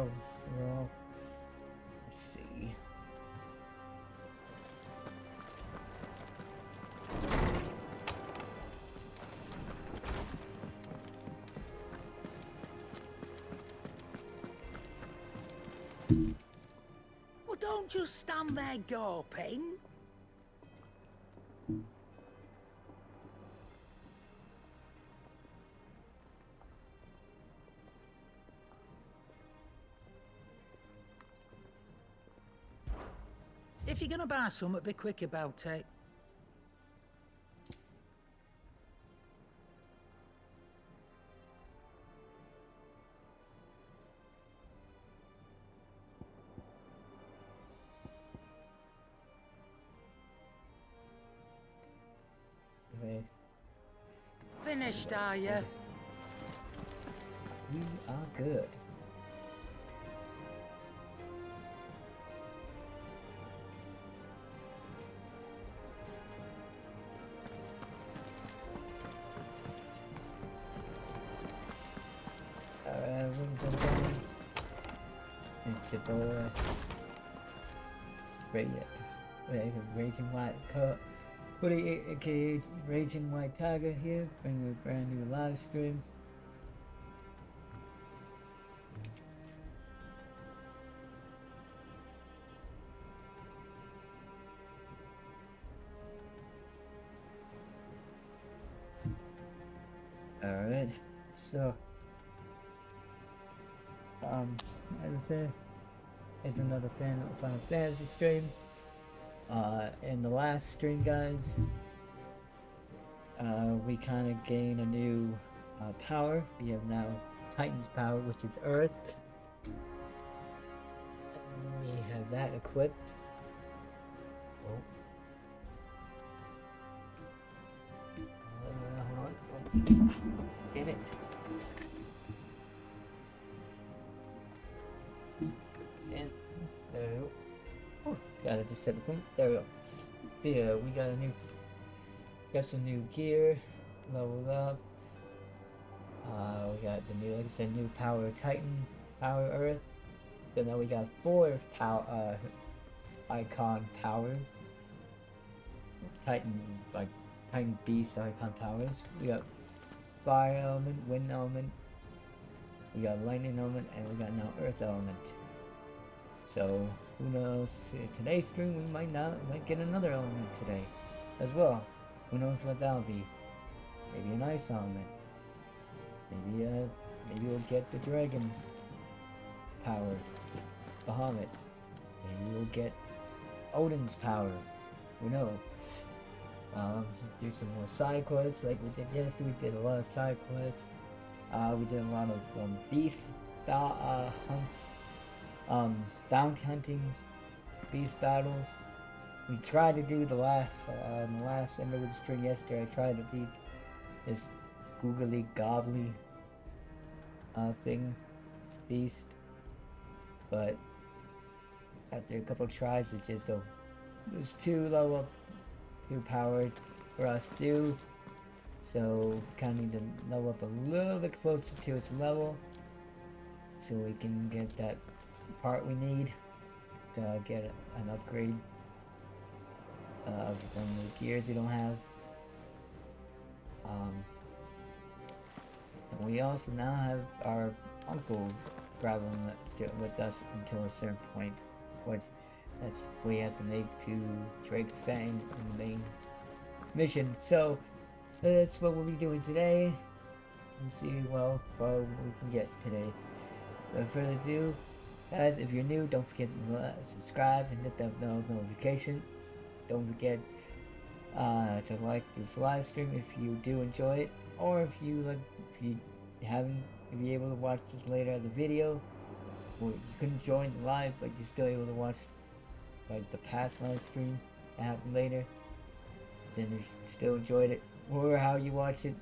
Oh, well, let's see. Well, don't just stand there gawping. If you're gonna buy something, be quick about it. Okay, Finished, are you? we are good. Rings and guns. It's your boy. Raging White Cut. Woody, aka Raging White Tiger here, bringing a brand new live stream. Alright, so as I said, it's another Final Fantasy stream. In the last stream, guys, we kind of gain a new power. We have now Titan's power, which is Earth. We have that equipped. Oh. Hold on. Get it. And there we go. Oh, gotta just set the thing. There we go. So yeah, we got some new gear, leveled up. We got the new, like I said, new power Titan, power Earth. So now we got 4 power, icon power. Titan, like Titan Beast icon powers. We got fire element, wind element. We got lightning element, and we got now earth element. So who knows? Today's stream we might get another element today, as well. Who knows what that'll be? Maybe an ice element. Maybe we'll get the dragon power, Bahamut. Maybe we'll get Odin's power. Who knows? Do some more side quests like we did yesterday. We did a lot of side quests. We did a lot of beast bounty hunting, beast battles. We tried to do the last end of the string yesterday. I tried to beat this googly gobbly thing, beast, but after a couple tries, it was too low up, too powered for us to do. So kind of need to level up a little bit closer to its level, so we can get that part we need to get an upgrade from the gears we don't have. And we also now have our uncle traveling with us until a certain point, which we have to make to Drake's Fang in the main mission. So that's what we'll be doing today. And see what we can get today. Without further ado, guys, if you're new, don't forget to subscribe and hit that bell notification. Don't forget to like this live stream if you do enjoy it, or if you're able to watch this later as a video, or you couldn't join live but you're still able to watch like the past live stream that happened later, then if you still enjoyed it, or how you watch it,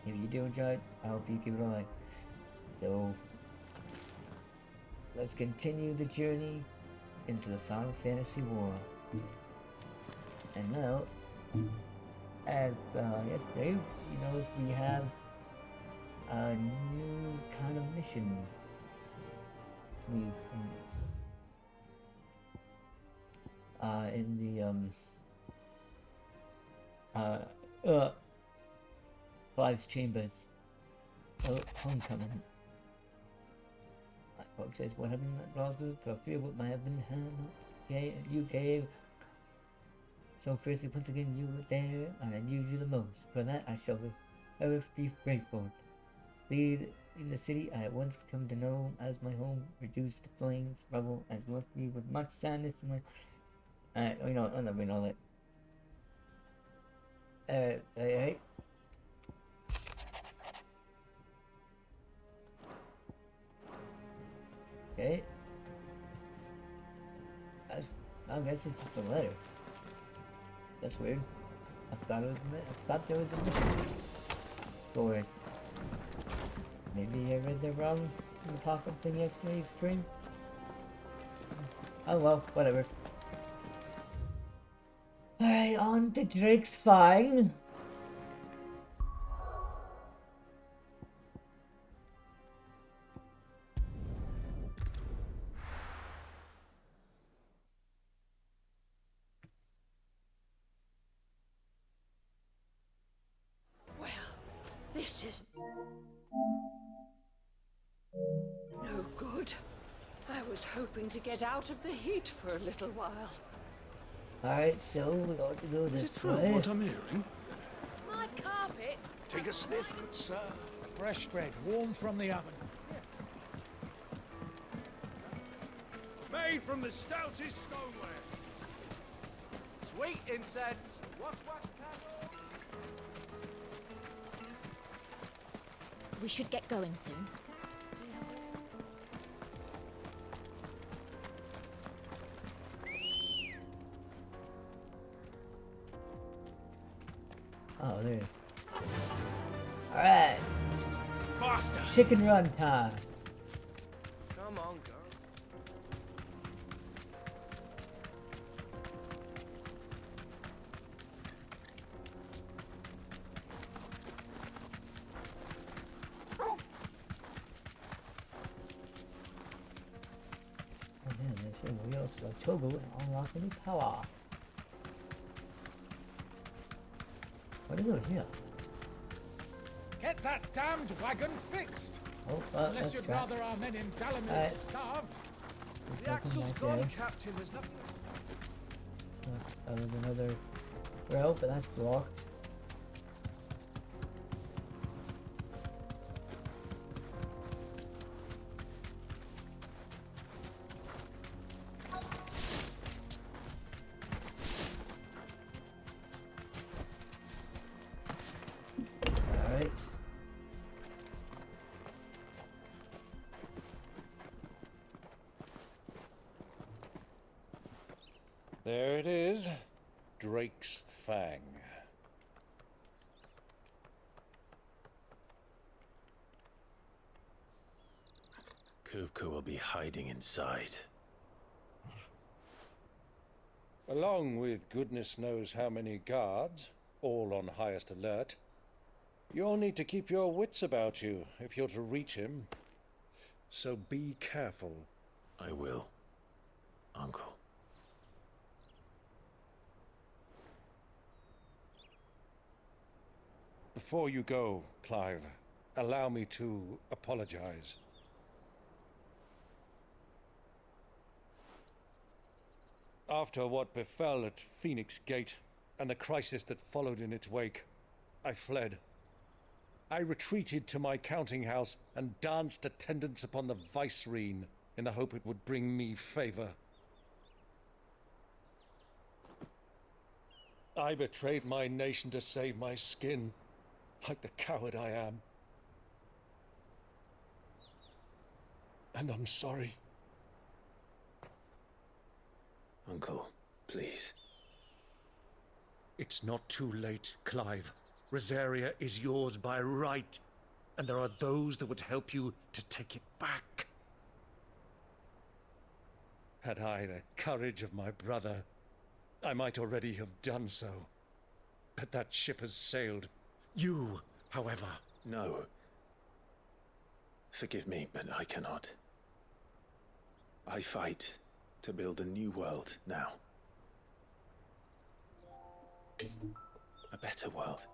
if you do enjoy it, I hope you give it a like. So let's continue the journey into the Final Fantasy world. And now, as yesterday, we have a new kind of mission. me in the Clive's chambers. Oh, homecoming. Fox says, what happened at Glasgow? For fear what might have been you gave. So fiercely, once again, you were there, and I knew you the most. For that, I shall ever be grateful. Stayed in the city I had once come to know as my home, reduced to flames, rubble, as left me with much sadness in my. You know, I'm not reading all that. Hey. Okay. I guess it's just a letter. That's weird. I thought there was a mission. Or maybe I read that wrong in the pop-up thing yesterday's stream. Oh well, whatever. Alright, on to Drake's Fang. Well, this is no good. I was hoping to get out of the heat for a little while. Alright, so we got to go this Is it true way. what I'm hearing? My carpet. Take a sniff, good sir. Fresh bread, warm from the oven. Made from the stoutest stoneware. Sweet incense. What candle? We should get going soon. Oh, there. Alright, Faster! chicken run time. Come on, girl. Oh man, that's your wheels like Togo and unlock a new power. What is over here? Get that damned wagon fixed! Oh, Unless let's you'd try. rather our men in Dalamir Alright. starved. There's The nothing axle's right gone, there. Captain. There's nothing. That was another rail, but that's blocked. Alright. There it is. Drake's Fang. Kupka will be hiding inside. Along with goodness knows how many guards, all on highest alert. You'll need to keep your wits about you if you're to reach him. So be careful. I will, Uncle. Before you go, Clive, allow me to apologize. After what befell at Phoenix Gate and the crisis that followed in its wake, I fled. I retreated to my counting house and danced attendance upon the Vicereine in the hope it would bring me favor. I betrayed my nation to save my skin, like the coward I am. And I'm sorry. Uncle, please. It's not too late, Clive. Rosaria is yours by right, and there are those that would help you to take it back. Had I the courage of my brother, I might already have done so. But that ship has sailed. You, however... No. Forgive me, but I cannot. I fight to build a new world now. A better world.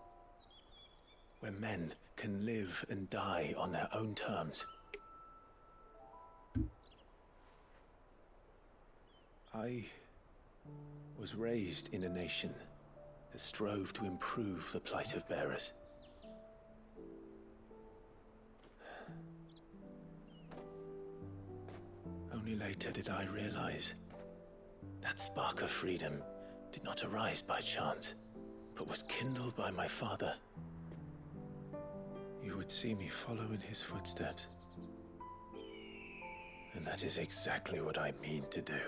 Where men can live and die on their own terms. I was raised in a nation that strove to improve the plight of bearers. Only later did I realize that spark of freedom did not arise by chance, but was kindled by my father. You would see me follow in his footsteps. And that is exactly what I mean to do.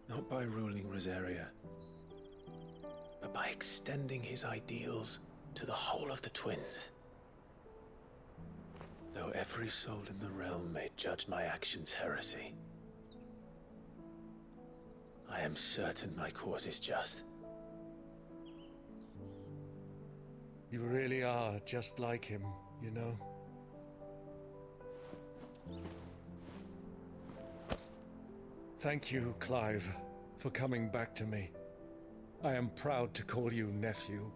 Not by ruling Rosaria, but by extending his ideals to the whole of the twins. Though every soul in the realm may judge my actions heresy, I am certain my cause is just. You really are just like him, you know? Thank you, Clive, for coming back to me. I am proud to call you nephew.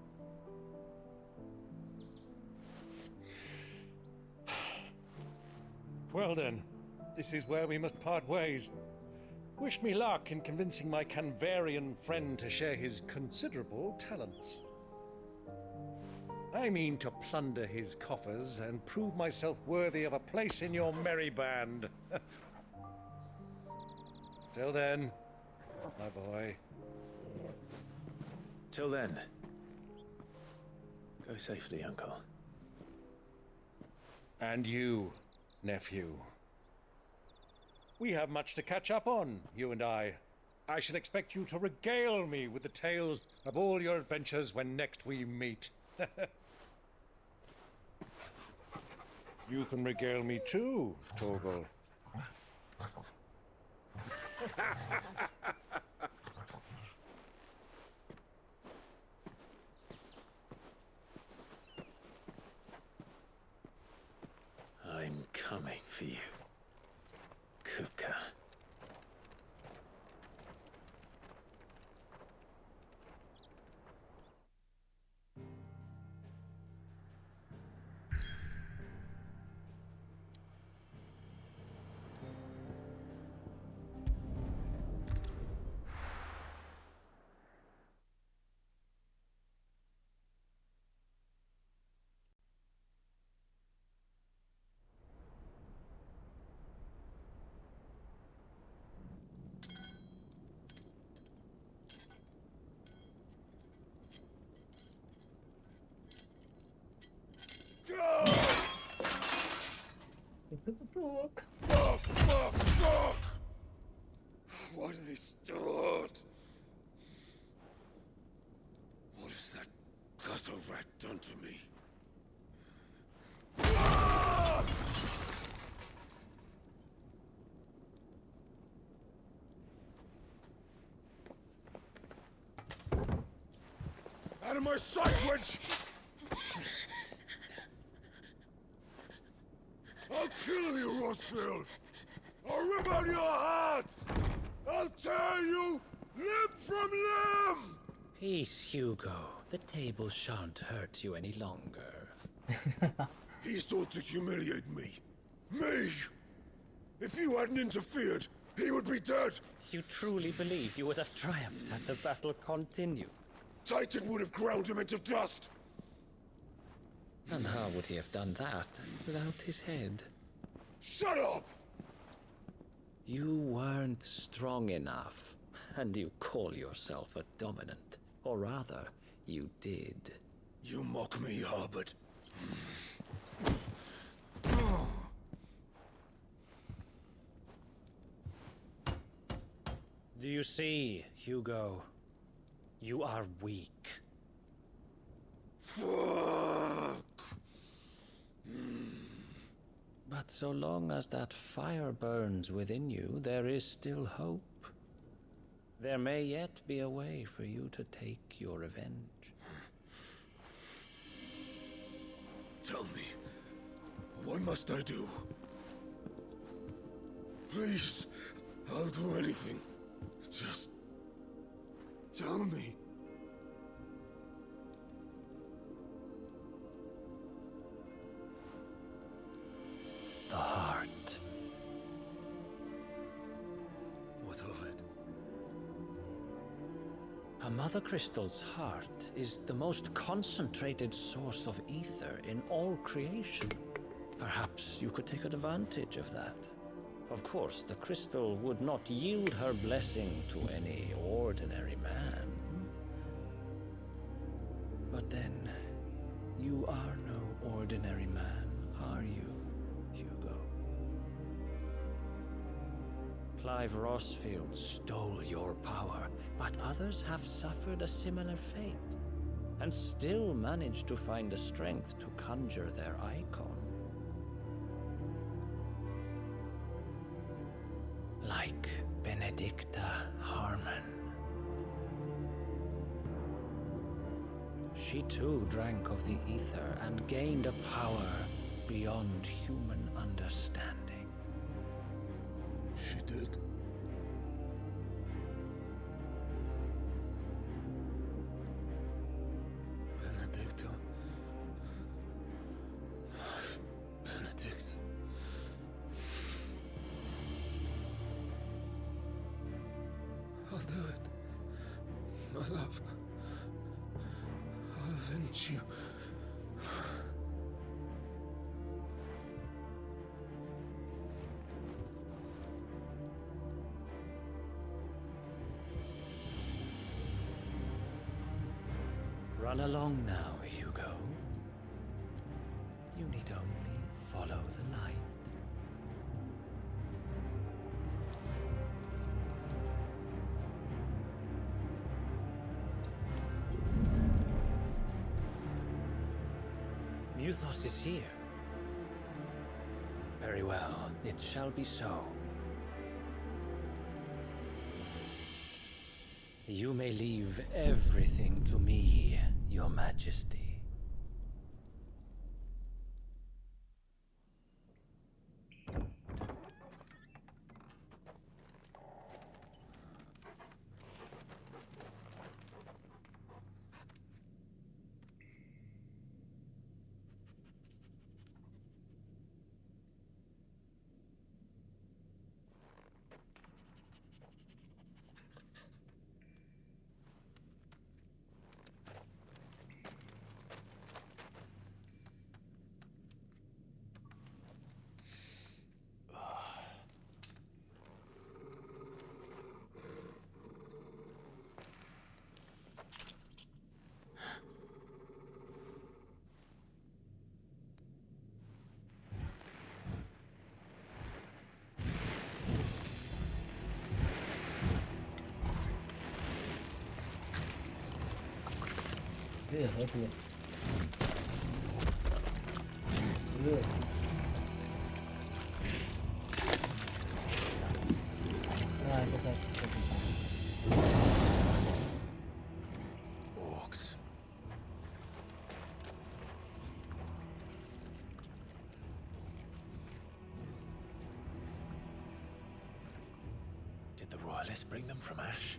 Well then, this is where we must part ways. Wish me luck in convincing my Canvarian friend to share his considerable talents. I mean to plunder his coffers and prove myself worthy of a place in your merry band. Till then, my boy. Till then, go safely, Uncle. And you, nephew. We have much to catch up on, you and I. I shall expect you to regale me with the tales of all your adventures when next we meet. You can regale me too, Torgal. I'm coming for you, Kupka. Fuck! Fuck! Fuck! Why do they start? What has that gutter rat done to me? Ah! Out of my sight, witch! I'll kill you, Rosfield! I'll rip out your heart! I'll tear you limb from limb! Peace, Hugo. The table shan't hurt you any longer. He sought to humiliate me. Me! If you hadn't interfered, he would be dead! You truly believe you would have triumphed had the battle continued? Titan would have ground him into dust! And how would he have done that without his head? Shut up! You weren't strong enough, and you call yourself a dominant. Or rather, you did. You mock me, Harbert. Do you see, Hugo? You are weak. Fuck! But so long as that fire burns within you, there is still hope. There may yet be a way for you to take your revenge. Tell me, what must I do? Please, I'll do anything. Just tell me. The heart. What of it? A Mother Crystal's heart is the most concentrated source of ether in all creation. Perhaps you could take advantage of that. Of course, the crystal would not yield her blessing to any ordinary man. But then, you are no ordinary man, are you, Hugo? Clive Rosfield stole your power, but others have suffered a similar fate, and still managed to find the strength to conjure their icon. Like Benedicta Harmon. She too drank of the ether and gained a power beyond human understanding. She did. Benedicta. Benedict. I'll do it. My love. I'll avenge you. Run along now, Hugo. You need only follow the light. Muthos is here. Very well, it shall be so. You may leave everything to me, Your Majesty. Ugh, open it. Ugh. I guess I have to take some time. Orcs. Did the Royalists bring them from Ash?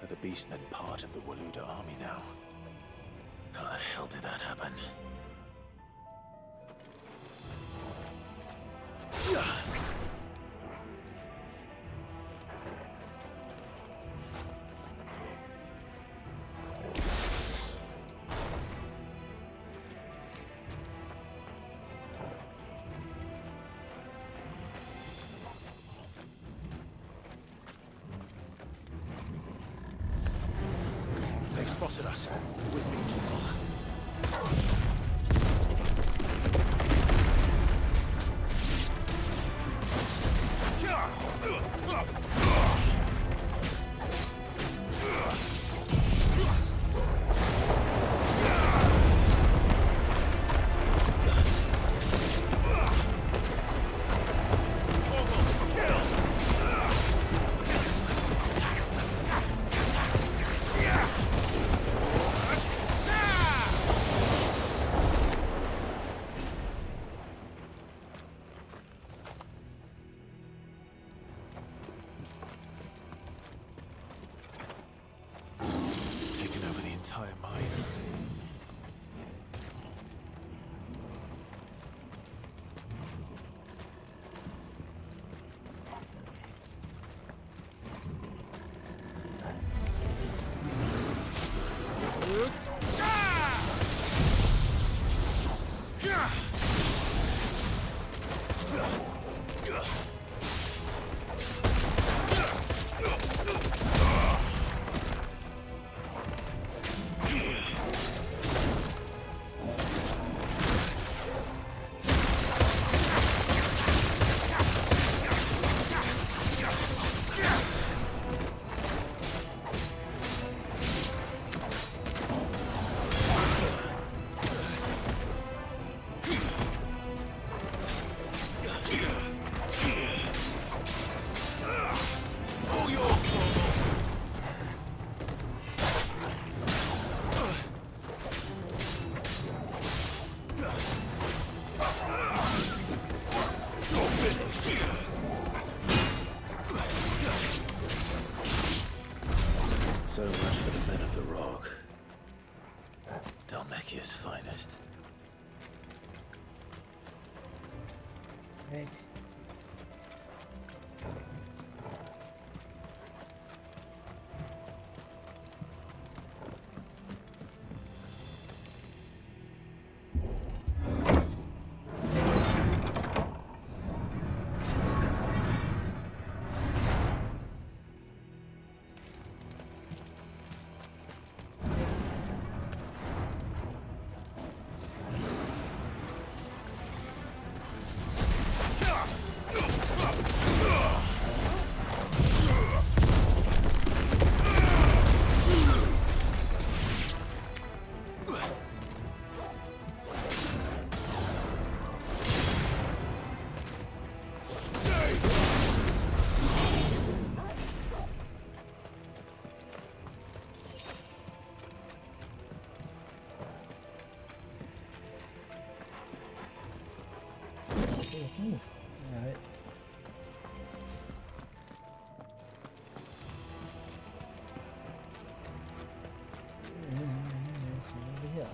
Are the Beastmen part of the Waluda army now? How the hell did that happen? They've spotted us. With me, Tumal. finest. Right. Alright. Over here.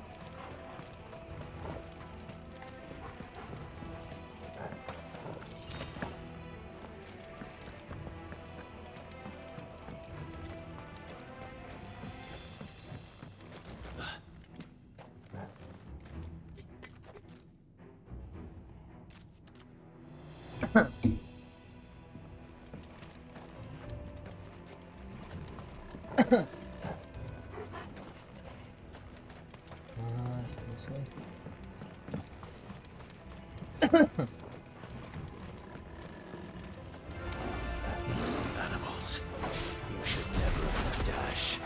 This way. Animals. You should never have dash.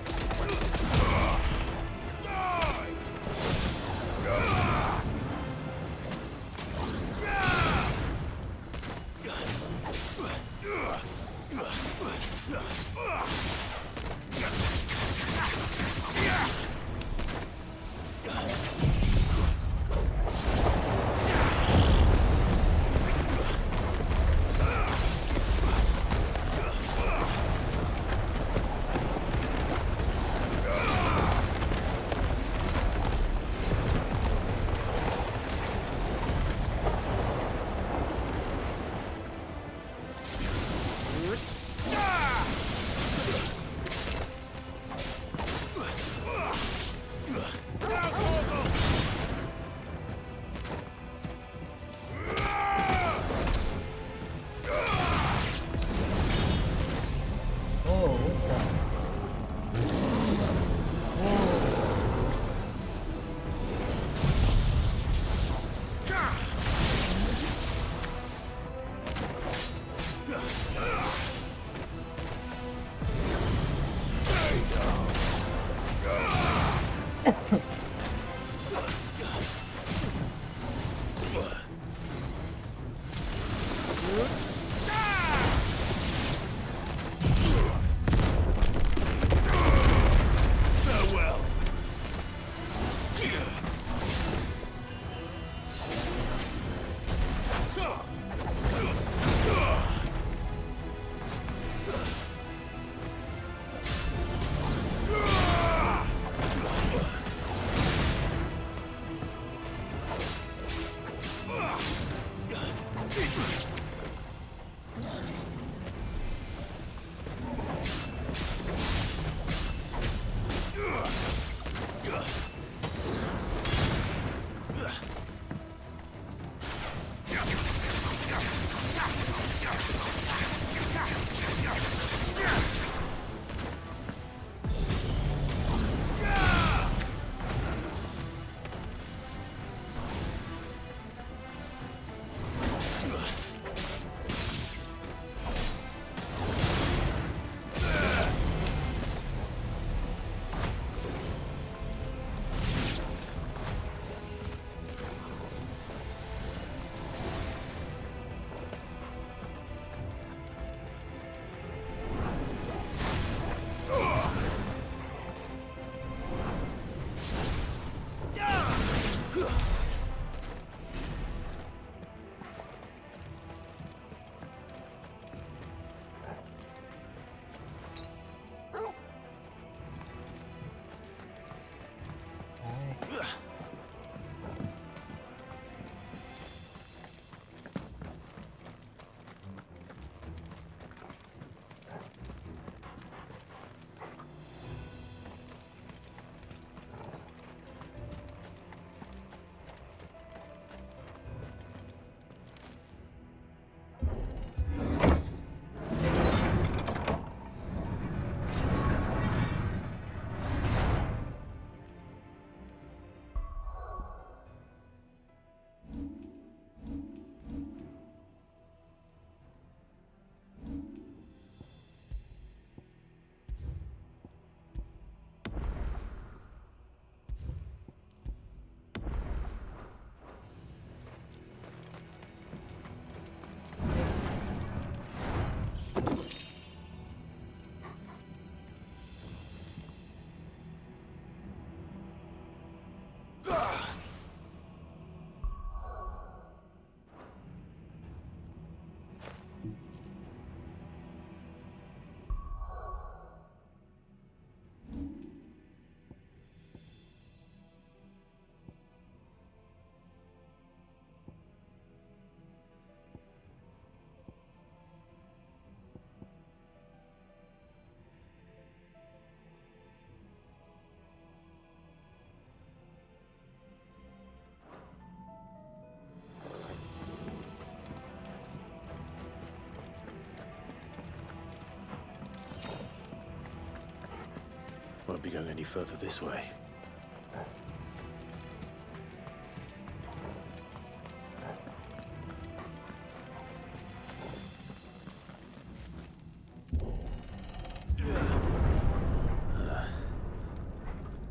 Won't be going any further this way.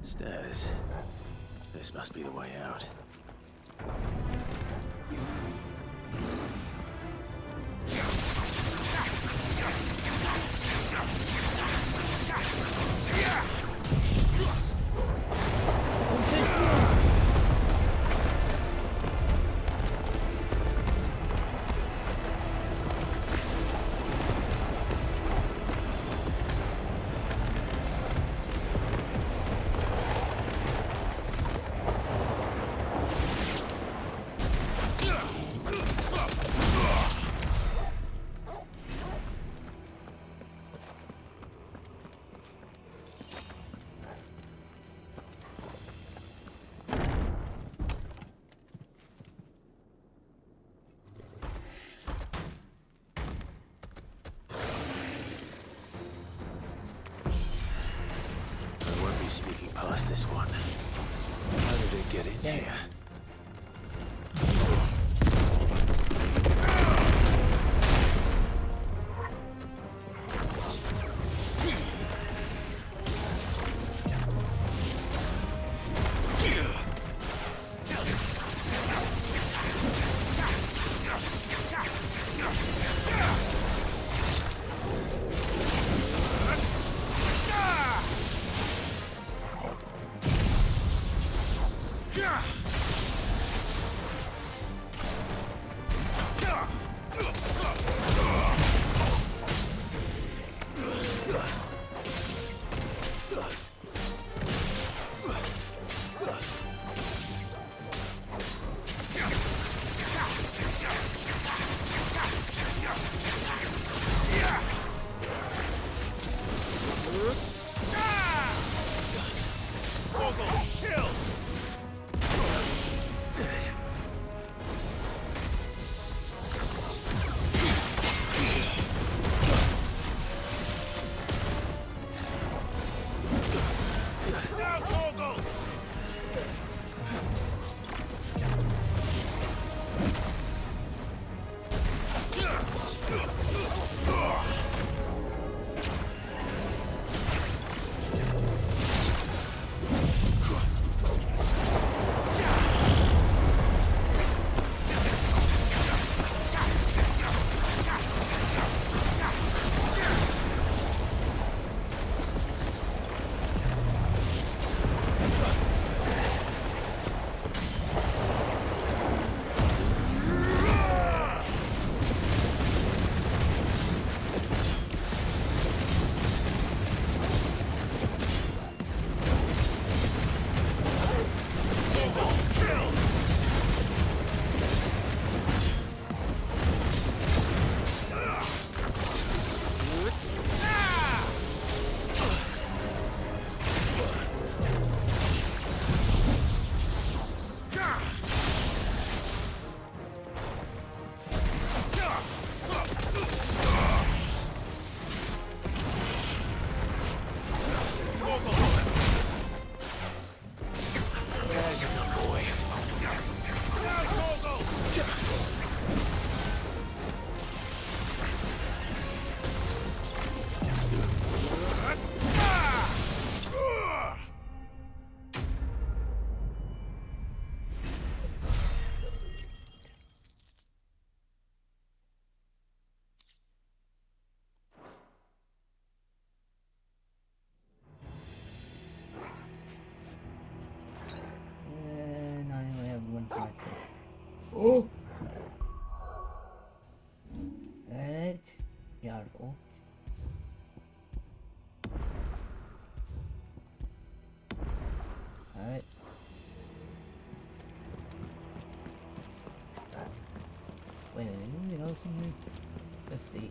Stairs. This must be the way out. Sneaking past this one. How did it get in here? Yeah! Wait a minute, you know something? Let's see.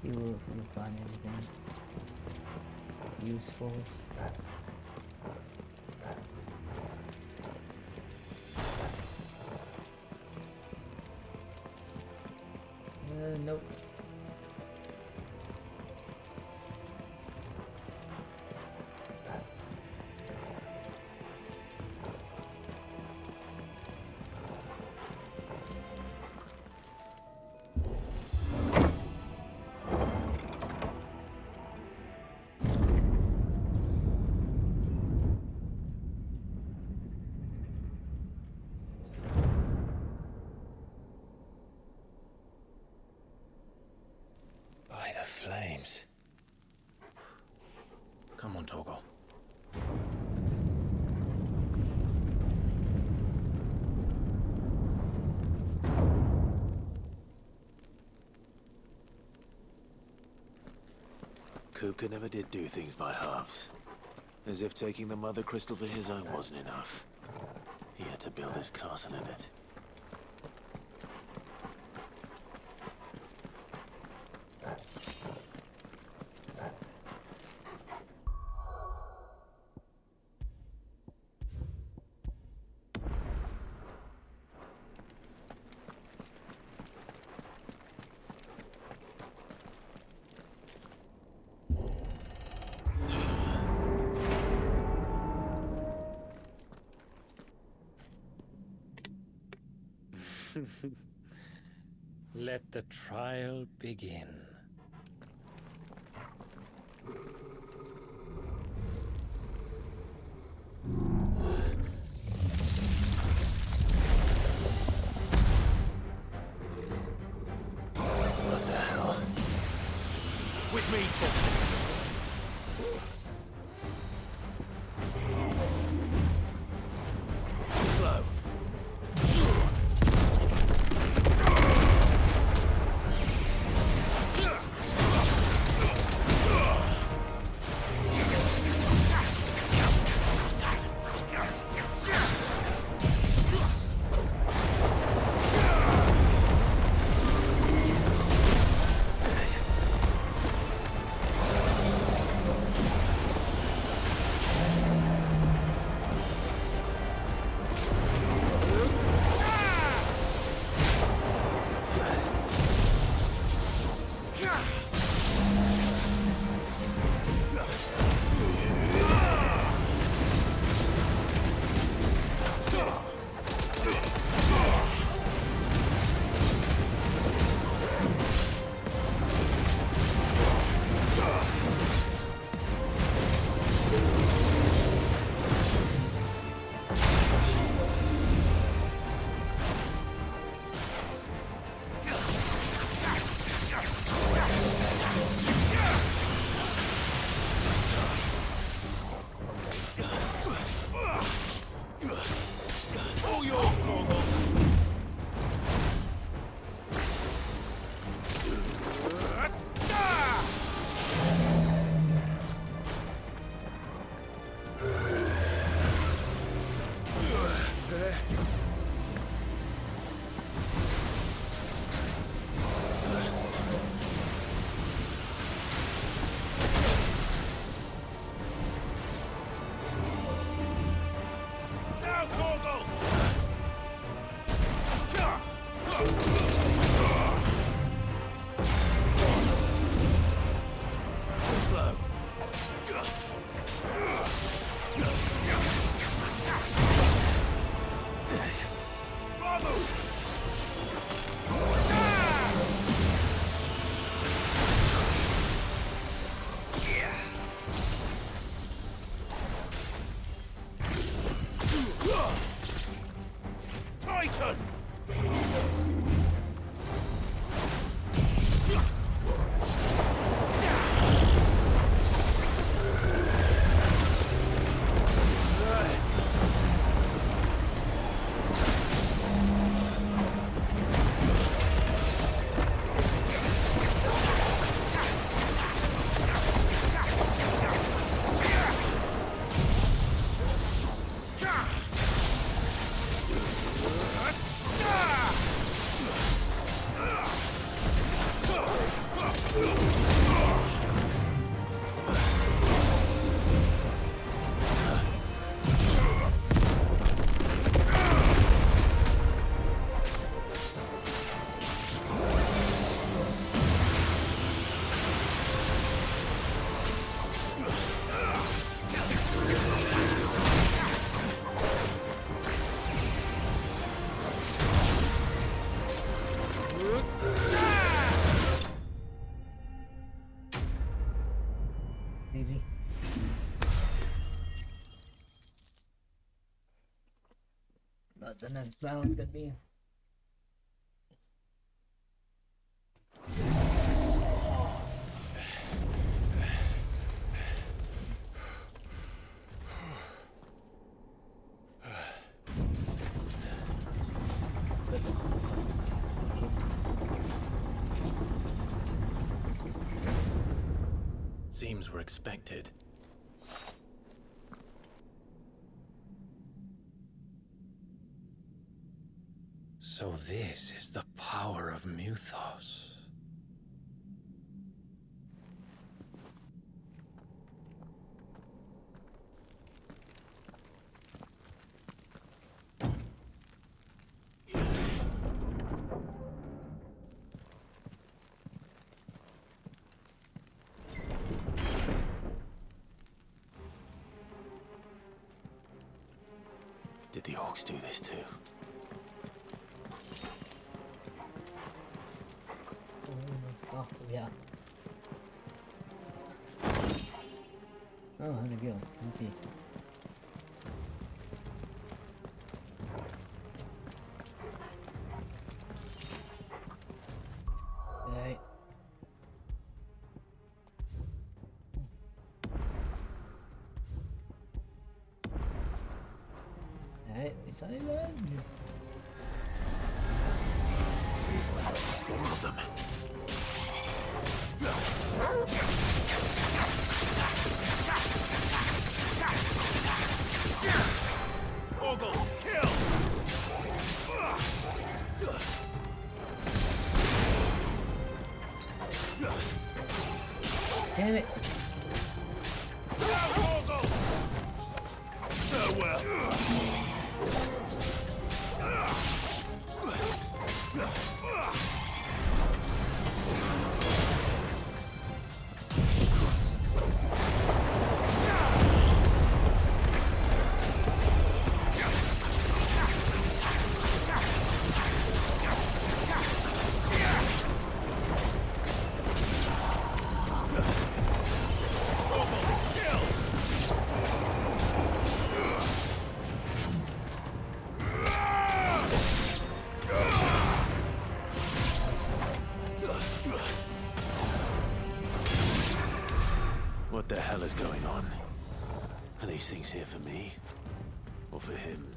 See if we can find anything useful. Nope. By the flames. Come on, Torgal. Kupka never did do things by halves. As if taking the Mother Crystal for his own wasn't enough. He had to build his castle in it. Let the trial begin. What the hell? With me, Torgal. Slow. Easy. But the next round could be. Seems we're expected. So this is the power of Muthos. Did the orcs do this too? Oh, yeah. Oh, how'd it go? Okay. Alright. Alright, it's on land. More of them. Ogle, kill! Damn it! Ogle! Farewell! What the hell is going on? Are these things here for me? Or for him?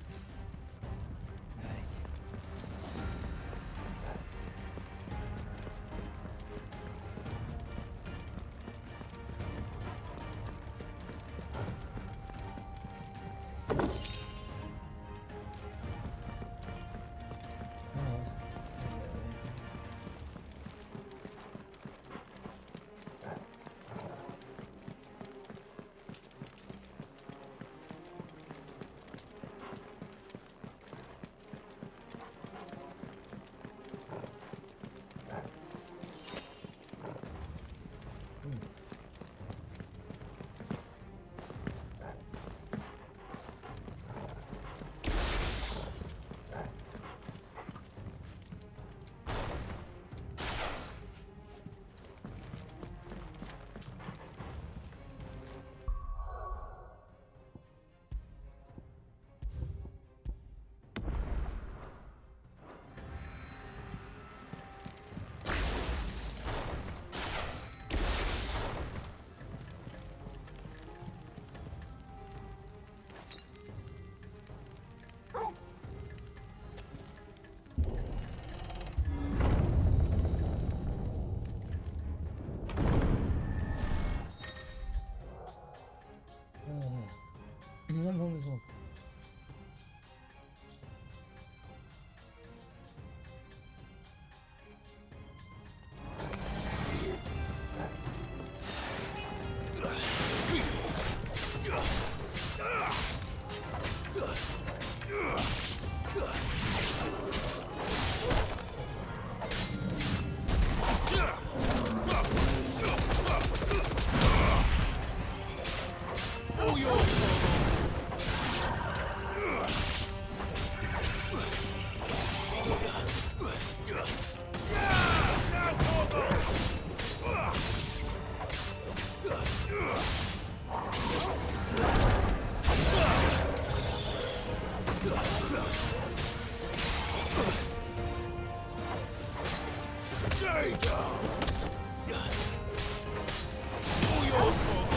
Lay down! All yours, Drogo!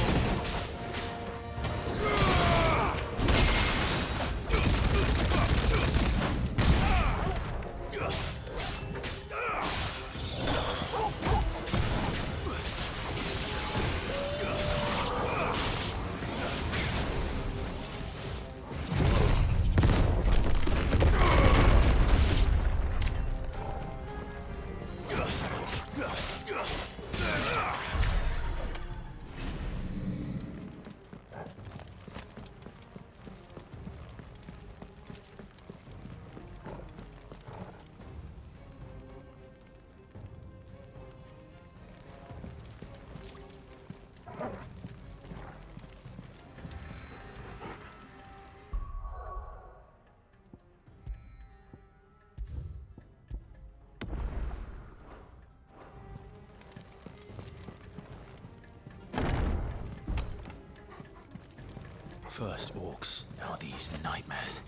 First orcs, now these nightmares.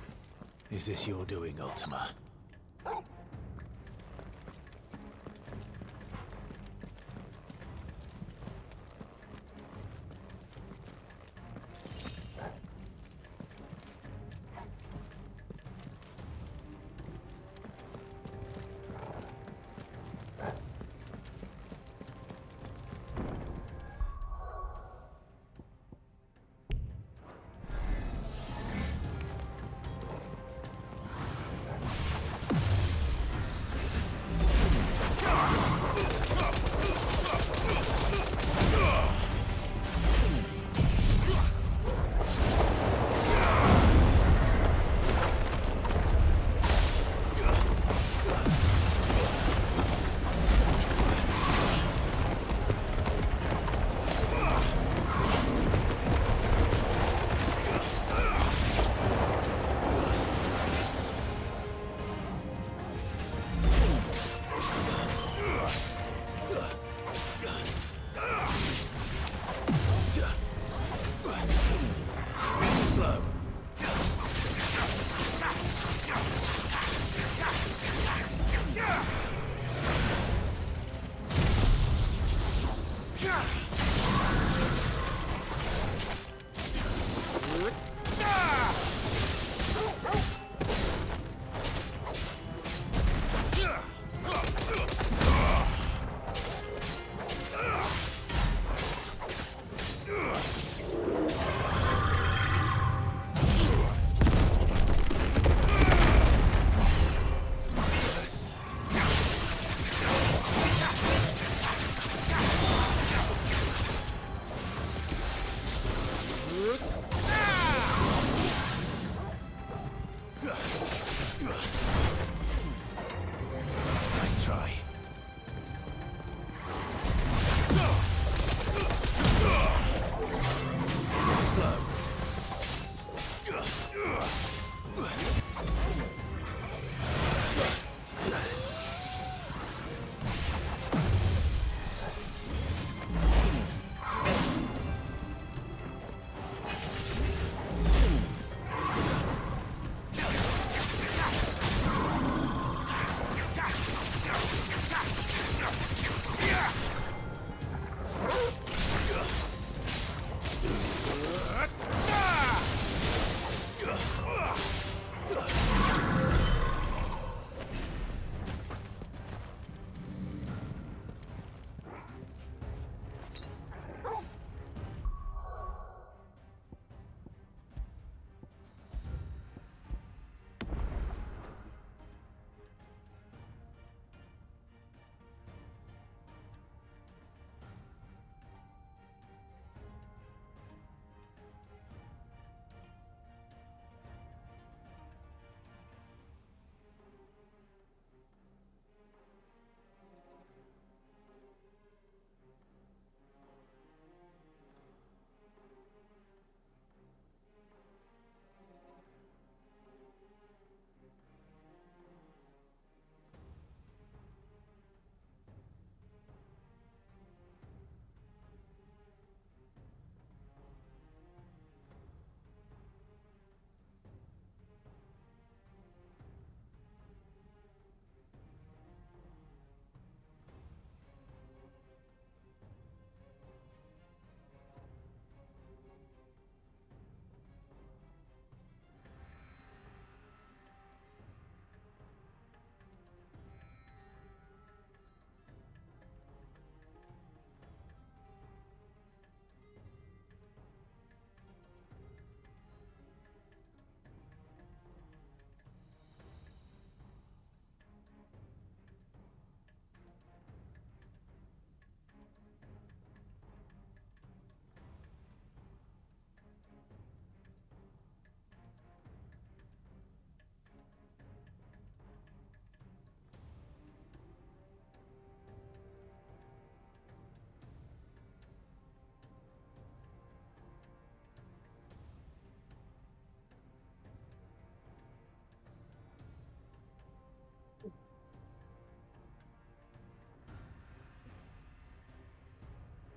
Is this your doing, Ultima?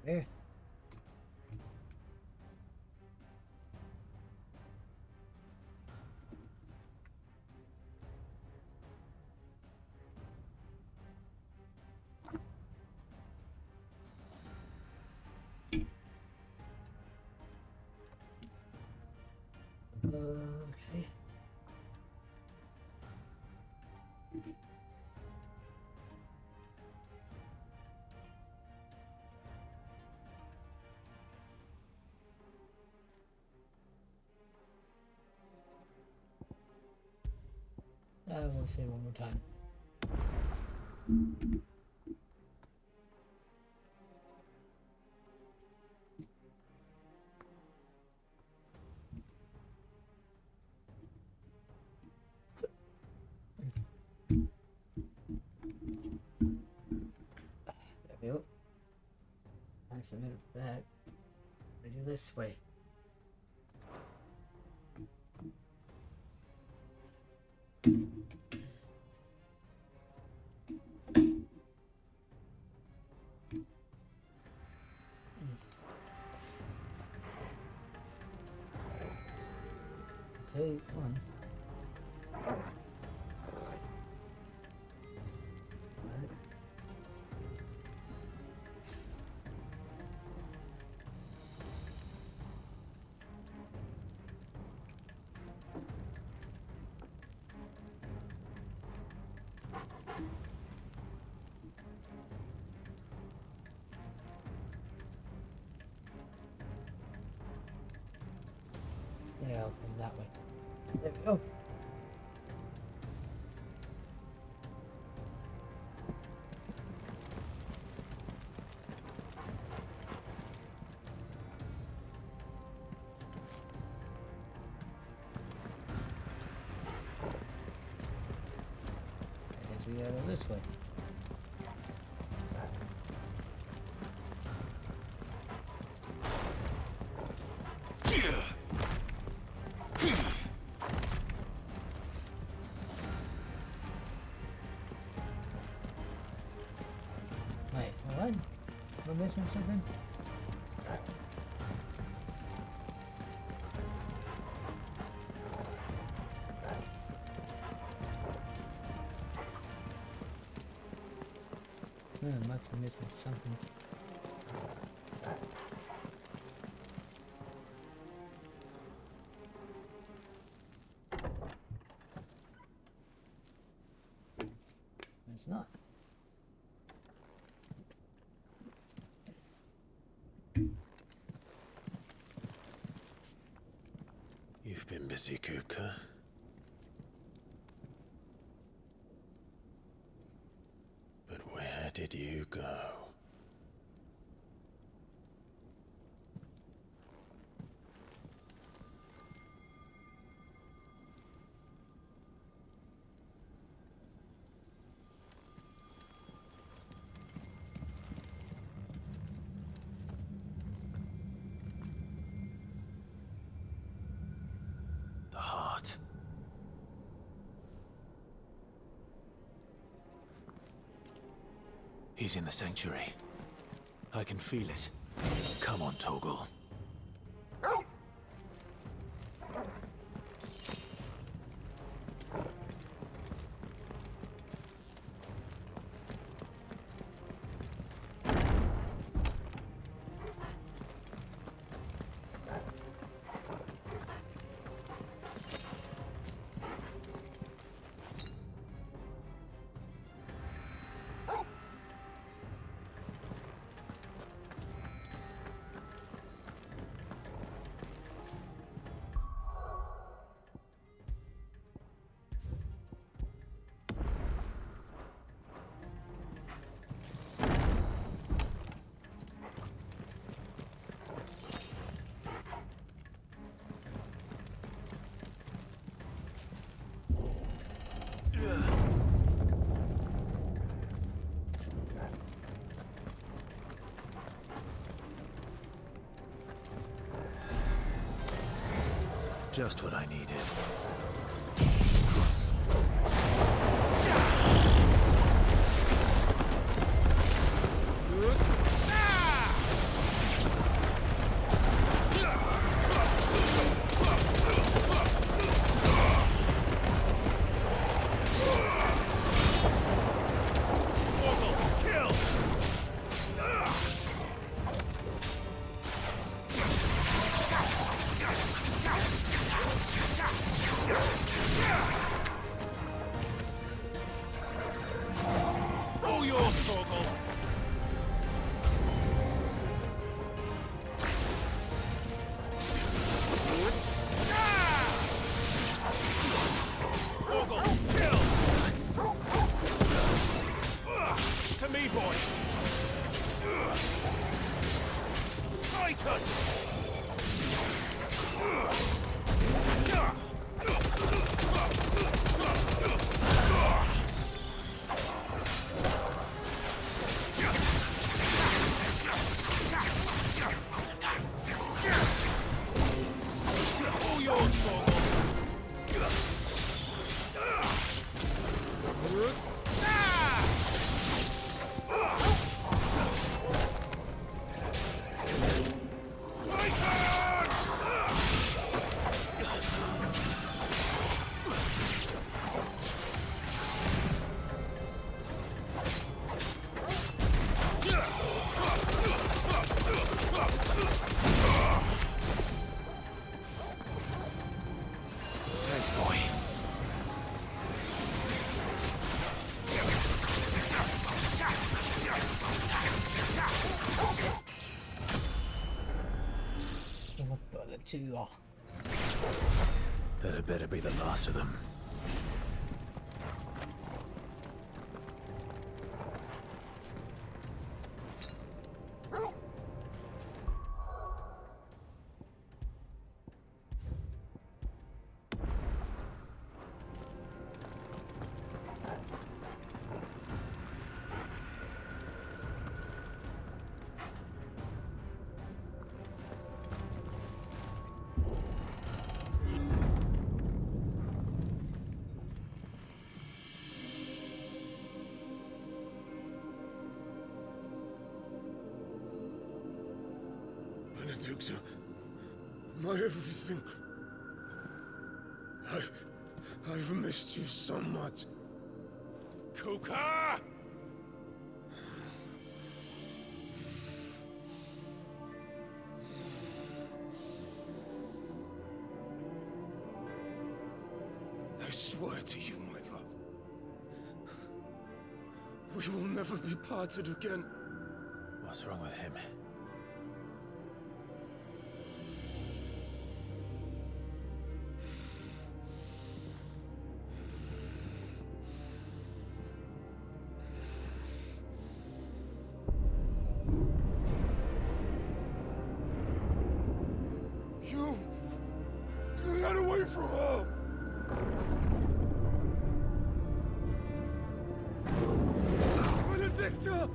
There. Okay. We'll say one more time. There we go. Nice a minute for that. We do this way. Okay, come on. Yeah, I'll come that way. There we go. I guess we gotta go this way. Wait, what? Am I missing something? I must be missing something. It's not. You've been busy, Kupka. But where did you go? The heart. He's in the sanctuary. I can feel it. Come on, Torgal. Just what I needed. Torgal. Torgal, kill! To me, boy! Titan! All yours, Torgal! Thanks, boy. What the two are? That had better be the last of them. Benedicta, my everything. I've missed you so much. Kuka! I swear to you, my love. We will never be parted again. What's wrong with him? You get away from her! Benedicta!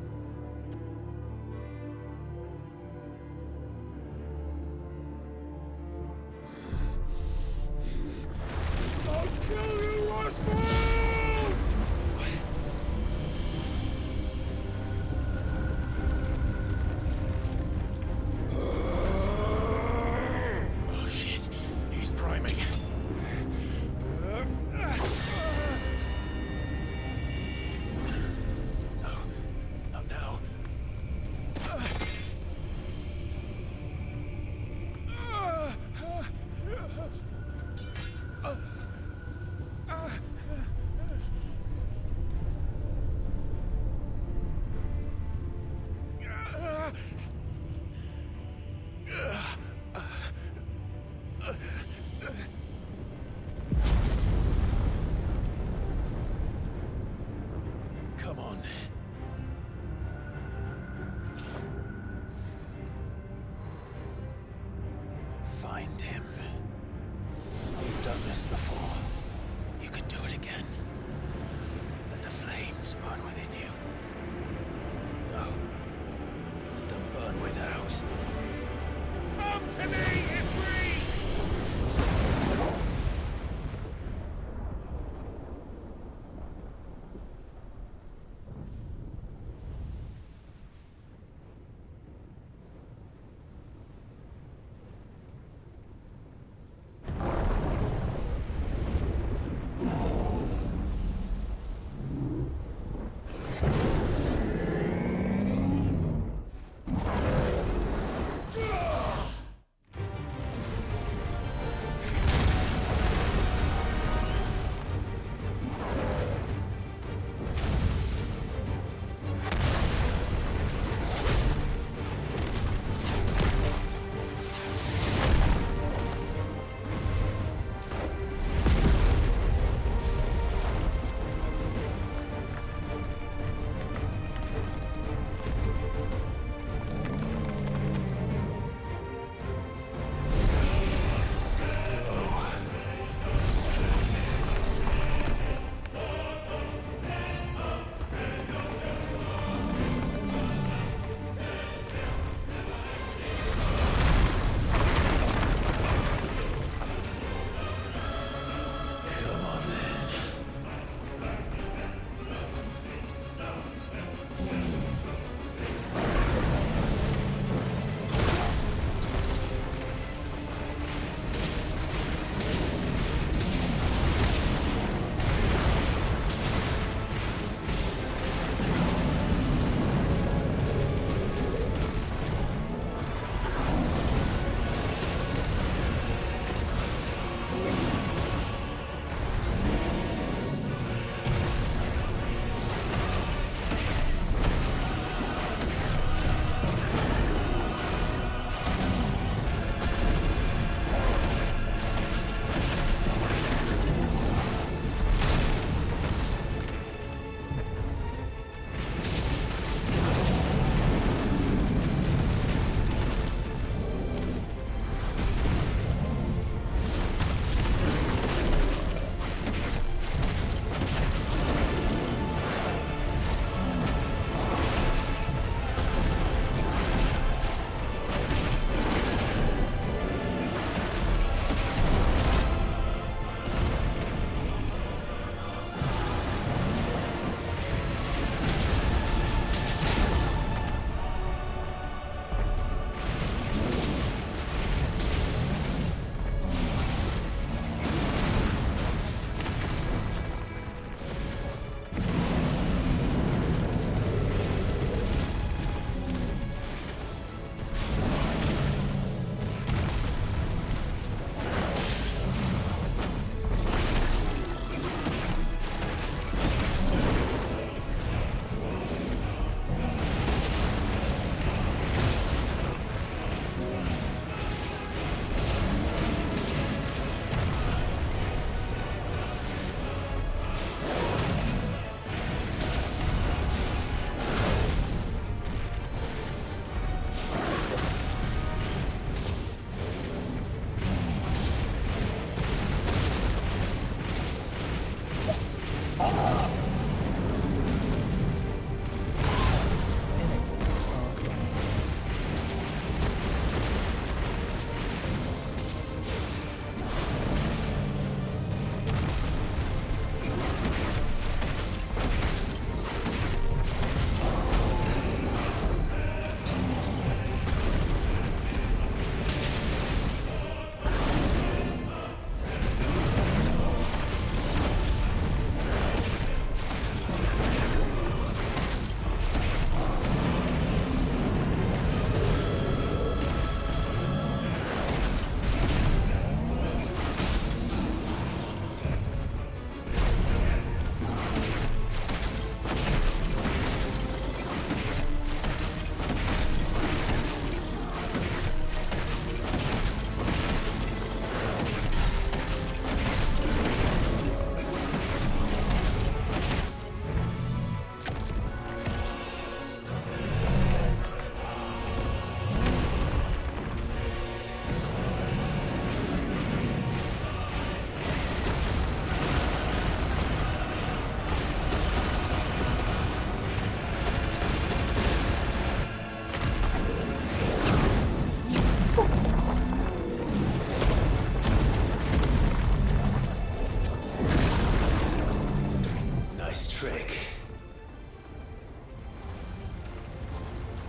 I'll kill you, Roswell! Oh shit, he's priming. No, not now. Come on. Find him. You've done this before. You can do it again. Let the flames burn within you. No. Let them burn without. Come to me, Ifrit!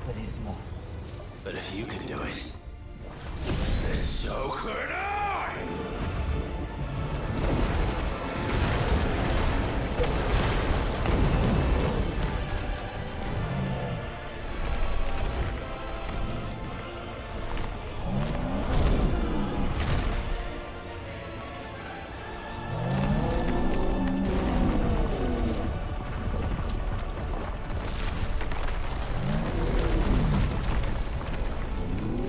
could use more. But if you can do it, then so could I!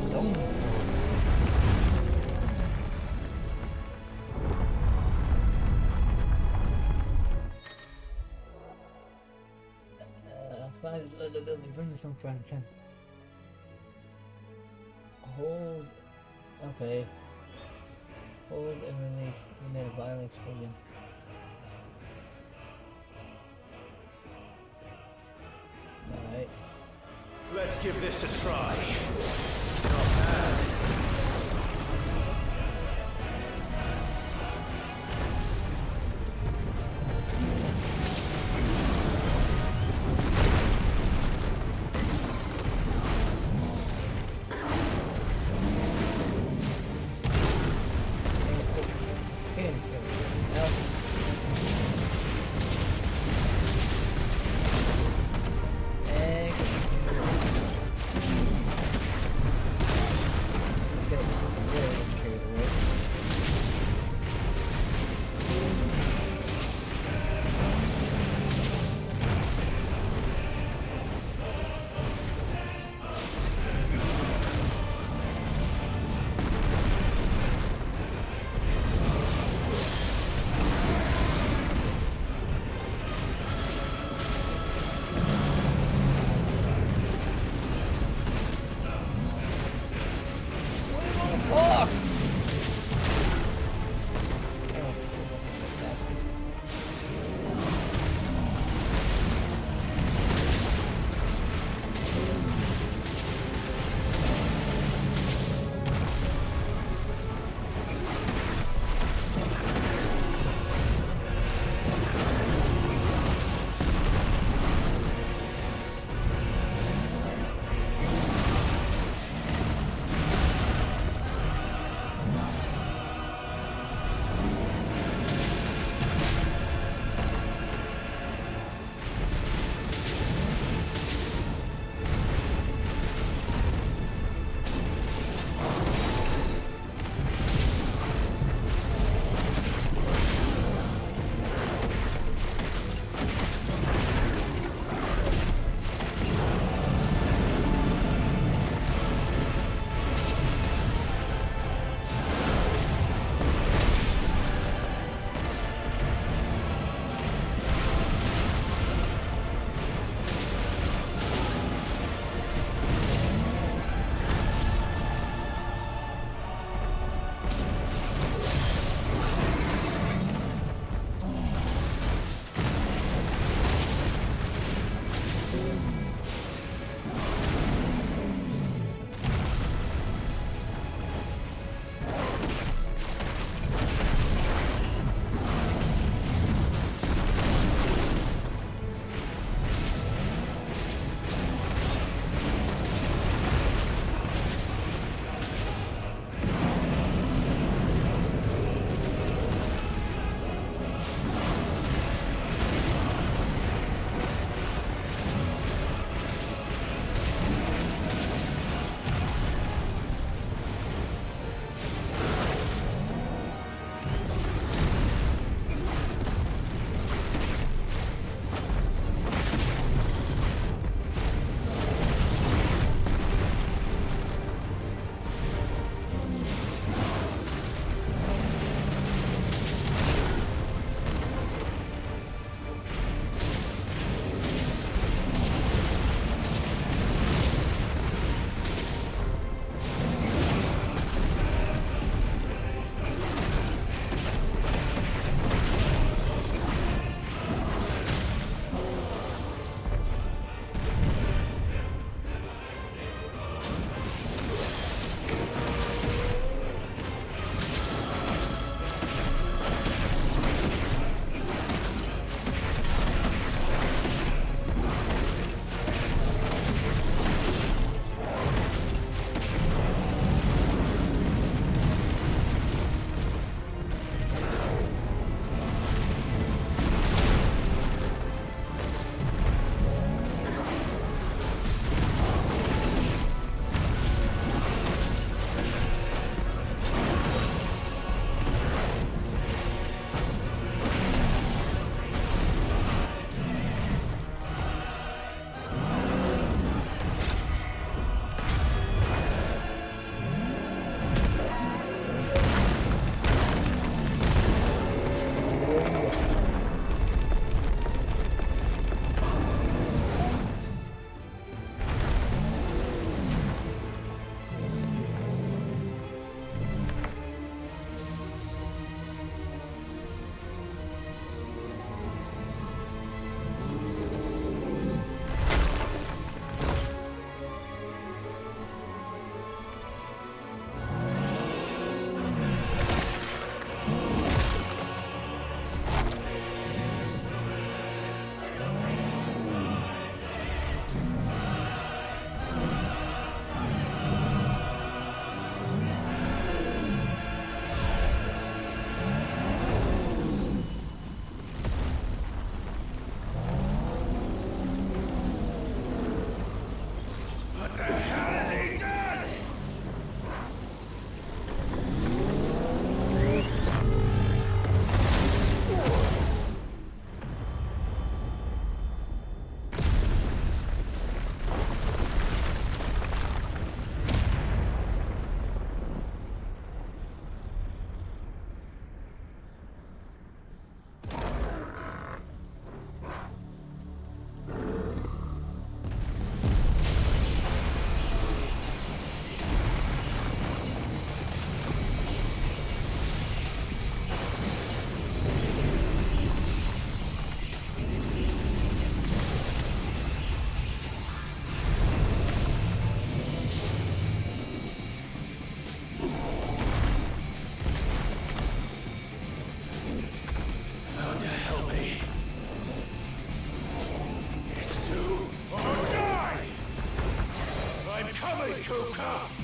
Stone sword. Five is other building. Bring some friend 10. Hold. Okay. Hold and release. You made a violent explosion. Alright. Let's give this a try. Not bad. Kuka!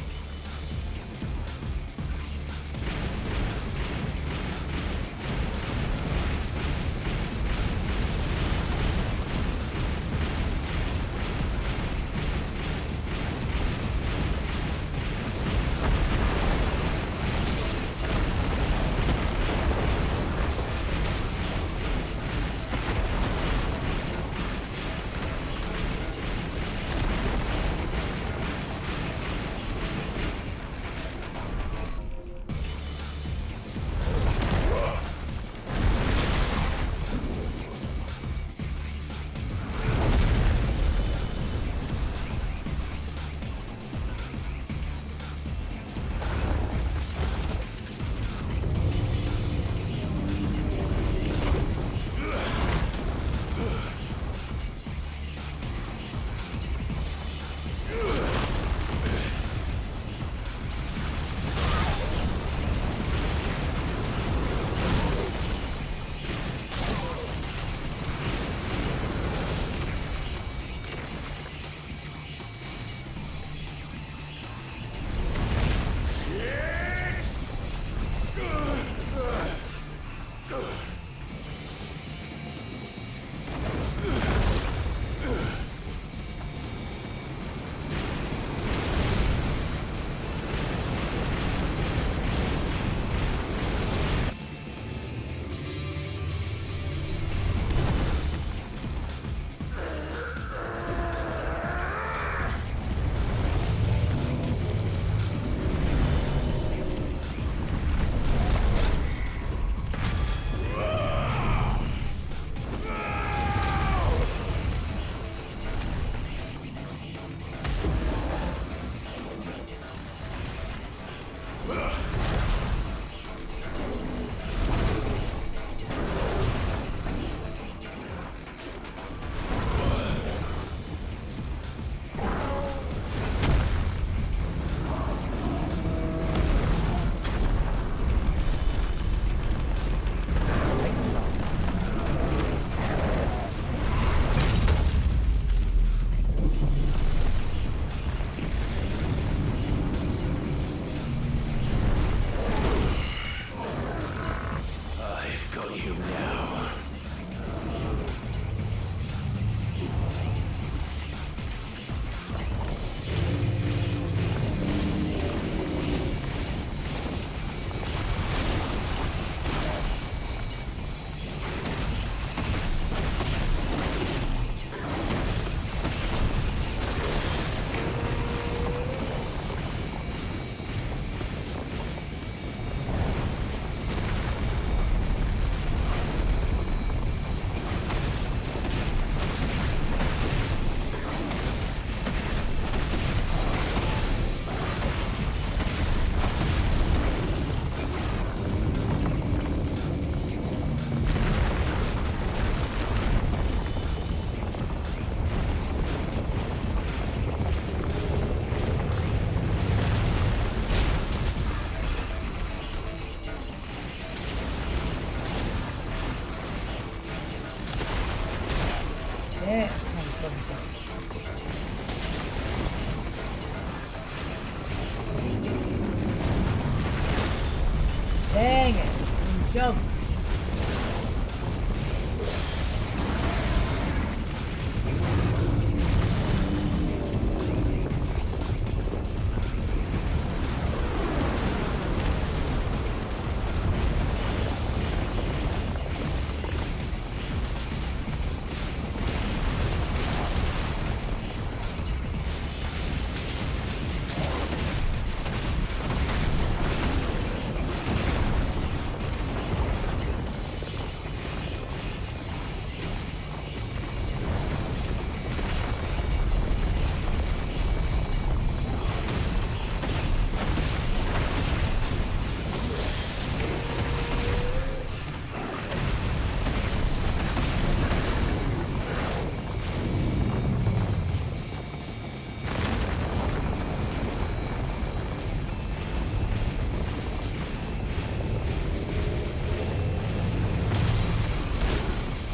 Dang it! Jump!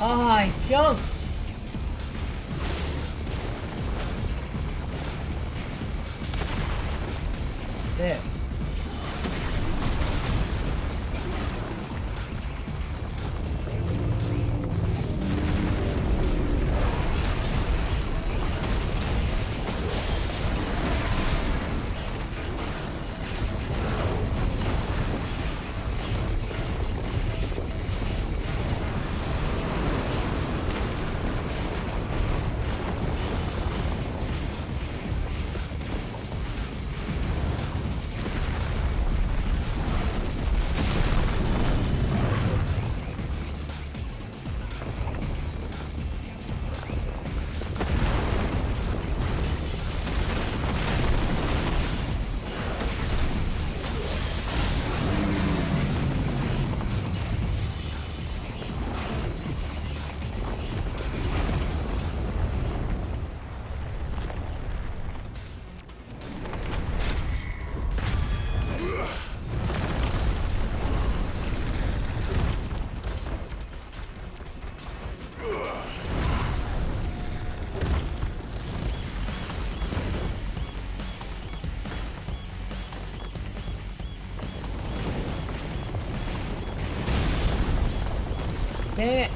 I jumped! There. There.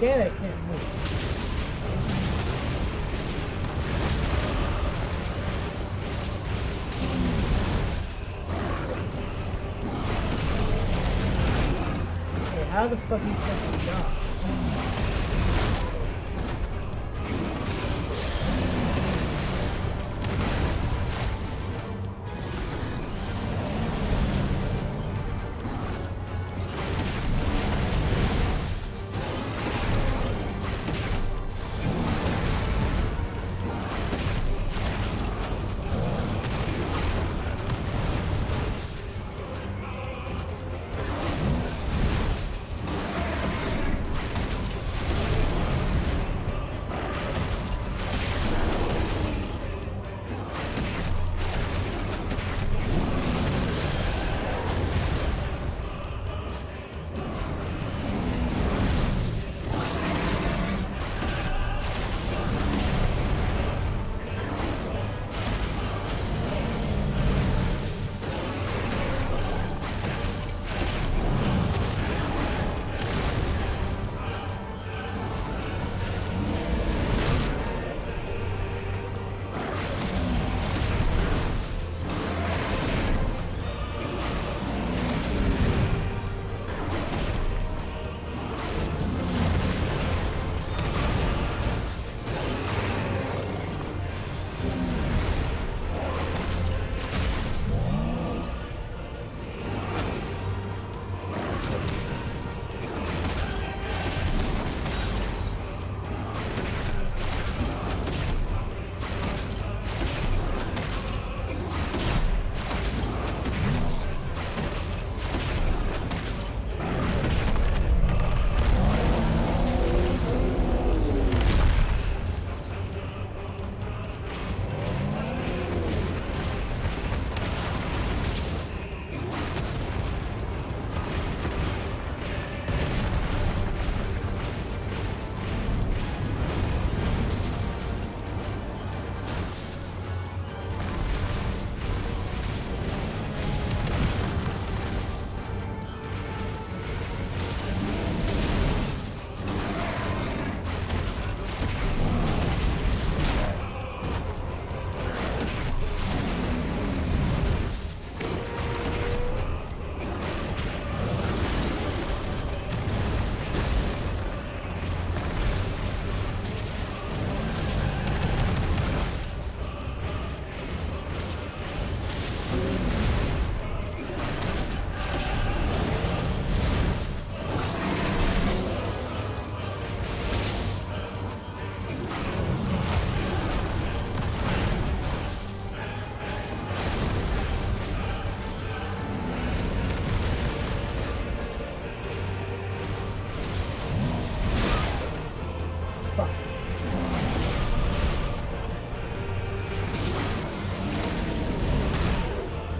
damn it, I can't move. Hey, how the fuck are you supposed to jump?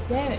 Damn it.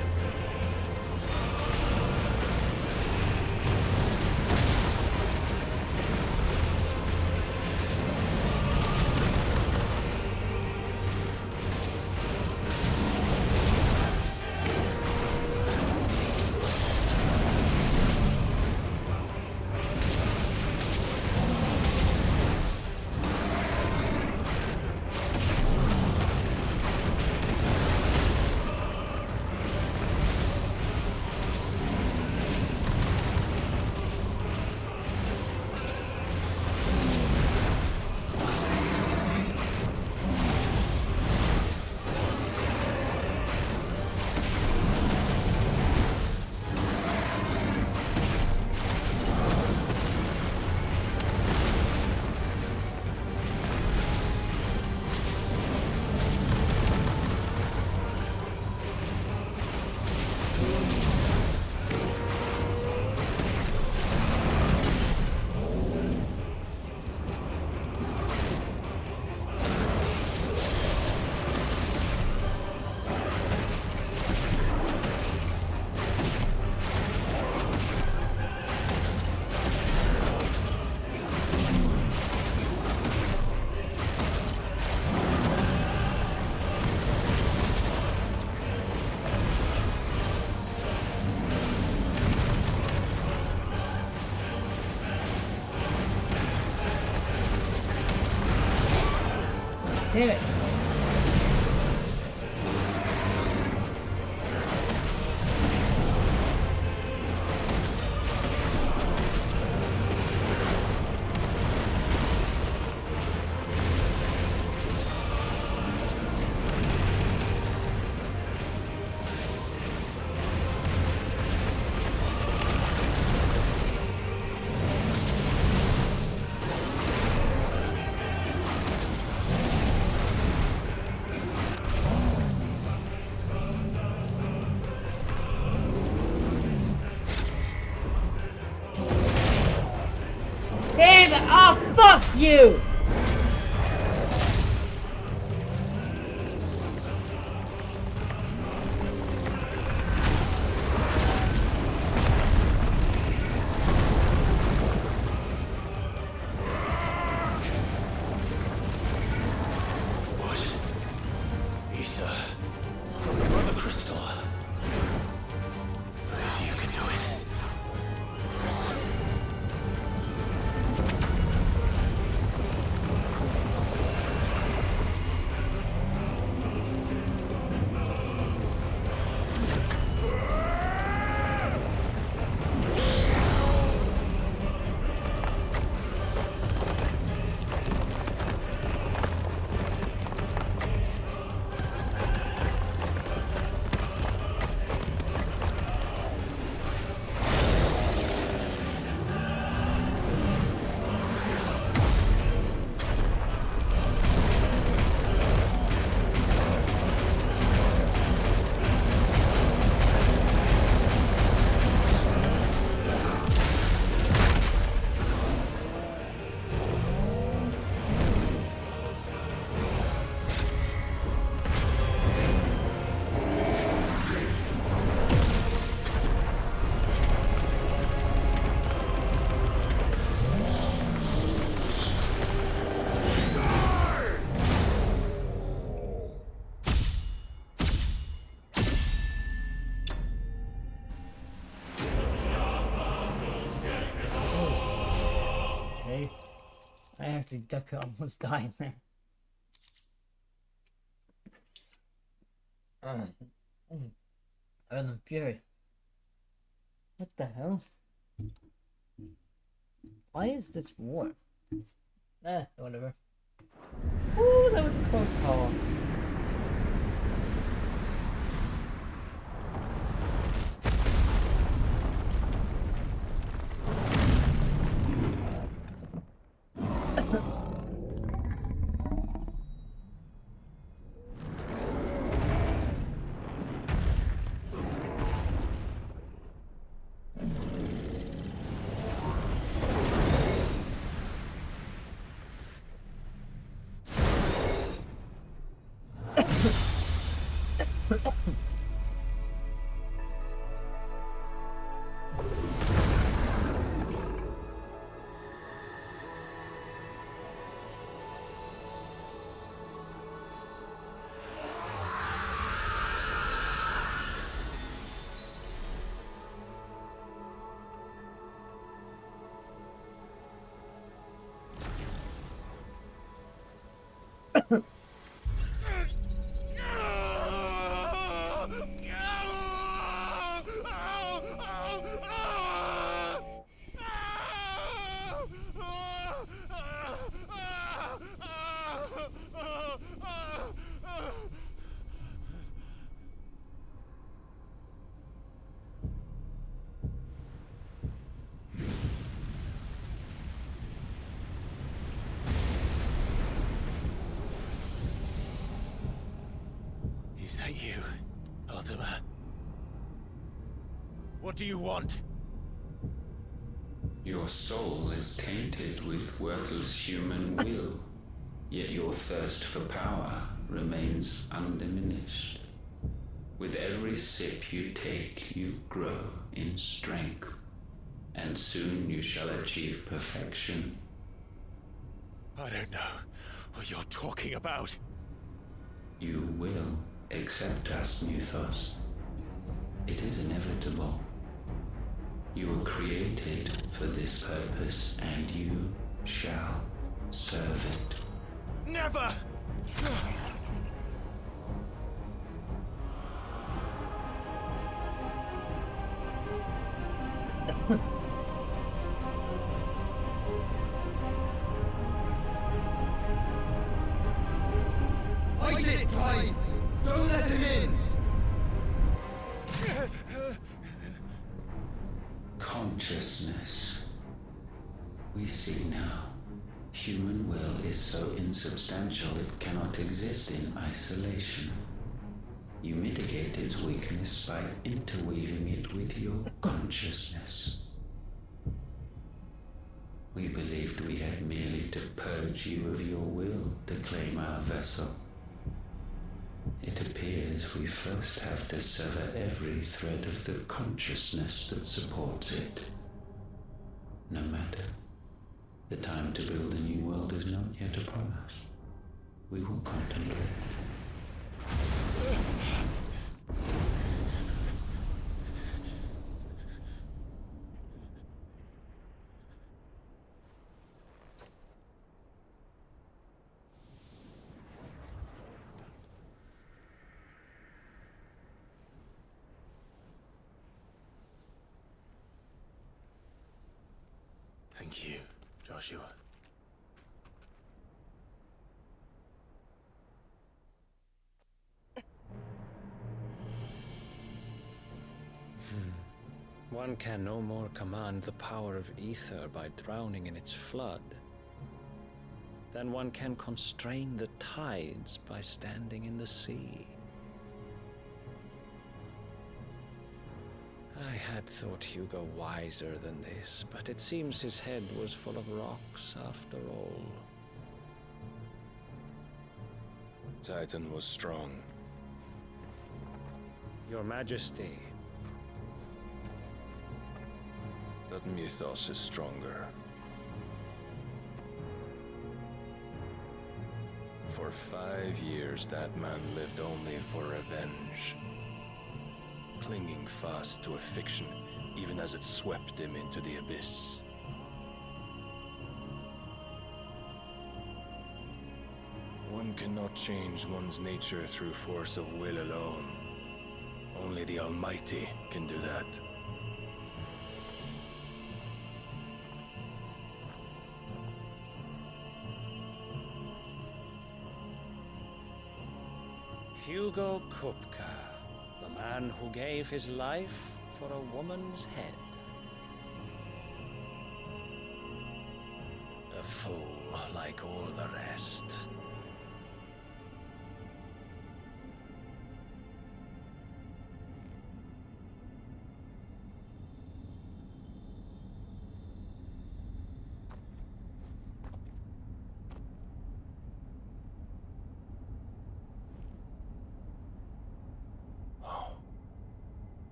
Ah, fuck you! Ether from the Mother Crystal. If you can do it. Okay. I have to duck almost dying there. Earth Fury. What the hell? Why is this war? Whatever. Ooh, that was a close call. Is that you, Ultima? What do you want? Your soul is tainted with worthless human will, yet your thirst for power remains undiminished. With every sip you take, you grow in strength, and soon you shall achieve perfection. I don't know what you're talking about. You will accept us, Mythos. It is inevitable. You were created for this purpose, and you shall serve it. Never! Fight it, Clive! Don't let him in! Consciousness. We see now. Human will is so insubstantial it cannot exist in isolation. You mitigate its weakness by interweaving it with your consciousness. We believed we had merely to purge you of your will to claim our vessel. It appears we first have to sever every thread of the consciousness that supports it. No matter. The time to build a new world is not yet upon us. We will contemplate. Thank you, Joshua. One can no more command the power of ether by drowning in its flood than one can constrain the tides by standing in the sea. I had thought Hugo wiser than this, but it seems his head was full of rocks after all. Titan was strong. Your Majesty. But Mythos is stronger. For 5 years, that man lived only for revenge. Clinging fast to a fiction, even as it swept him into the abyss. One cannot change one's nature through force of will alone. Only the Almighty can do that. Hugo Kupka, the man who gave his life for a woman's head. A fool like all the rest.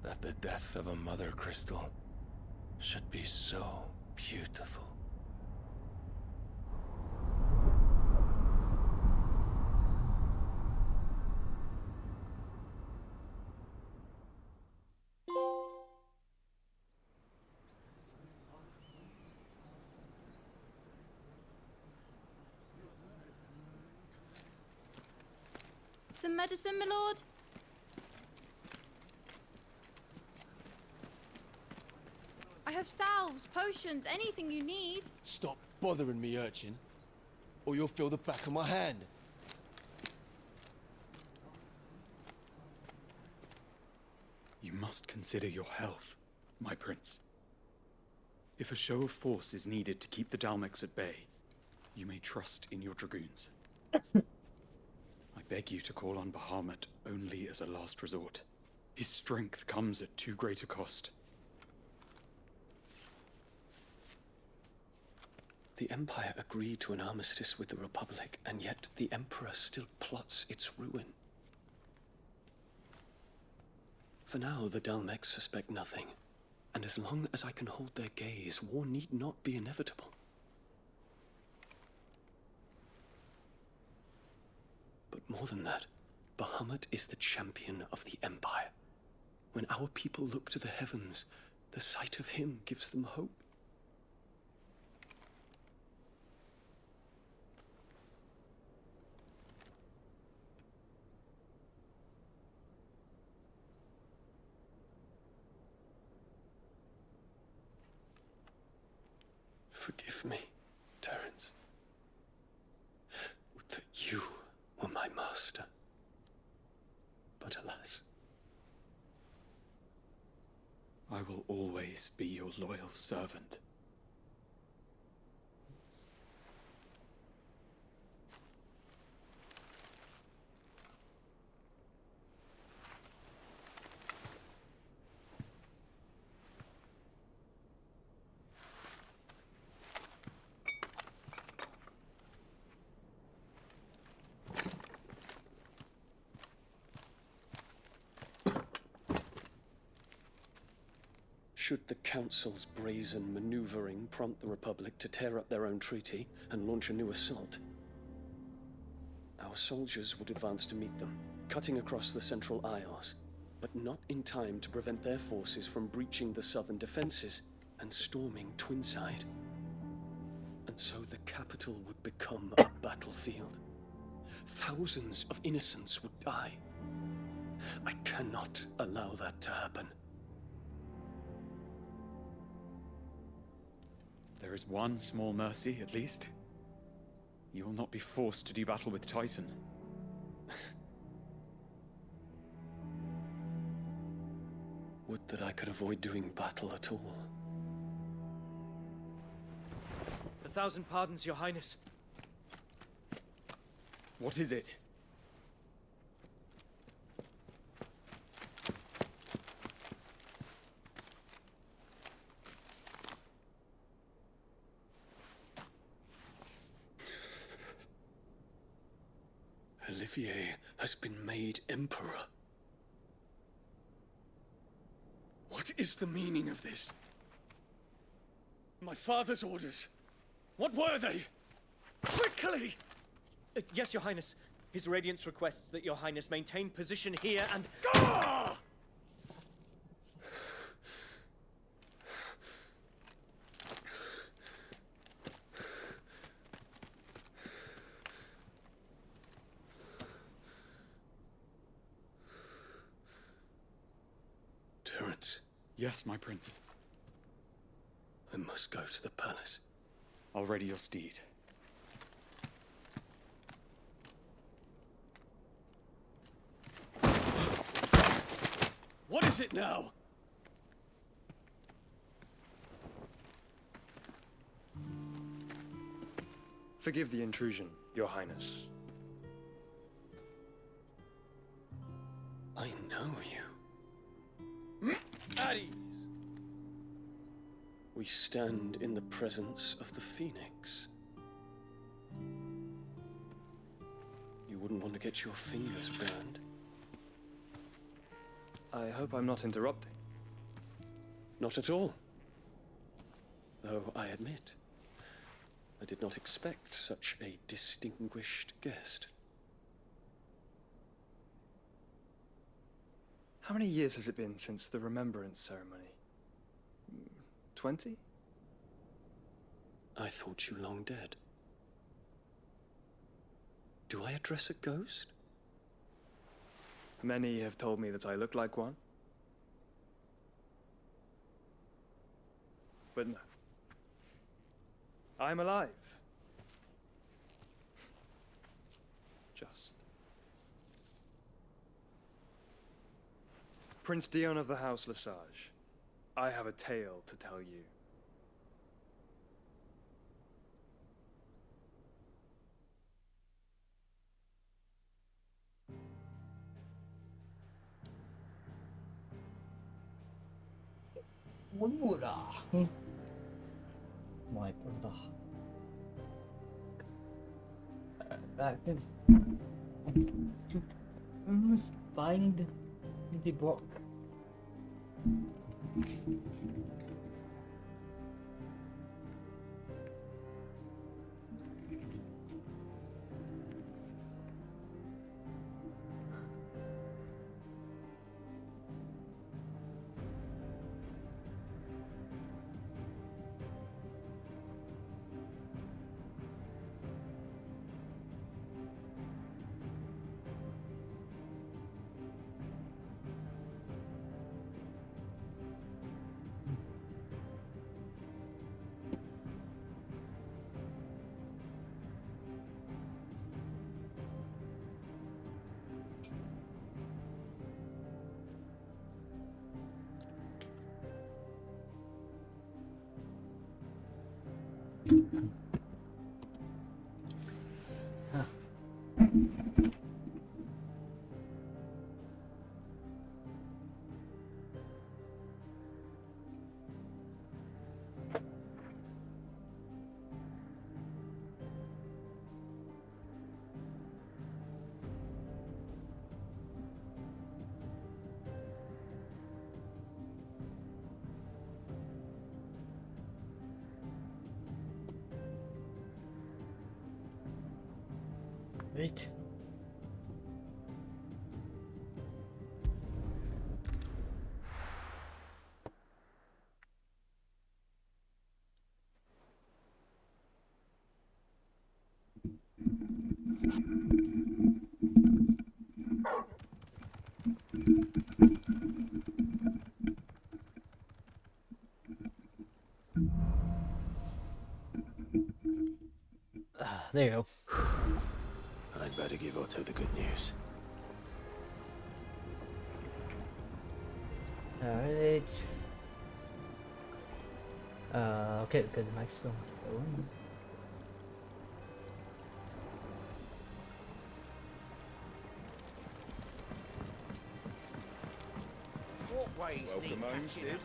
That the death of a mother crystal should be so beautiful. Some medicine, my lord? I have salves, potions, anything you need. Stop bothering me, urchin, or you'll feel the back of my hand. You must consider your health, my prince. If a show of force is needed to keep the Dalmex at bay, you may trust in your dragoons. I beg you to call on Bahamut only as a last resort. His strength comes at too great a cost. The Empire agreed to an armistice with the Republic, and yet the Emperor still plots its ruin. For now, the Dalmex suspect nothing, and as long as I can hold their gaze, war need not be inevitable. But more than that, Bahamut is the champion of the Empire. When our people look to the heavens, the sight of him gives them hope. Forgive me, Terence. Would that you were my master. But alas. I will always be your loyal servant. Should the Council's brazen maneuvering prompt the Republic to tear up their own treaty and launch a new assault, our soldiers would advance to meet them, cutting across the Central Isles, but not in time to prevent their forces from breaching the southern defenses and storming Twinside. And so the capital would become a battlefield. Thousands of innocents would die. I cannot allow that to happen. There is one small mercy, at least. You will not be forced to do battle with Titan. Would that I could avoid doing battle at all. 1,000 pardons, Your Highness. What is it? Olivier has been made Emperor. What is the meaning of this? My father's orders. What were they? Quickly! Yes, Your Highness. His Radiance requests that Your Highness maintain position here and... Ah! Terence. Yes, my prince. I must go to the palace. I'll ready your steed. What is it now? Forgive the intrusion, Your Highness. I know you. At ease. We stand in the presence of the Phoenix. You wouldn't want to get your fingers burned. I hope I'm not interrupting. Not at all. Though I admit, I did not expect such a distinguished guest. How many years has it been since the Remembrance ceremony? 20? I thought you long dead. Do I address a ghost? Many have told me that I look like one. But no. I'm alive. Just. Prince Dion of the House Lesage, I have a tale to tell you. My brother. That is. I must find the book. Alright. There you go. I'd better give Otto the good news. Alright. Okay, because the mic's still going. Walkways need patching up.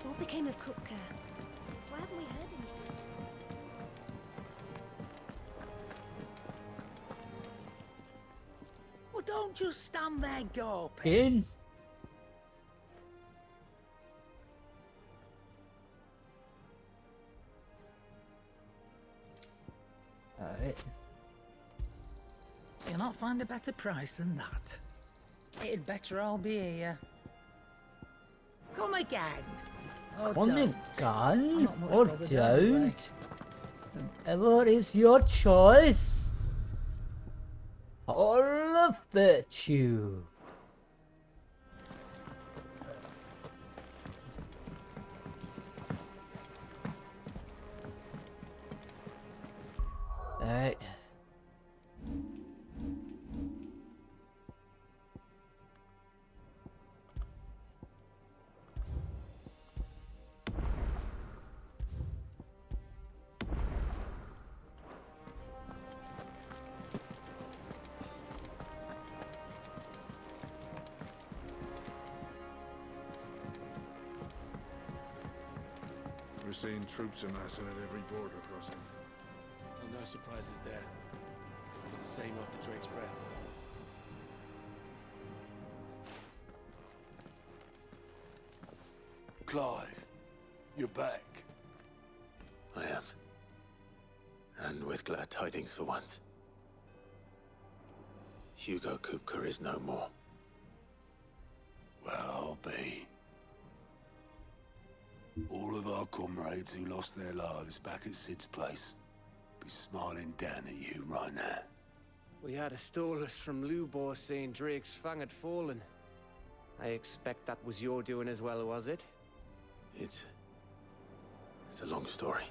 What became of Kupka? Why haven't we heard anything? Well, don't just stand there gawping. In. Alright. You'll not find a better price than that. It'd better all be here. Come again. Oh, Come don't. again, I'm not much or bothered anyway. don't. Whatever is your choice. All of virtue. Alright. We're seeing troops amassing at every border crossing. Oh, no surprises there. It was the same after Drake's breath. Clive, you're back. I am. And with glad tidings for once. Hugo Kupka is no more. Well, I'll be. All of our comrades who lost their lives back at Sid's place be smiling down at you right now. We had a stolus from Lubor saying Drake's fang had fallen. I expect that was your doing as well, was it? It's a long story.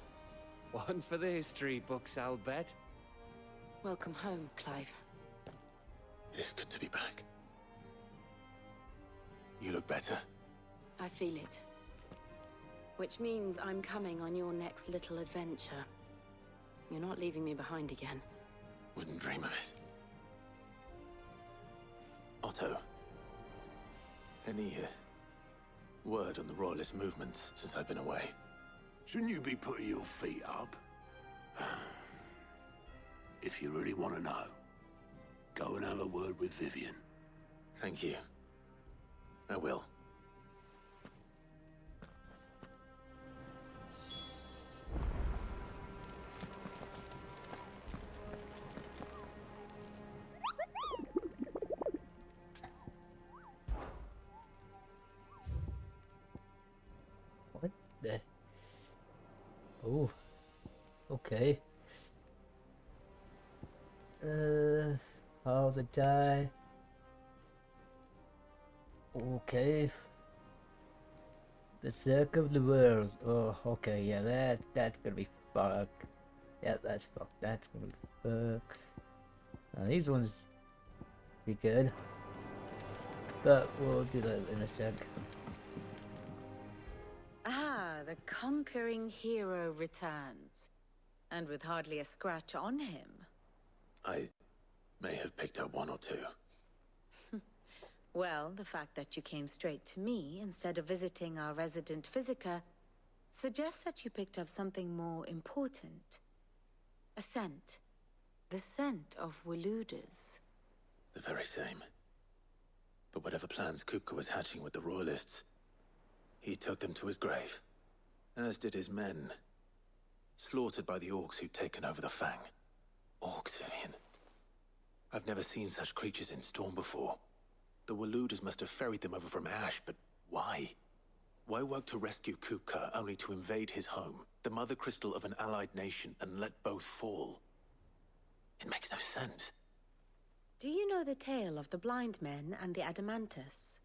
One for the history books, I'll bet. Welcome home, Clive. It's good to be back. You look better. I feel it. Which means I'm coming on your next little adventure. You're not leaving me behind again. Wouldn't dream of it. Otto, any word on the Royalist movement since I've been away? Shouldn't you be putting your feet up? If you really want to know, go and have a word with Vivian. Thank you. I will. What the? Oh. Okay. How to die. Okay. The circle of the world. Oh, okay, yeah, that's gonna be fuck. Yeah, that's fuck. That's gonna be fuck. These ones be good. But we'll do that in a sec. Ah, the conquering hero returns. And with hardly a scratch on him. I may have picked up one or two. Well, the fact that you came straight to me instead of visiting our resident physiker suggests that you picked up something more important. A scent. The scent of Waludas. The very same. But whatever plans Kupka was hatching with the Royalists, he took them to his grave. As did his men. Slaughtered by the Orcs who'd taken over the Fang. Orcs, Vivian. I've never seen such creatures in Storm before. The Waludas must have ferried them over from Ash, but why? Why work to rescue Kupka only to invade his home, the mother crystal of an allied nation, and let both fall? It makes no sense. Do you know the tale of the blind men and the Adamantus?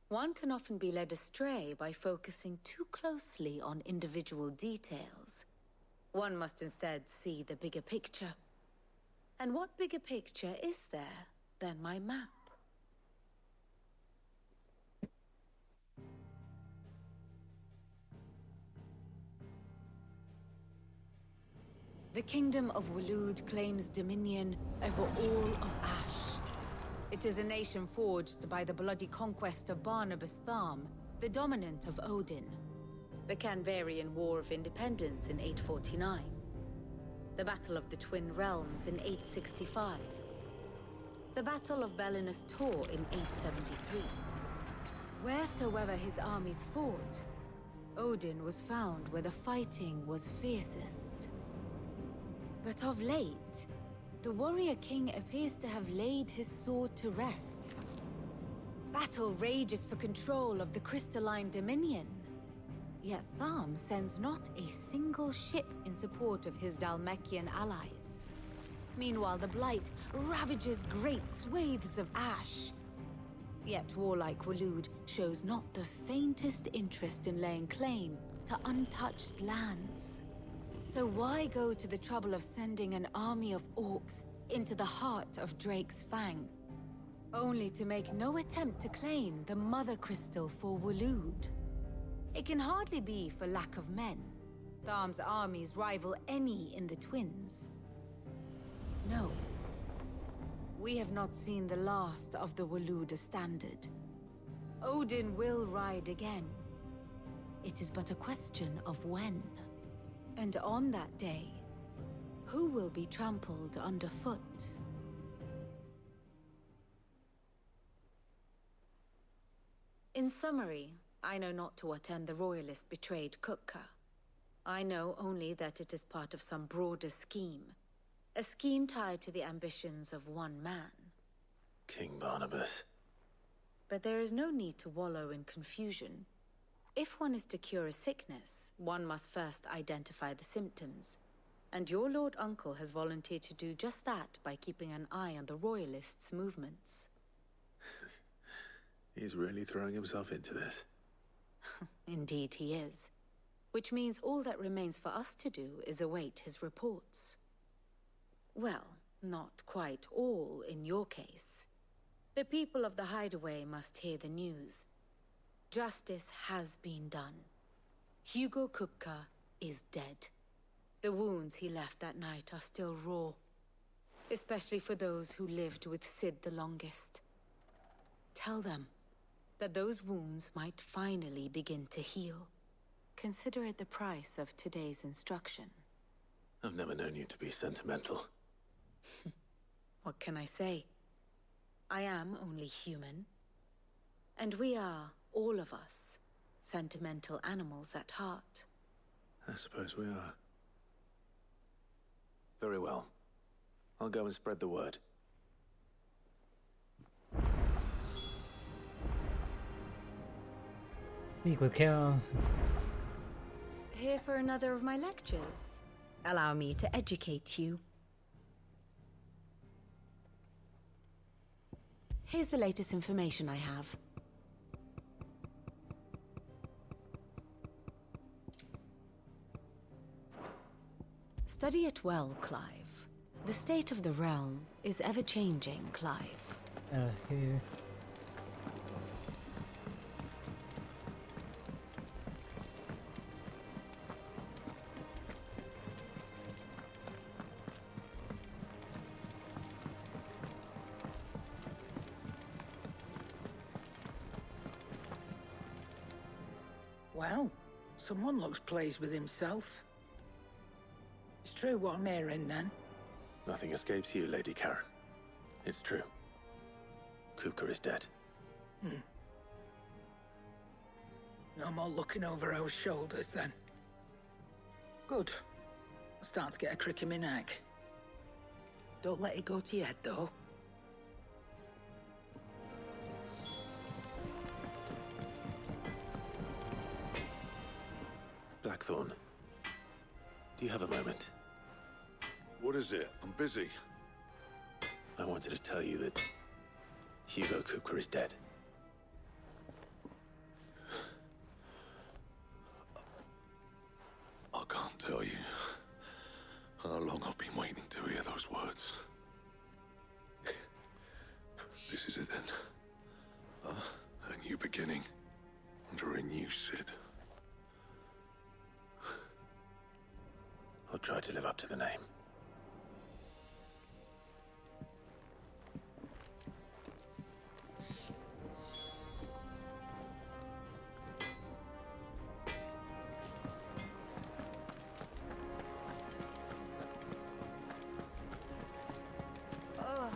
One can often be led astray by focusing too closely on individual details. One must instead see the bigger picture. And what bigger picture is there than my map? The Kingdom of Waloed claims dominion over all of Ash. It is a nation forged by the bloody conquest of Barnabas Tharm, the dominant of Odin. The Canvarian War of Independence in 849. The Battle of the Twin Realms in 865. The Battle of Belinus Tor in 873. Wheresoever his armies fought, Odin was found where the fighting was fiercest. But of late, the warrior king appears to have laid his sword to rest. Battle rages for control of the crystalline dominion. Yet Tharm sends not a single ship in support of his Dhalmekian allies. Meanwhile, the Blight ravages great swathes of Ash. Yet warlike Waloed shows not the faintest interest in laying claim to untouched lands. So why go to the trouble of sending an army of orcs into the heart of Drake's Fang, only to make no attempt to claim the Mother Crystal for Waloed? It can hardly be for lack of men. Tharm's armies rival any in the Twins. No. We have not seen the last of the Waluda standard. Odin will ride again. It is but a question of when. And on that day, who will be trampled underfoot? In summary, I know not to what end the Royalists betrayed Kupka. I know only that it is part of some broader scheme. A scheme tied to the ambitions of one man. King Barnabas. But there is no need to wallow in confusion. If one is to cure a sickness, one must first identify the symptoms. And your Lord Uncle has volunteered to do just that by keeping an eye on the Royalists' movements. He's really throwing himself into this. Indeed he is. Which means all that remains for us to do is await his reports. Well, not quite all in your case. The people of the Hideaway must hear the news. Justice has been done. Hugo Kupka is dead. The wounds he left that night are still raw. Especially for those who lived with Sid the longest. Tell them that those wounds might finally begin to heal. Consider it the price of today's instruction. I've never known you to be sentimental. What can I say? I am only human. And we are, all of us, sentimental animals at heart. I suppose we are. Very well. I'll go and spread the word. Equal kill. Here for another of my lectures. Allow me to educate you. Here's the latest information I have. Study it well, Clive. The state of the realm is ever-changing, Clive. Here. Well, someone looks pleased with himself. It's true what I'm hearing, then. Nothing escapes you, Lady Karen. It's true. Kupka is dead. No more looking over our shoulders, then. Good. I'm starting to get a crick in my neck. Don't let it go to your head, though. Blackthorn, do you have a moment? What is it? I'm busy. I wanted to tell you that Hugo Kupka is dead. I can't tell you how long I've been waiting to hear those words. This is it then. A new beginning under a new Cid. I'll try to live up to the name. Oh,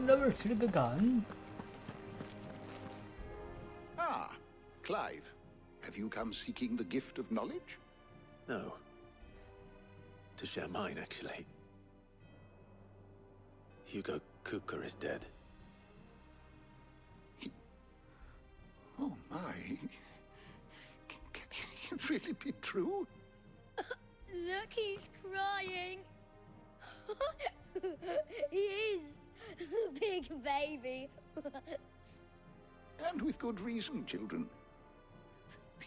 Never should have gone. Ah, Clive. Have you come seeking the gift of knowledge? No. To share mine, actually. Hugo Kupka is dead. Oh my. Can it really be true? Look, he's crying. He is. The big baby. And with good reason, children.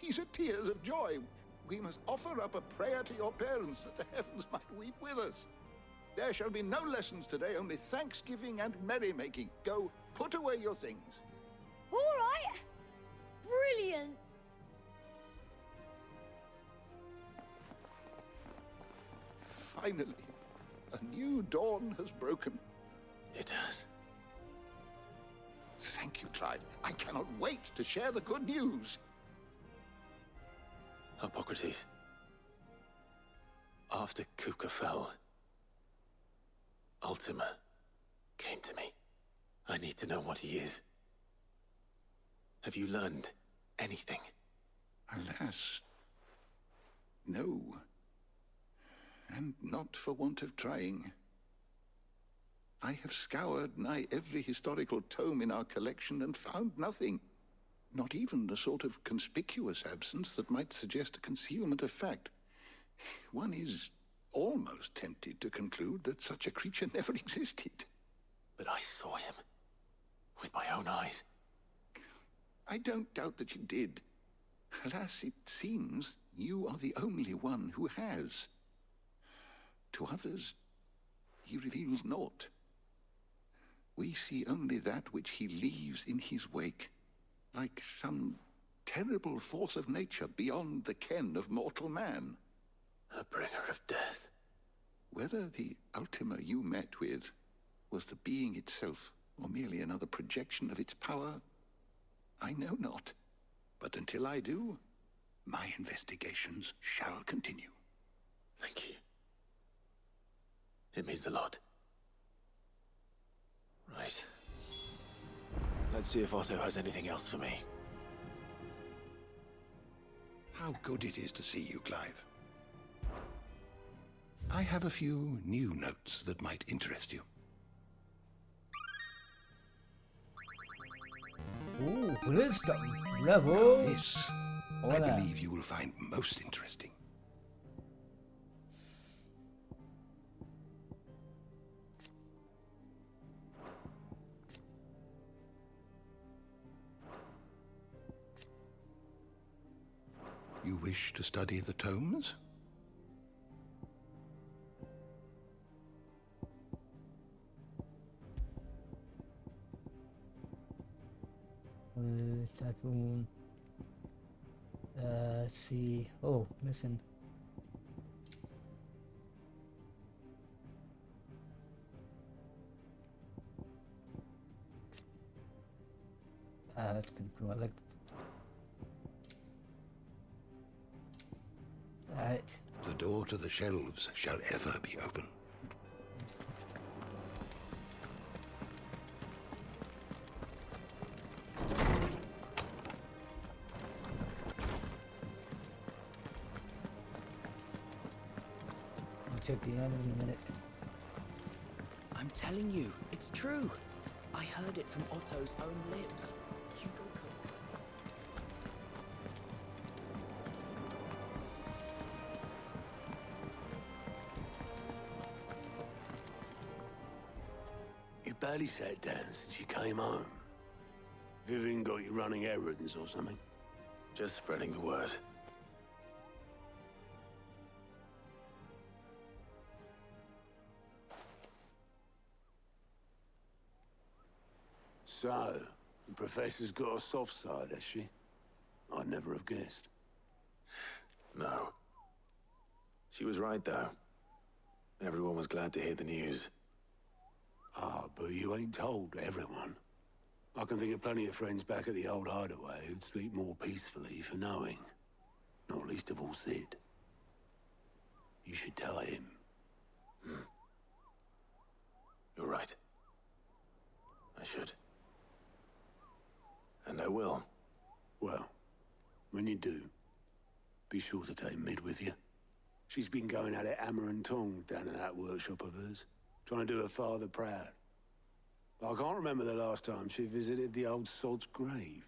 These are tears of joy. We must offer up a prayer to your parents that the heavens might weep with us. There shall be no lessons today, only thanksgiving and merrymaking. Go, put away your things. All right. Brilliant. Finally, a new dawn has broken. It has. Thank you, Clive. I cannot wait to share the good news. Hippocrates. After Kupka fell, Ultima came to me. I need to know what he is. Have you learned anything? Alas, no. And not for want of trying. I have scoured nigh every historical tome in our collection and found nothing. Not even the sort of conspicuous absence that might suggest a concealment of fact. One is almost tempted to conclude that such a creature never existed. But I saw him. With my own eyes. I don't doubt that you did. Alas, it seems you are the only one who has. To others, he reveals naught. We see only that which he leaves in his wake, like some terrible force of nature beyond the ken of mortal man. A bringer of death. Whether the Ultima you met with was the being itself, or merely another projection of its power, I know not. But until I do, my investigations shall continue. Thank you. It means a lot. Right. Let's see if Otto has anything else for me. How good it is to see you, Clive. I have a few new notes that might interest you. Ooh, wisdom. Bravo. This, I believe you will find most interesting. You wish to study the tomes? Typhoon. See. Oh, missing. That's kind of cool. I like. Alright. The door to the shelves shall ever be open. I'll check the end in a minute. I'm telling you, it's true. I heard it from Otto's own lips. Hugo Kupka. You barely sat down since you came home. Vivian got you running errands or something? Just spreading the word. So, the Professor's got a soft side, has she? I'd never have guessed. No. She was right, though. Everyone was glad to hear the news. Ah, but you ain't told everyone. I can think of plenty of friends back at the old hideaway who'd sleep more peacefully for knowing. Not least of all Sid. You should tell him. You're right. I should. And I will. Well, when you do, be sure to take Mid with you. She's been going at it hammer and tongs down in that workshop of hers, trying to do her father proud. I can't remember the last time she visited the old sod's grave.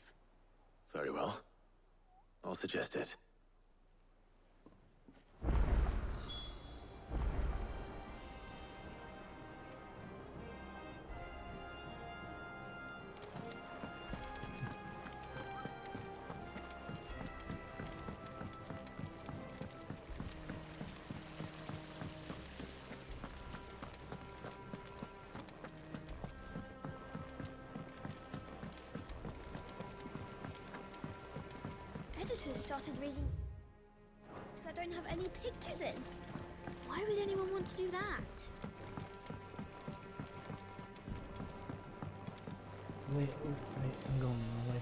Very well. I'll suggest it. Editors started reading books that don't have any pictures in. Why would anyone want to do that? Wait, I'm going the wrong way.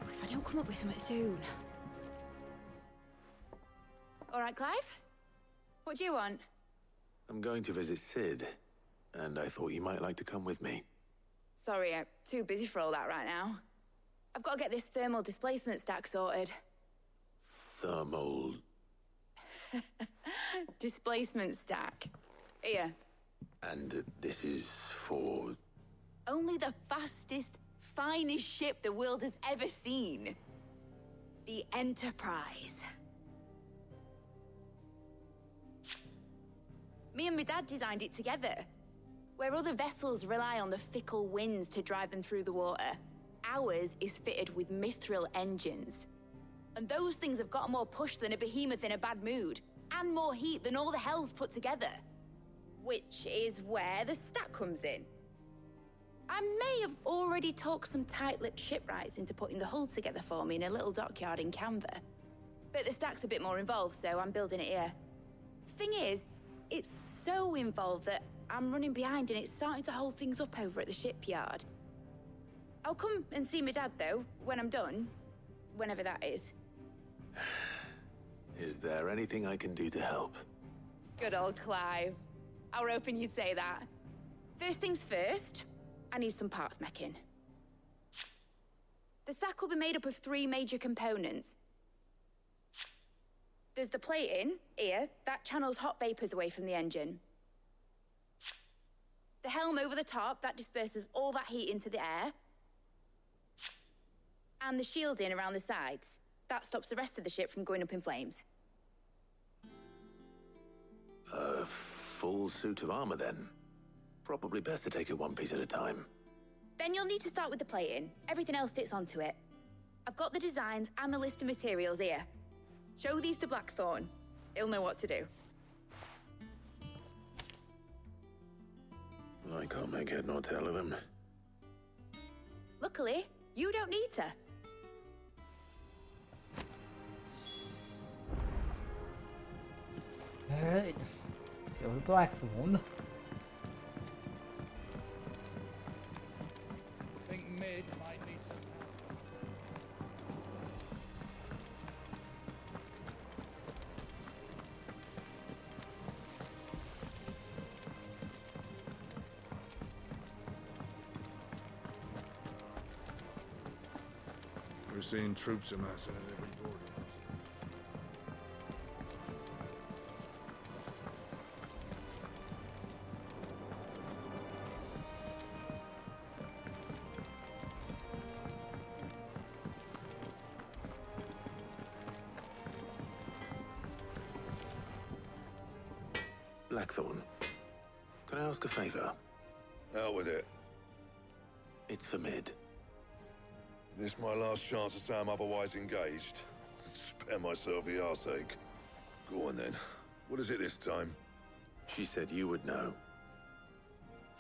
If I don't come up with something soon. All right, Clive? What do you want? I'm going to visit Sid, and I thought you might like to come with me. Sorry, I'm too busy for all that right now. I've got to get this thermal displacement stack sorted. Thermal... Displacement stack. Here. And this is for... Only the fastest, finest ship the world has ever seen. The Enterprise. Me and my dad designed it together. Where other vessels rely on the fickle winds to drive them through the water, ours is fitted with mithril engines. And those things have got more push than a behemoth in a bad mood, and more heat than all the hells put together. Which is where the stack comes in. I may have already talked some tight-lipped shipwrights into putting the hull together for me in a little dockyard in Canva. But the stack's a bit more involved, so I'm building it here. Thing is, it's so involved that I'm running behind and it's starting to hold things up over at the shipyard. I'll come and see my dad, though, when I'm done. Whenever that is. Is there anything I can do to help? Good old Clive. I were hoping you'd say that. First things first, I need some parts meching. The stack will be made up of 3 major components. There's the plating, here, that channels hot vapors away from the engine. The helm over the top, that disperses all that heat into the air. And the shielding around the sides. That stops the rest of the ship from going up in flames. A full suit of armor, then. Probably best to take it one piece at a time. Then you'll need to start with the plating. Everything else fits onto it. I've got the designs and the list of materials here. Show these to Blackthorn. He'll know what to do. I can't make head nor tail of them. Luckily, you don't need to. Alright. So the Blackthorn. Think Mid might need some help. We're seeing troops amassing at every border. Blackthorn, can I ask a favor? Out with it. It's for Mid. This my last chance to say I'm otherwise engaged. Spare myself the arseache. Go on then. What is it this time? She said you would know.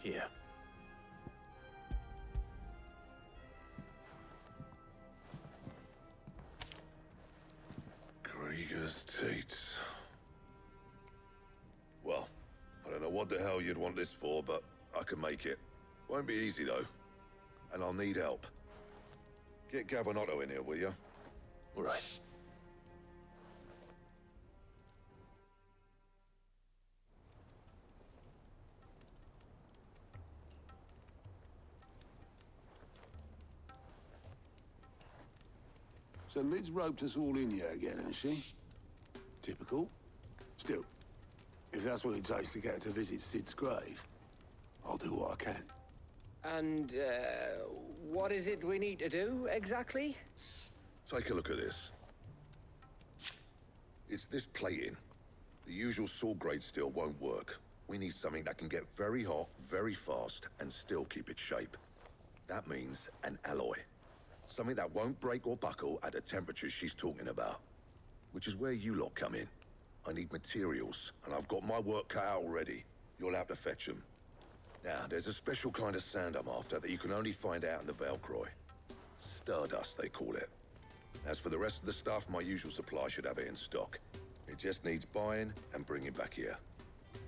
Here. Krieger's Tates. Well, I don't know what the hell you'd want this for, but I can make it. Won't be easy though. And I'll need help. Get Gavin-Otto in here, will you? All right. So Mid's roped us all in here again, has she? Typical. Still, if that's what it takes to get her to visit Sid's grave, I'll do what I can. And, what is it we need to do, exactly? Take a look at this. It's this plating. The usual sword-grade steel won't work. We need something that can get very hot, very fast, and still keep its shape. That means an alloy. Something that won't break or buckle at the temperatures she's talking about. Which is where you lot come in. I need materials, and I've got my work cut out already. You'll have to fetch them. Now, there's a special kind of sand I'm after that you can only find out in the Velcroy. Stardust, they call it. As for the rest of the stuff, my usual supply should have it in stock. It just needs buying and bringing back here.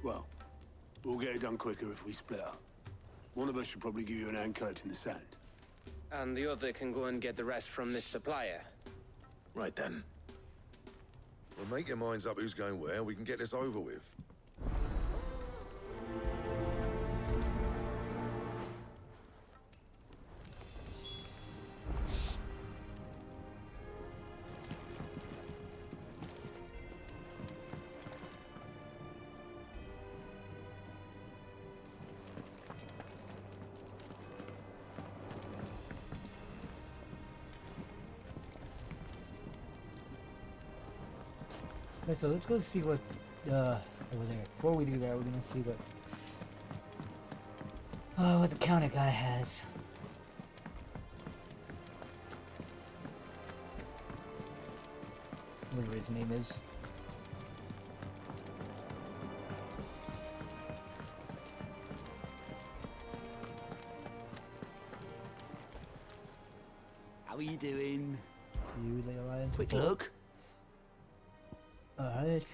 Well, we'll get it done quicker if we split up. One of us should probably give you an hand coat in the sand. And the other can go and get the rest from this supplier. Right then. Well, make your minds up who's going where, and we can get this over with. Okay, so let's go see what over there. Before we do that, we're gonna see what the counter guy has. Whatever his name is. How are you doing? You, the Alliance. Quick look. Alright.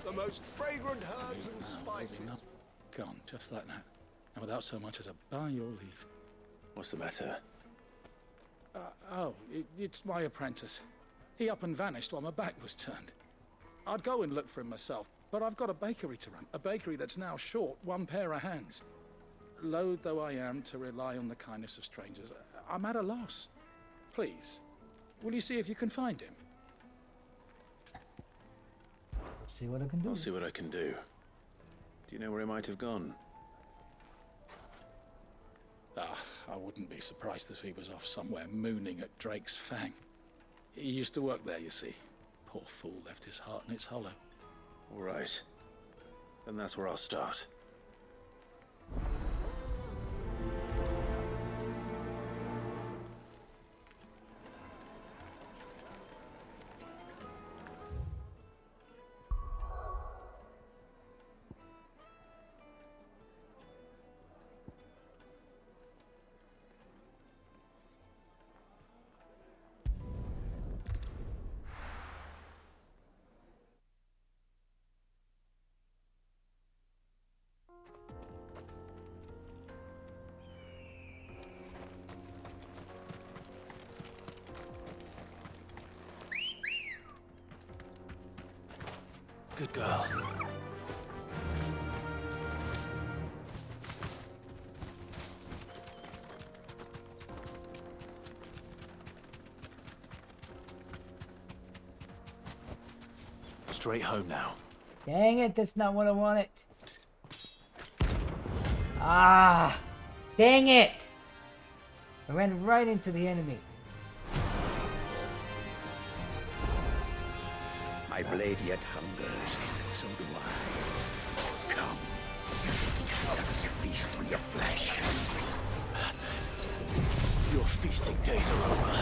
The most fragrant herbs and spices. Gone, just like that. And without so much as a by your leave. What's the matter? It's my apprentice. He up and vanished while my back was turned. I'd go and look for him myself, but I've got a bakery to run. A bakery that's now short one pair of hands. Loath though I am to rely on the kindness of strangers, I'm at a loss. Please, will you see if you can find him? See what I can do. I'll see what I can do. Do you know where he might have gone? I wouldn't be surprised if he was off somewhere mooning at Drake's Fang. He used to work there, you see. Poor fool left his heart in its hollow. All right. then that's where I'll start. Good girl. Straight home now. Dang it, that's not what I wanted. Ah! Dang it! I ran right into the enemy. My blade yet hungers, and so do I. Come. Let us feast on your flesh. Your feasting days are over.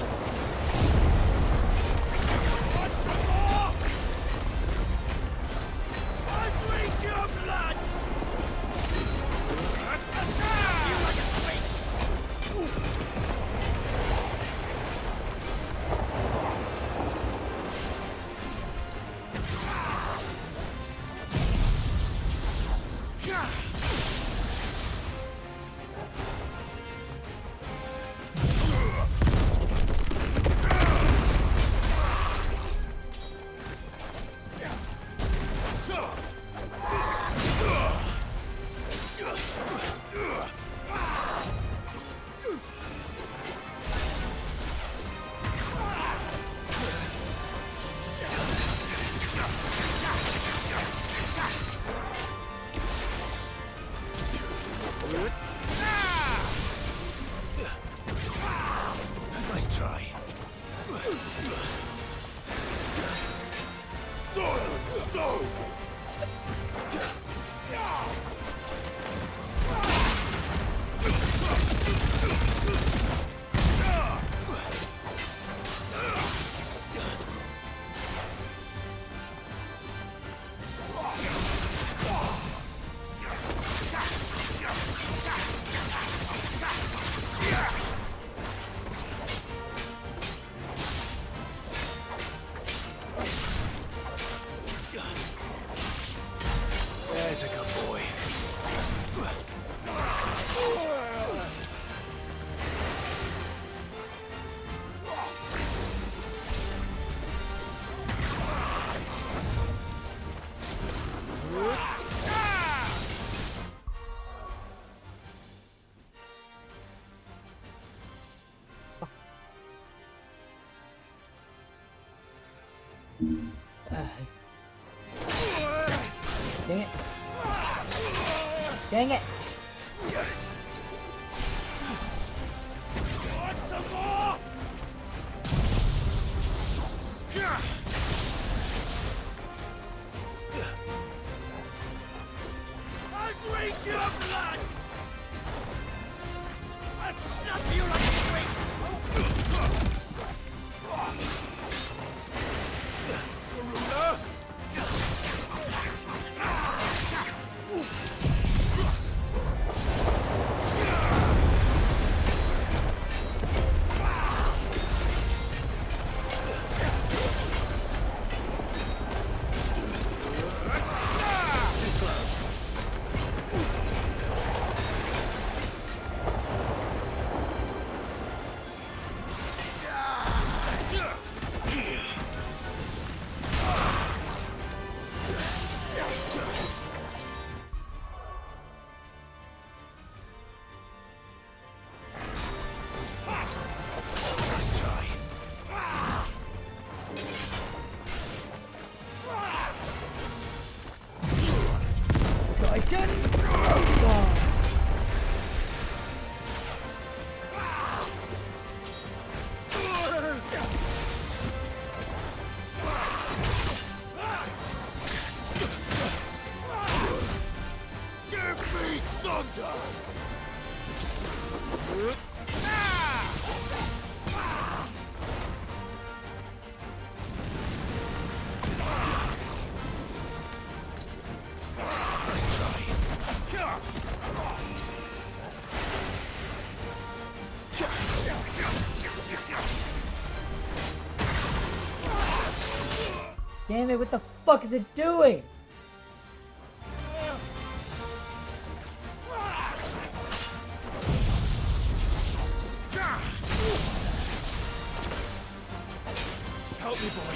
I drink your blood! You like a snake! Nice try. Soil and stone! There's a good boy. Dang it. Dang it. Want some more? I drink your blood! I'd snuff you like a drink! Garuda? Thunder! Damn it, what the fuck is it doing? Help me, boy.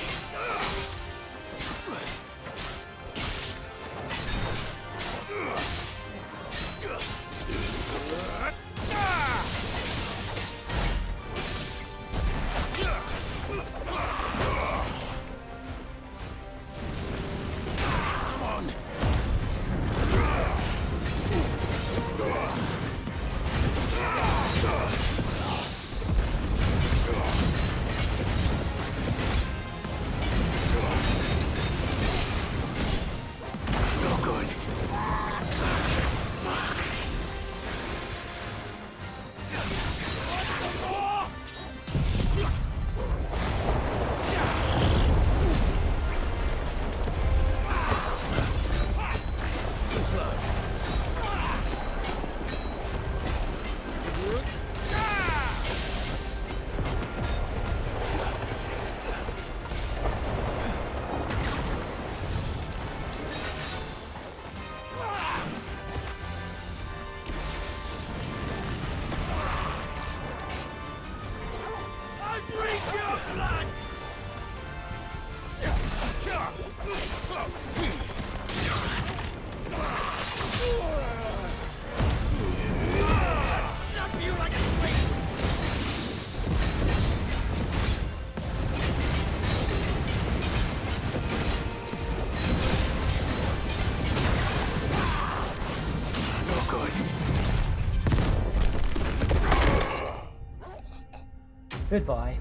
Goodbye.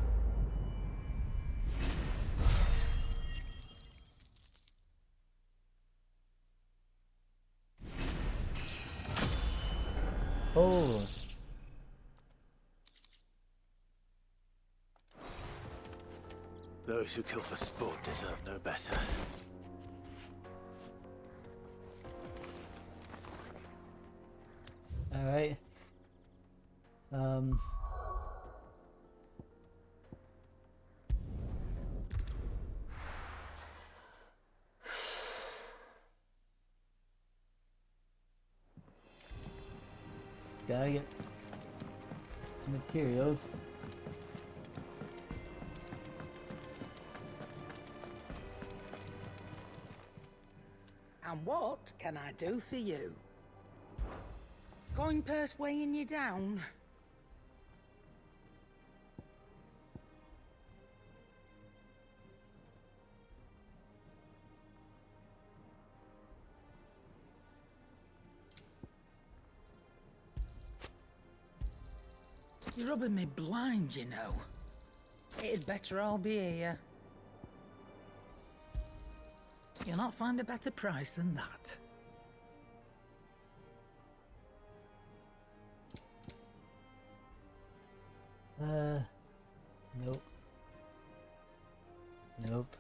Oh. Those who kill for sport deserve no better. All right. Gotta get some materials. And what can I do for you? Coin purse weighing you down? You're rubbing me blind, you know. It'd better all be here. You'll not find a better price than that. Nope. Nope.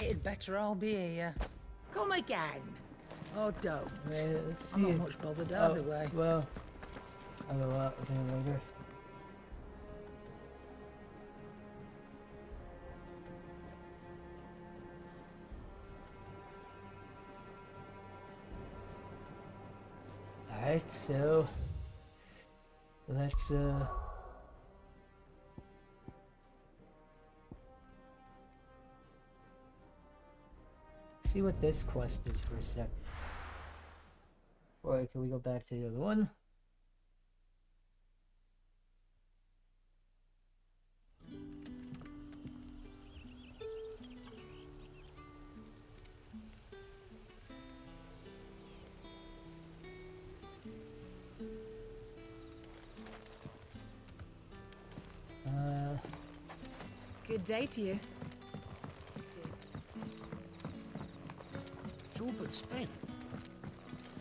It'd better all be here. Come again. Or don't. Let's see. I'm not much bothered either way. Well, I'll go out with him later. Alright, so let's see what this quest is for a sec. Or can we go back to the other one? Good day to you. It's all but spent.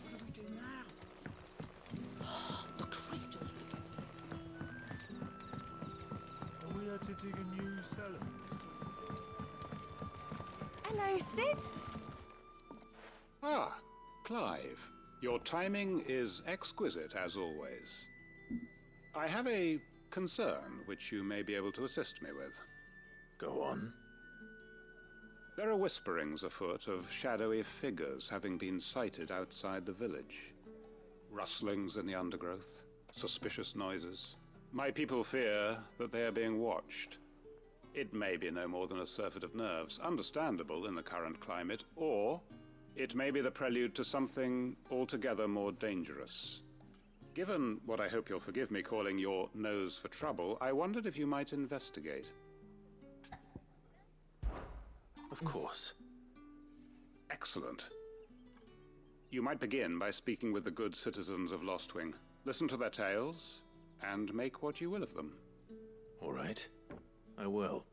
What do we do now? The crystals we get. And we had to dig a new cellar. Hello, Sid. Ah, Clive. Your timing is exquisite, as always. I have a concern which you may be able to assist me with. Go on. There are whisperings afoot of shadowy figures having been sighted outside the village. Rustlings in the undergrowth, suspicious noises. My people fear that they are being watched. It may be no more than a surfeit of nerves, understandable in the current climate, or it may be the prelude to something altogether more dangerous. Given what I hope you'll forgive me calling your nose for trouble, I wondered if you might investigate. Of course. Excellent. You might begin by speaking with the good citizens of Lostwing. Listen to their tales, and make what you will of them. All right. I will.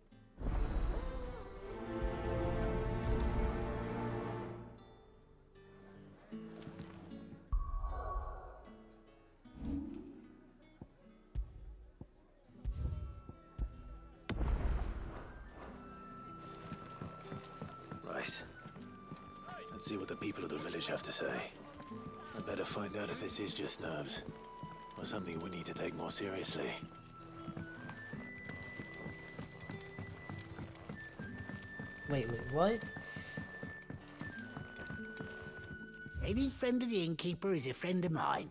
Right. Let's see what the people of the village have to say. I'd better find out if this is just nerves, or something we need to take more seriously. Wait, what? Any friend of the innkeeper is a friend of mine.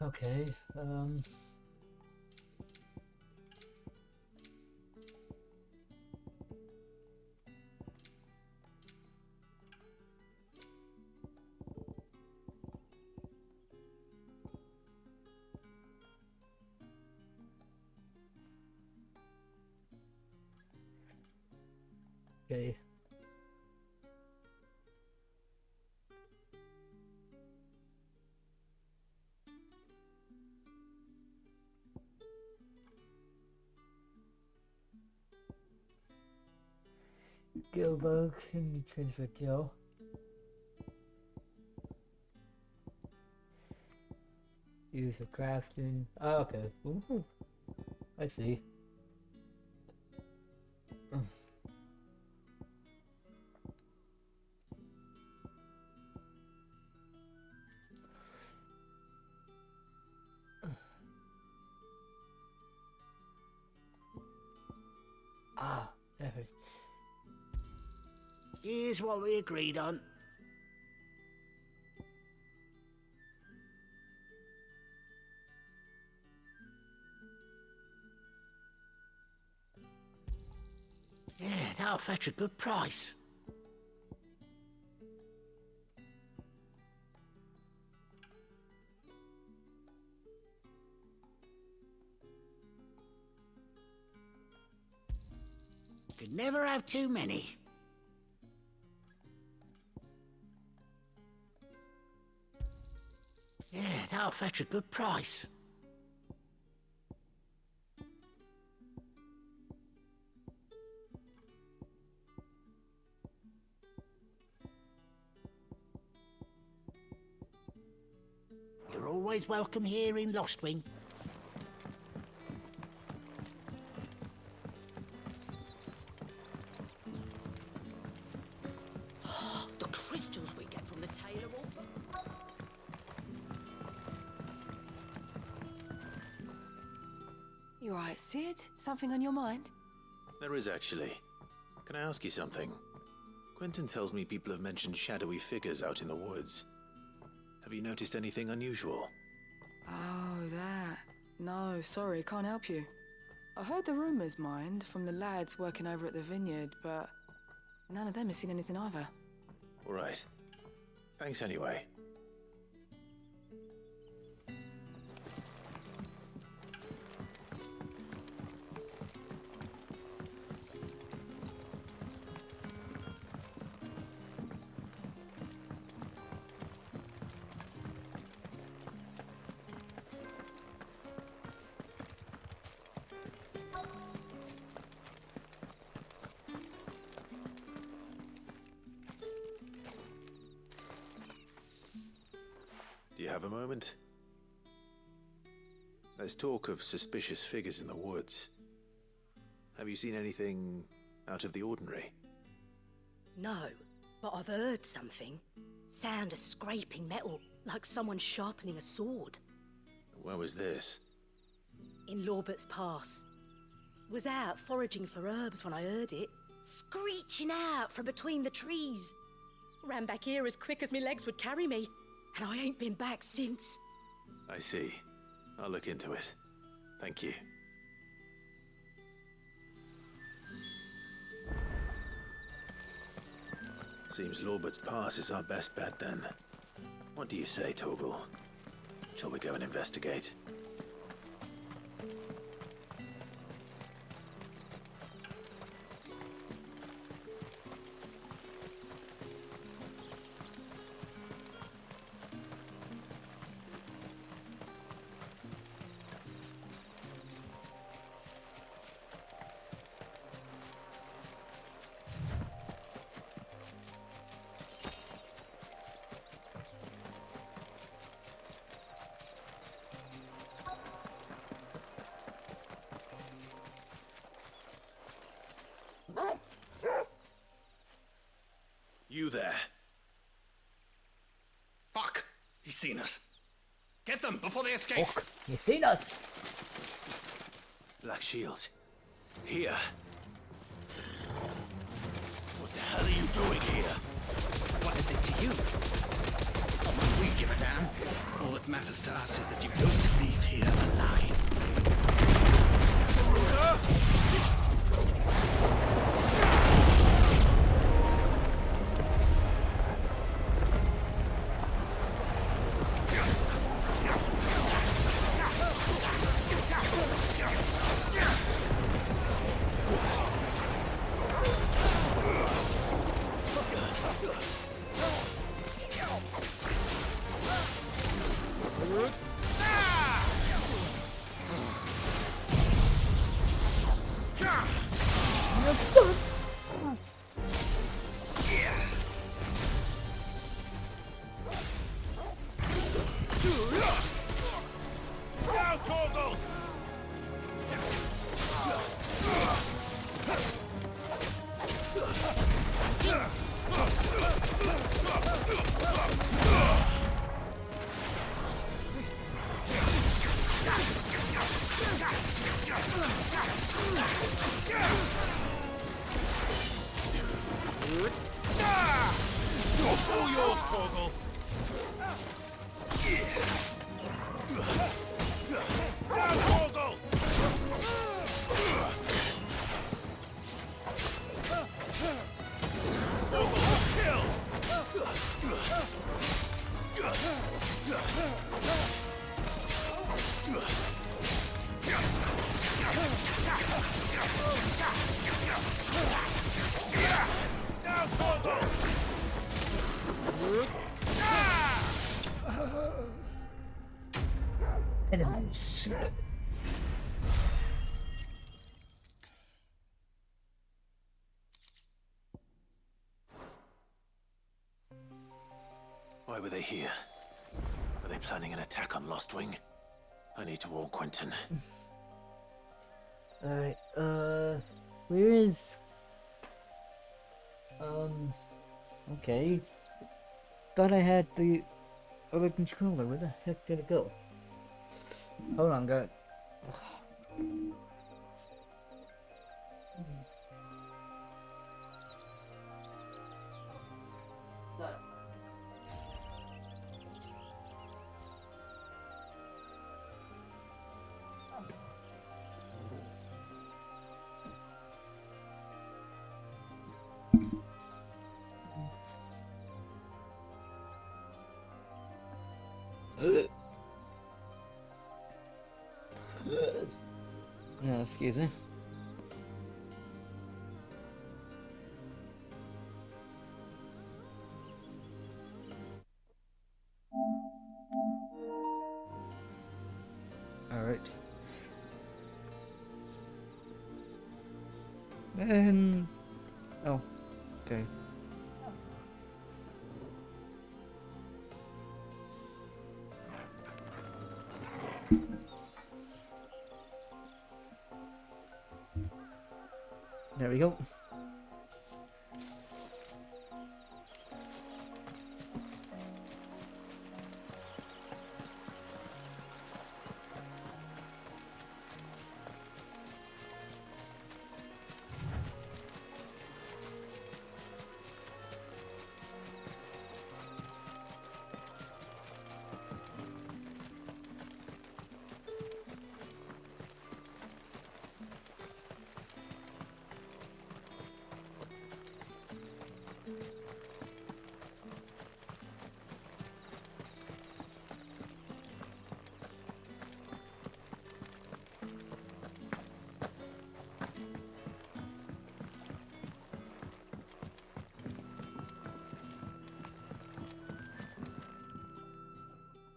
Okay, okay. Gilbo can be transferred kill. Use for crafting. Oh, okay. Ooh, I see. Ah, that hurts. Here's what we agreed on. Yeah, that'll fetch a good price. Could never have too many. Yeah, that'll fetch a good price. Always welcome here in Lostwing. The crystals we get from the Taylor Orb. You all right, Sid? Something on your mind? There is actually. Can I ask you something? Quentin tells me people have mentioned shadowy figures out in the woods. Have you noticed anything unusual? Oh, that. No, sorry, can't help you. I heard the rumours, mind, from the lads working over at the vineyard, but none of them has seen anything either. All right. Thanks anyway. Do you have a moment? There's talk of suspicious figures in the woods. Have you seen anything out of the ordinary? No, but I've heard something. Sound of scraping metal, like someone sharpening a sword. Where was this? In Lorbert's Pass. Was out foraging for herbs when I heard it, screeching out from between the trees. Ran back here as quick as my legs would carry me, and I ain't been back since. I see. I'll look into it. Thank you. Seems Lorbert's Pass is our best bet then. What do you say, Torgal? Shall we go and investigate? You there. Fuck! He's seen us. Get them before they escape! Fuck! He's seen us! Black Shield. Here. What the hell are you doing here? What is it to you? We give a damn. All that matters to us is that you don't leave here alive. All yours, Torgal. Now, Torgal! Enemies. Why were they here? Are they planning an attack on Lostwing? I need to warn Quentin. Alright, where is... okay. Thought I had the other controller. Where the heck did it go? Hold on, guys. No, excuse me. All right. And oh, okay. There we go.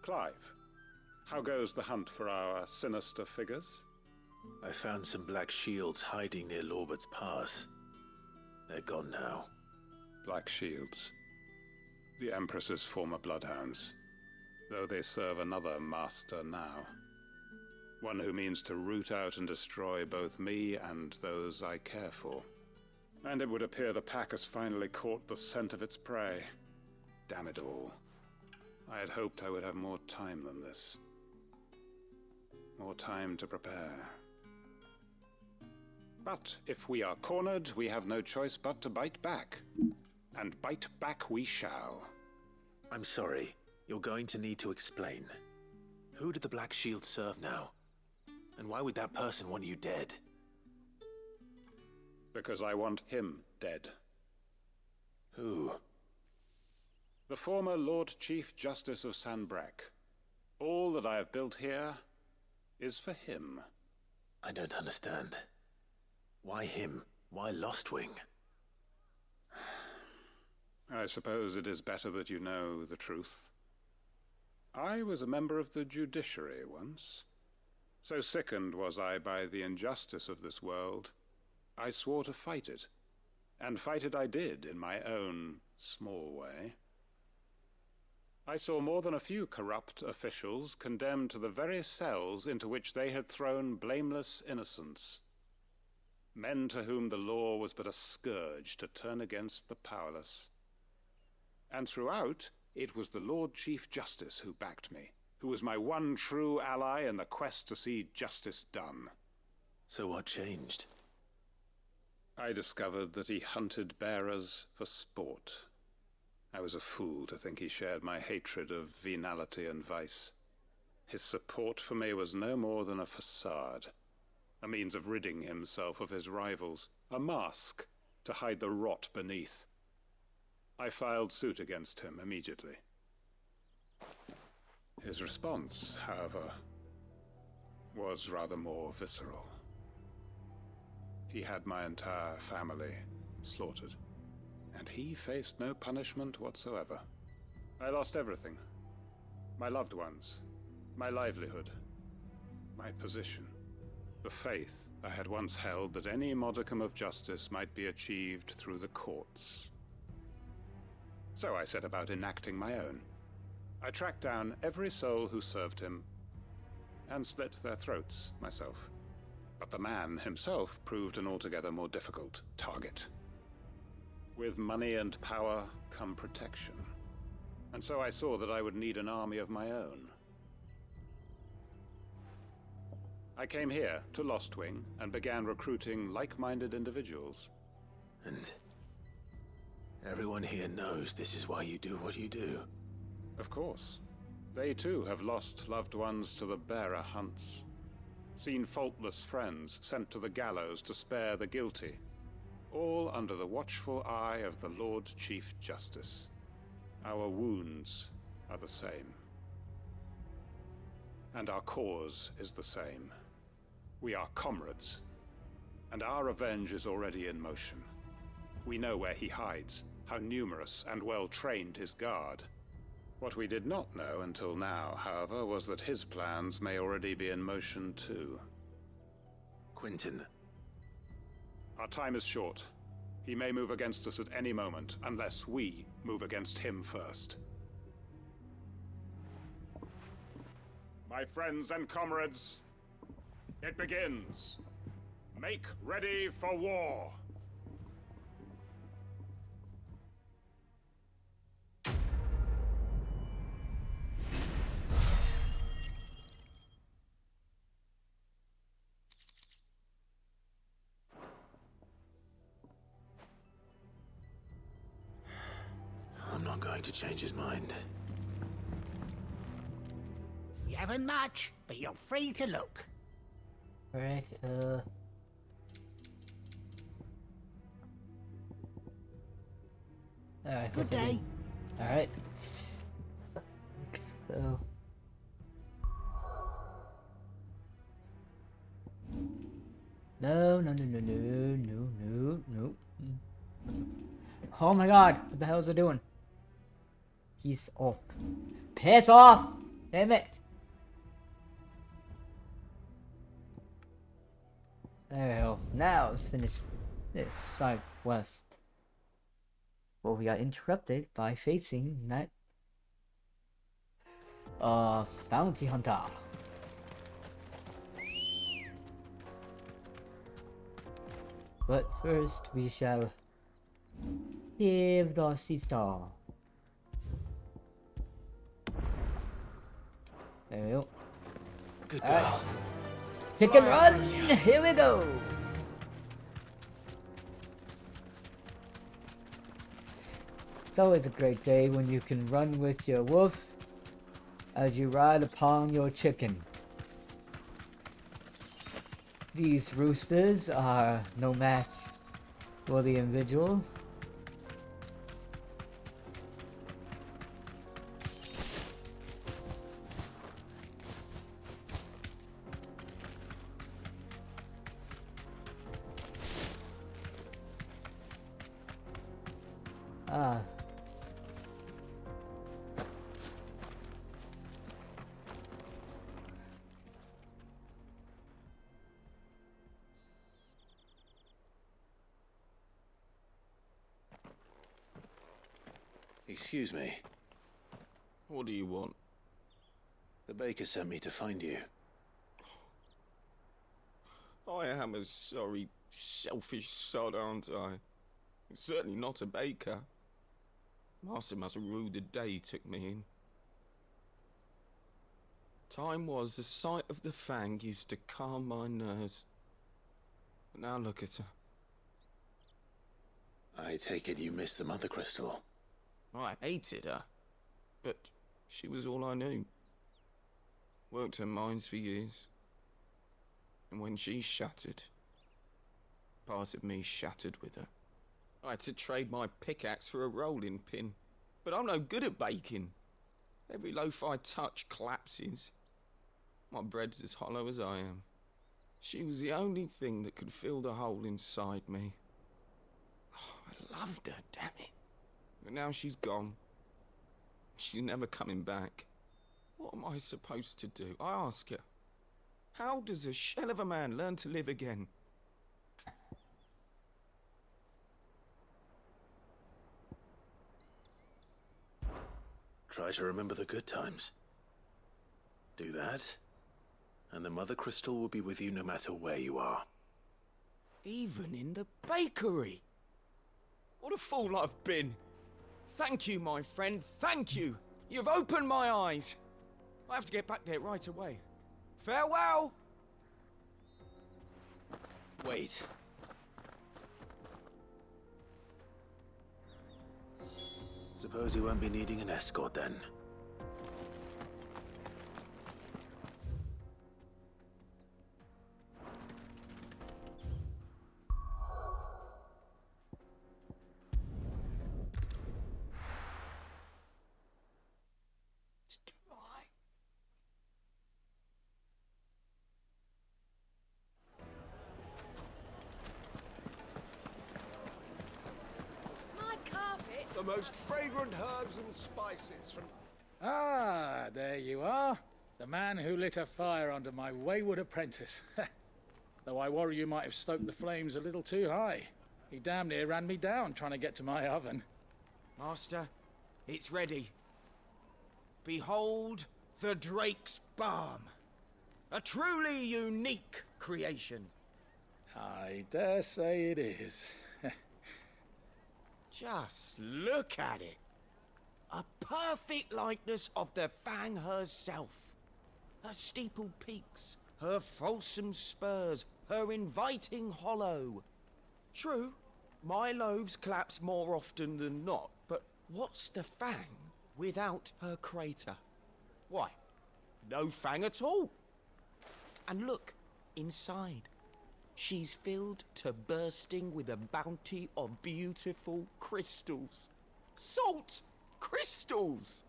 Clive, how goes the hunt for our sinister figures? I found some black shields hiding near Lorbert's Pass. They're gone now. Black Shields. The Empress's former bloodhounds, though they serve another master now. One who means to root out and destroy both me and those I care for. And it would appear the pack has finally caught the scent of its prey. Damn it all. I had hoped I would have more time than this. More time to prepare. But if we are cornered, we have no choice but to bite back. And bite back we shall. I'm sorry. You're going to need to explain. Who did the Black Shield serve now? And why would that person want you dead? Because I want him dead. Who? The former Lord Chief Justice of Sanbreque. All that I have built here is for him. I don't understand. Why him? Why Lostwing? I suppose it is better that you know the truth. I was a member of the judiciary once. So sickened was I by the injustice of this world, I swore to fight it. And fight it I did in my own small way. I saw more than a few corrupt officials condemned to the very cells into which they had thrown blameless innocents. Men to whom the law was but a scourge to turn against the powerless. And throughout, it was the Lord Chief Justice who backed me, who was my one true ally in the quest to see justice done. So what changed? I discovered that he hunted bearers for sport. I was a fool to think he shared my hatred of venality and vice. His support for me was no more than a facade, a means of ridding himself of his rivals, a mask to hide the rot beneath. I filed suit against him immediately. His response, however, was rather more visceral. He had my entire family slaughtered, and he faced no punishment whatsoever. I lost everything. My loved ones, my livelihood, my position, the faith I had once held that any modicum of justice might be achieved through the courts. So I set about enacting my own. I tracked down every soul who served him, and slit their throats myself. But the man himself proved an altogether more difficult target. With money and power come protection. And so I saw that I would need an army of my own. I came here to Lostwing and began recruiting like-minded individuals. And everyone here knows this is why you do what you do. Of course. They too have lost loved ones to the bearer hunts. Seen faultless friends sent to the gallows to spare the guilty. All under the watchful eye of the Lord Chief Justice. Our wounds are the same. And our cause is the same. We are comrades. And our revenge is already in motion. We know where he hides, how numerous and well-trained his guard. What we did not know until now, however, was that his plans may already be in motion too. Quentin. Our time is short. He may move against us at any moment, unless we move against him first. My friends and comrades, it begins. Make ready for war. I'm not going to change his mind. You haven't much, but you're free to look. Alright, Alright, Good day. Alright. So... No. Oh my god, what the hell is it doing? He's off. Piss off! Damn it! There we go. Now let's finish this side west. Well, we got interrupted by facing that bounty hunter. But first we shall save the sister. There we go. Good girl. Pick and run! Here we go! It's always a great day when you can run with your wolf as you ride upon your chicken. These roosters are no match for the individual. Ah. Excuse me. What do you want? The baker sent me to find you. I am a sorry, selfish sod, aren't I? Certainly not a baker. Master must have ruled the day he took me in. Time was the sight of the Fang used to calm my nerves. But now look at her. I take it you missed the Mother Crystal. I hated her, but she was all I knew. Worked her mines for years. And when she shattered, part of me shattered with her. I had to trade my pickaxe for a rolling pin, but I'm no good at baking. Every loaf I touch collapses. My bread's as hollow as I am. She was the only thing that could fill the hole inside me. Oh, I loved her, damn it. But now she's gone. She's never coming back. What am I supposed to do? I ask her. How does a shell of a man learn to live again? Try to remember the good times. Do that, and the Mother Crystal will be with you no matter where you are. Even in the bakery. What a fool I've been. Thank you, my friend, thank you. You've opened my eyes. I have to get back there right away. Farewell! Wait. Suppose you won't be needing an escort then. The most fragrant herbs and spices from... Ah, there you are. The man who lit a fire under my wayward apprentice. Though I worry you might have stoked the flames a little too high. He damn near ran me down trying to get to my oven. Master, it's ready. Behold the Drake's Balm. A truly unique creation. I dare say it is. Just look at it. A perfect likeness of the Fang herself. Her steepled peaks, her fulsome spurs, her inviting hollow. True, my loaves collapse more often than not, but what's the Fang without her crater? Why, no Fang at all. And look, inside. She's filled to bursting with a bounty of beautiful crystals. Salt crystals!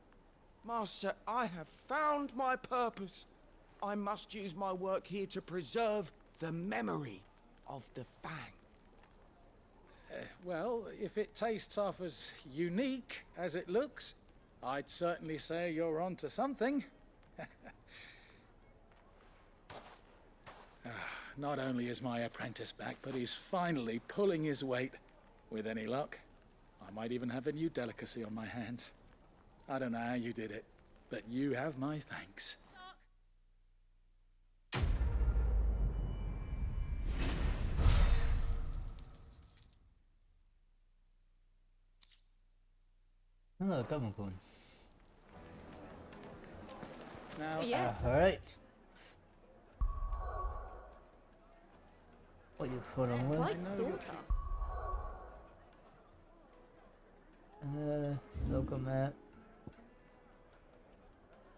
Master, I have found my purpose. I must use my work here to preserve the memory of the Fang. Well, if it tastes half as unique as it looks, I'd certainly say you're onto something. Not only is my apprentice back, but he's finally pulling his weight. With any luck, I might even have a new delicacy on my hands. I don't know how you did it, but you have my thanks. Oh, double point. Now, Yes. Alright. What you put on with? Quite sort of. Local map.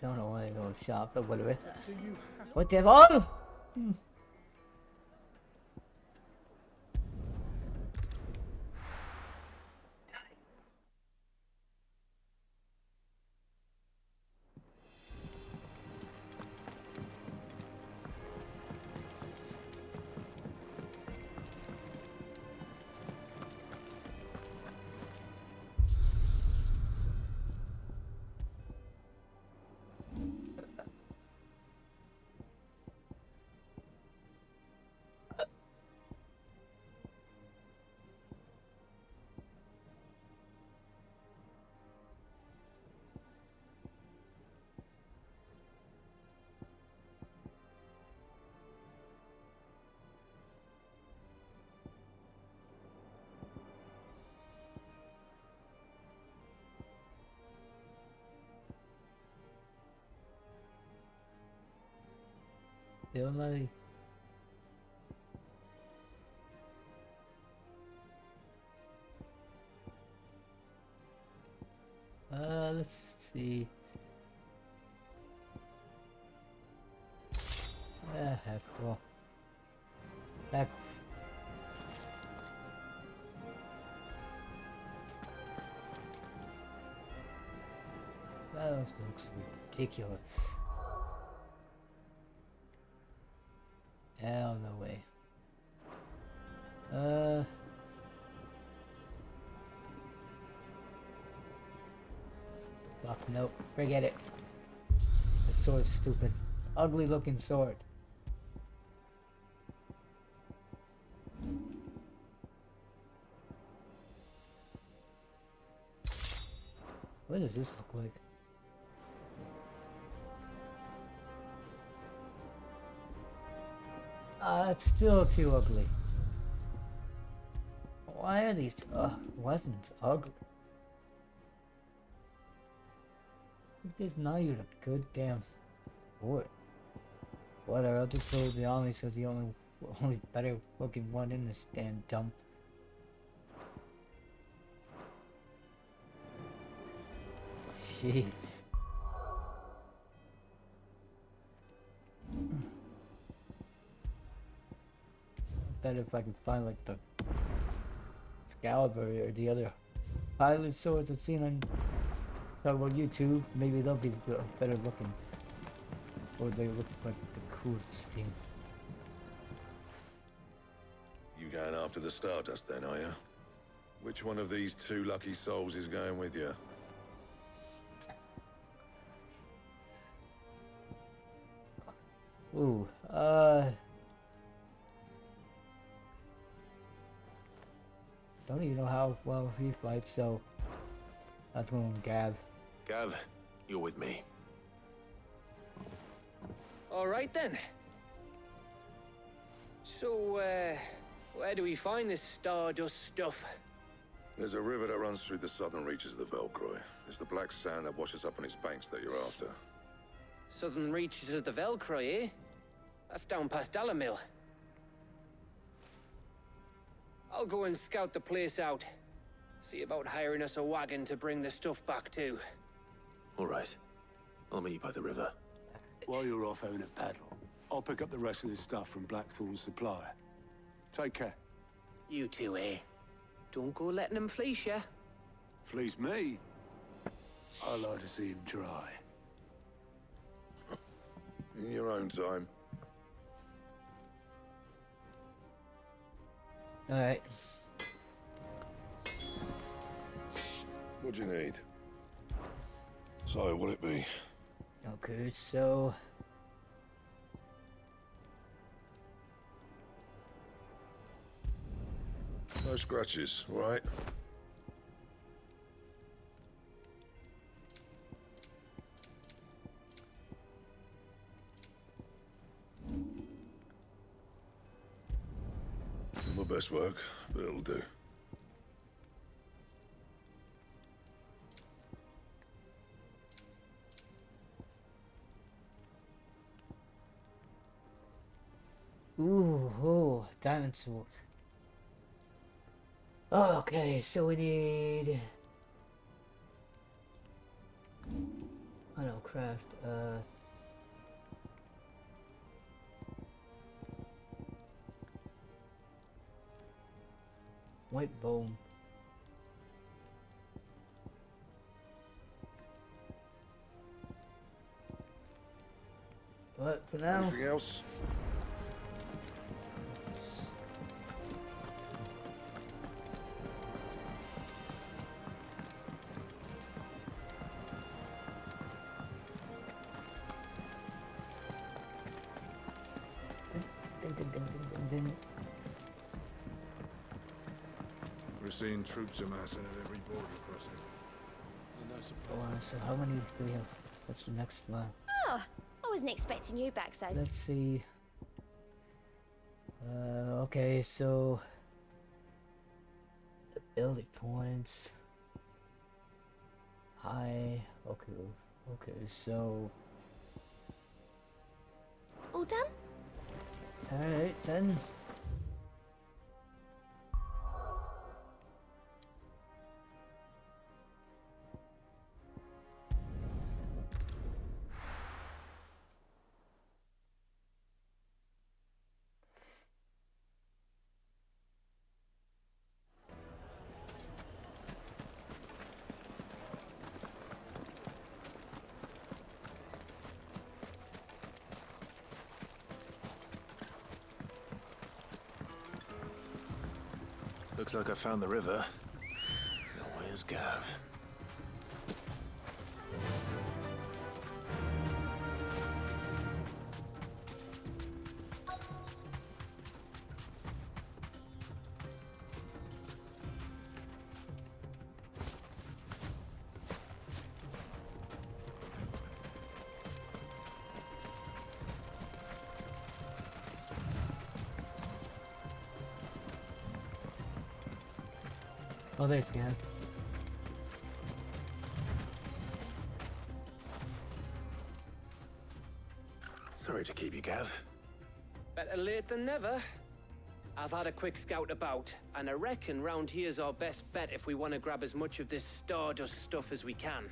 Don't know why I go shop, but whatever. What the hell? Everybody. Let's see. Heck, well. Back. That looks ridiculous. Hell no way. Fuck, nope. Forget it. This sword's stupid. Ugly looking sword. What does this look like? It's still too ugly. Why are these weapons ugly? This now you're a good damn sport. Whatever, I'll just go to the army so it's the only better looking one in this damn dump. Jeez. Better if I can find like the Excalibur or the other pilot swords I've seen on YouTube. Maybe they'll be better looking. Or they look like the coolest thing. You going after the Stardust then, are you? Which one of these two lucky souls is going with you? Ooh, don't even know how well he fights, so that's going with Gav. Gav, you're with me. All right then. So, where do we find this Stardust stuff? There's a river that runs through the southern reaches of the Velcroy. It's the black sand that washes up on its banks that you're after. Southern reaches of the Velcroy, eh? That's down past Dalamil. I'll go and scout the place out. See about hiring us a wagon to bring the stuff back to. All right. I'll meet you by the river. While you're off having a paddle, I'll pick up the rest of this stuff from Blackthorn's supply. Take care. You two, eh? Don't go letting them fleece ya. Fleece me? I like to see him try. In your own time. Alright. What do you need? So, what'll it be? Okay, so... No scratches, all right? Not my best work, but it'll do. Ooh, diamond sword. Okay, so we need... I don't know, craft, white bone. But for now... Anything else? We're seeing troops amassing at every border crossing. And no surprise. So how many do we have? What's the next one? Oh, I wasn't expecting you back so. Let's see. Okay, so ability points. High. Okay, so. All done? Alright, then. Looks like I found the river. Now where's Gav? Oh, there's Gav. Sorry to keep you, Gav. Better late than never. I've had a quick scout about, and I reckon round here's our best bet if we want to grab as much of this Stardust stuff as we can.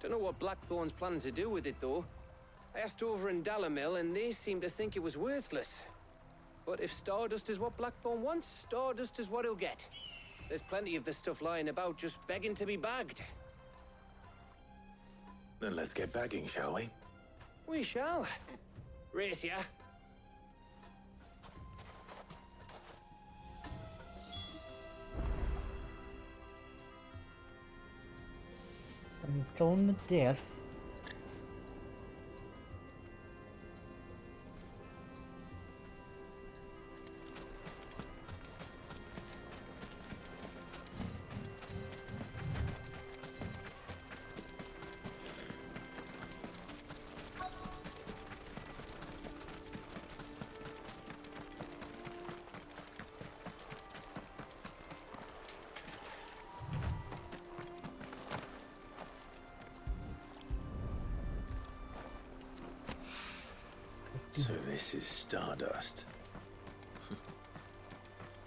Don't know what Blackthorn's planning to do with it, though. I asked over in Dalamil, and they seem to think it was worthless. But if Stardust is what Blackthorn wants, Stardust is what he'll get. There's plenty of this stuff lying about, just begging to be bagged. Then let's get bagging, shall we? We shall. Race ya. I'm going to death. So this is Stardust.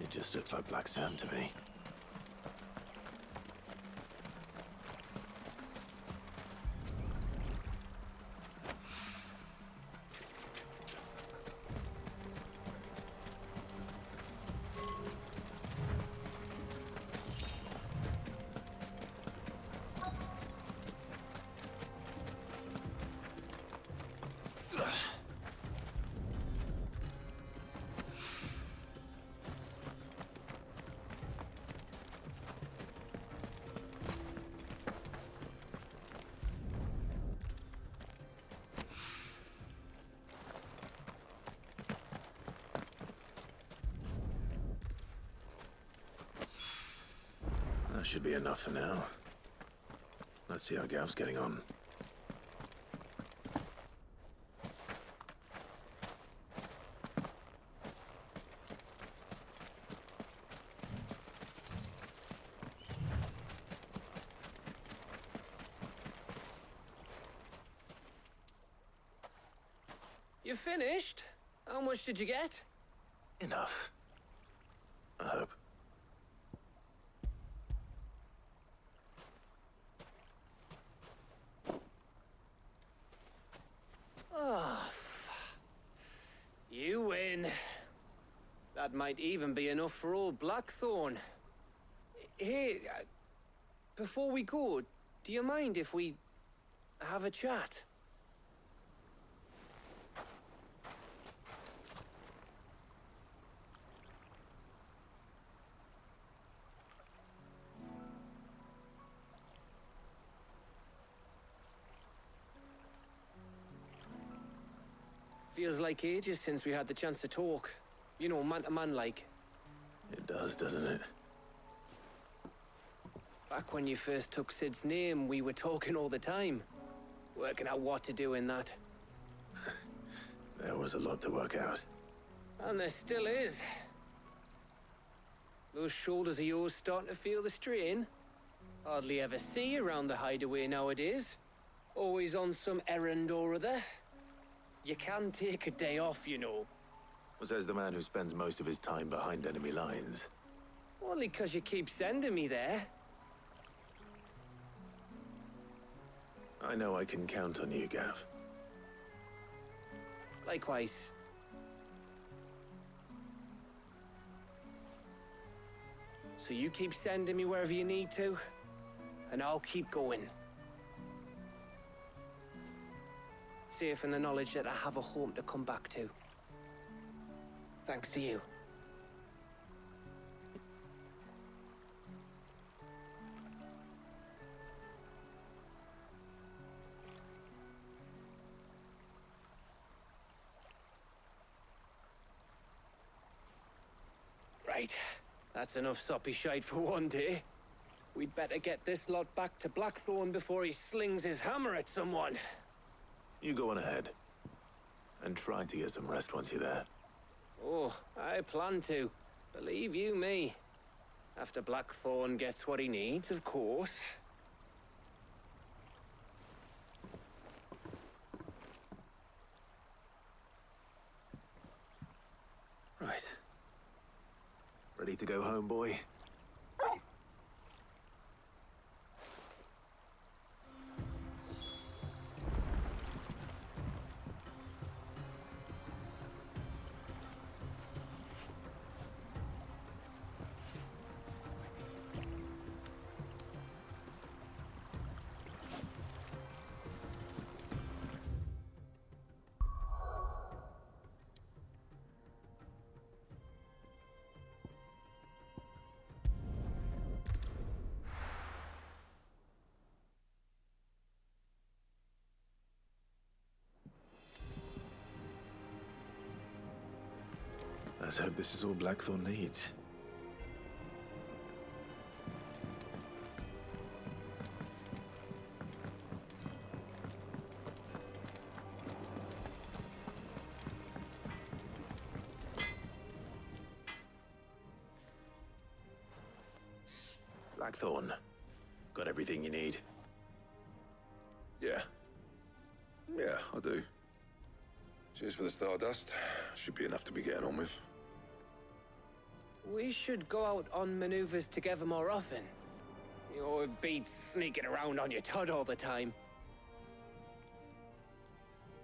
It just looks like black sand to me. That should be enough for now. Let's see how Gav's getting on. You finished? How much did you get? Enough. I hope. Oh, you win. That might even be enough for old Blackthorn. Hey, before we go, do you mind if we have a chat? Feels like ages since we had the chance to talk. You know, man to man like. It does, doesn't it? Back when you first took Sid's name, we were talking all the time. Working out what to do in that. There was a lot to work out. And there still is. Those shoulders of yours starting to feel the strain. Hardly ever see you around the hideaway nowadays. Always on some errand or other. You can take a day off, you know. Says the man who spends most of his time behind enemy lines. Only 'cause you keep sending me there. I know I can count on you, Gav. Likewise. So you keep sending me wherever you need to, and I'll keep going. Safe in the knowledge that I have a home to come back to. Thanks to you. Right. That's enough soppy shite for one day. We'd better get this lot back to Blackthorn before he slings his hammer at someone. You go on ahead. And try to get some rest once you're there. Oh, I plan to. Believe you me. After Blackthorn gets what he needs, of course. Right. Ready to go home, boy? Let's hope this is all Blackthorn needs. Blackthorn, got everything you need? Yeah. Yeah, I do. Cheers for the Stardust. Should be enough to be getting on with. We should go out on maneuvers together more often. It beats sneaking around on your Todd all the time.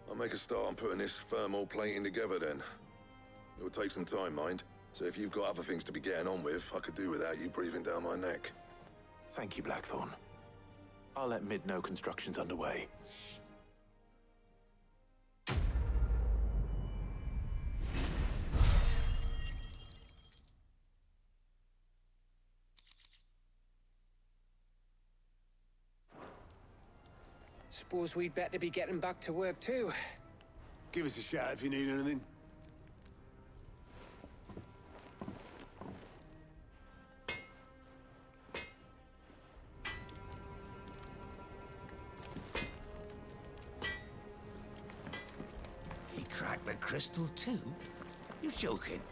I'll make a start on putting this thermal plating together then. It will take some time, mind. So if you've got other things to be getting on with, I could do without you breathing down my neck. Thank you, Blackthorn. I'll let Mid know construction's underway. Suppose we'd better be getting back to work too. Give us a shout if you need anything. He cracked the crystal too? You're joking.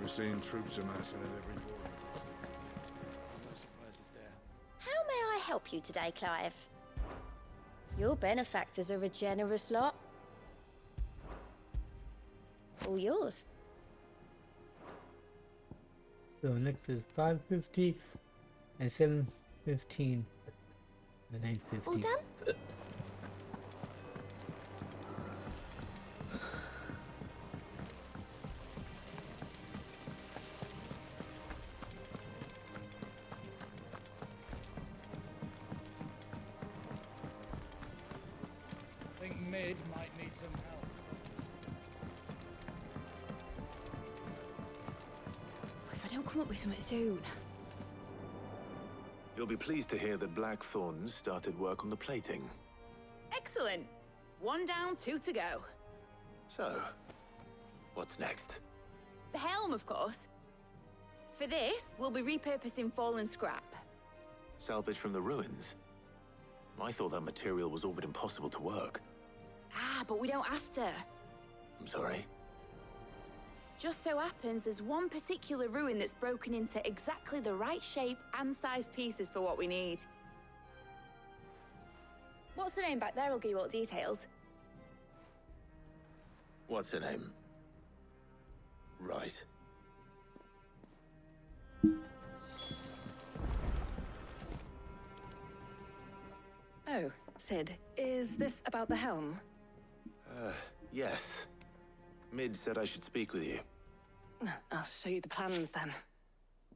We're seeing troops amassing at every border crossing. No surprises there. How may I help you today, Clive? Your benefactors are a generous lot. All yours. So next is 550 and 715 and 850. All done? I think Mid might need some help. If I don't come up with something soon. You'll be pleased to hear that Blackthorn's started work on the plating. Excellent. One down, two to go. So, what's next? The helm, of course. For this, we'll be repurposing fallen scrap. Salvage from the ruins? I thought that material was all but impossible to work. Ah, but we don't have to. I'm sorry. Just so happens there's one particular ruin that's broken into exactly the right shape and size pieces for what we need. What's the name back there? I'll give you all the details. What's her name? Right. Oh, Sid, is this about the helm? Yes. Mid said I should speak with you. I'll show you the plans then.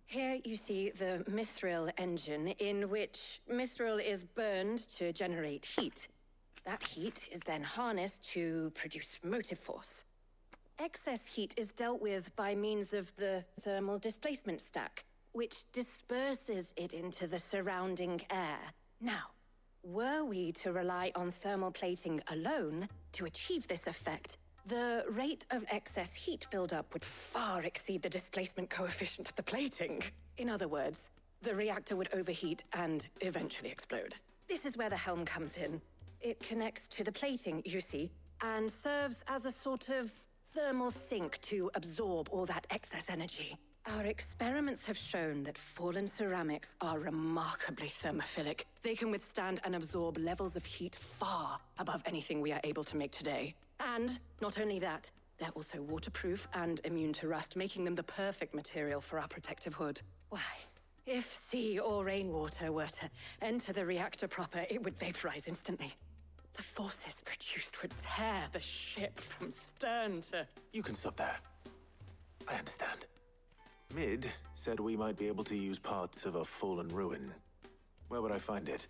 Here you see the Mithril engine, in which Mithril is burned to generate heat. That heat is then harnessed to produce motive force. Excess heat is dealt with by means of the thermal displacement stack, which disperses it into the surrounding air. Now, were we to rely on thermal plating alone to achieve this effect, The rate of excess heat buildup would far exceed the displacement coefficient of the plating. In other words, the reactor would overheat and eventually explode. This is where the helm comes in. It connects to the plating, you see, and serves as a sort of thermal sink to absorb all that excess energy. Our experiments have shown that fallen ceramics are remarkably thermophilic. They can withstand and absorb levels of heat far above anything we are able to make today. And not only that, they're also waterproof and immune to rust, making them the perfect material for our protective hood. Why, if sea or rainwater were to enter the reactor proper, it would vaporize instantly. The forces produced would tear the ship from stern to... You can stop there. I understand. Mid said we might be able to use parts of a fallen ruin. Where would I find it?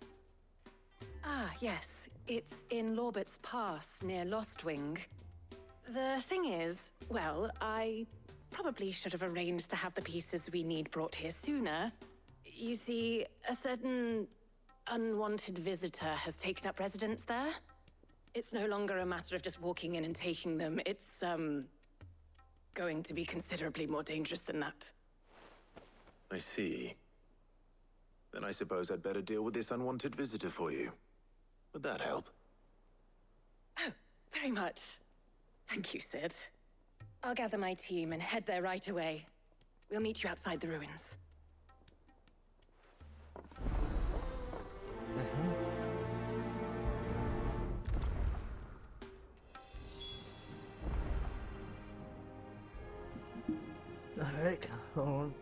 Ah, yes. It's in Lorbert's Pass, near Lostwing. The thing is, well, I probably should have arranged to have the pieces we need brought here sooner. You see, a certain unwanted visitor has taken up residence there. It's no longer a matter of just walking in and taking them. It's, going to be considerably more dangerous than that. I see. Then I suppose I'd better deal with this unwanted visitor for you. Would that help? Oh, very much. Thank you, Sid. I'll gather my team and head there right away. We'll meet you outside the ruins. Alright, hold on.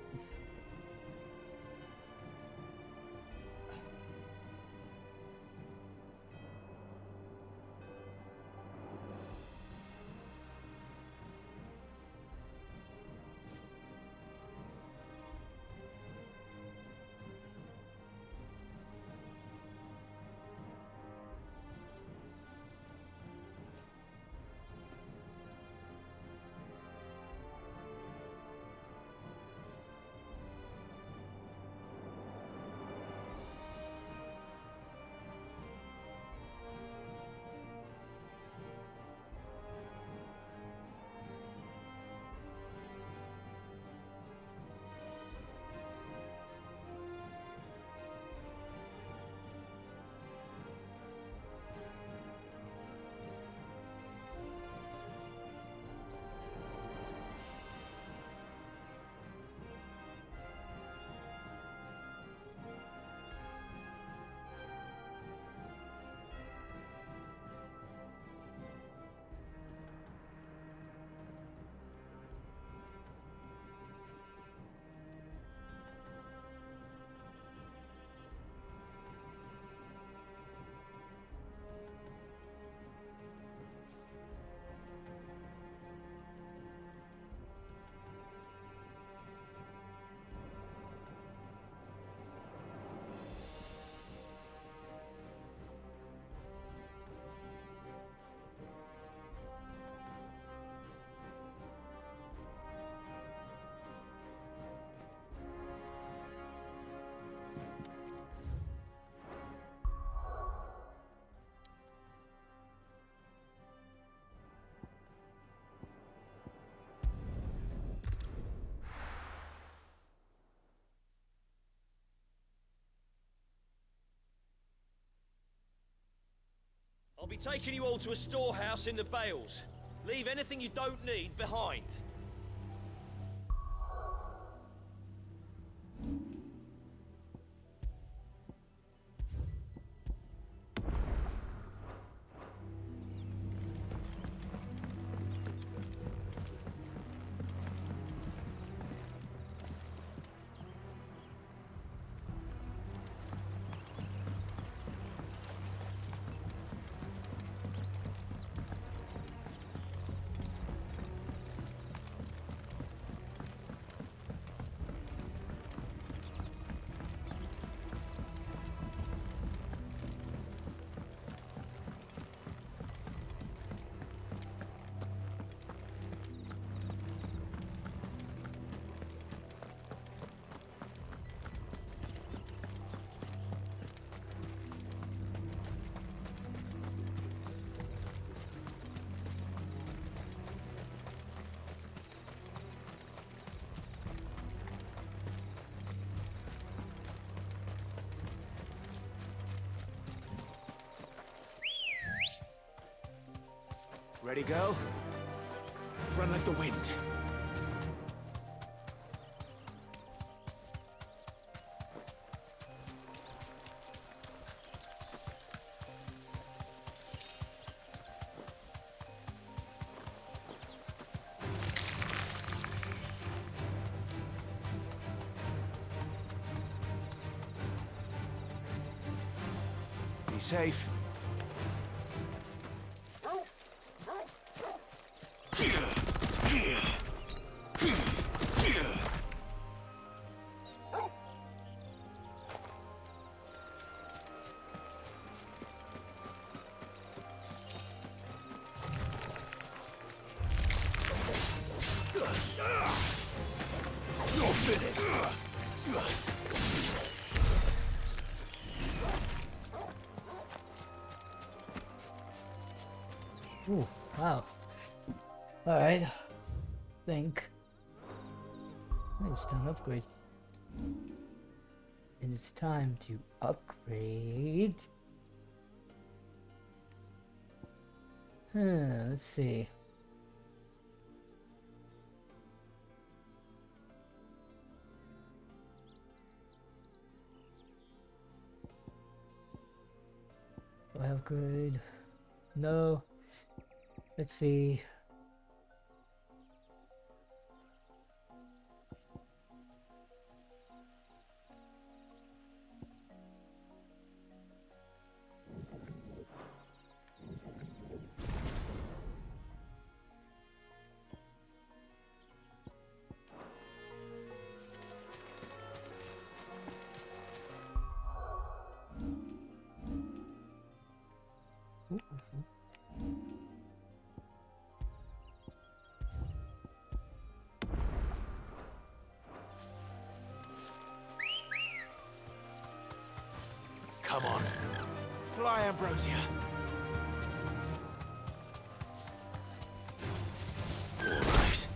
I'll be taking you all to a storehouse in the Bales. Leave anything you don't need behind. Ready, girl? Run like the wind. Be safe. Ooh, wow. Alright. Think. It's time to upgrade. And it's time to upgrade. Let's see. Do I upgrade? No. Let's see. Come on. Fly, Ambrosia. All right.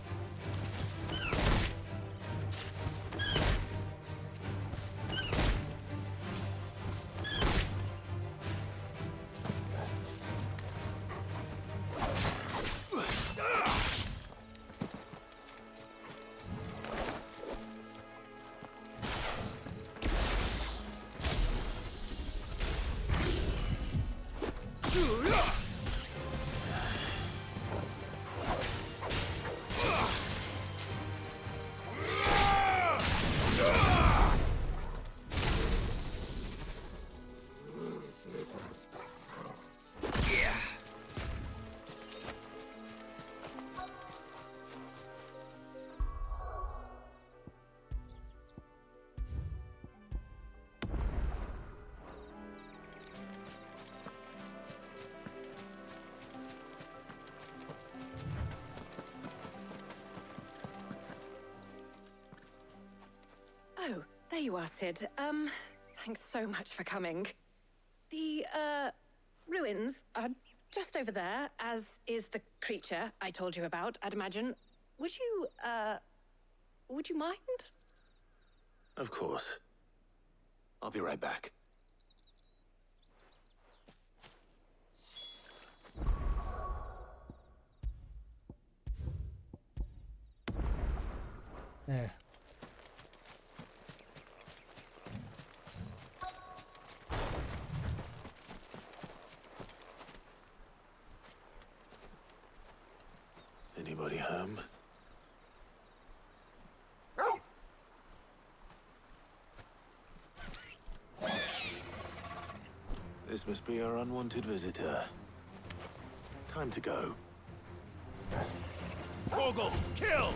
Oh, there you are, Sid. Thanks so much for coming. The, ruins are just over there, as is the creature I told you about, I'd imagine. Would you mind? Of course. I'll be right back. There. Anybody home? This must be our unwanted visitor. Time to go. Bogle, kill!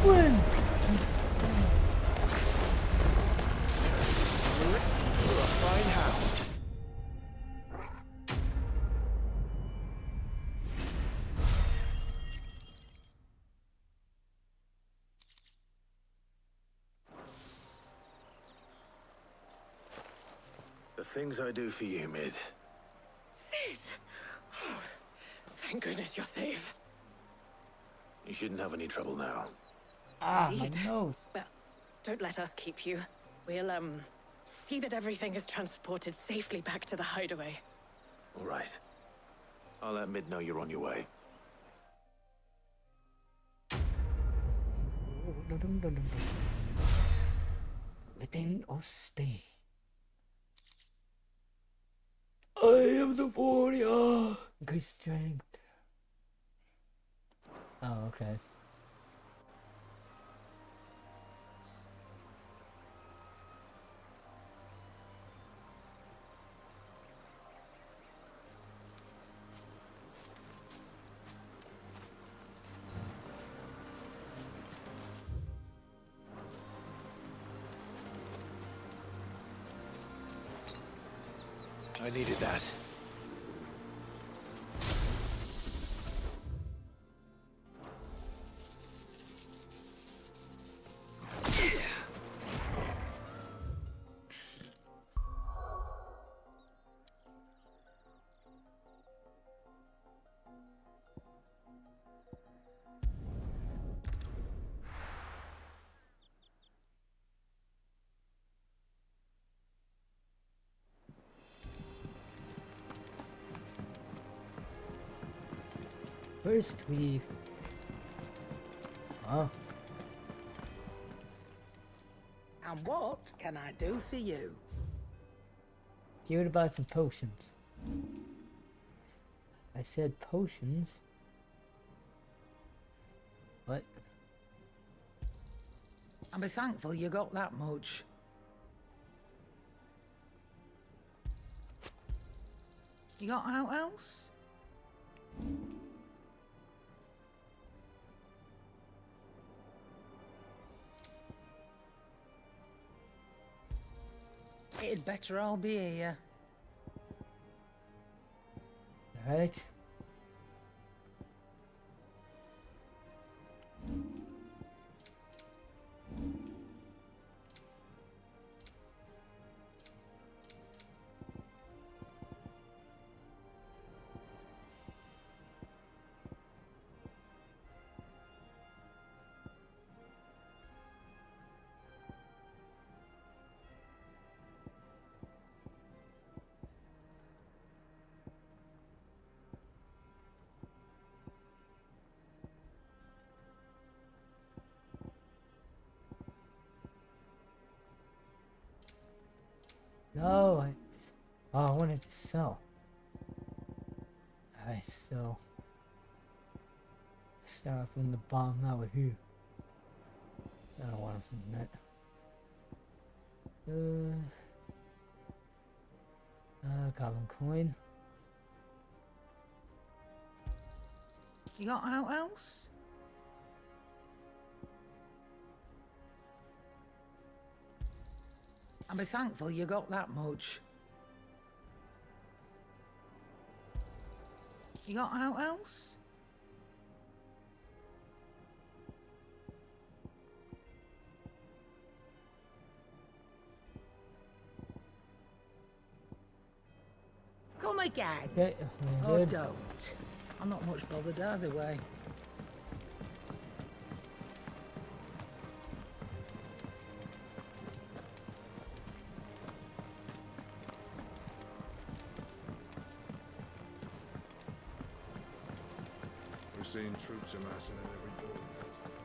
Win! You're a fine hound. The things I do for you, Mid. Sid! Oh, thank goodness you're safe. You shouldn't have any trouble now. Indeed. My nose. Well, don't let us keep you. We'll, see that everything is transported safely back to the hideaway. All right. I'll let Mid know you're on your way. Within or stay. I am the warrior. Great strength. Oh, okay. I needed that. First we... Oh. And what can I do for you? Here to buy some potions. I said potions. What? And be thankful you got that much. You got out else? It'd better all be here. Alright. No, I wanted to sell. Alright, so start from the bottom over here. I don't want something that. Goblin coin. You got out else? And be thankful you got that much. You got out else? Come again. Okay, Or good. don't. I'm not much bothered either way. We're seeing troops amassing at every border post.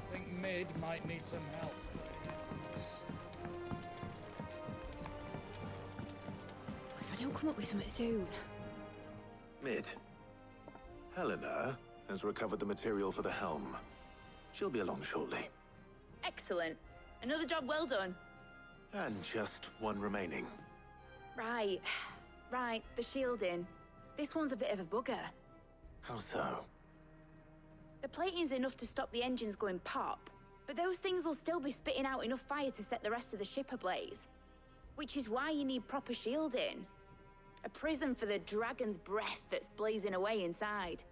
I think Mid might need some help. If I don't come up with something soon. Mid. Helena has recovered the material for the helm. She'll be along shortly. Excellent. Another job well done. And just one remaining. Right. Right, the shielding. This one's a bit of a bugger. How so? The plating's enough to stop the engines going pop, but those things will still be spitting out enough fire to set the rest of the ship ablaze. Which is why you need proper shielding. A prison for the dragon's breath that's blazing away inside.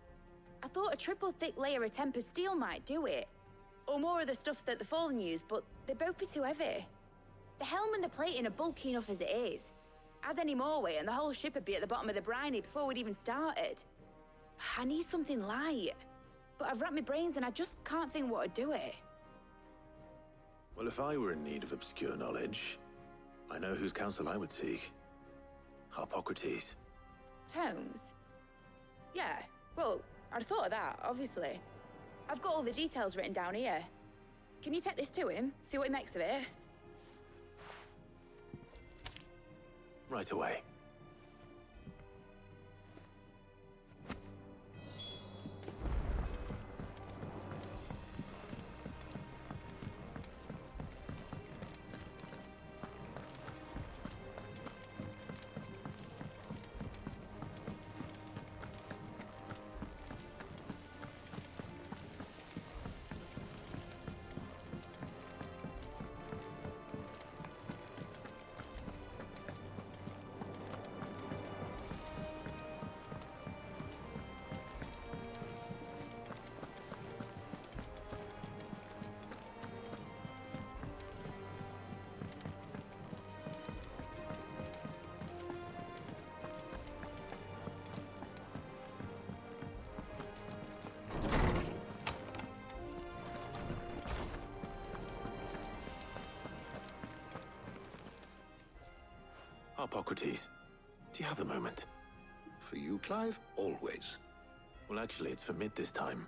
I thought a triple thick layer of tempered steel might do it. Or more of the stuff that the Fallen use, but they'd both be too heavy. The helm and the plating are bulky enough as it is. Add any more weight and the whole ship would be at the bottom of the briny before we'd even started. I need something light. But I've racked my brains and I just can't think what would do it. Well, if I were in need of obscure knowledge, I know whose counsel I would seek. Harpocrates. Tomes? Yeah, well, I'd thought of that, obviously. I've got all the details written down here. Can you take this to him, see what he makes of it? Right away. Harpocrates, do you have a moment? For you, Clive? Always. Well, actually, it's for Mid this time.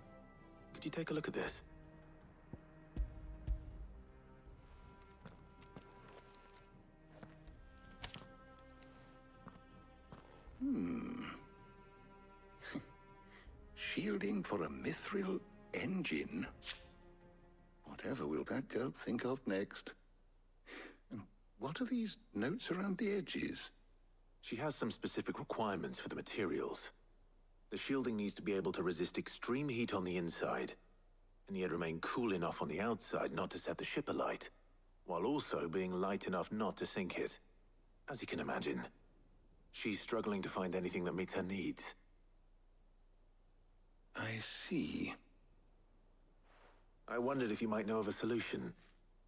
Could you take a look at this? Shielding for a mithril engine? Whatever will that girl think of next? And what are these notes around the edges? She has some specific requirements for the materials. The shielding needs to be able to resist extreme heat on the inside, and yet remain cool enough on the outside not to set the ship alight, while also being light enough not to sink it. As you can imagine, she's struggling to find anything that meets her needs. I see. I wondered if you might know of a solution,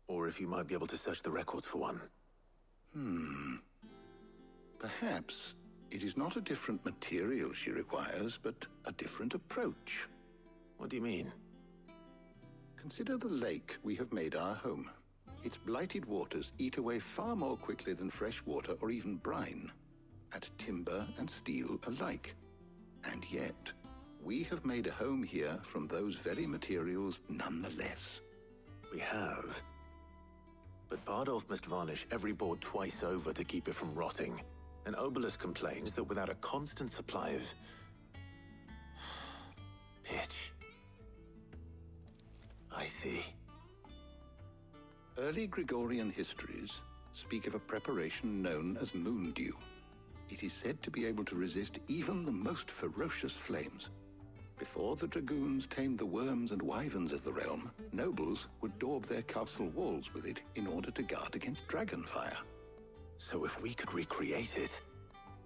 or if you might be able to search the records for one. Perhaps it is not a different material she requires, but a different approach. What do you mean? Consider the lake we have made our home. Its blighted waters eat away far more quickly than fresh water or even brine, at timber and steel alike. And yet, we have made a home here from those very materials nonetheless. We have. But Bardolph must varnish every board twice over to keep it from rotting. And Obelus complains that without a constant supply of pitch. I see. Early Gregorian histories speak of a preparation known as moondew. It is said to be able to resist even the most ferocious flames. Before the dragoons tamed the worms and wyverns of the realm, nobles would daub their castle walls with it in order to guard against dragonfire. So if we could recreate it...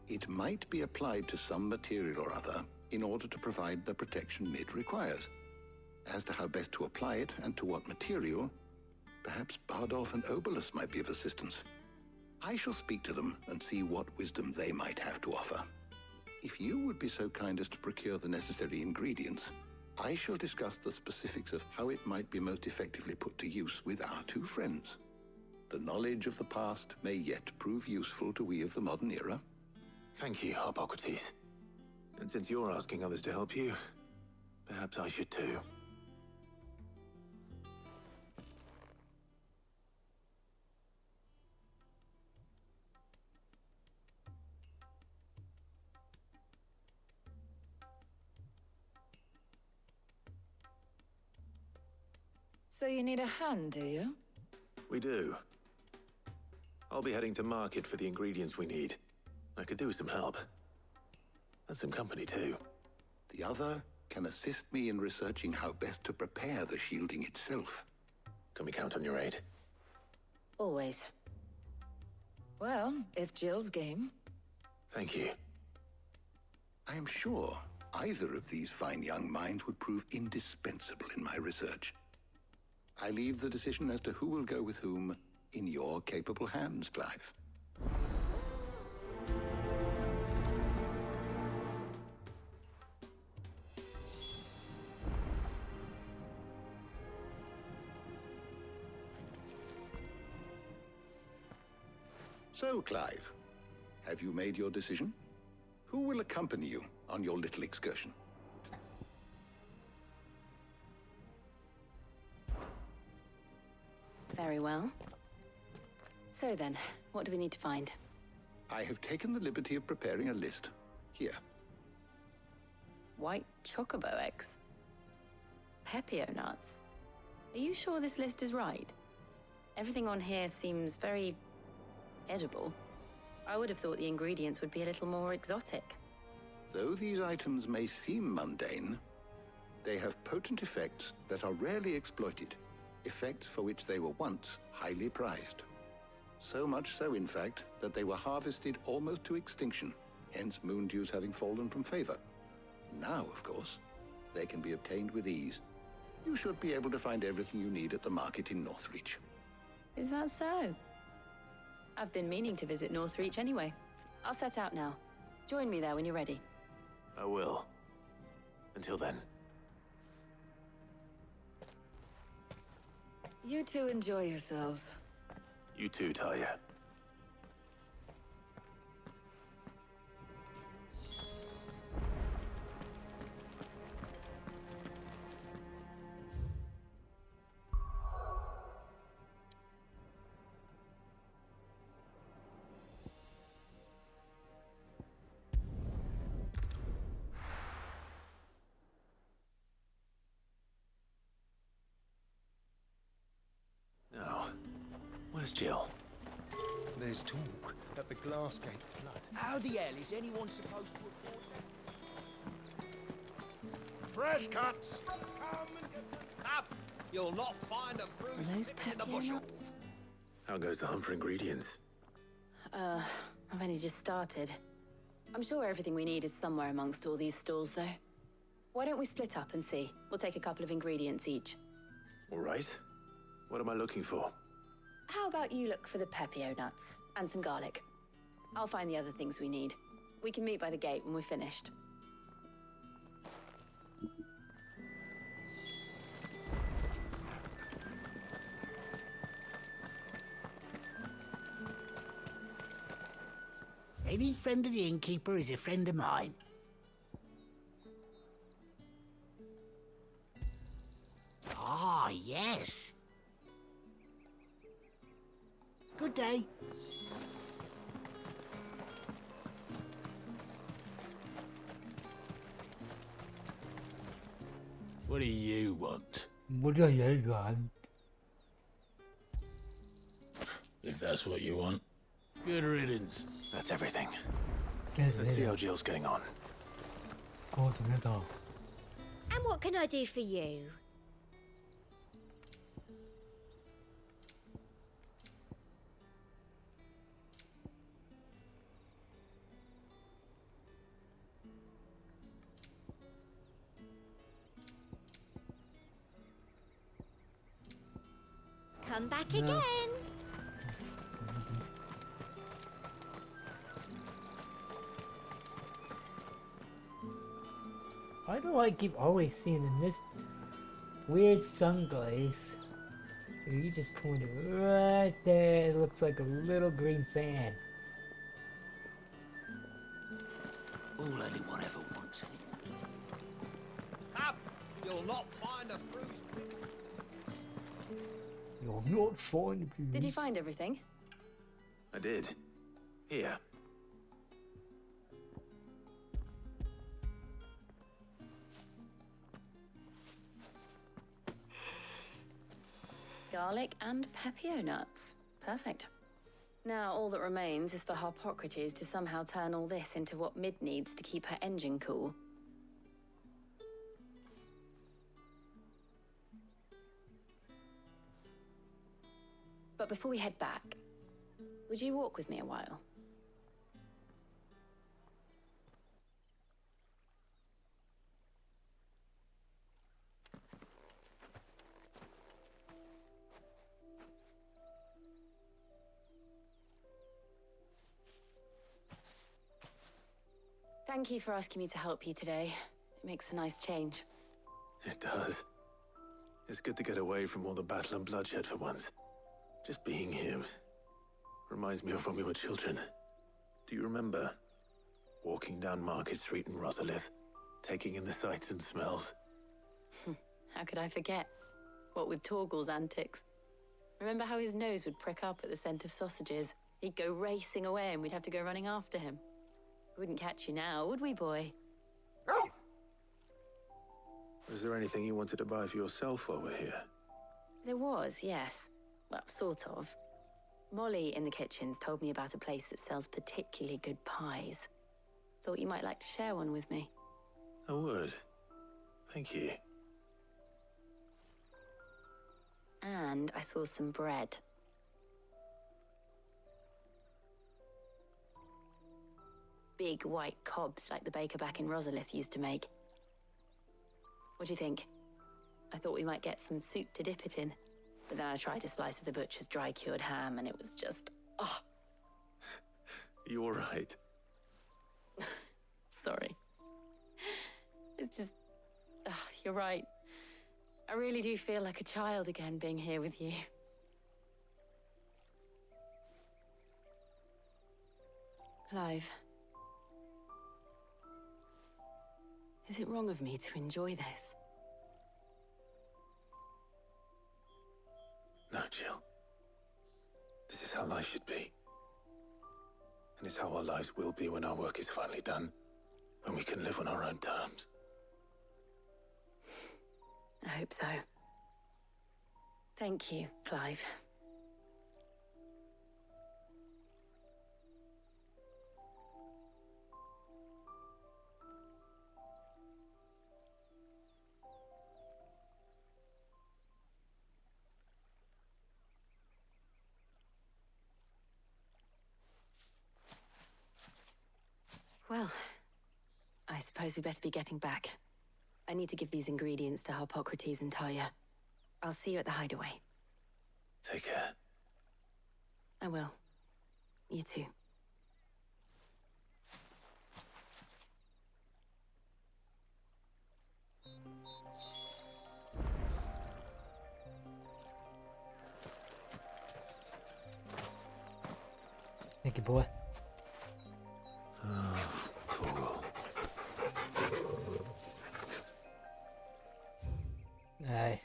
It might be applied to some material or other in order to provide the protection Mid requires. As to how best to apply it and to what material, perhaps Bardolph and Obelus might be of assistance. I shall speak to them and see what wisdom they might have to offer. If you would be so kind as to procure the necessary ingredients, I shall discuss the specifics of how it might be most effectively put to use with our two friends. The knowledge of the past may yet prove useful to we of the modern era. Thank you, Harpocrates. And since you're asking others to help you, perhaps I should too. So you need a hand, do you? We do. I'll be heading to market for the ingredients we need. I could do with some help. And some company, too. The other can assist me in researching how best to prepare the shielding itself. Can we count on your aid? Always. Well, if Jill's game. Thank you. I am sure either of these fine young minds would prove indispensable in my research. I leave the decision as to who will go with whom in your capable hands, Clive. So, Clive, have you made your decision? Who will accompany you on your little excursion? Very well. So then, what do we need to find? I have taken the liberty of preparing a list. Here. White chocobo eggs. Pepio nuts. Are you sure this list is right? Everything on here seems very edible. I would have thought the ingredients would be a little more exotic. Though these items may seem mundane, they have potent effects that are rarely exploited, effects for which they were once highly prized. So much so, in fact, that they were harvested almost to extinction, hence moon dews having fallen from favor. Now, of course, they can be obtained with ease. You should be able to find everything you need at the market in Northreach. Is that so? I've been meaning to visit Northreach anyway. I'll set out now. Join me there when you're ready. I will. Until then. You two enjoy yourselves. You too, Talia. Now, where's Jill? There's talk that the Glassgate flood. How the hell is anyone supposed to afford Fresh cuts! Come and get them. Up! You'll not find a bruise Are those in the pepper bushel. nuts? How goes the hunt for ingredients? I've only just started. I'm sure everything we need is somewhere amongst all these stalls, though. Why don't we split up and see? We'll take a couple of ingredients each. All right. What am I looking for? How about you look for the pepio nuts and some garlic? I'll find the other things we need. We can meet by the gate when we're finished. Any friend of the innkeeper is a friend of mine. Ah, yes. Good day. What do you want? What do you want? If that's what you want. Good riddance. That's everything. Let's see how Jill's getting on. And what can I do for you? Come back again. Why do I keep always seeing in this weird sunglaze? You just pointed right there. It looks like a little green fan. All anyone ever wants anymore. Up! You'll not find a bruise. You're not fine. Did you find everything? I did. Here. Garlic and Pepio nuts. Perfect. Now all that remains is for Harpocrates to somehow turn all this into what Mid needs to keep her engine cool. But before we head back, would you walk with me a while? Thank you for asking me to help you today. It makes a nice change. It does. It's good to get away from all the battle and bloodshed for once. Just being here reminds me of when we were children. Do you remember? Walking down Market Street in Rosalith, taking in the sights and smells. How could I forget? What with Torgal's antics. Remember how his nose would prick up at the scent of sausages? He'd go racing away and we'd have to go running after him. We wouldn't catch you now, would we, boy? Was there anything you wanted to buy for yourself while we're here? There was, yes. Well, sort of. Molly in the kitchens told me about a place that sells particularly good pies. Thought you might like to share one with me. I would. Thank you. And I saw some bread. Big white cobs like the baker back in Rosalith used to make. What do you think? I thought we might get some soup to dip it in. But then I tried a slice of the butcher's dry-cured ham and it was just... oh. You all right? Sorry. It's just... you're right. I really do feel like a child again being here with you. Clive. Is it wrong of me to enjoy this? No, Jill. This is how life should be. And it's how our lives will be when our work is finally done. When we can live on our own terms. I hope so. Thank you, Clive. Well, I suppose we better be getting back. I need to give these ingredients to Harpocrates and Talia. I'll see you at the hideaway. Take care. I will. You too. Thank you, boy. Torgal. Aye.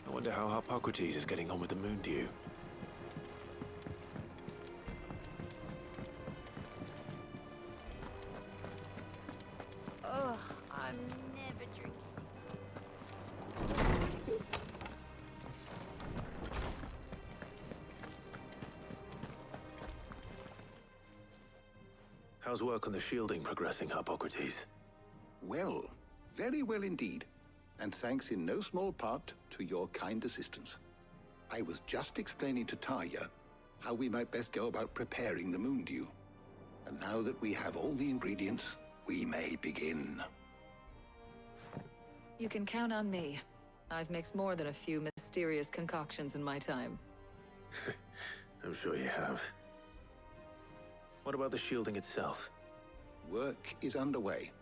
I wonder how Harpocrates is getting on with the moon dew. Ugh, I'm never drinking. How's work on the shielding progressing, Harpocrates? Well, very well indeed. And thanks in no small part to your kind assistance. I was just explaining to Talia how we might best go about preparing the moon dew. And now that we have all the ingredients, we may begin. You can count on me. I've mixed more than a few mysterious concoctions in my time. I'm sure you have. What about the shielding itself? Work is underway,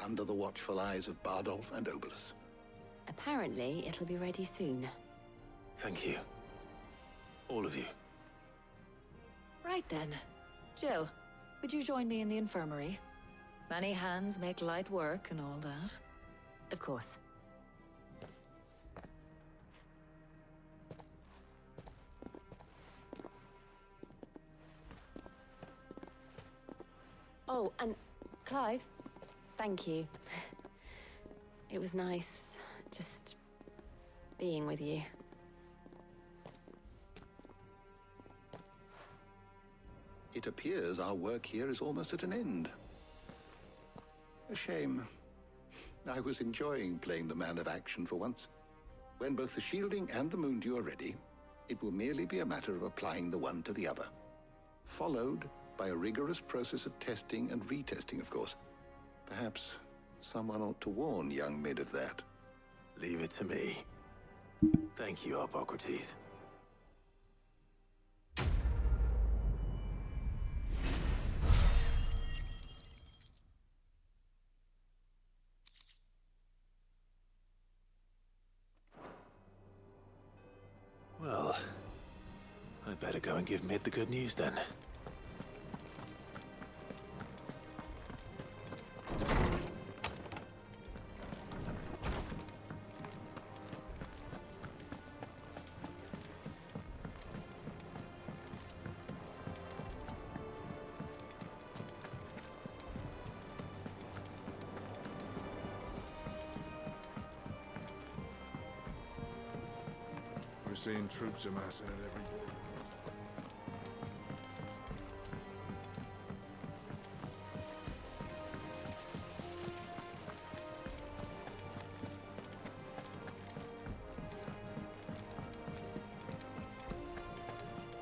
under the watchful eyes of Bardolph and Obolus. Apparently, it'll be ready soon. Thank you. All of you. Right then. Jill, would you join me in the infirmary? Many hands make light work and all that. Of course. Oh, and Clive, thank you. It was nice just being with you. It appears our work here is almost at an end. A shame. I was enjoying playing the man of action for once. When both the shielding and the Moondew are ready, it will merely be a matter of applying the one to the other. Followed by a rigorous process of testing and retesting, of course. Perhaps someone ought to warn young Mid of that. Leave it to me. Thank you, Hippocrates. Well, I'd better go and give Mid the good news then. We're seeing troops amassing at every border.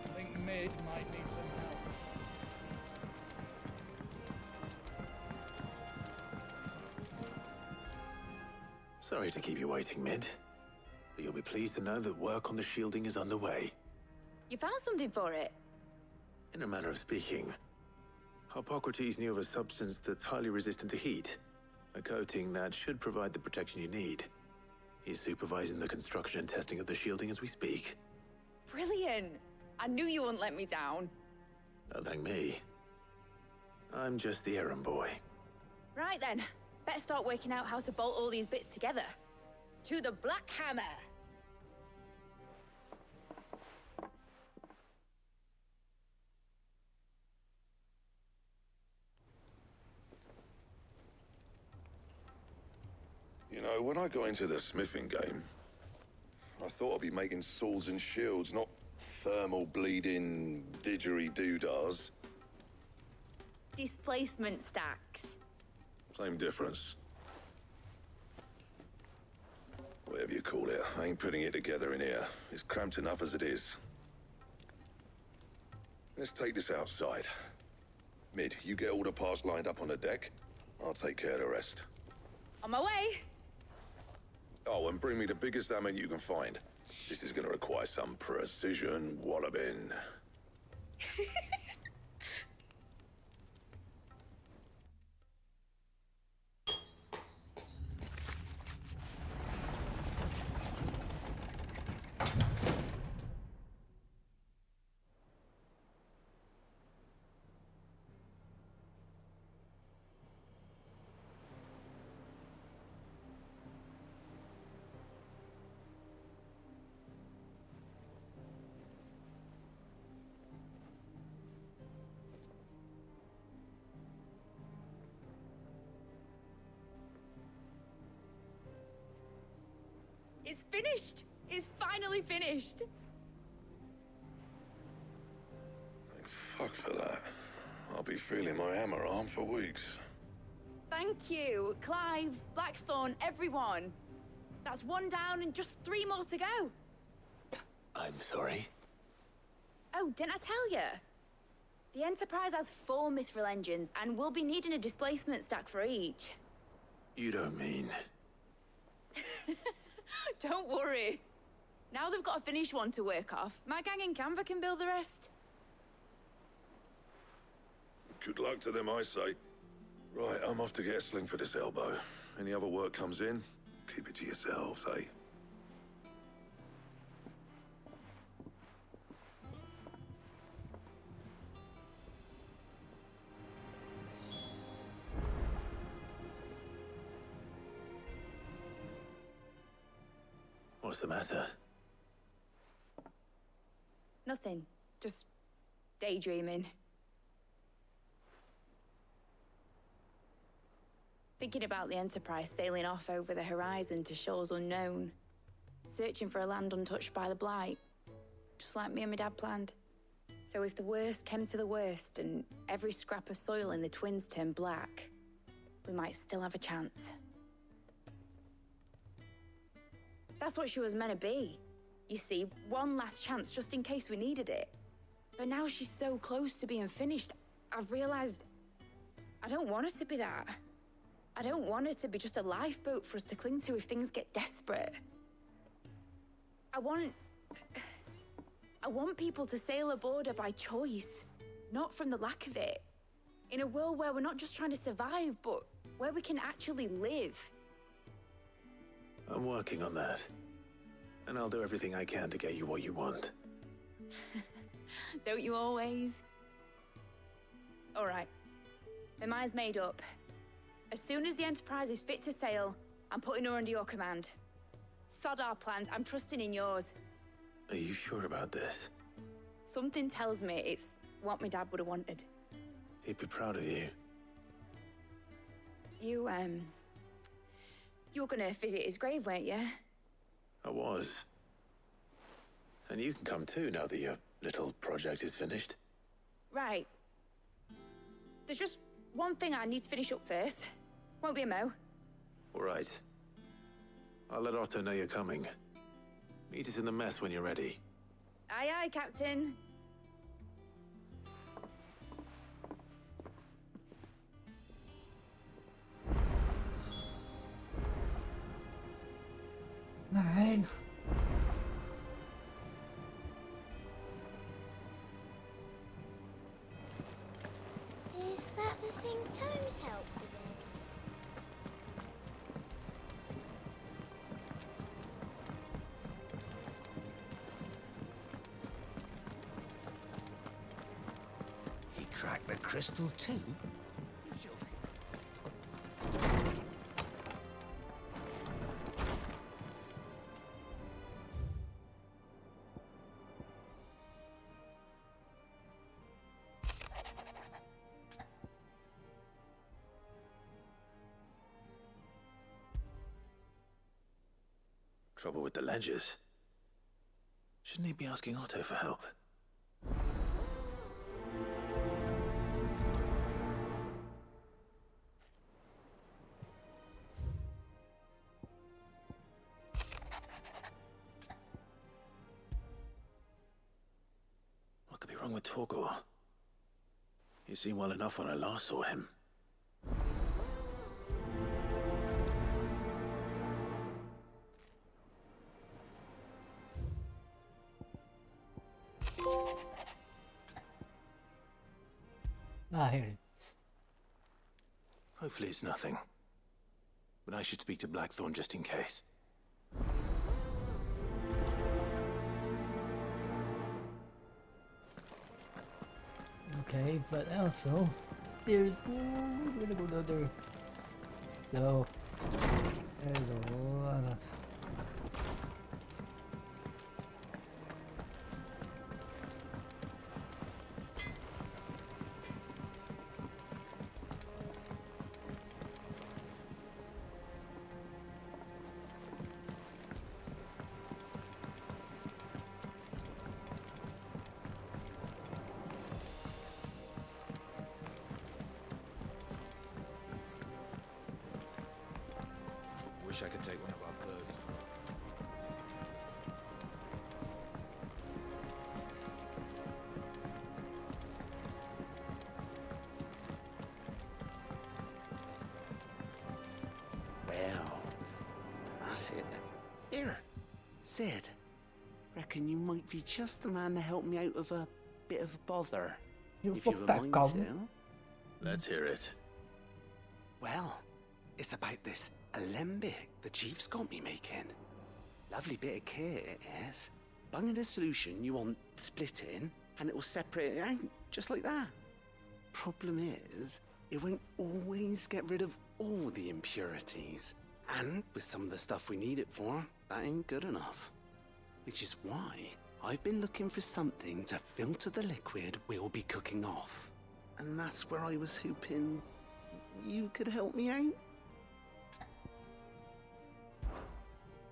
I think Mid might need some help. Sorry to keep you waiting, Mid. But you'll be pleased to know that work on the shielding is underway. You found something for it? In a manner of speaking, Hippocrates knew of a substance that's highly resistant to heat. A coating that should provide the protection you need. He's supervising the construction and testing of the shielding as we speak. Brilliant! I knew you wouldn't let me down. Don't thank me. I'm just the errand boy. Right then, better start working out how to bolt all these bits together. To the Black Hammer! You know, when I got into the smithing game, I thought I'd be making swords and shields, not thermal bleeding didgeridoo-dahs. Displacement stacks. Same difference. Whatever you call it, I ain't putting it together in here. It's cramped enough as it is. Let's take this outside. Mid, you get all the parts lined up on the deck. I'll take care of the rest. On my way! Oh, and bring me the biggest hammer you can find. This is gonna require some precision walloping. It's finished! It's finally finished! Thank fuck for that. I'll be feeling my hammer arm for weeks. Thank you, Clive, Blackthorn, everyone. That's one down and just 3 more to go. I'm sorry. Oh, didn't I tell you? The Enterprise has 4 mithril engines, and we'll be needing a displacement stack for each. You don't mean... Don't worry. Now they've got a finished one to work off. My gang in Canva can build the rest. Good luck to them, I say. Right, I'm off to get a sling for this elbow. Any other work comes in, keep it to yourselves, eh? What's the matter? Nothing. Just daydreaming. Thinking about the Enterprise sailing off over the horizon to shores unknown, searching for a land untouched by the Blight, just like me and my dad planned. So if the worst came to the worst and every scrap of soil in the Twins turned black, we might still have a chance. That's what she was meant to be. You see, one last chance just in case we needed it. But now she's so close to being finished, I've realized I don't want her to be that. I don't want her to be just a lifeboat for us to cling to if things get desperate. I want people to sail aboard her by choice, not from the lack of it. In a world where we're not just trying to survive, but where we can actually live. I'm working on that. And I'll do everything I can to get you what you want. Don't you always? All right. My mind's made up. As soon as the Enterprise is fit to sail, I'm putting her under your command. Sod our plans, I'm trusting in yours. Are you sure about this? Something tells me it's what my dad would have wanted. He'd be proud of you. You were gonna visit his grave, weren't you? I was. And you can come too now that your little project is finished. Right. There's just one thing I need to finish up first. Won't be a mo. All right. I'll let Otto know you're coming. Meet us in the mess when you're ready. Aye, aye, Captain. Alright. Is that the thing Tomes helped with? He cracked the crystal too? Trouble with the ledgers. Shouldn't he be asking Otto for help? What could be wrong with Torgor? He seemed well enough when I last saw him. Ah, here it is. Hopefully it's nothing. But I should speak to Blackthorn just in case. Okay, but also, there's we're gonna go there. So there's a lot of Wish I could take one of our birds. Well, that's it. Here, Sid. Reckon you might be just the man to help me out of a bit of bother. If you've a mind to. Let's hear it. Well, it's about this alembic the chief's got me making. Lovely bit of kit it is. Bunging a solution you want splitting, and it will separate it out, just like that. Problem is, it won't always get rid of all the impurities. And with some of the stuff we need it for, that ain't good enough. Which is why I've been looking for something to filter the liquid we'll be cooking off. And that's where I was hoping you could help me out.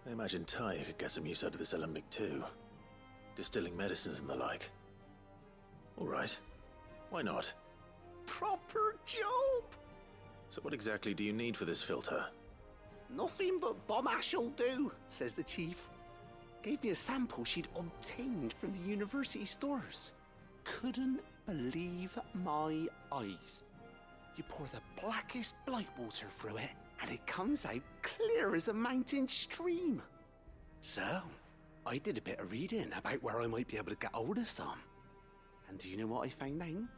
I imagine Ty could get some use out of this alembic too. Distilling medicines and the like. Alright. Why not? Proper job! So what exactly do you need for this filter? Nothing but bomb ash'll do, says the chief. Gave me a sample she'd obtained from the university stores. Couldn't believe my eyes. You pour the blackest blight water through it, and it comes out clear as a mountain stream. So, I did a bit of reading about where I might be able to get hold of some. And do you know what I found out?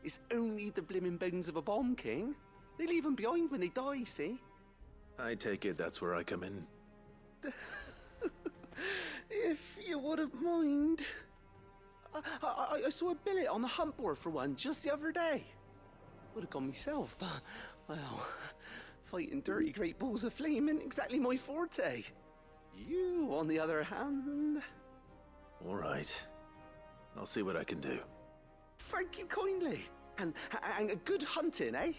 It's only the blimmin' bones of a bomb king. They leave them behind when they die, see? I take it that's where I come in. If you wouldn't mind. I saw a billet on the hunt board for one just the other day. Would have gone myself, but, well, fighting dirty great balls of flame ain't exactly my forte. You, on the other hand... All right. I'll see what I can do. Thank you kindly. And good hunting, eh?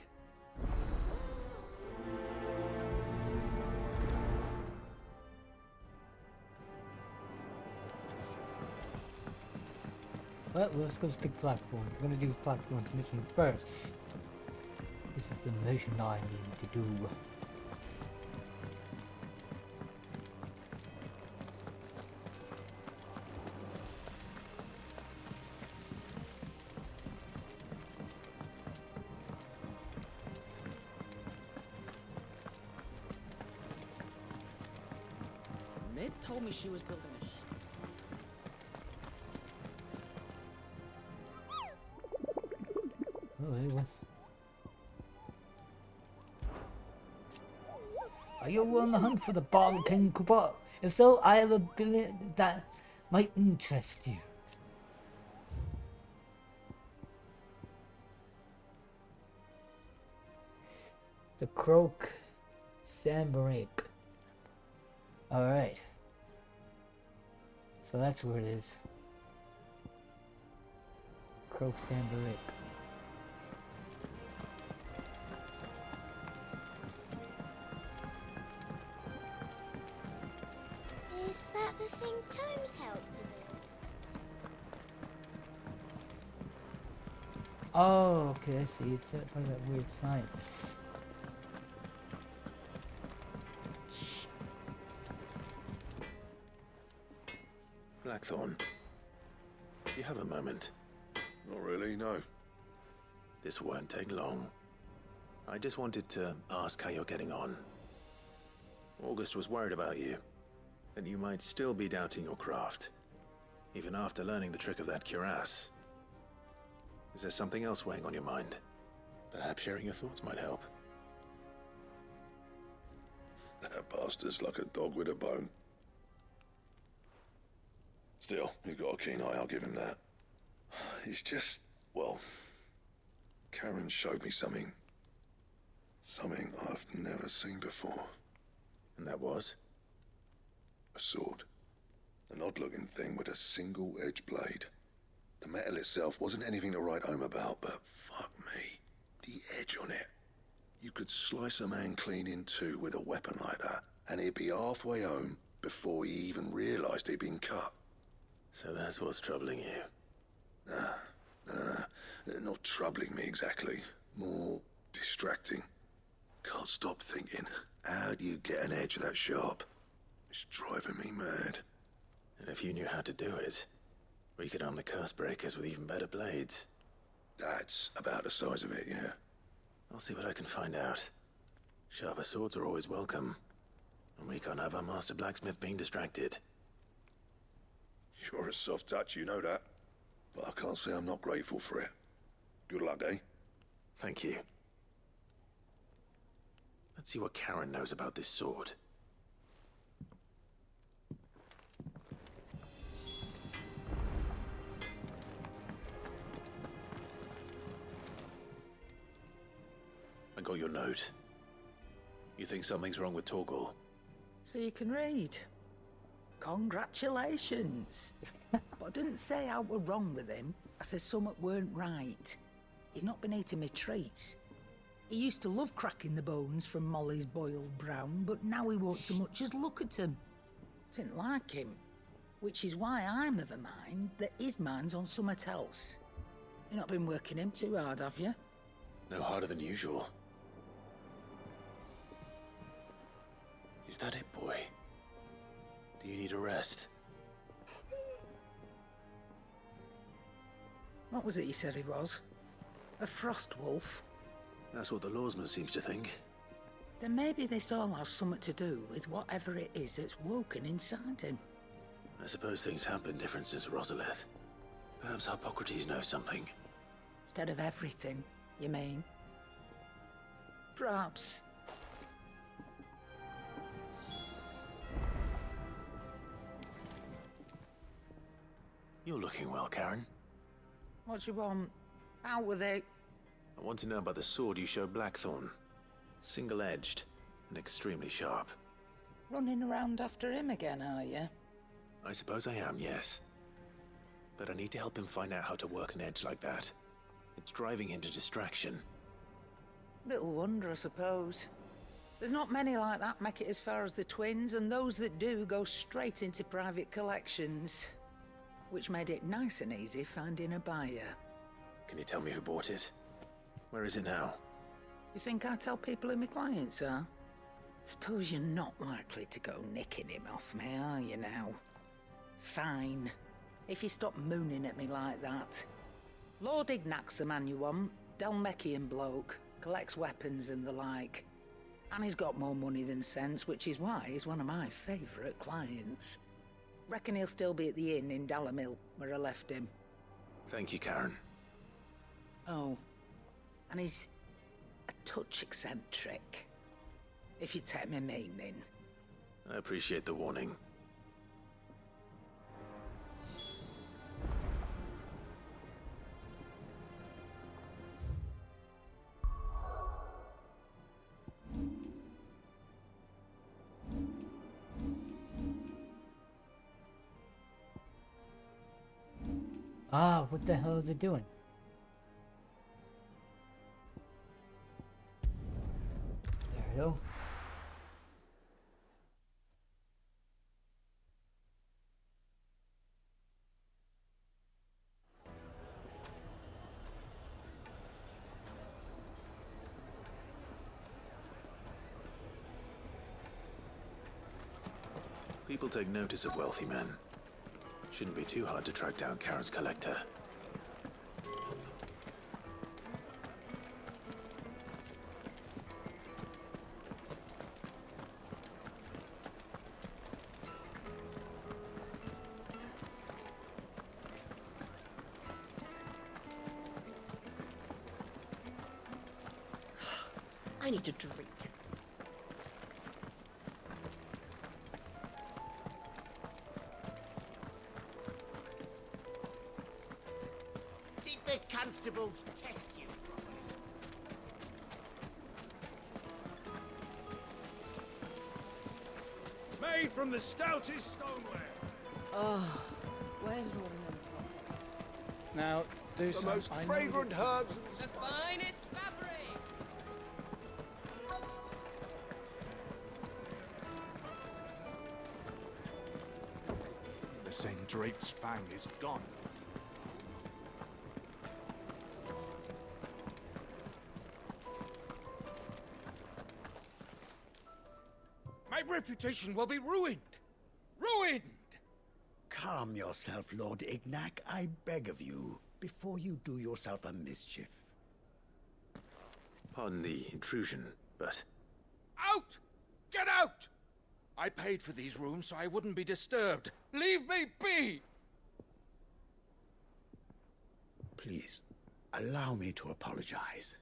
Well, let's go speak Blackthorn. We're gonna do Blackthorn's mission first. This is the mission I need to do. Mid told me she was building a Oh, anyway. Are you on the hunt for the Bottle King Cooper? If so, I have a billet that might interest you. The Croak Sambarake. Alright. So that's where it is. Croak Sambarake. Is that the thing Tomes helped to build? Oh, okay, I see. It's part of that weird sign. Blackthorn, do you have a moment? Not really, no. This won't take long. I just wanted to ask how you're getting on. August was worried about you, that you might still be doubting your craft, even after learning the trick of that cuirass. Is there something else weighing on your mind? Perhaps sharing your thoughts might help. That bastard's like a dog with a bone. Still, he got a keen eye, I'll give him that. He's just, well, Karen showed me something. Something I've never seen before. And that was? A sword. An odd-looking thing with a single-edged blade. The metal itself wasn't anything to write home about, but fuck me, the edge on it. You could slice a man clean in two with a weapon like that, and he'd be halfway home before he even realized he'd been cut. So that's what's troubling you? No. Not troubling me exactly. More distracting. Can't stop thinking, how do you get an edge that sharp? It's driving me mad. And if you knew how to do it, we could arm the curse breakers with even better blades. That's about the size of it, yeah. I'll see what I can find out. Sharper swords are always welcome. And we can't have our master blacksmith being distracted. You're a soft touch, you know that. But I can't say I'm not grateful for it. Good luck, eh? Thank you. Let's see what Karen knows about this sword. I got your note. You think something's wrong with Torgal? So you can read. Congratulations. But I didn't say I were wrong with him. I said something weren't right. He's not been eating me treats. He used to love cracking the bones from Molly's boiled brown, but now he won't so much as look at 'em. Didn't like him. Which is why I'm of a mind that his mind's on somewhat else. You've not been working him too hard, have you? No harder than usual. Is that it, boy? Do you need a rest? What was it you said he was? A frost wolf? That's what the lawsman seems to think. Then maybe this all has something to do with whatever it is that's woken inside him. I suppose things have been different since Rosalith. Perhaps Hippocrates knows something. Instead of everything, you mean? Perhaps. You're looking well, Karen. What do you want? Out with it. I want to know about the sword you showed Blackthorn. Single-edged and extremely sharp. Running around after him again, are you? I suppose I am, yes. But I need to help him find out how to work an edge like that. It's driving him to distraction. Little wonder, I suppose. There's not many like that make it as far as the twins, and those that do go straight into private collections. Which made it nice and easy finding a buyer. Can you tell me who bought it? Where is it now? You think I tell people who my clients are? Suppose you're not likely to go nicking him off me, are you now? Fine. If you stop mooning at me like that. Lord Ignac's the man you want. Dalmekian bloke. Collects weapons and the like. And he's got more money than sense, which is why he's one of my favourite clients. Reckon he'll still be at the inn in Dalamil, where I left him. Thank you, Karen. Oh. And he's a touch eccentric. If you take my meaning. I appreciate the warning. Ah, what the hell is it doing? There we go. People take notice of wealthy men. Shouldn't be too hard to track down Karen's collector. I need a drink. Did the constables test you? Made from the stoutest stoneware. Oh, where did all the men come? Now, do The some. most I know fragrant that- herbs and The finest fabric! The Sendrate's fang is gone. My reputation will be ruined! Ruined! Calm yourself, Lord Ignac, I beg of you, before you do yourself a mischief. Pardon the intrusion, but... Out! Get out! I paid for these rooms so I wouldn't be disturbed. Leave me be! Please, allow me to apologize.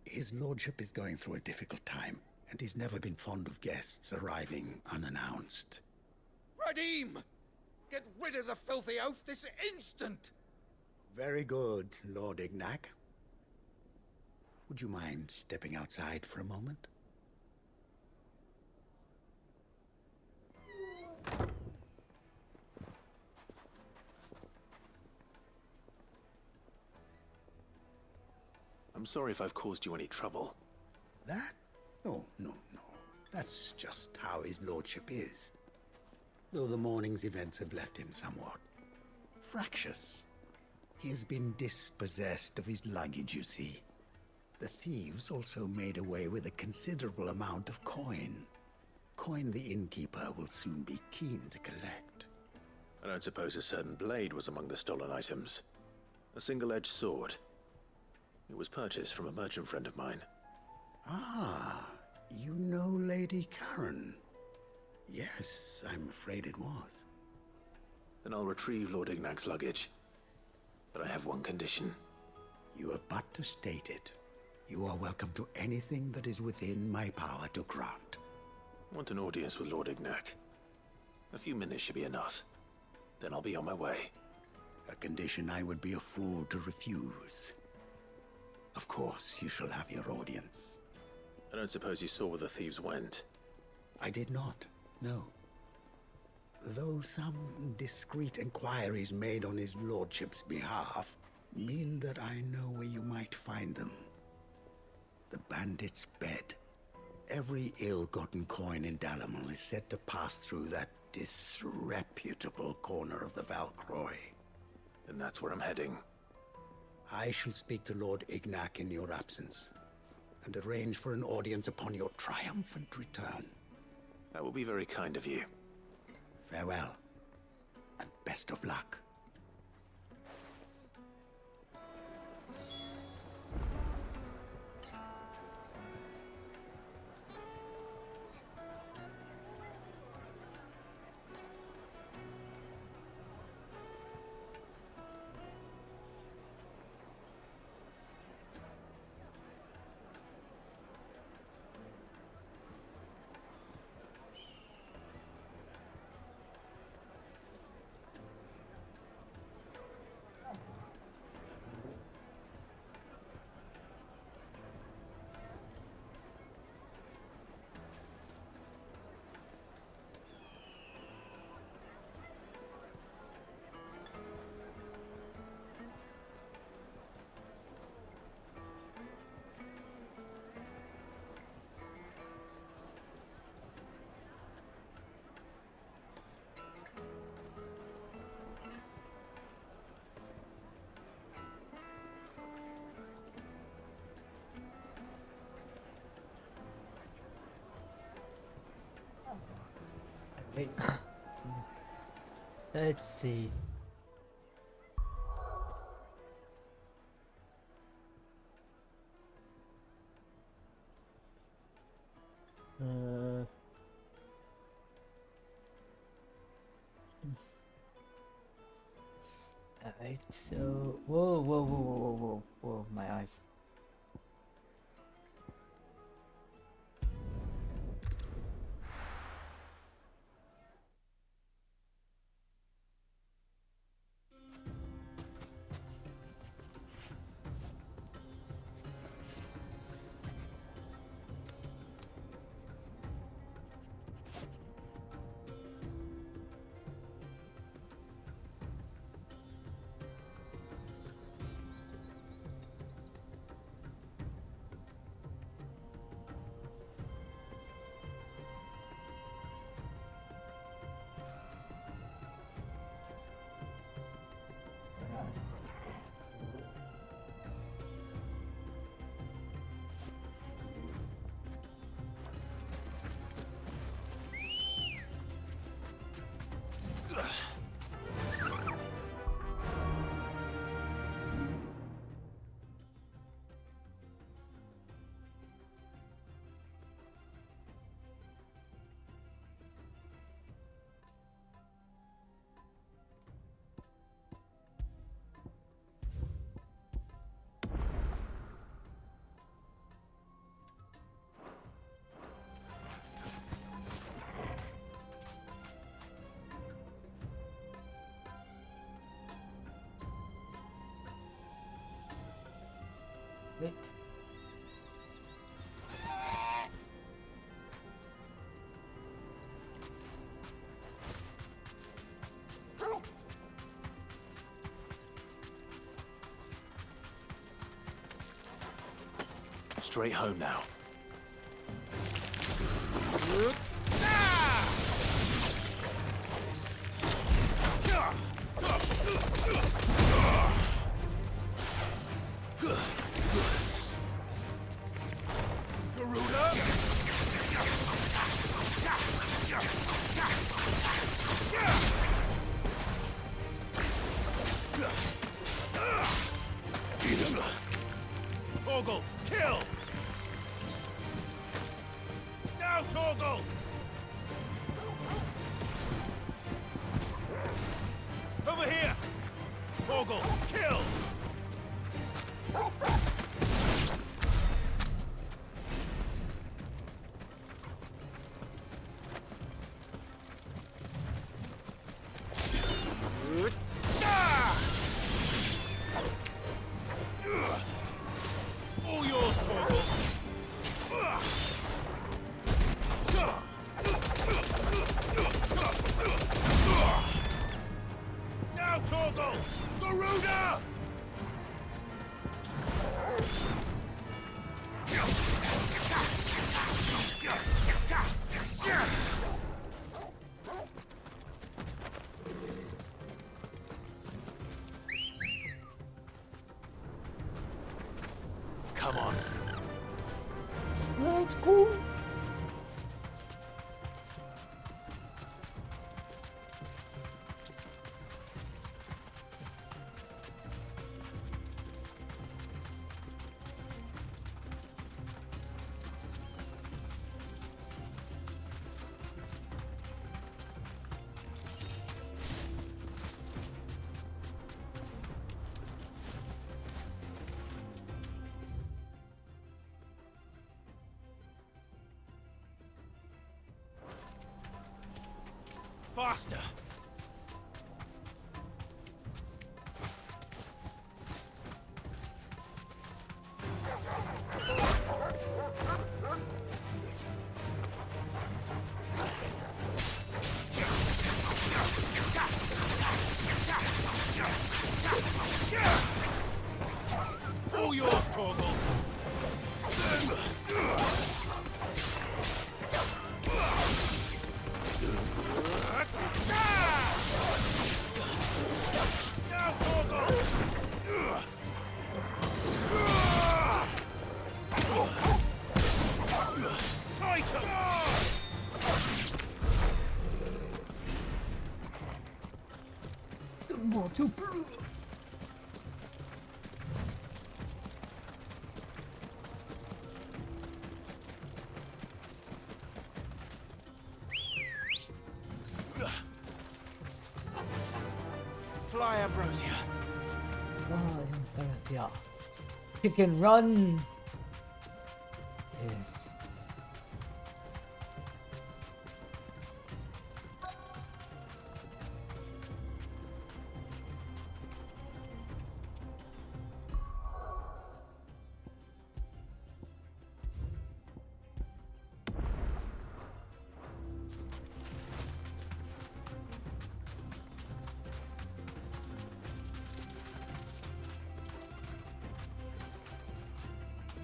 His lordship is going through a difficult time, and he's never been fond of guests arriving unannounced. Radim! Get rid of the filthy oaf this instant! Very good, Lord Ignac. Would you mind stepping outside for a moment? I'm sorry if I've caused you any trouble. That? Oh, no. That's just how his lordship is. Though the morning's events have left him somewhat fractious. He has been dispossessed of his luggage, you see. The thieves also made away with a considerable amount of coin. Coin the innkeeper will soon be keen to collect. I don't suppose a certain blade was among the stolen items. A single-edged sword. It was purchased from a merchant friend of mine. Ah, you know Lady Karen. Yes, I'm afraid it was. Then I'll retrieve Lord Ignac's luggage. But I have one condition. You have but to state it. You are welcome to anything that is within my power to grant. I want an audience with Lord Ignac. A few minutes should be enough. Then I'll be on my way. A condition I would be a fool to refuse. Of course, you shall have your audience. I don't suppose you saw where the thieves went? I did not, no. Though some discreet inquiries made on his lordship's behalf mean that I know where you might find them. The bandit's bed. Every ill-gotten coin in Dalimil is said to pass through that disreputable corner of the Val Croix. And that's where I'm heading. I shall speak to Lord Ignac in your absence, and arrange for an audience upon your triumphant return. That will be very kind of you. Farewell, and best of luck. Wait. Let's see. Alright, so whoa, my eyes. Wait. Straight home now. Torgal, kill! Now, Torgal! Over here! Torgal, kill! All yours, Torgal! Now, Torgal! Garuda! Come on. Let's go. Faster! All yours, Torgal! Now, Torgal! Tighter! Fly, Ambrosia. Yeah. Kick and run. Yes.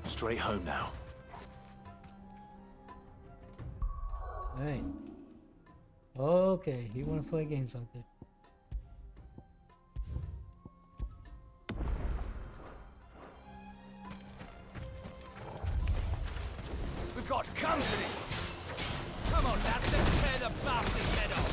Straight home now. Alright. Okay, you wanna play games like that? We've got company! Come on, lads, let's tear the bastard's head off!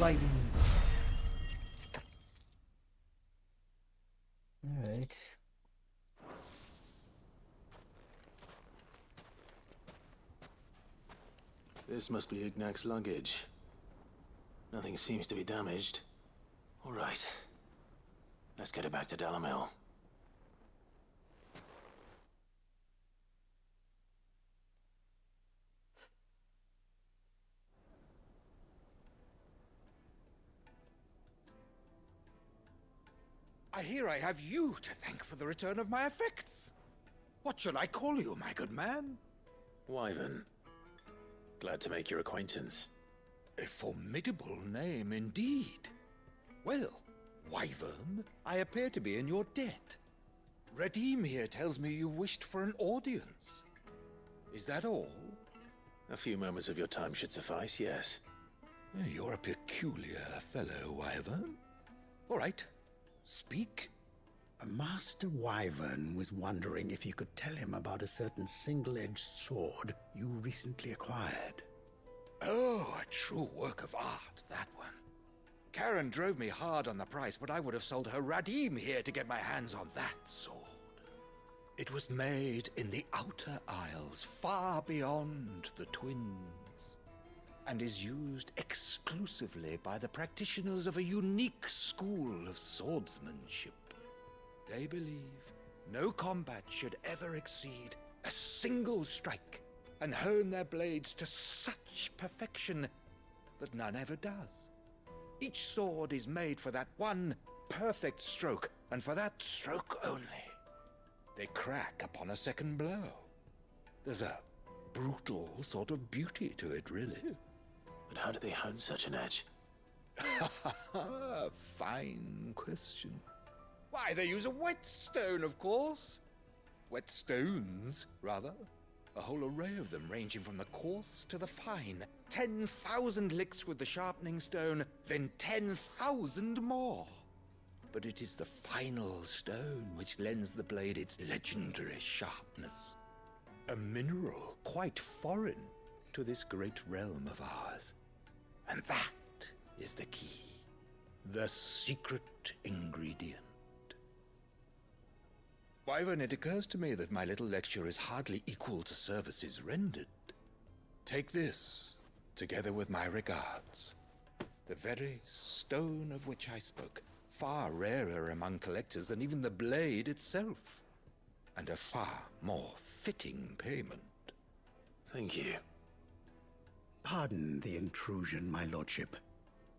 fighting. Alright. This must be Ignac's luggage. Nothing seems to be damaged. All right. Let's get it back to Dalamil. I hear I have you to thank for the return of my effects. What shall I call you, my good man? Wyvern. Glad to make your acquaintance. A formidable name indeed. Well, Wyvern, I appear to be in your debt. Redeem here tells me you wished for an audience. Is that all? A few moments of your time should suffice, yes. You're a peculiar fellow, Wyvern. All right. Speak. Master Wyvern was wondering if you could tell him about a certain single-edged sword you recently acquired. Oh, a true work of art, that one. Karen drove me hard on the price, but I would have sold her Radim here to get my hands on that sword. It was made in the Outer Isles, far beyond the Twins, and is used exclusively by the practitioners of a unique school of swordsmanship. They believe no combat should ever exceed a single strike, and hone their blades to such perfection that none ever does. Each sword is made for that one perfect stroke, and for that stroke only. They crack upon a second blow. There's a brutal sort of beauty to it, really. But how do they hone such an edge? Fine question. Why, they use a whetstone, of course. Whetstones, rather. A whole array of them, ranging from the coarse to the fine. 10,000 licks with the sharpening stone, then 10,000 more. But it is the final stone which lends the blade its legendary sharpness. A mineral quite foreign to this great realm of ours. And that is the key. The secret ingredient. Wyvern, it occurs to me that my little lecture is hardly equal to services rendered. Take this, together with my regards. The very stone of which I spoke, far rarer among collectors than even the blade itself, and a far more fitting payment. Thank you. Pardon the intrusion, my lordship.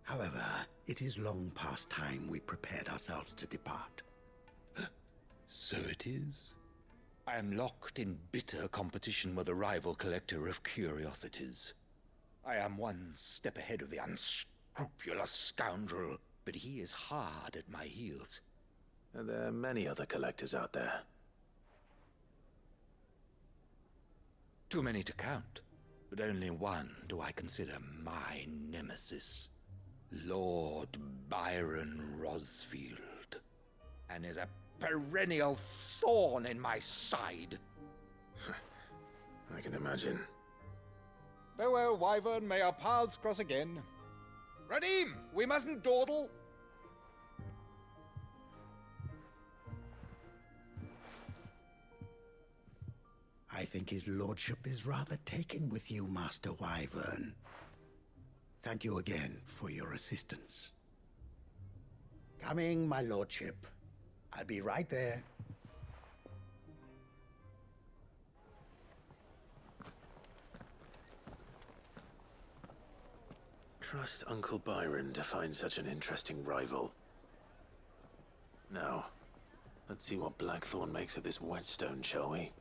However, it is long past time we prepared ourselves to depart. So it is. I am locked in bitter competition with a rival collector of curiosities. I am one step ahead of the unscrupulous scoundrel, but he is hard at my heels. Are there many other collectors out there? Too many to count, but only one do I consider my nemesis. Lord Byron Rosfield. And is a perennial thorn in my side. I can imagine. Farewell, Wyvern. May our paths cross again. Radim, we mustn't dawdle. I think his lordship is rather taken with you, Master Wyvern. Thank you again for your assistance. Coming, my lordship. I'll be right there. Trust Uncle Byron to find such an interesting rival. Now, let's see what Blackthorn makes of this whetstone, shall we?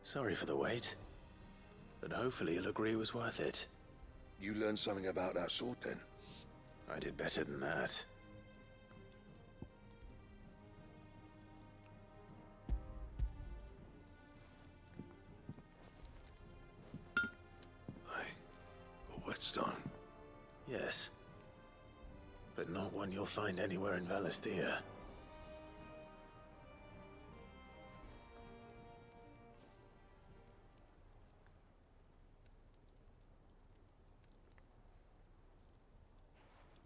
Sorry for the wait, but hopefully you'll agree it was worth it. You learned something about that sword then? I did better than that. A whetstone? Yes. But not one you'll find anywhere in Valisthea.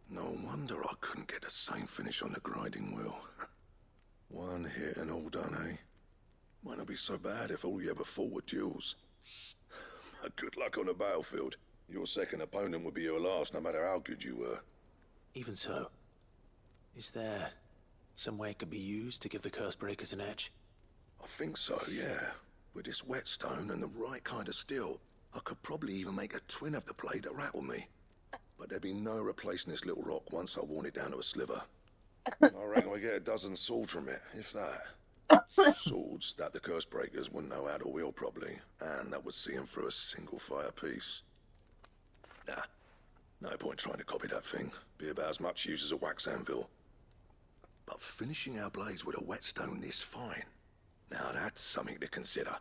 No wonder I couldn't get the same finish on the grinding wheel. One hit and all done, eh? Might not be so bad if all you ever fought were duels. Good luck on the battlefield. Your second opponent would be your last, no matter how good you were. Even so, is there some way it could be used to give the Cursebreakers an edge? I think so, yeah. With this whetstone and the right kind of steel, I could probably even make a twin of the blade that rattled me. But there'd be no replacing this little rock once I worn it down to a sliver. I reckon we get a dozen swords from it, if that. Swords that the Cursebreakers wouldn't know how to wield properly, and that would see them through a single fire piece. Nah, no point trying to copy that thing. Be about as much use as a wax anvil. But finishing our blades with a whetstone this fine, now that's something to consider.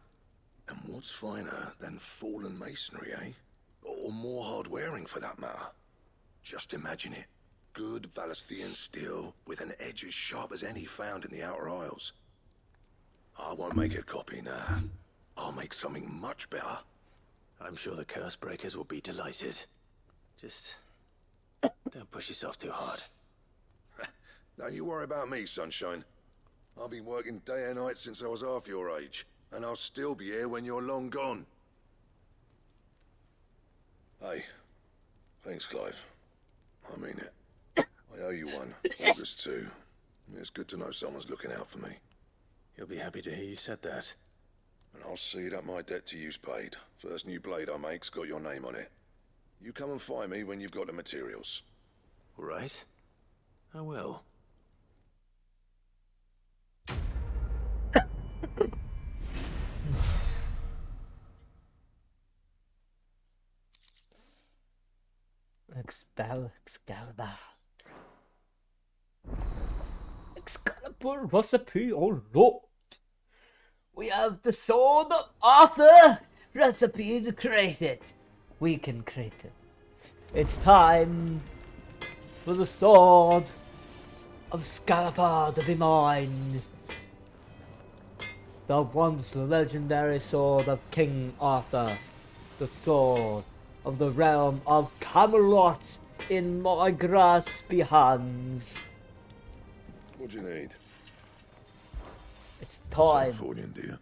And what's finer than fallen masonry, eh? Or more hard-wearing, for that matter. Just imagine it. Good Valisthean steel with an edge as sharp as any found in the Outer Isles. I won't make a copy now. I'll make something much better. I'm sure the Cursebreakers will be delighted. Just don't push yourself too hard. Don't you worry about me, Sunshine. I've been working day and night since I was half your age, and I'll still be here when you're long gone. Hey, thanks, Clive. I mean it. I owe you one. August too. It's good to know someone's looking out for me. He'll be happy to hear you said that. And I'll see that my debt to you's paid. First new blade I make's got your name on it. You come and find me when you've got the materials. All right. I will. Excalibur. Excalibur recipe, oh lord. We have the sword of Arthur recipe to create it. We can create it. It's time for the sword of Excalibur to be mine. The once legendary sword of King Arthur. The sword of the realm of Camelot in my graspy hands. What do you need? It's time. Fordian, dear.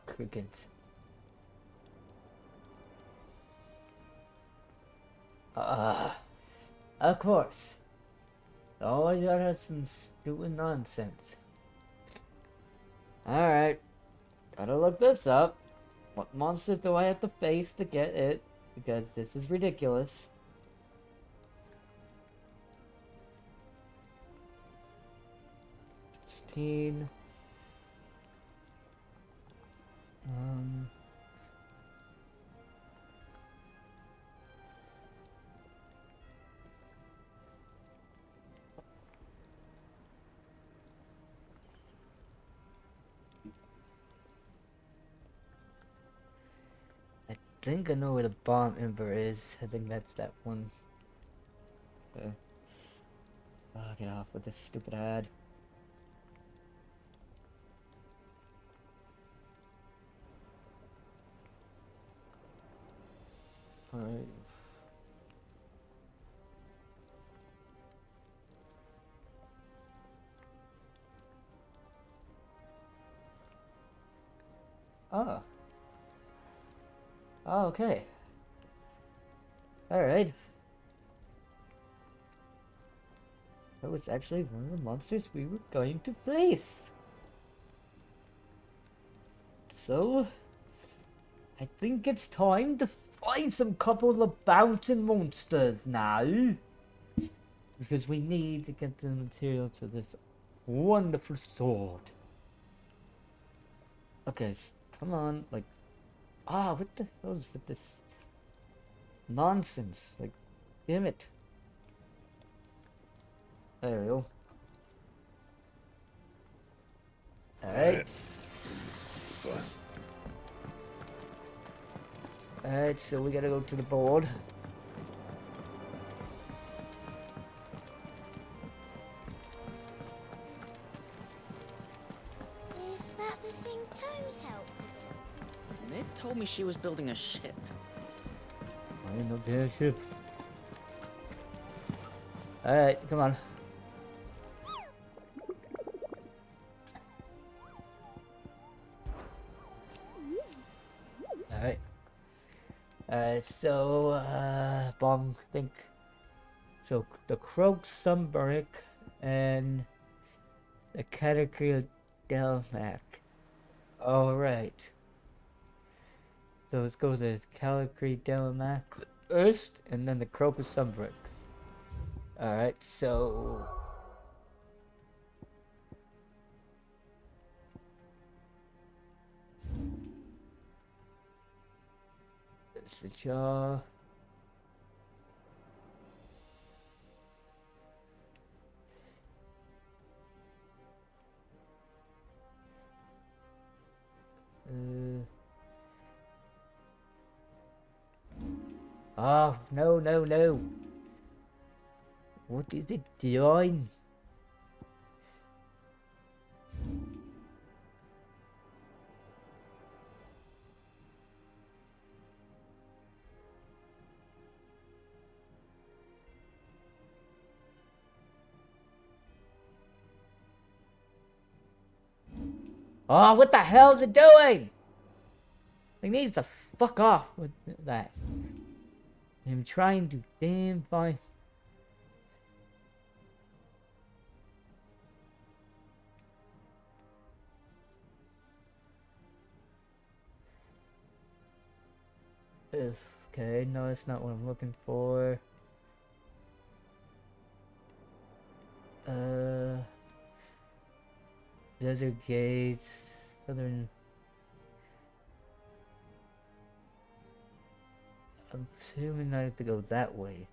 Crickets. Of course. Always got us doing nonsense. Alright. Gotta look this up. What monsters do I have to face to get it? Because this is ridiculous. I think I know where the bomb ember is. I think that's that one. Okay. Oh, get off with this stupid ad. Alright. Oh. Oh, okay. Alright. That was actually one of the monsters we were going to face. So, I think it's time to find some couple of bouncing monsters now. Because we need to get the material to this wonderful sword. Okay, come on, like, what the hell is with this nonsense? Like, damn it. There we go. Alright. Fine. Alright, so we gotta go to the board. Is that the thing Tomes helped with? Ned told me she was building a ship. I ain't no damn ship. Alright, come on. Alright. Alright, so, Bong, think. So, the Croak Sunbreak and the Cataclysm Delmac. Alright. So let's go to the Cataclysm Delmac first, and then the Crocus Sunbreak. Alright, so... That's the jaw. Oh, no, no, no. What is it doing? Oh, what the hell is it doing? It needs to fuck off with that. I'm trying to damn find. Okay, no, that's not what I'm looking for. Desert Gates, Southern. I'm assuming I have to go that way.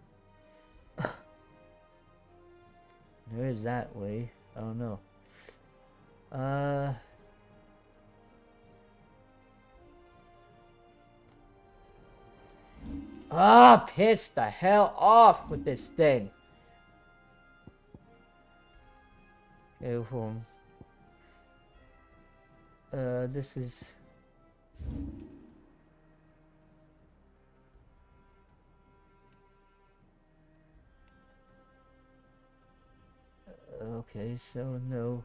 There is that way. I don't know. Piss the hell off with this thing. Okay, hold on. This is. Okay, so no.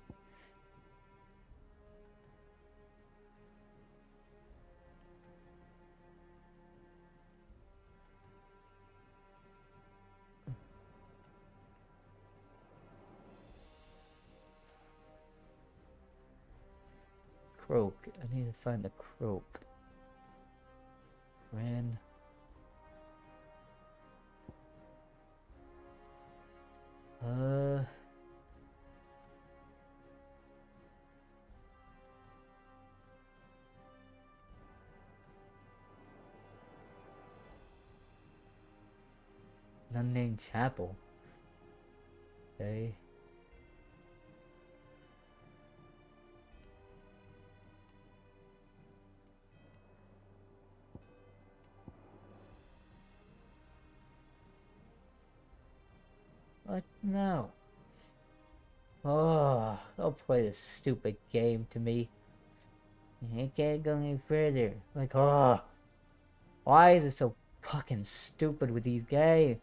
Croak. I need to find the croak. Ran. Unnamed chapel. Okay. What? No. Oh, don't play this stupid game to me. I can't go any further. Like, why is it so fucking stupid with these games?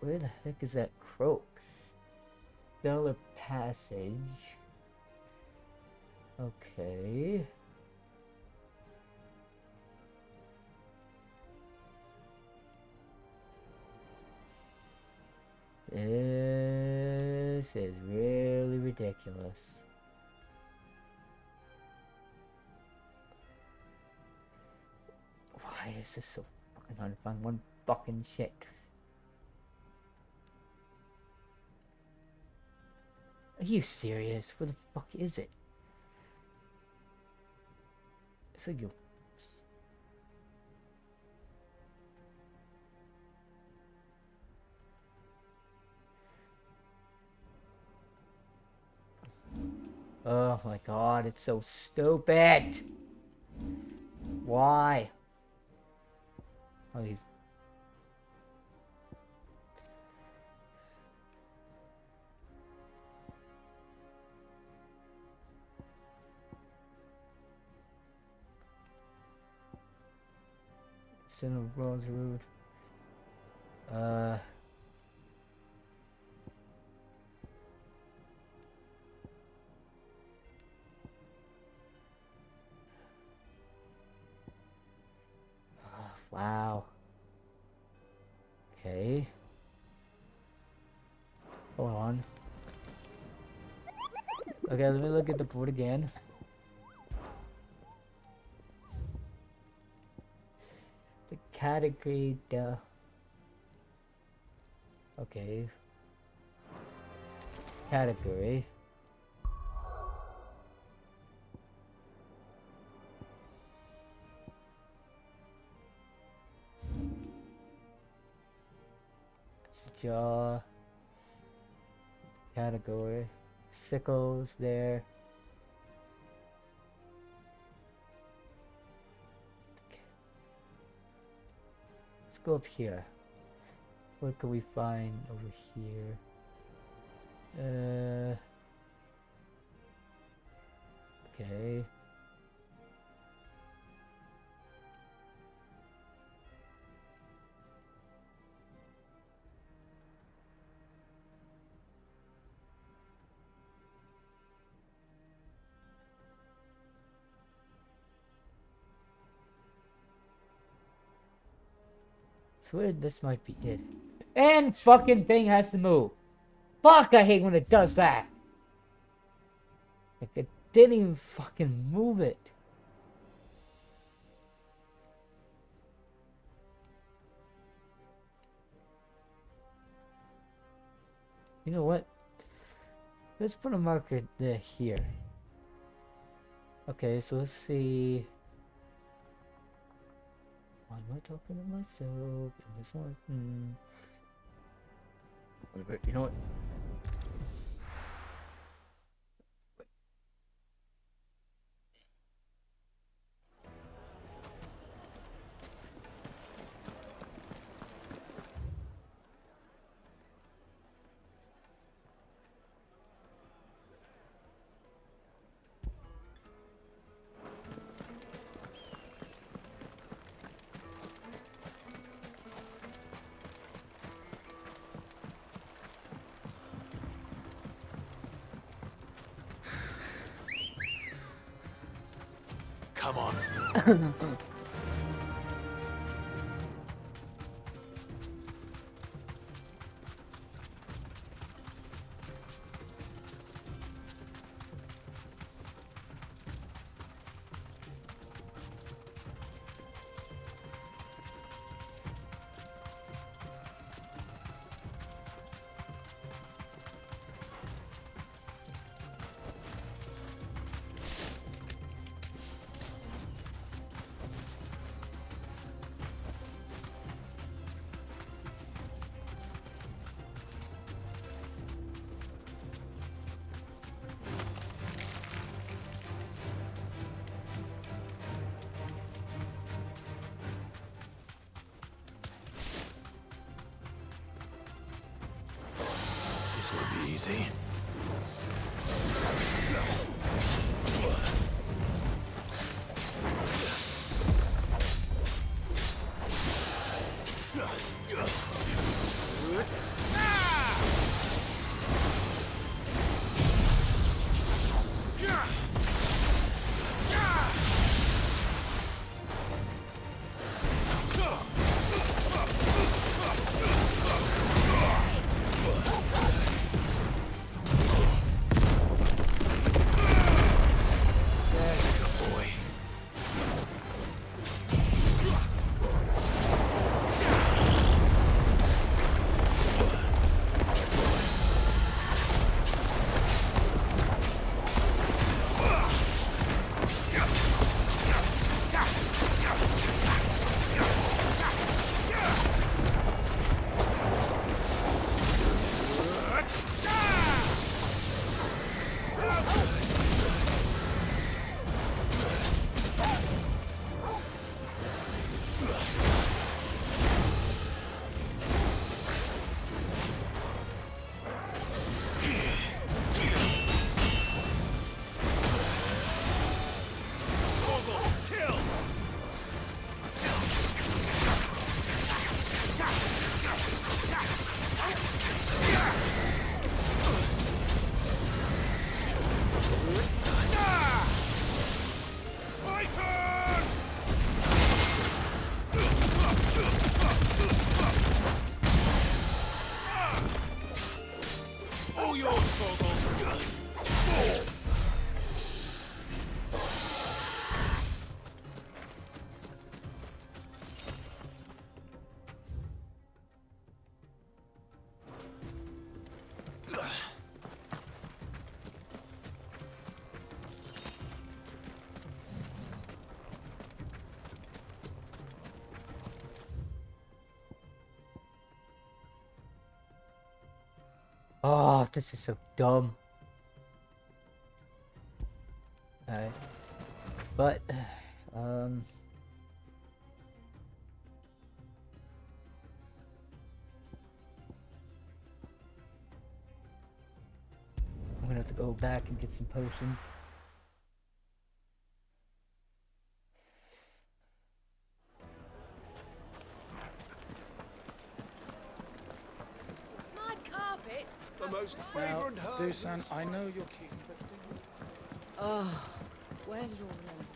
Where the heck is that croak? Stellar Passage. Okay. This is really ridiculous. Why is this so fucking hard to find one fucking shit? Are you serious? Where the fuck is it? It's like you. Oh my god, it's so stupid. Why? Oh, he's... Center Roads Road. Wow. Okay. Hold on. Okay, let me look at the board again. The category, okay. Category. Jaw. Category. Sickles there. Okay. Let's go up here. What can we find over here? Okay. Swear this might be it. And fucking thing has to move. Fuck, I hate when it does that. Like, it didn't even fucking move it. You know what? Let's put a marker there here. Okay, so let's see. Why am I talking to myself? And this one, whatever. You know what? Come on. This will be easy. Oh, this is so dumb. Alright. But, I'm gonna have to go back and get some potions. My carpets. The most fragrant herb. Dusan, I know you're keen, but do you... Oh, where did all the men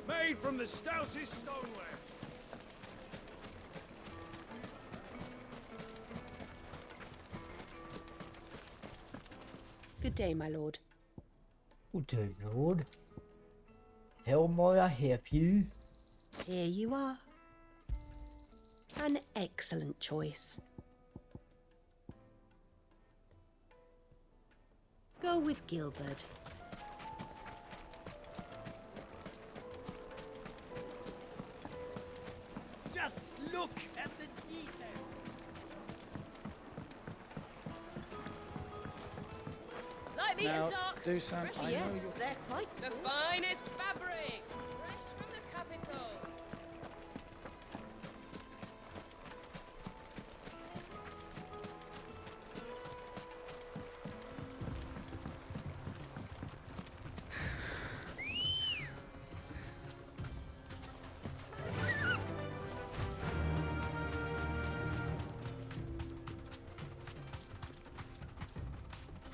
go? Made from the stoutest stoneware. Good day, my lord. Good day, Lord. How may I help you? Here you are. An excellent choice. Go with Gilbert. Just look at the detail. Light me Now, and dark. Dusan, I know Yes, you're... they're quite The finest fabrics, fresh from the capital.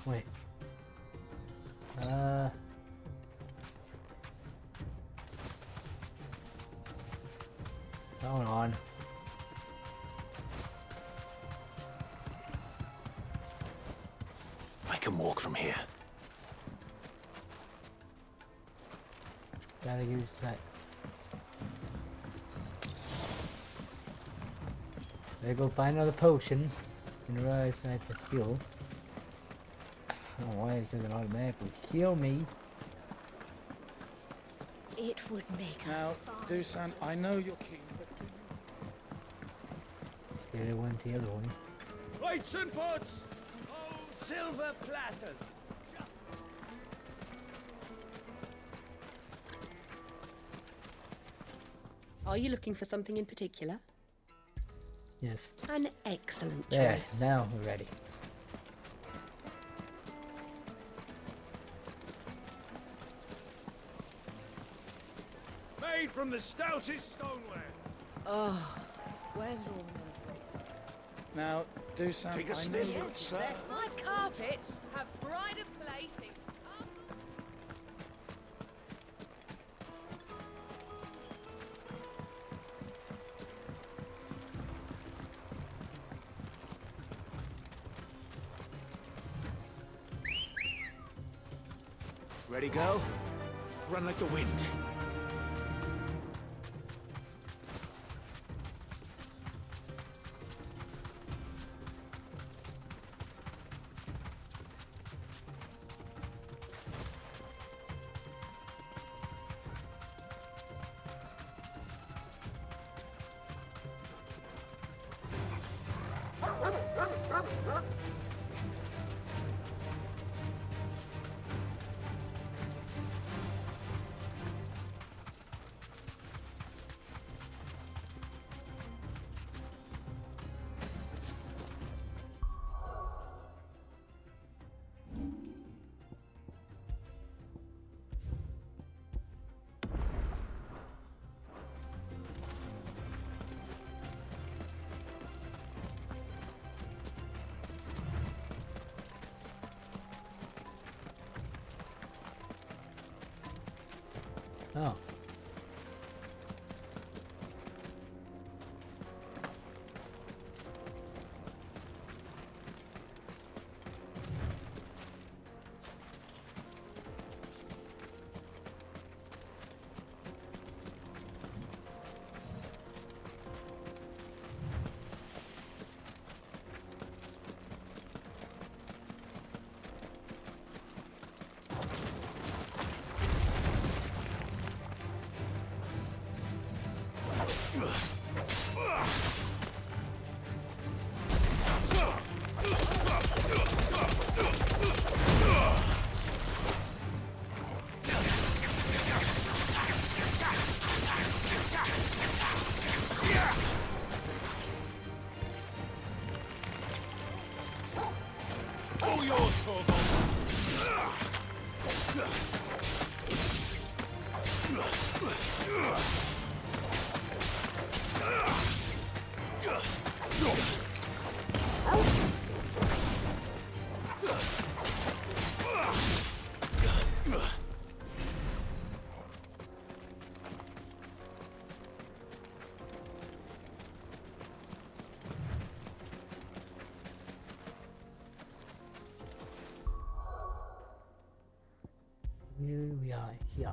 Wait. Hold on. I can walk from here. Gotta use that. Gotta go find another potion and realize I have to heal. I don't know why it doesn't automatically heal me. It would make Now, Dusan, I know you're keen, but do you... Here went the other one. Plates and pots! Oh, silver platters! Are you looking for something in particular? Yes. An excellent There, choice. now we're ready. Made from the stoutest stoneware. Oh, where did all the men go? Now, Dusan, Take a I sniff, know good sir. My carpets have pride of place in castle. Ready, go? Run like the wind. Oh. here we are here.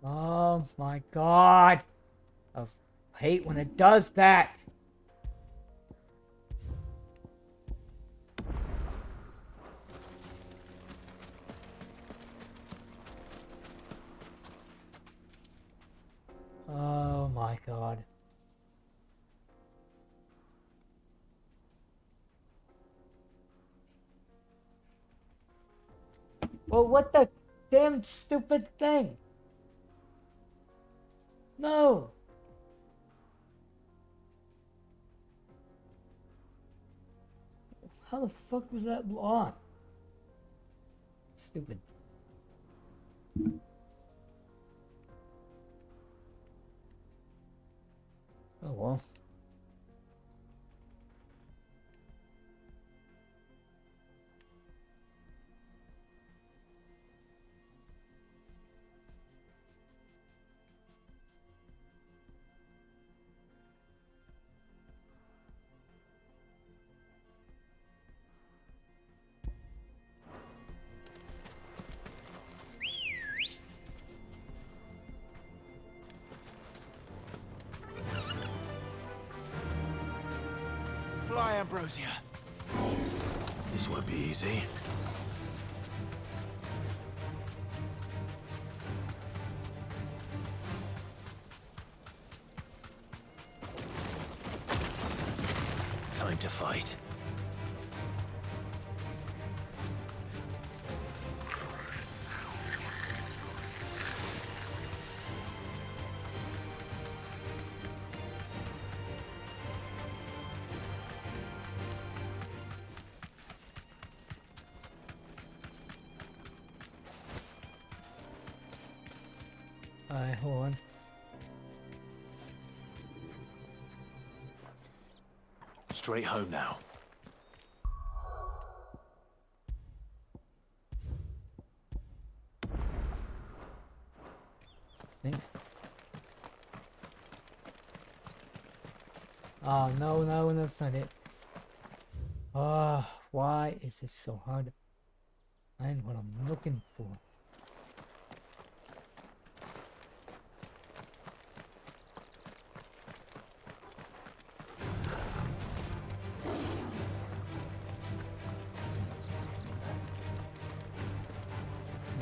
Oh my god! I hate when it does that! Oh my god. Well, what the damn stupid thing? No! How the fuck was that on? Stupid. Oh well. Fly, Ambrosia. This won't be easy. Time to fight. Alright, hold on. Straight home now. Think. Oh no, no, that's not it. Ah, why is it so hard? Find what I'm looking for.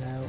No.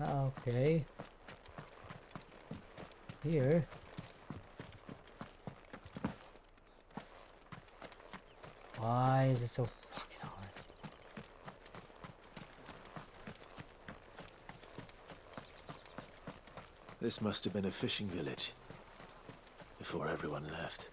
Okay. Here. Why is it so fucking hard? This must have been a fishing village before everyone left.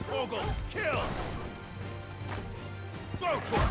Torgal, kill! Go to him!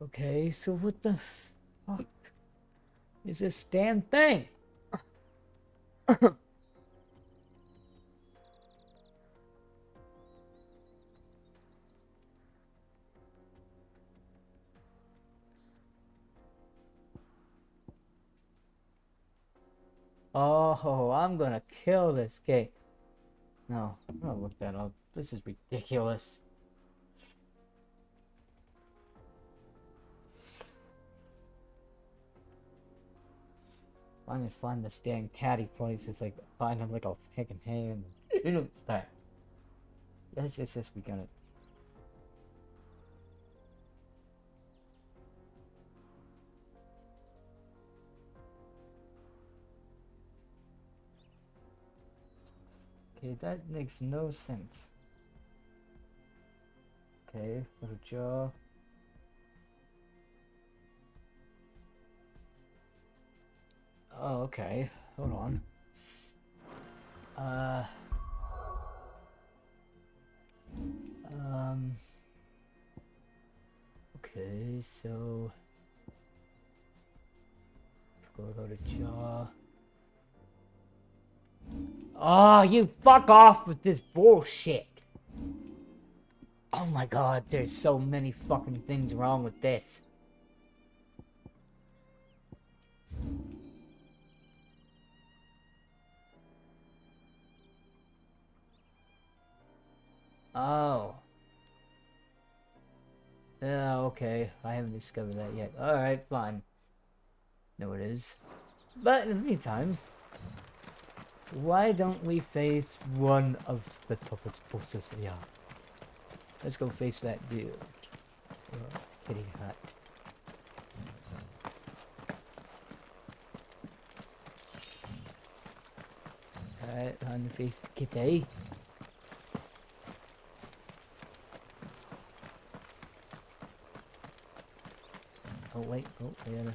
Okay, so what the fuck is this damn thing? Oh, I'm gonna kill this game. No, I'm gonna look that up. This is ridiculous. I'm gonna find this damn catty place. It's like find him like a fucking hand. You know, start. Yes, we got it. Okay, that makes no sense. Okay, little jaw. Oh, okay. Hold on. Okay, so go to jaw. Oh, you fuck off with this bullshit. Oh my god, there's so many fucking things wrong with this. Oh. Yeah, okay. I haven't discovered that yet. Alright, fine. No, it is. But in the meantime, why don't we face one of the toughest bosses? Yeah. Let's go face that dude. Kitty Hut. Alright, time to face the kitty. Oh wait, oh yeah.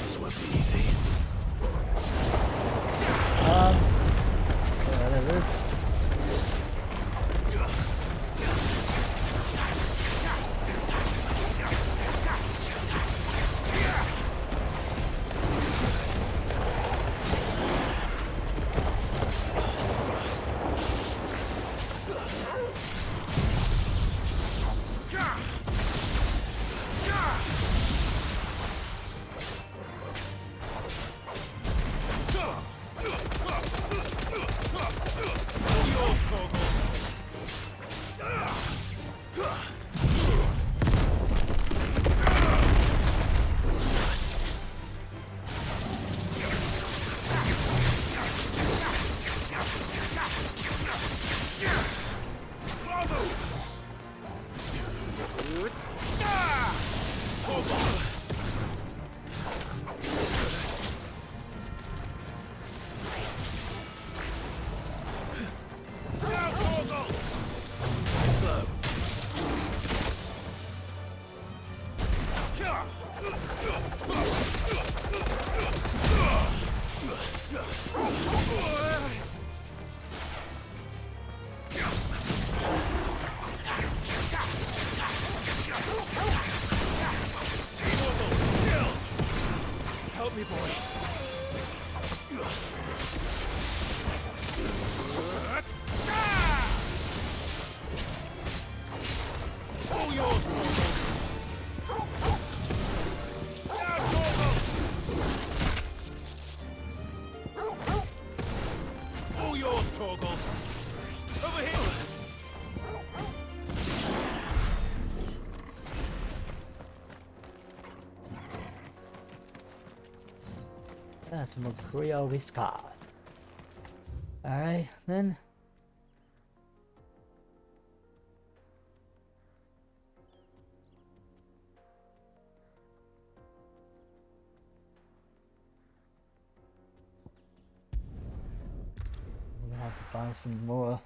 This won't be easy. Whatever. Yours, Torgal. boy. All yours, Torgal. Now, Torgal. All yours, Torgal. Over here. That's some Creole Viscard. Alright, then. I'm gonna have to buy some more.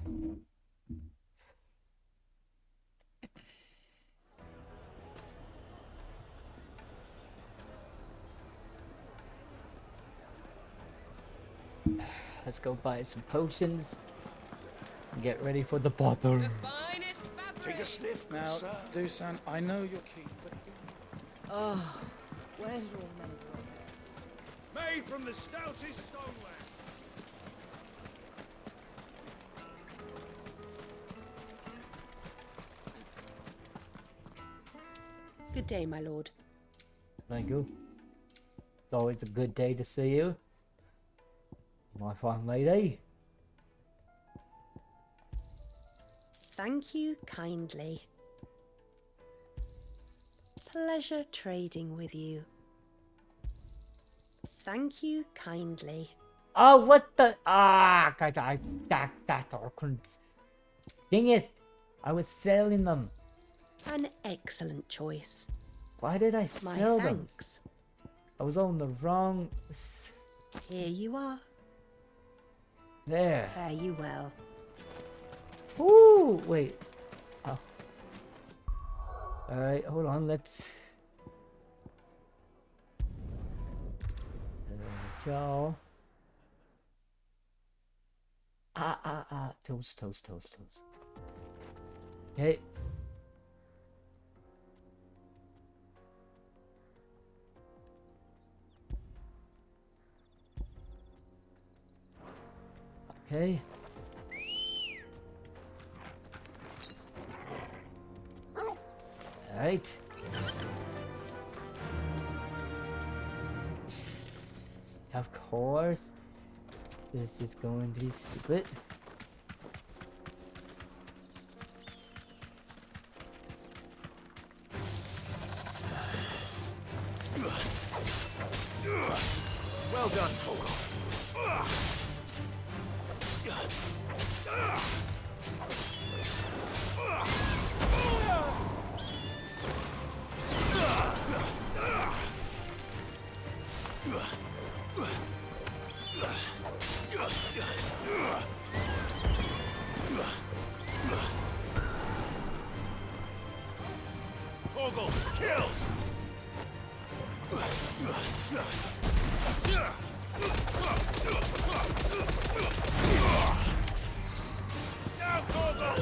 Let's go buy some potions and get ready for the bottle. Take a sniff, now, Dusan. I know you're keen, but Oh, where did all men go? Made from the stoutest stoneware. Good day, my lord. Thank you. It's always a good day to see you, my fine lady. Thank you kindly. Pleasure trading with you. Thank you kindly. Oh, what the? Ah, dang it! I was selling them. An excellent choice. Why did I My sell them? thanks. I was on the wrong. Here you are. There. Fare you well. Ooh, wait. Oh. Alright, hold on, let's... Y'all. Toast. Okay. Okay. Alright. Of course. This is going to be stupid. Well done, Torgal. Torgal, kill! Now, Torgal!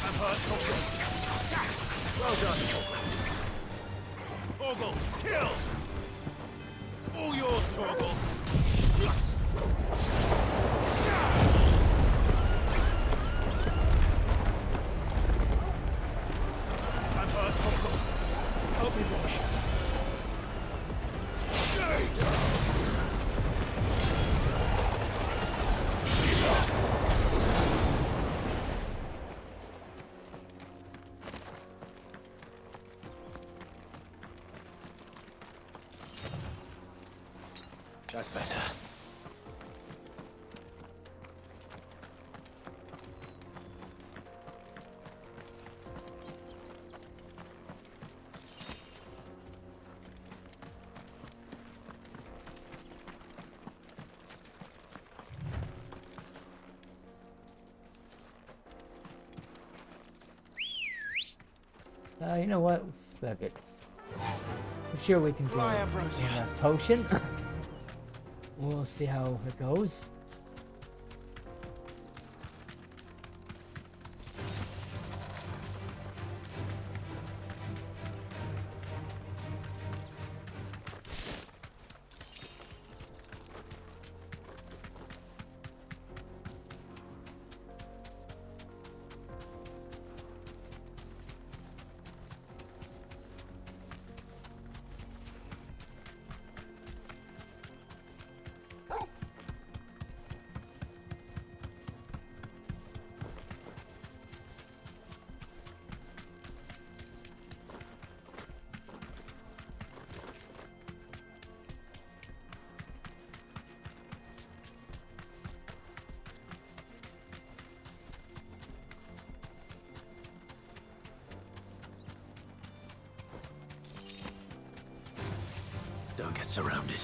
I'm hurt, Torgal. Well done, Torgal. Torgal, kill! All yours, Torgal. I'm hurt, Torgal. Help me, boy. That's better. You know what? Fuck it. I'm sure we can do Fly, one Ambrosia. last potion. We'll see how it goes. surrounded.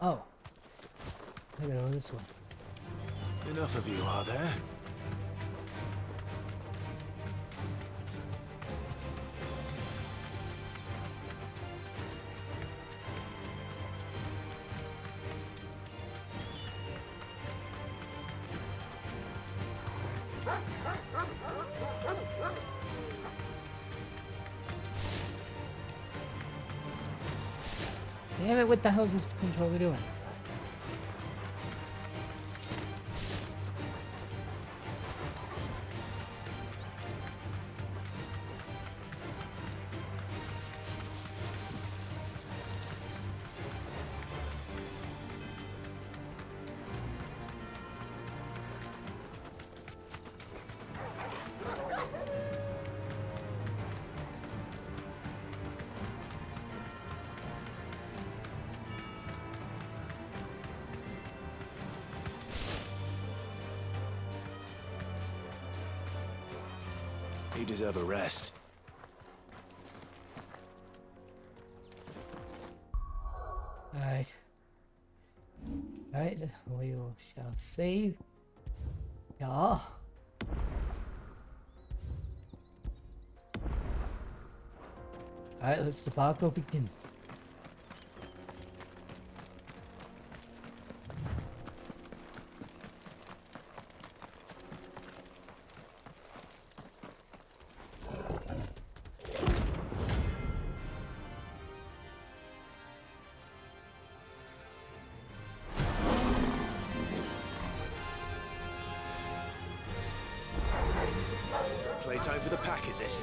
Oh. I gotta go this way. Enough of you, are there? Damn it, what the hell is this controller doing? You deserve a rest. Alright. Alright, we shall save. Yeah. Alright, let's debacle begin. Playtime for the pack, is it?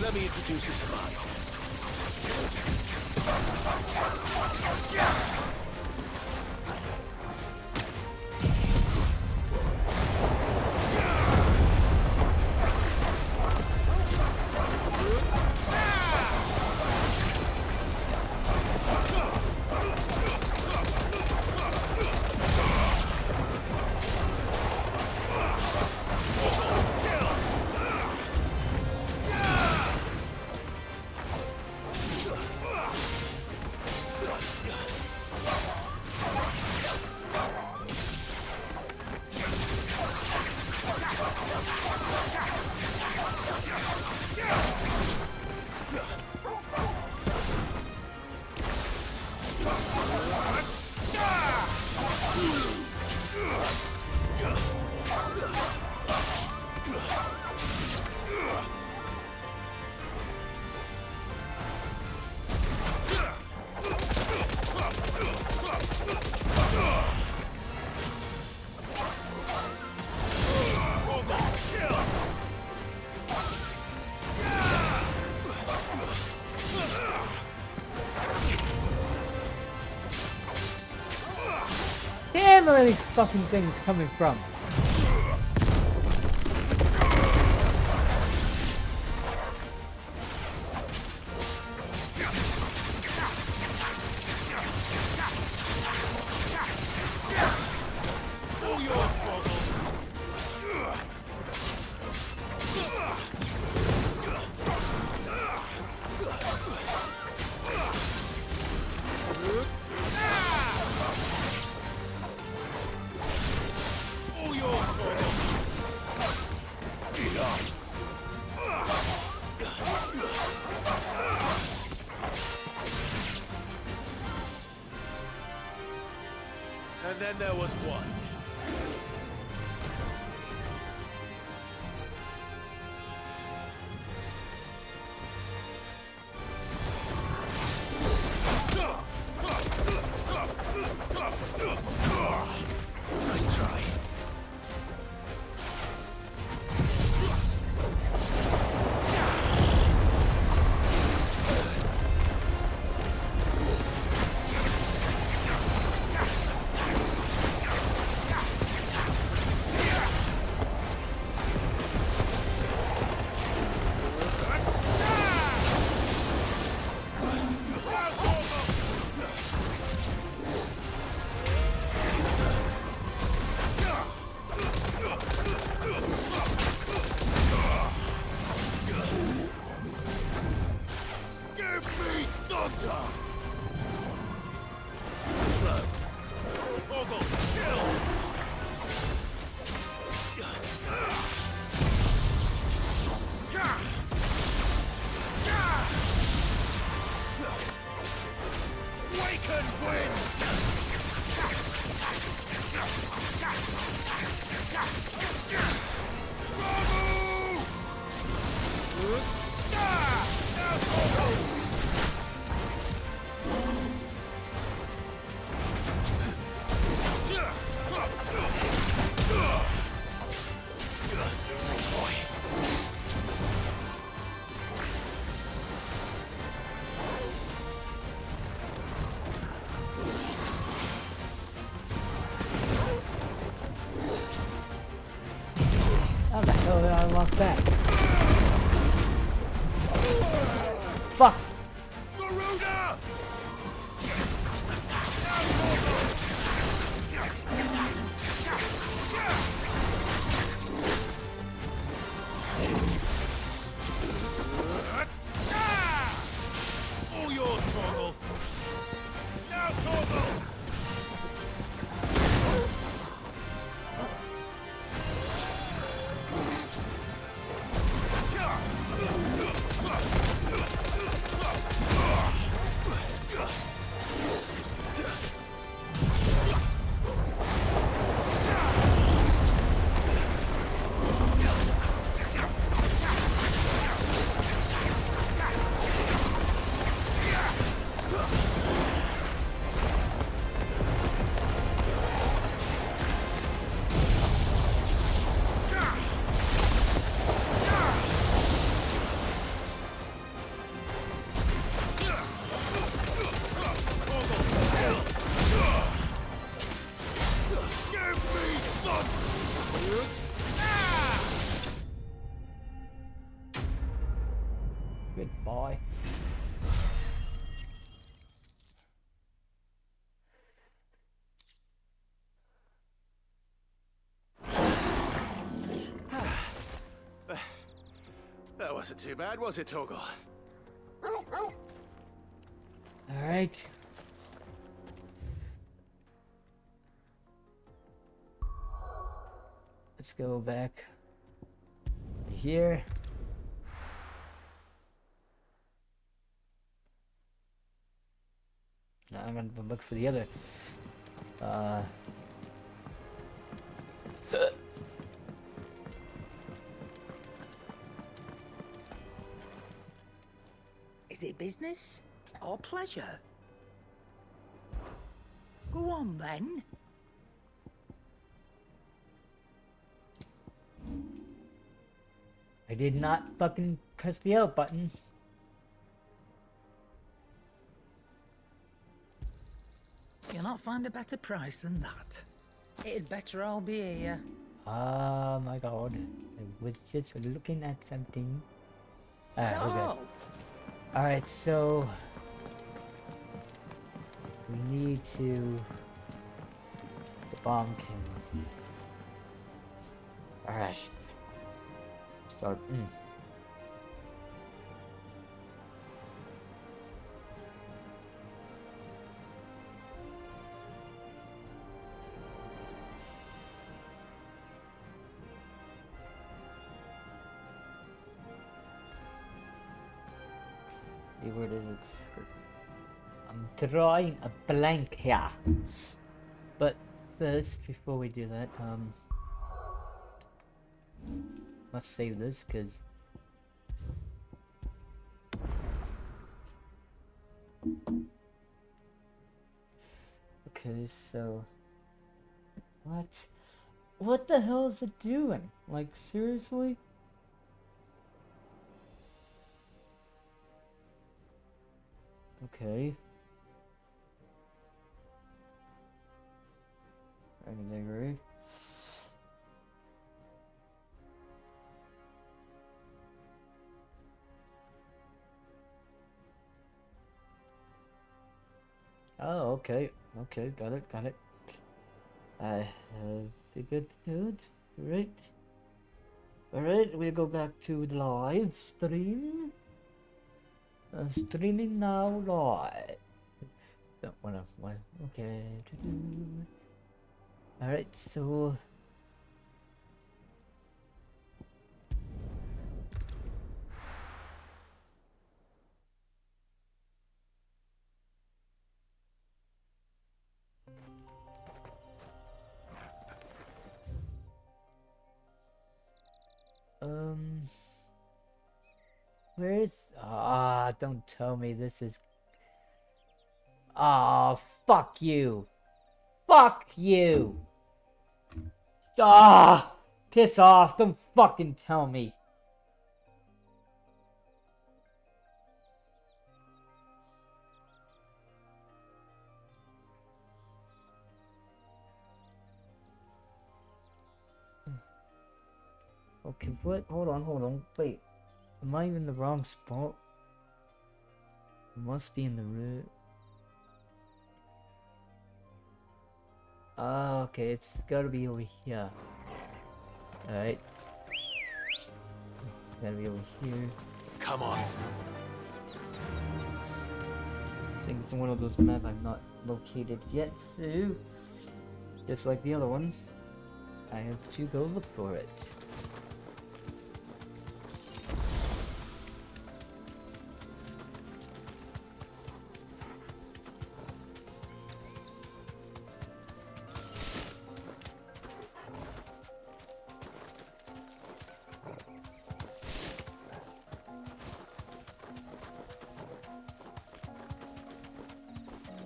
Let me introduce you to mine. Damn, where are these fucking things coming from? And then there was one. Nice try. Oh, I unlocked that. Fuck! Garuda! All yours, Torgal. Now, Torgal! Goodbye. That wasn't too bad, was it, Torgal? Alright. Let's go back here. Now I'm gonna look for the other Is it business or pleasure? Go on then. I did not fucking press the L button. You'll not find a better price than that. It'd better all be here. Oh my god. I was just looking at something. Alright, we're good. Alright, so we need to debunk him. Alright. Start. See where it is. I'm drawing a blank here. But first, before we do that, let's save this because okay, so what the hell is it doing? Like, seriously? Okay. I can agree. Oh, okay. Okay, got it, got it. Good. Alright, we'll go back to the live stream. Streaming now live. Don't wanna, okay. Alright, so... Where's... Ah, don't tell me this is... Ah, fuck you! Fuck you! Ah! Piss off, don't fucking tell me! Okay, what? Hold on. Wait. Am I in the wrong spot? It must be in the root. Ah, okay, it's gotta be over here. Alright. Gotta be over here. Come on. I think it's one of those maps I've not located yet, so just like the other one, I have to go look for it.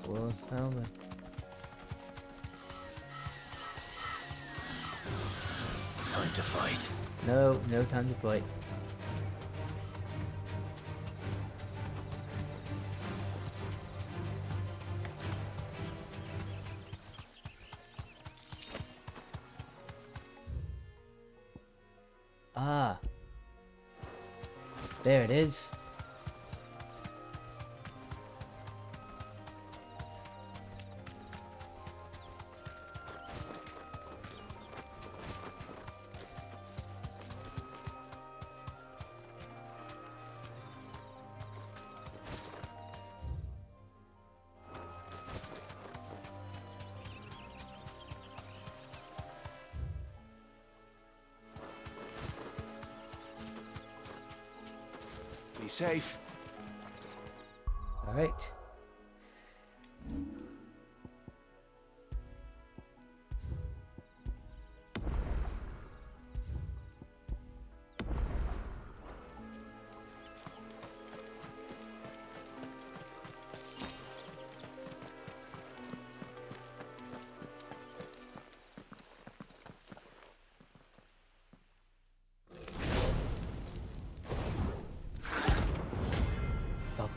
Well, found it. Time to fight. No time to fight. Ah. There it is. Be safe. All right.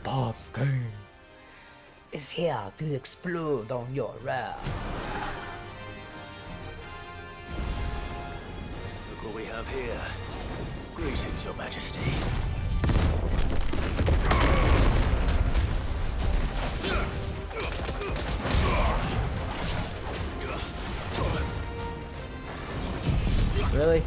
Bomb gun is here to explode on your wrath. Look what we have here. Greetings, Your Majesty. Really?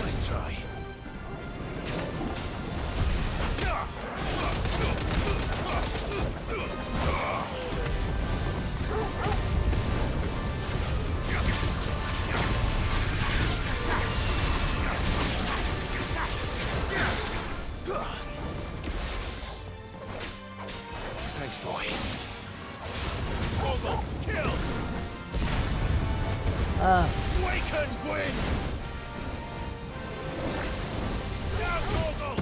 Nice try. Thanks, boy. Vogel, kill! Waken wins! Now, Vogel!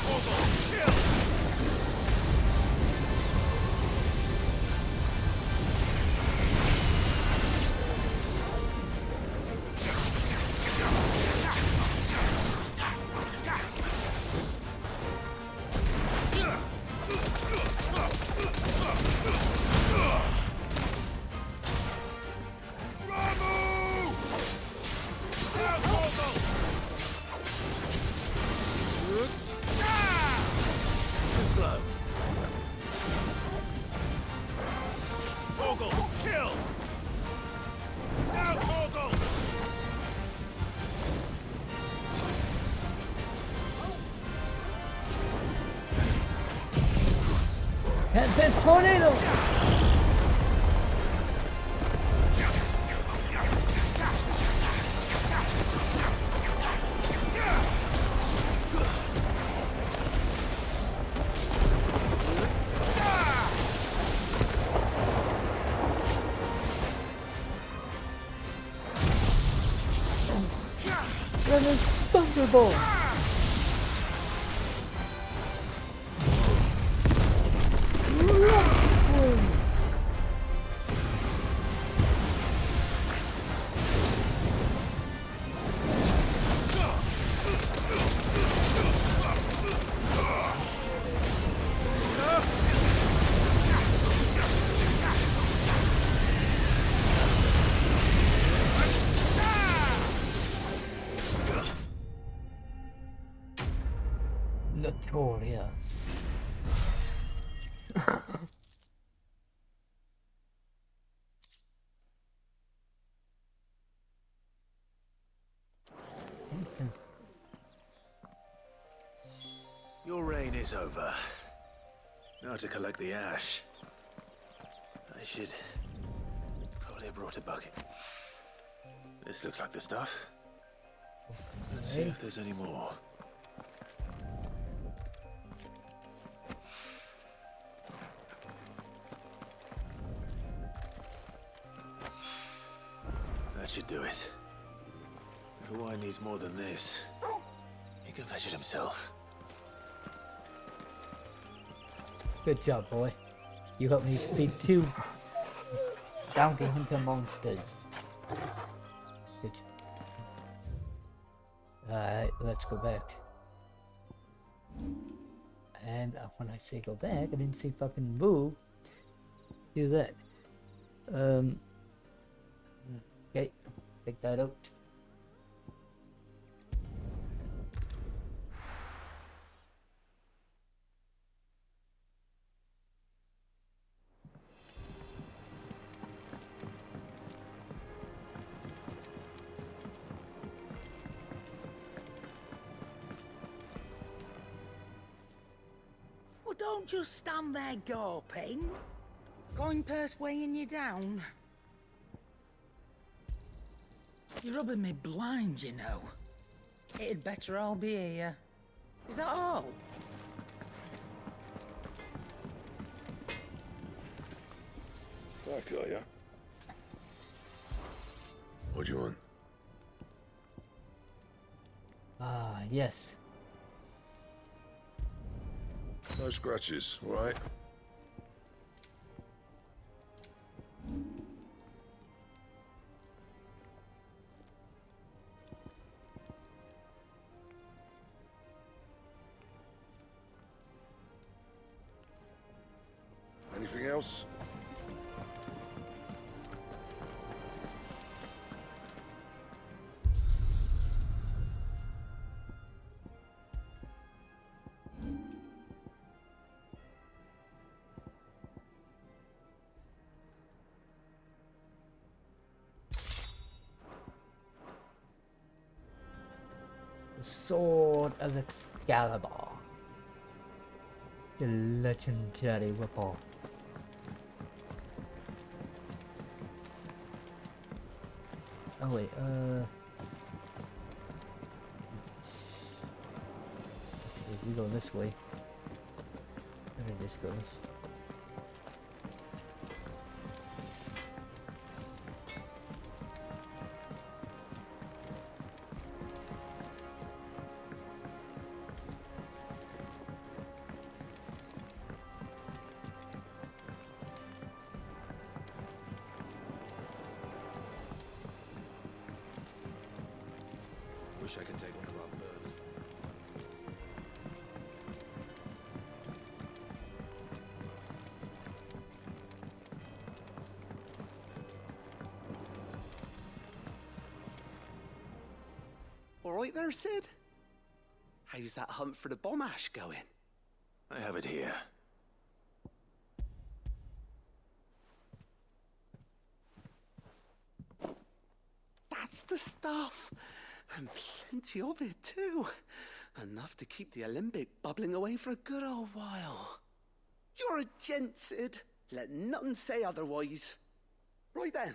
Vogel, kill! Slow. Vogel, kill! Now, Vogel! Tempest tornado! Reverend Thunderbolt! Notorious. Your reign is over. Now to collect the ash. I should probably have brought a bucket. This looks like the stuff. Let's see if there's any more. That should do it. If the wine needs more than this, he can fetch it himself. Good job, boy. You helped me beat 2 bounty hunter monsters. Good. Alright, let's go back. And when I say go back, I didn't say fucking move. Do that. Okay, take that out. Well, don't just stand there gawping. Coin purse weighing you down. You're rubbing me blind, you know. It'd better all be here. Is that all? Back, are ya? What do you want? Ah, yes. No scratches, all right? Anything else? The Sword of Excalibur. The legendary weapon. Oh wait, if we go this way, there this goes. Wish I could take one of our birds. All right there, Sid? How's that hunt for the bomb ash going? I have it here. That's the stuff. And plenty of it, too. Enough to keep the Alembic bubbling away for a good old while. You're a gent, Sid. Let nothing say otherwise. Right then,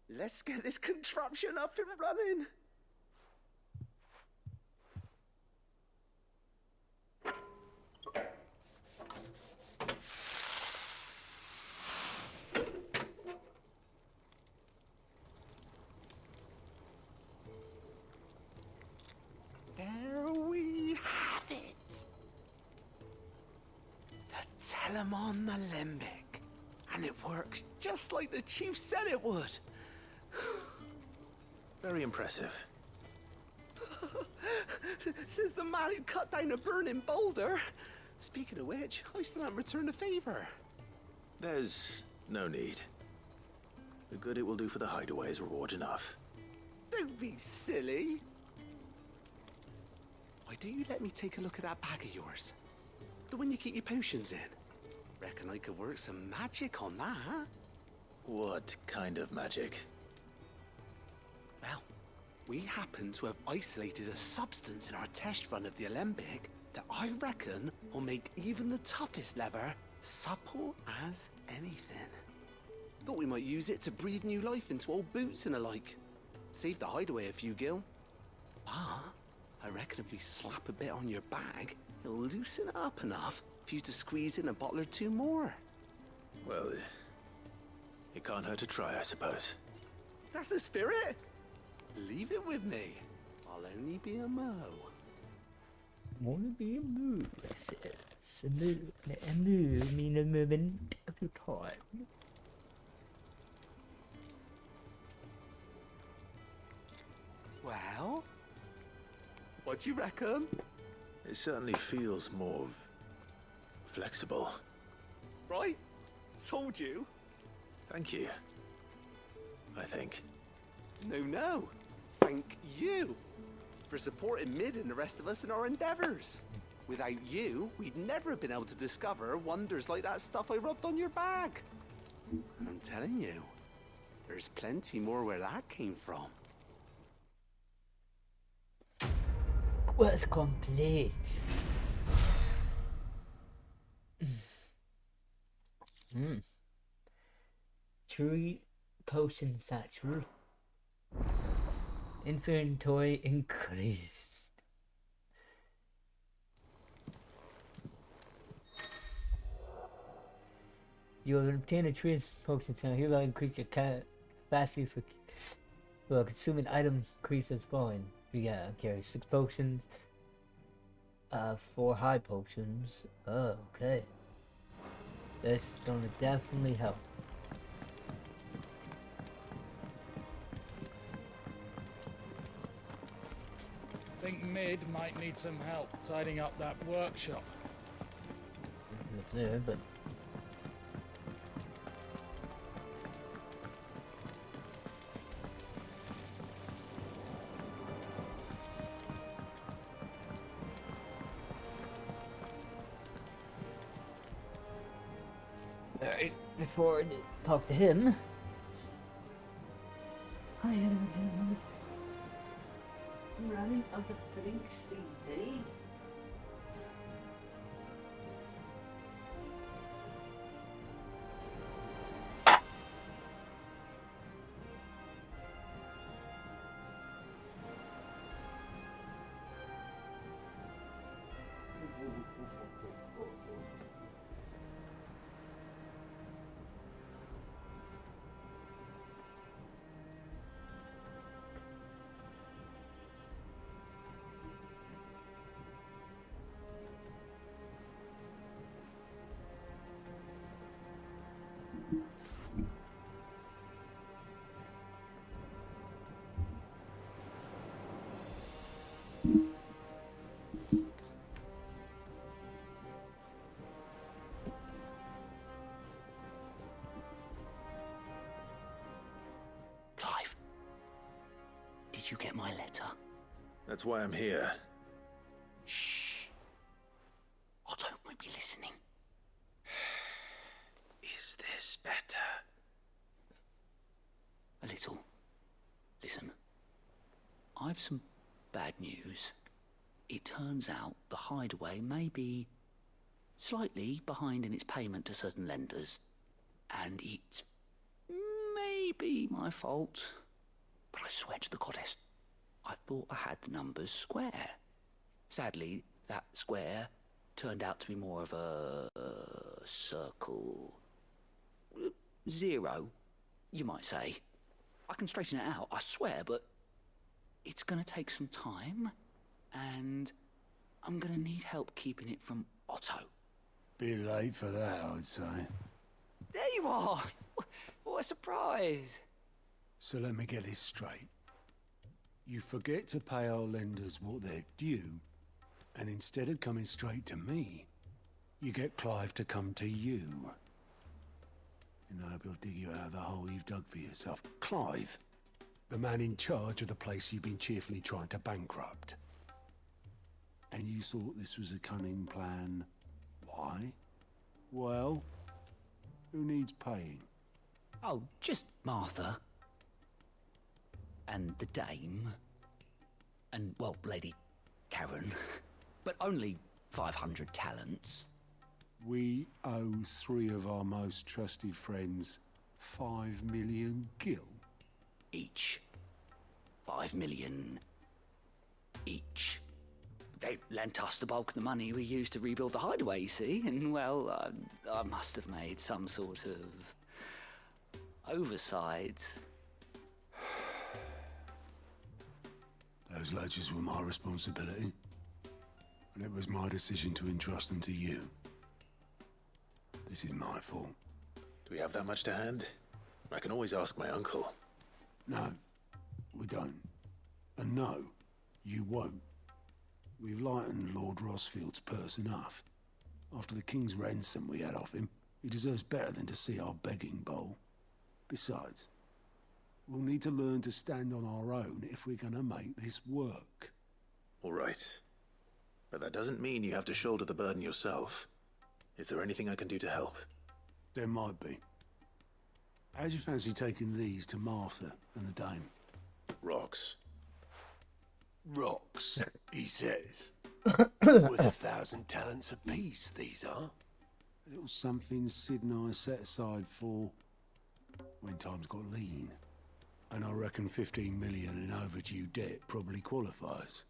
let's get this contraption up and running. I'm on the Limbic. And it works just like the chief said it would. Very impressive. Says the man who cut down a burning boulder. Speaking of which, I still haven't returned the favor. There's no need. The good it will do for the hideaway is reward enough. Don't be silly. Why don't you let me take a look at that bag of yours? The one you keep your potions in. Reckon I could work some magic on that. What kind of magic? Well, we happen to have isolated a substance in our test run of the Alembic that I reckon will make even the toughest leather supple as anything. Thought we might use it to breathe new life into old boots and the like. Save the hideaway a few gil. But I reckon if we slap a bit on your bag, it'll loosen it up enough for you to squeeze in a bottle or two more. Well, it can't hurt to try, I suppose. That's the spirit. Leave it with me. I'll only be a mo. Wanna be a moo, that's it. A moo mean a moment of your time. Well, what do you reckon? It certainly feels more flexible. Right? Told you. Thank you. I think. No. Thank you for supporting Mid and the rest of us in our endeavors. Without you, we'd never have been able to discover wonders like that stuff I rubbed on your bag. And I'm telling you, there's plenty more where that came from. Quest complete. Tree potion satchel. Inventory increased. You will obtain a tree potion satchel. Hereby increase your capacity for consuming items increases fine. You carry 6 potions. 4 high potions. Oh, okay. This is gonna definitely help. Think Mid might need some help tidying up that workshop. It's there, but alright, before I talk to him, I am running out of drinks these days. Clive, did you get my letter? That's why I'm here. Shh. Otto might be listening. Is this better? A little. Listen, I've some bad news. It turns out the hideaway may be slightly behind in its payment to certain lenders, and it's maybe my fault. But I swear to the goddess, I thought I had the numbers square. Sadly, that square turned out to be more of a circle. 0, you might say. I can straighten it out, I swear, but it's gonna take some time, and I'm gonna need help keeping it from Otto. Bit late for that, I'd say. There you are! What a surprise! So let me get this straight. You forget to pay our lenders what they're due, and instead of coming straight to me, you get Clive to come to you. And I hope he'll dig you out of the hole you've dug for yourself. Clive, the man in charge of the place you've been cheerfully trying to bankrupt. And you thought this was a cunning plan. Why? Well, who needs paying? Oh, just Martha. And the Dame. And, well, Lady Karen. But only 500 talents. We owe 3 of our most trusted friends 5 million gil. Each. 5 million each. They lent us the bulk of the money we used to rebuild the hideaway, you see, and, well, I must have made some sort of oversight. Those ledgers were my responsibility, and it was my decision to entrust them to you. This is my fault. Do we have that much to hand? I can always ask my uncle. No, we don't. And no, you won't. We've lightened Lord Rosfield's purse enough. After the king's ransom we had off him, he deserves better than to see our begging bowl. Besides, we'll need to learn to stand on our own if we're gonna make this work. All right. But that doesn't mean you have to shoulder the burden yourself. Is there anything I can do to help? There might be. How'd you fancy taking these to Martha and the Dame? Rocks. Rocks, he says. Worth 1,000 talents apiece, these are. A little something Sid and I set aside for when times got lean. And I reckon 15 million in overdue debt probably qualifies.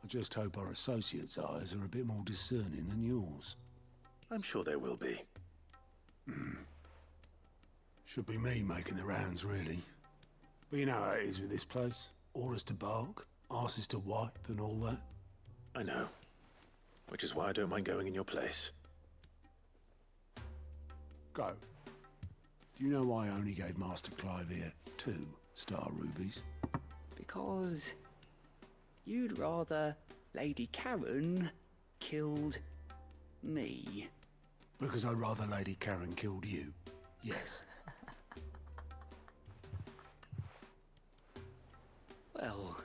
I just hope our associates' eyes are a bit more discerning than yours. I'm sure there will be. Should be me making the rounds, really. But you know how it is with this place. Orders to bark, arses to wipe, and all that. I know. Which is why I don't mind going in your place. Go. Do you know why I only gave Master Clive here 2 star rubies? Because you'd rather Lady Karen killed me. Because I'd rather Lady Karen killed you. Yes. Well,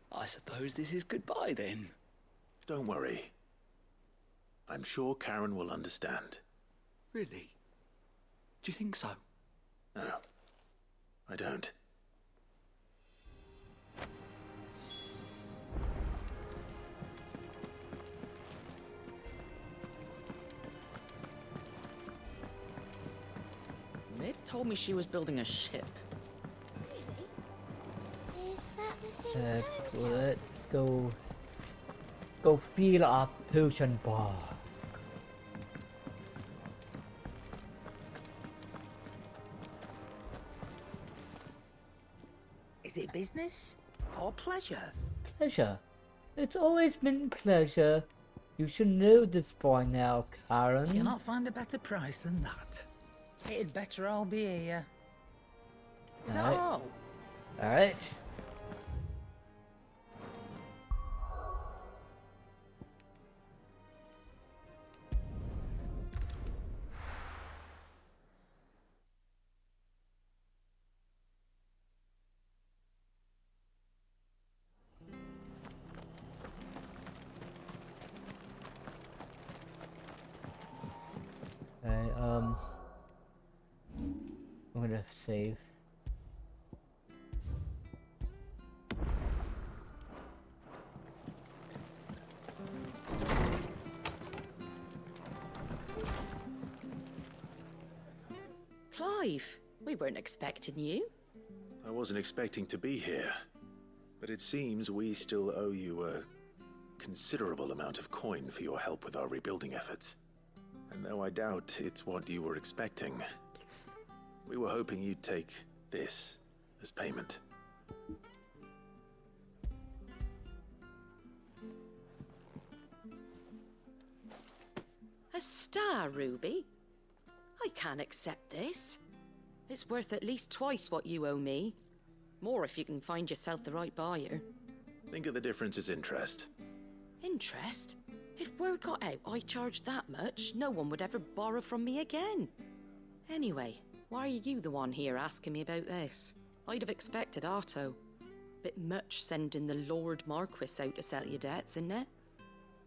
I suppose this is goodbye then. Don't worry. I'm sure Karen will understand. Really? Do you think so? No, I don't. Nick told me she was building a ship. Is that the thing Tomes had? Let's go fill up potion bar. Is it business or pleasure? Pleasure. It's always been pleasure. You should know this by now, Karen. You'll not find a better price than that. It'd better all be here. Is that all? Alright. I'm gonna save. Clive, we weren't expecting you. I wasn't expecting to be here, but it seems we still owe you a considerable amount of coin for your help with our rebuilding efforts. And though I doubt it's what you were expecting, we were hoping you'd take this as payment. A star, Ruby? I can't accept this. It's worth at least twice what you owe me. More if you can find yourself the right buyer. Think of the difference as interest. Interest? If word got out I charged that much, no one would ever borrow from me again. Anyway, why are you the one here asking me about this? I'd have expected Otto. Bit much sending the Lord Marquis out to settle your debts, isn't it?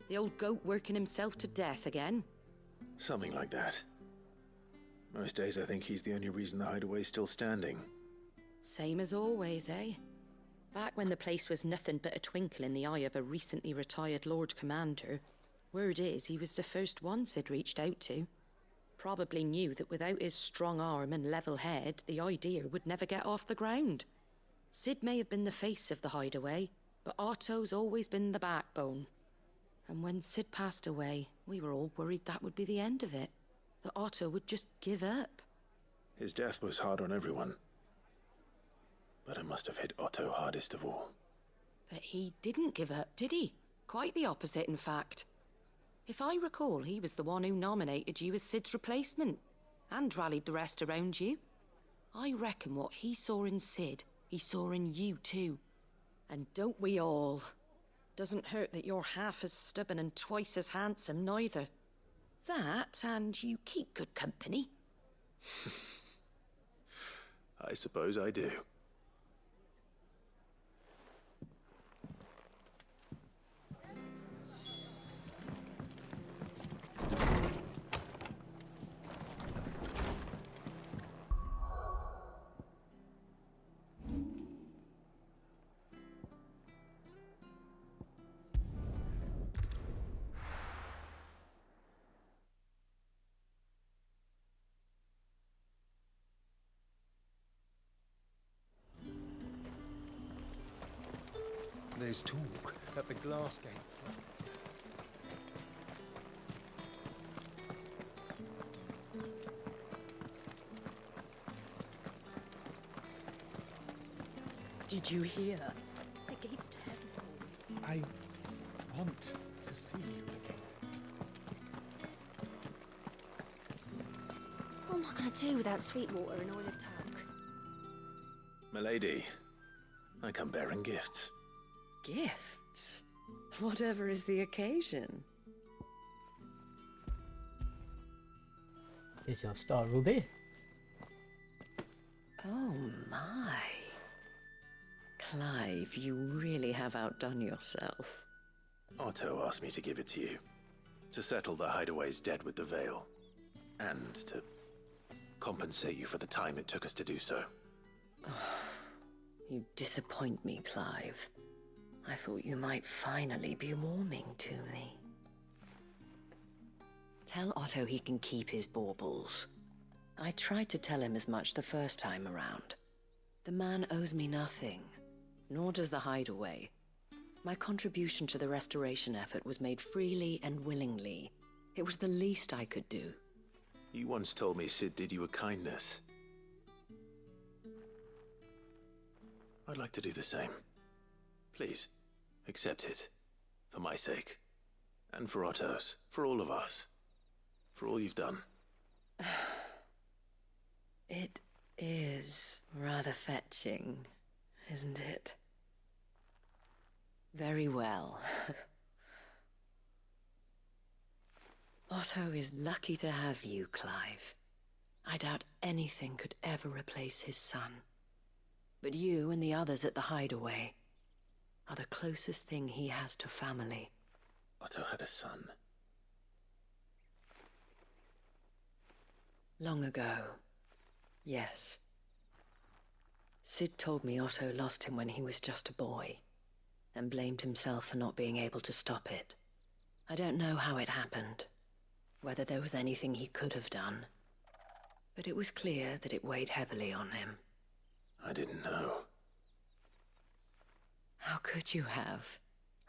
The old goat working himself to death again. Something like that. Most days I think he's the only reason the hideaway's still standing. Same as always, eh? Back when the place was nothing but a twinkle in the eye of a recently retired Lord Commander, word is he was the first one Sid reached out to. Probably knew that without his strong arm and level head, the idea would never get off the ground. Sid may have been the face of the hideaway, but Otto's always been the backbone. And when Sid passed away, we were all worried that would be the end of it. That Otto would just give up. His death was hard on everyone. But it must have hit Otto hardest of all. But he didn't give up, did he? Quite the opposite, in fact. If I recall, he was the one who nominated you as Sid's replacement, and rallied the rest around you. I reckon what he saw in Sid, he saw in you too. And don't we all? Doesn't hurt that you're half as stubborn and twice as handsome, neither. That, and you keep good company. I suppose I do. There's talk at the Glass Gate. Did you hear? The gate's to heaven. I want to see you again. What am I going to do without Sweetwater and Oil of Talc? Milady, I come bearing gifts. Gifts? Whatever is the occasion. Here's your star, Ruby. Oh my. Clive, you really have outdone yourself. Otto asked me to give it to you. To settle the hideaway's debt with the Veil. And to compensate you for the time it took us to do so. You disappoint me, Clive. I thought you might finally be warming to me. Tell Otto he can keep his baubles. I tried to tell him as much the first time around. The man owes me nothing, nor does the hideaway. My contribution to the restoration effort was made freely and willingly. It was the least I could do. You once told me Sid did you a kindness. I'd like to do the same. Please, accept it. For my sake. And for Otto's. For all of us. For all you've done. It is rather fetching, isn't it? Very well. Otto is lucky to have you, Clive. I doubt anything could ever replace his son. But you and the others at the hideaway are the closest thing he has to family. Otto had a son. Long ago, yes. Sid told me Otto lost him when he was just a boy, and blamed himself for not being able to stop it. I don't know how it happened, whether there was anything he could have done, but it was clear that it weighed heavily on him. I didn't know. How could you have?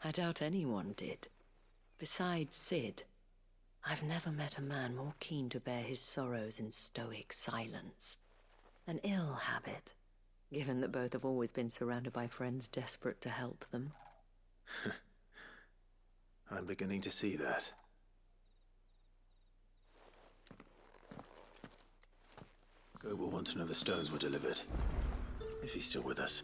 I doubt anyone did. Besides Sid, I've never met a man more keen to bear his sorrows in stoic silence. An ill habit, given that both have always been surrounded by friends desperate to help them. I'm beginning to see that. Code will want to know the stones were delivered. If he's still with us.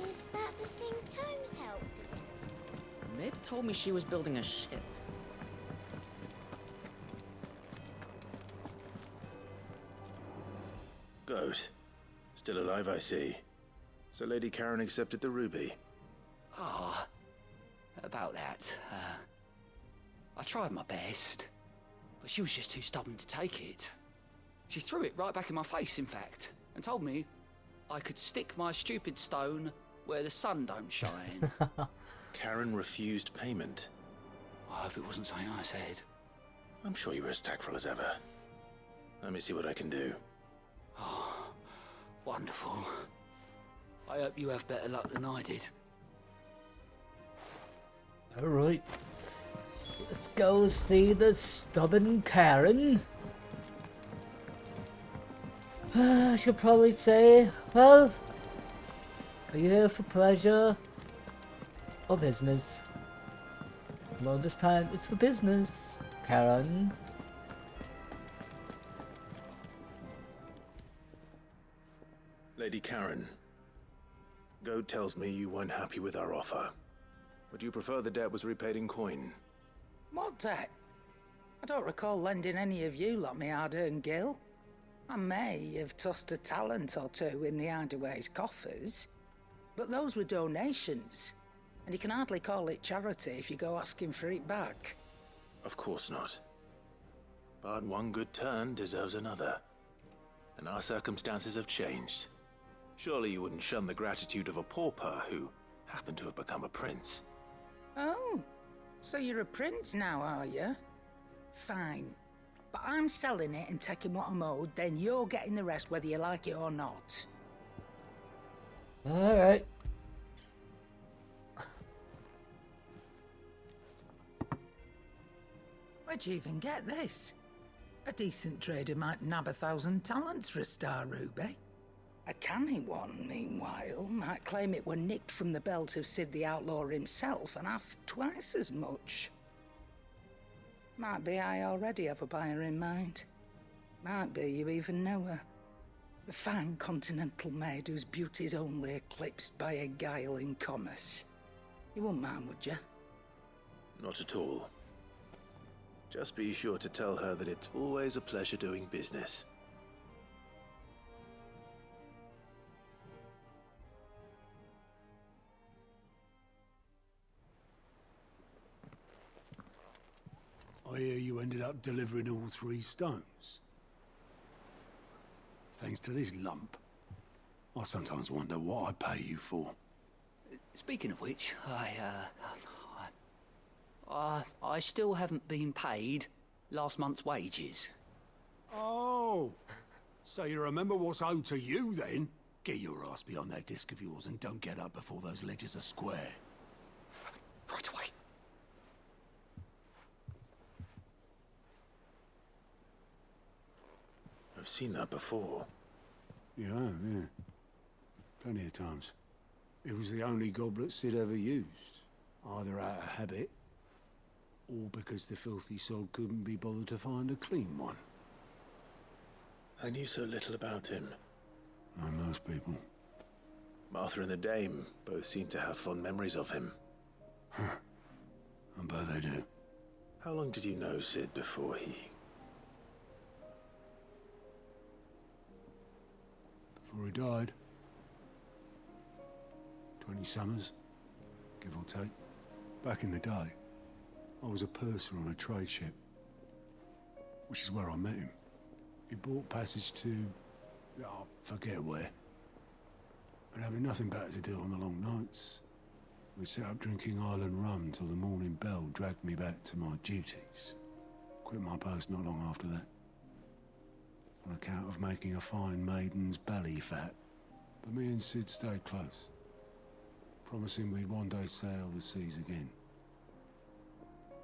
Is that the thing Tomes helped with? Mid told me she was building a ship. Goat. Still alive, I see. So Lady Karen accepted the ruby. Ah, about that. I tried my best, but she was just too stubborn to take it. She threw it right back in my face, in fact, and told me I could stick my stupid stone where the sun don't shine. Karen refused payment. I hope it wasn't something I said. I'm sure you were as tactful as ever. Let me see what I can do. Oh, wonderful. I hope you have better luck than I did. Alright. Let's go see the stubborn Karen. I should probably say, well, are you here for pleasure or business? Well, this time it's for business, Karen. Lady Karen, Goat tells me you weren't happy with our offer. Would you prefer the debt was repaid in coin? What debt? I don't recall lending any of you lot me hard-earned gil. I may have tossed a talent or two in the Hideaway's coffers, but those were donations, and you can hardly call it charity if you go asking for it back. Of course not. But one good turn deserves another. And our circumstances have changed. Surely you wouldn't shun the gratitude of a pauper who happened to have become a prince. Oh, so you're a prince now, are you? Fine. But I'm selling it and taking what I'm owed, then you're getting the rest whether you like it or not. Alright. Where'd you even get this? A decent trader might nab 1,000 talents for a star ruby. A canny one, meanwhile, might claim it were nicked from the belt of Sid the Outlaw himself and ask twice as much. Might be I already have a buyer in mind. Might be you even know her. A fine continental maid whose beauty's only eclipsed by a guile in commerce. You wouldn't mind, would you? Not at all. Just be sure to tell her that it's always a pleasure doing business. I hear you ended up delivering all 3 stones. Thanks to this lump. I sometimes wonder what I pay you for. Speaking of which, I still haven't been paid last month's wages. Oh, so you remember what's owed to you then? Get your ass behind that disc of yours and don't get up before those ledgers are square. Right away. I've seen that before. You have, yeah. Plenty of times. It was the only goblet Sid ever used. Either out of habit, or because the filthy soul couldn't be bothered to find a clean one. I knew so little about him. Like most people. Martha and the Dame both seem to have fond memories of him. I bet they do. How long did you know Sid before he... Before he died. 20 summers, give or take. Back in the day, I was a purser on a trade ship, which is where I met him. He bought passage to... I forget where. But having nothing better to do on the long nights, we set up drinking island rum till the morning bell dragged me back to my duties. Quit my post not long after that. On account of making a fine maiden's belly fat. But me and Sid stayed close, promising we'd one day sail the seas again.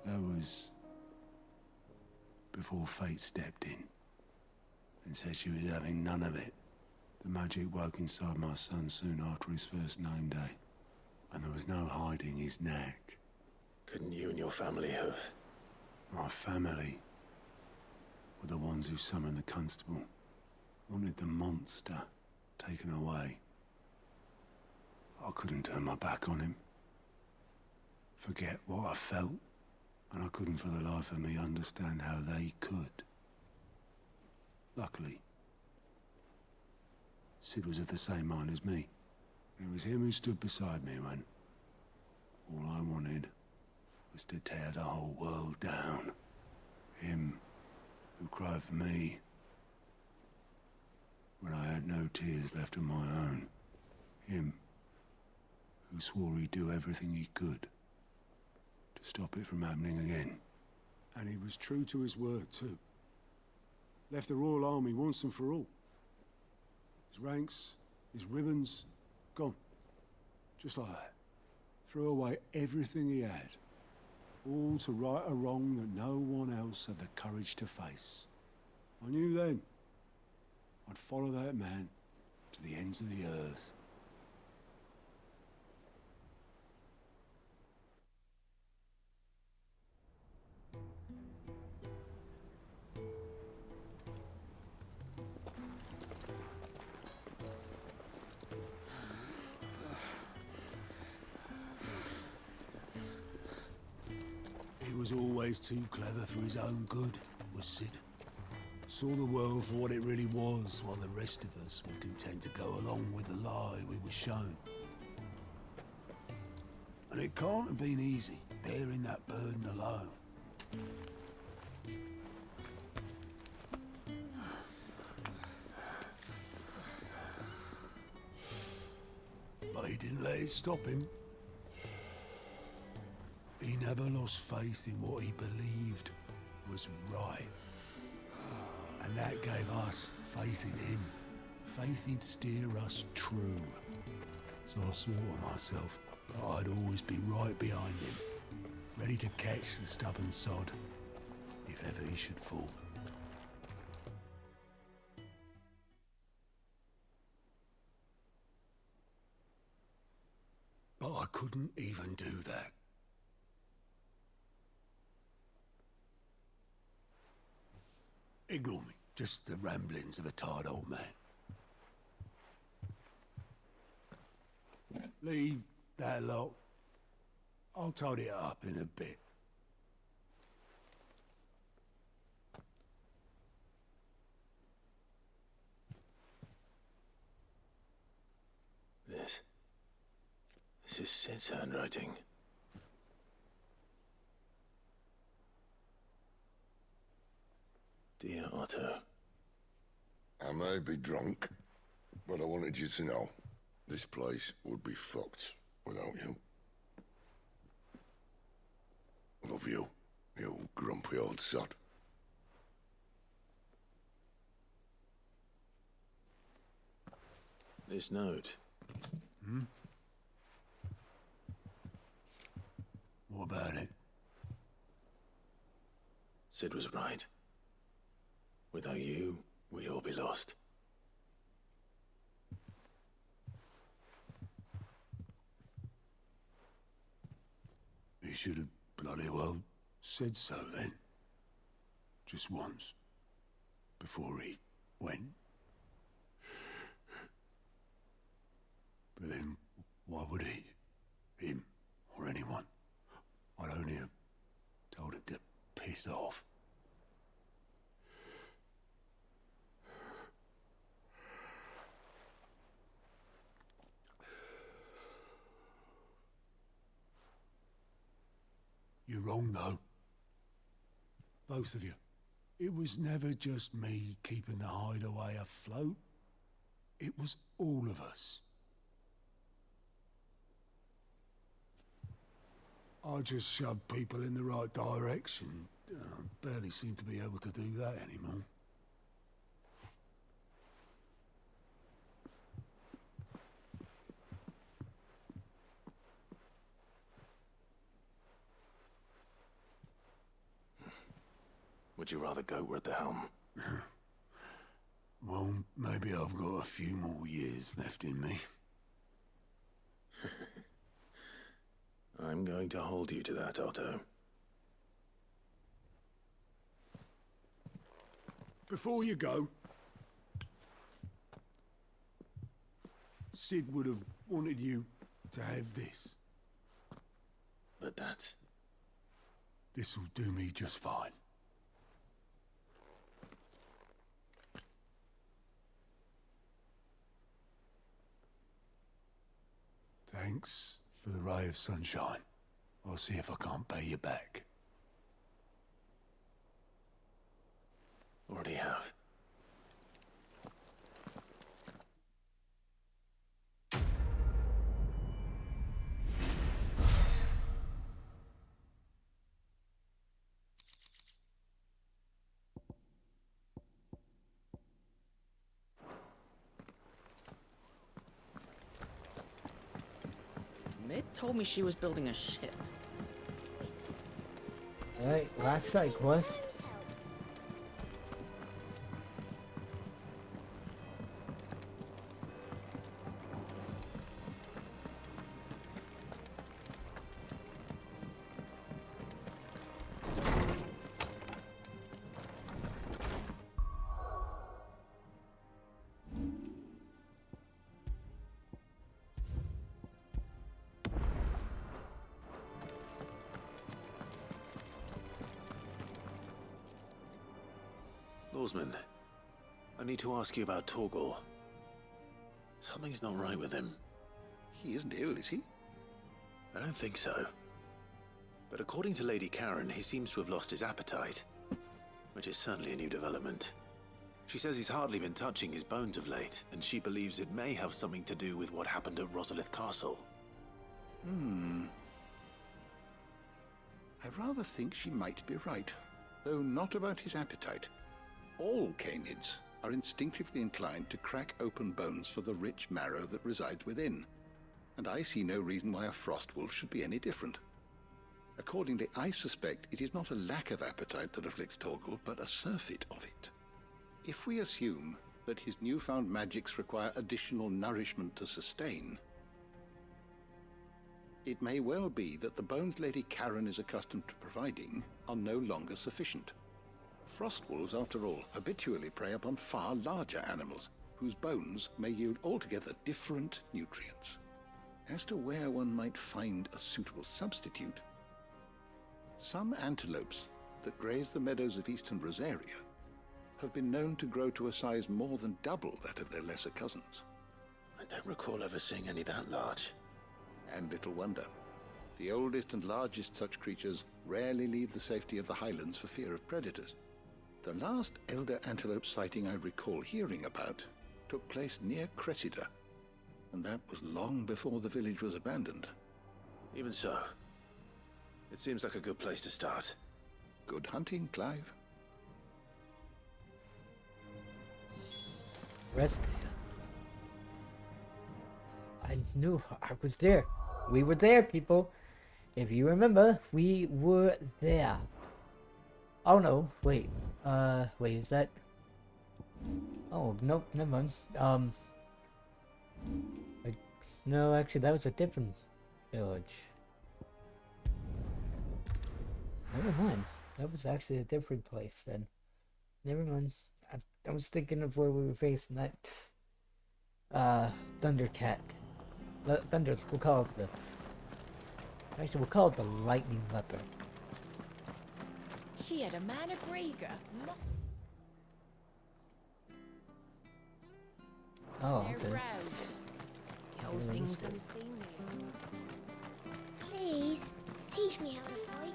That was before fate stepped in and said she was having none of it. The magic woke inside my son soon after his first name day, and there was no hiding his knack. Couldn't you and your family have? My family were the ones who summoned the constable, wanted the monster taken away. I couldn't turn my back on him, forget what I felt, and I couldn't for the life of me understand how they could. Luckily, Sid was of the same mind as me. It was him who stood beside me when all I wanted was to tear the whole world down. Him who cried for me when I had no tears left of my own. Him who swore he'd do everything he could to stop it from happening again. And he was true to his word, too. Left the Royal Army once and for all. His ranks, his ribbons, gone. Just like that. Threw away everything he had. All to right a wrong that no one else had the courage to face. I knew then I'd follow that man to the ends of the earth. He was always too clever for his own good, was Sid. Saw the world for what it really was, while the rest of us were content to go along with the lie we were shown. And it can't have been easy, bearing that burden alone. But he didn't let it stop him. He never lost faith in what he believed was right. And that gave us faith in him. Faith he'd steer us true. So I swore to myself that I'd always be right behind him, ready to catch the stubborn sod, if ever he should fall. But I couldn't even do that. Ignore me. Just the ramblings of a tired old man. Leave that lot. I'll tidy it up in a bit. This is Sid's handwriting. Dear Otto. I may be drunk, but I wanted you to know this place would be fucked without you. Love you, you grumpy old sod. This note. Hmm? What about it? Sid was right. Without you, we'd all be lost. He should have bloody well said so then. Just once. Before he went. But then, why would he? Him, or anyone? I'd only have told him to piss off. You're wrong, though. Both of you. It was never just me keeping the hideaway afloat. It was all of us. I just shoved people in the right direction. I barely seem to be able to do that anymore. Would you rather Goat were at the helm? Well, maybe I've got a few more years left in me. I'm going to hold you to that, Otto. Before you go, Sid would have wanted you to have this. But that's... This'll do me just fine. Thanks for the ray of sunshine. I'll see if I can't pay you back. Already have. Mid told me she was building a ship. Alright, last side quest. Lawsman, I need to ask you about Torgal. Something's not right with him. He isn't ill, is he? I don't think so. But according to Lady Karen, he seems to have lost his appetite, which is certainly a new development. She says he's hardly been touching his bones of late, and she believes it may have something to do with what happened at Rosalith Castle. I rather think she might be right, though not about his appetite. All canids are instinctively inclined to crack open bones for the rich marrow that resides within, and I see no reason why a Frostwolf should be any different. Accordingly, I suspect it is not a lack of appetite that afflicts Torgal, but a surfeit of it. If we assume that his newfound magics require additional nourishment to sustain, it may well be that the bones Lady Karen is accustomed to providing are no longer sufficient. Frostwolves, after all, habitually prey upon far larger animals, whose bones may yield altogether different nutrients. As to where one might find a suitable substitute, some antelopes that graze the meadows of eastern Rosaria have been known to grow to a size more than double that of their lesser cousins. I don't recall ever seeing any that large. And little wonder. The oldest and largest such creatures rarely leave the safety of the highlands for fear of predators. The last elder antelope sighting I recall hearing about took place near Cressida, and that was long before the village was abandoned. Even so, it seems like a good place to start. Good hunting, Clive. Rest. I knew I was there. We were there, people. If you remember, we were there. Oh no, wait. Wait, is that... Oh, nope, never mind. No, actually, that was a different village. Never mind. That was actually a different place then. Never mind. I was thinking of where we were facing that... Thundercat. Thunder, we'll call it the... Actually, we'll call it the Lightning Leopard. She had a man of Grieger. Oh, okay. Rose. Those things haven't seen me. Please, teach me how to fight.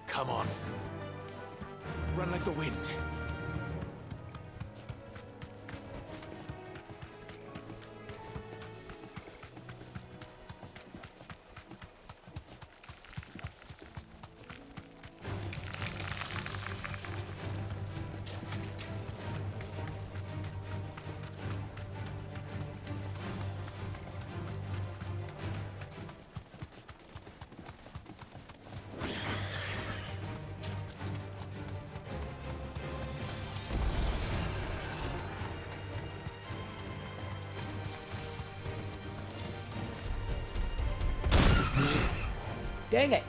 Come on. Run like the wind. Dang it!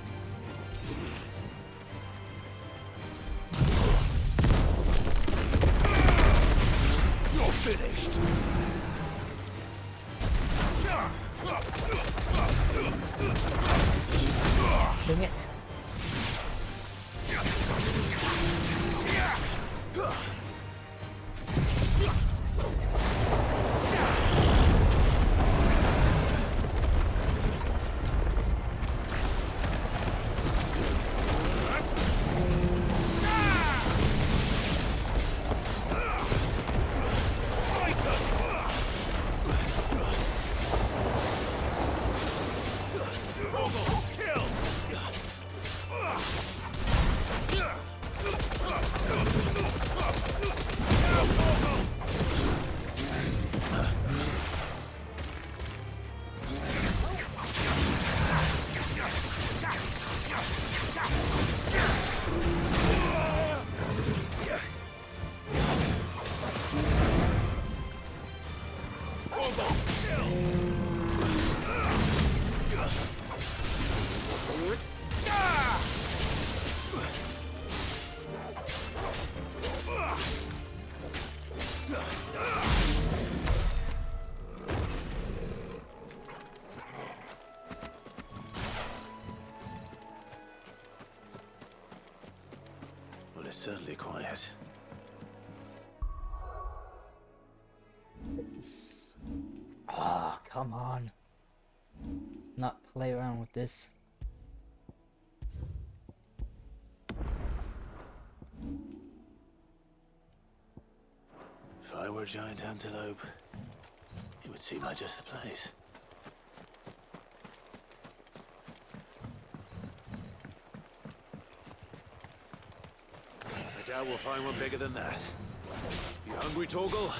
You're finished! Dang it. Well, it's certainly quiet. Ah, come on. Not play around with this. If I were a giant antelope, it would seem like just the place. I doubt we'll find one bigger than that. You hungry, Torgal?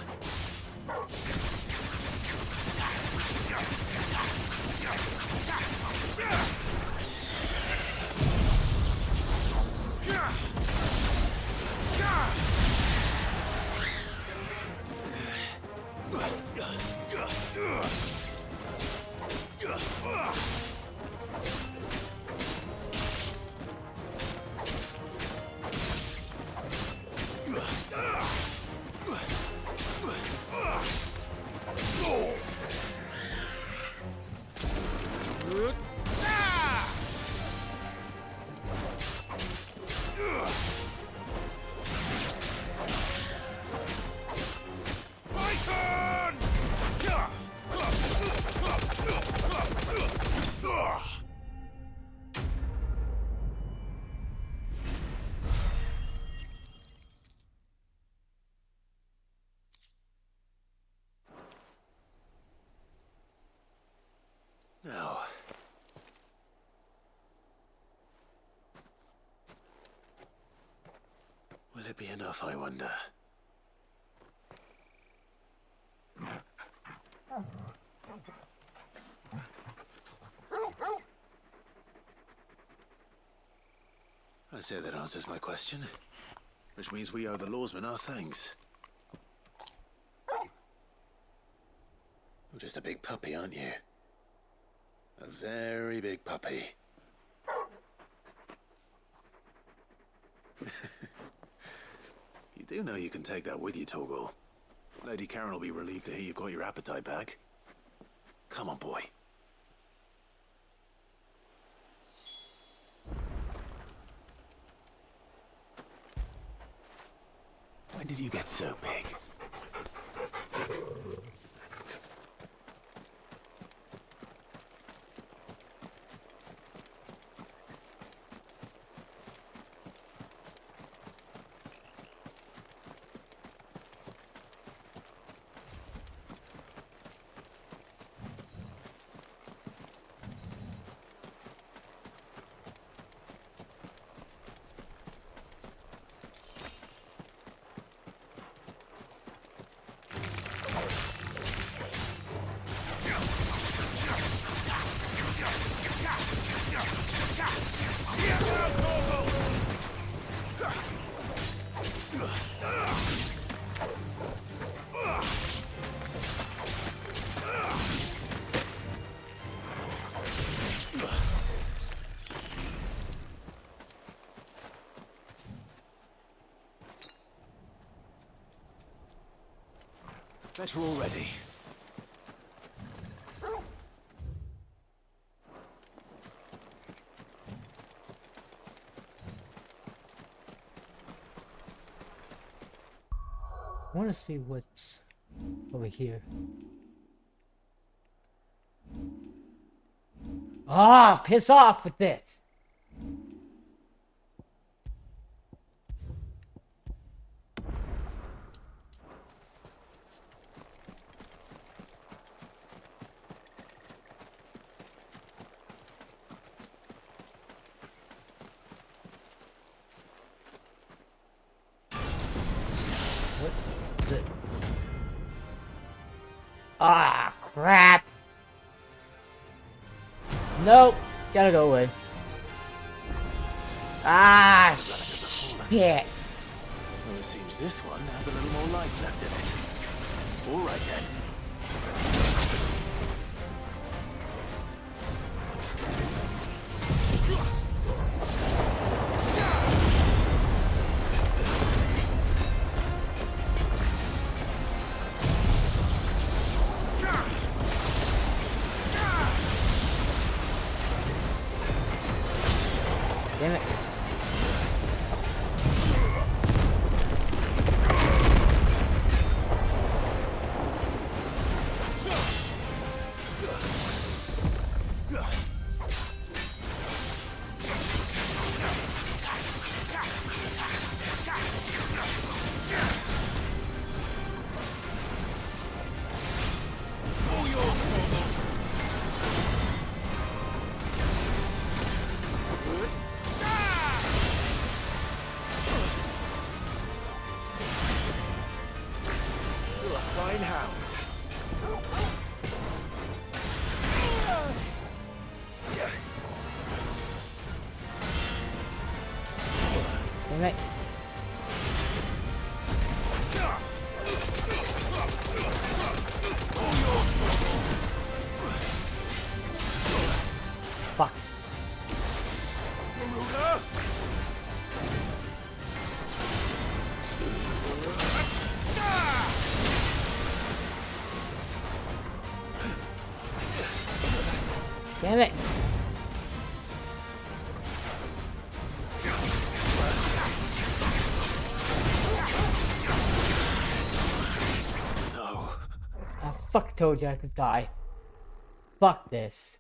Now, will it be enough, I wonder? I say that answers my question, which means we owe the lawsmen our thanks. You're just a big puppy, aren't you? A very big puppy. You do know you can take that with you, Torgal. Lady Karen will be relieved to hear you've got your appetite back. Come on, boy. When did you get so big? better already. I want to see what's over here. Ah, piss off with this. What is it? Ah, crap. Nope, gotta go away. Ah, shit. Well, it seems this one has a little more life left in it. All right then. Damn it. Fine hound. Damn it. Fuck. Damn it. No. I fuck told you I could die. Fuck this.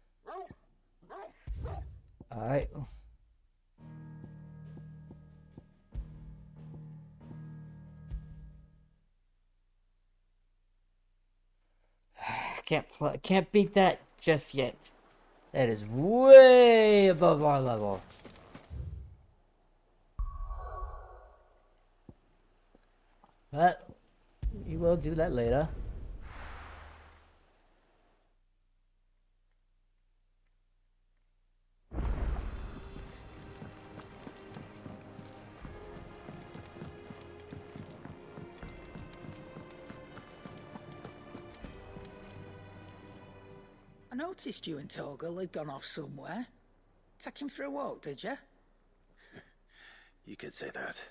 Alright. Can't beat that just yet. That is way above our level. But we will do that later. I noticed you and Torgal had gone off somewhere. Take him for a walk, did you? You could say that.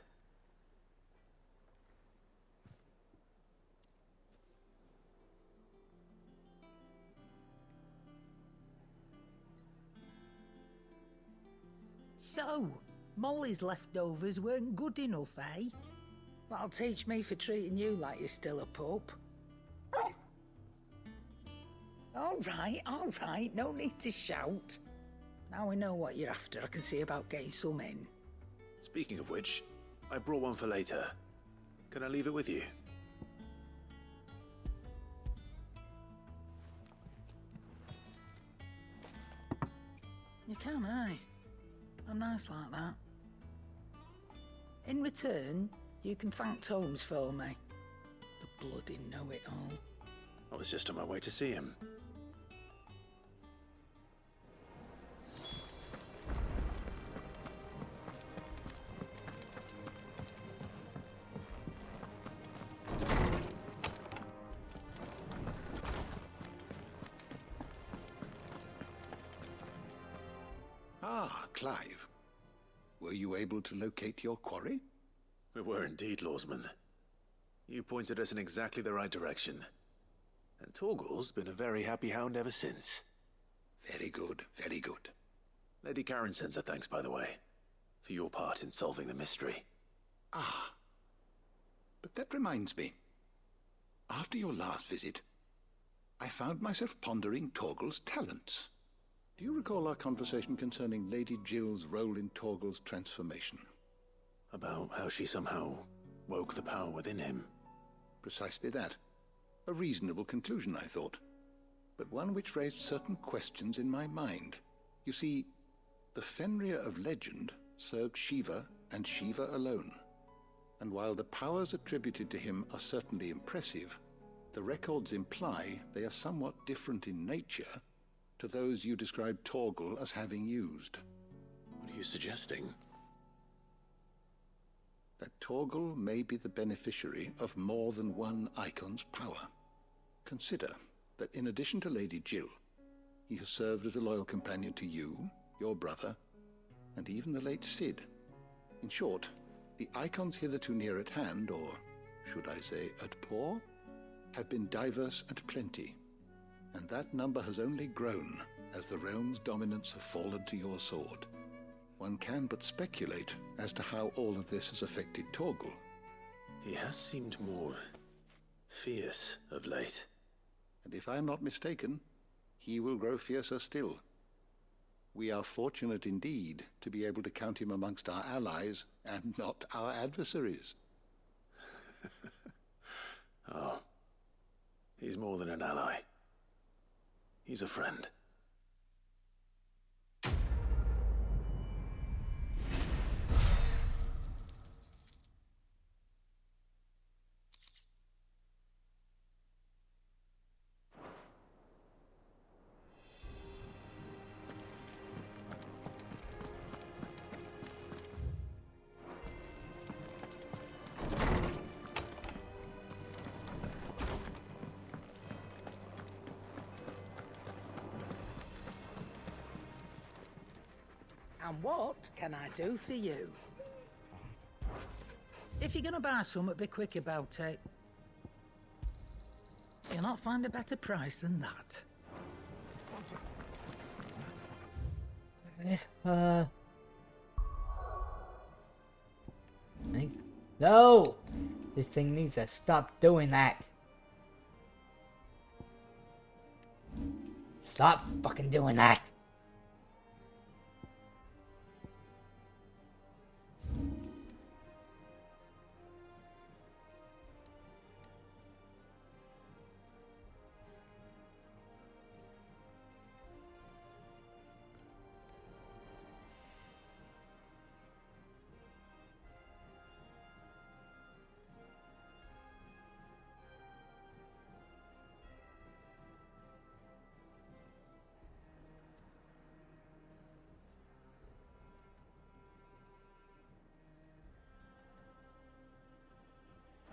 So, Molly's leftovers weren't good enough, eh? That'll teach me for treating you like you're still a pup. All right, no need to shout. Now we know what you're after, I can see about getting some in. Speaking of which, I brought one for later. Can I leave it with you? You can, eh? I'm nice like that. In return, you can thank Tomes for me. The bloody know-it-all. I was just on my way to see him. Ah, Clive. Were you able to locate your quarry? We were indeed, Lawsman. You pointed us in exactly the right direction. And Torgal's been a very happy hound ever since. Very good, very good. Lady Karen sends her thanks, by the way, for your part in solving the mystery. Ah. But that reminds me. After your last visit, I found myself pondering Torgal's talents. Do you recall our conversation concerning Lady Jill's role in Torgal's transformation? About how she somehow woke the power within him. Precisely that. A reasonable conclusion, I thought. But one which raised certain questions in my mind. You see, the Fenrir of legend served Shiva and Shiva alone. And while the powers attributed to him are certainly impressive, the records imply they are somewhat different in nature to those you described Torgal as having used. What are you suggesting? That Torgal may be the beneficiary of more than one Icon's power. Consider that in addition to Lady Jill, he has served as a loyal companion to you, your brother, and even the late Cid. In short, the Icons hitherto near at hand, or should I say at paw, have been diverse and plenty, and that number has only grown as the realm's dominance have fallen to your sword. One can but speculate as to how all of this has affected Torgal. He has seemed more fierce of late. And if I am not mistaken, he will grow fiercer still. We are fortunate indeed to be able to count him amongst our allies and not our adversaries. Oh, he's more than an ally. He's a friend. And what can I do for you? If you're gonna buy something, be quick about it. You'll not find a better price than that. No! This thing needs to stop doing that. Stop fucking doing that.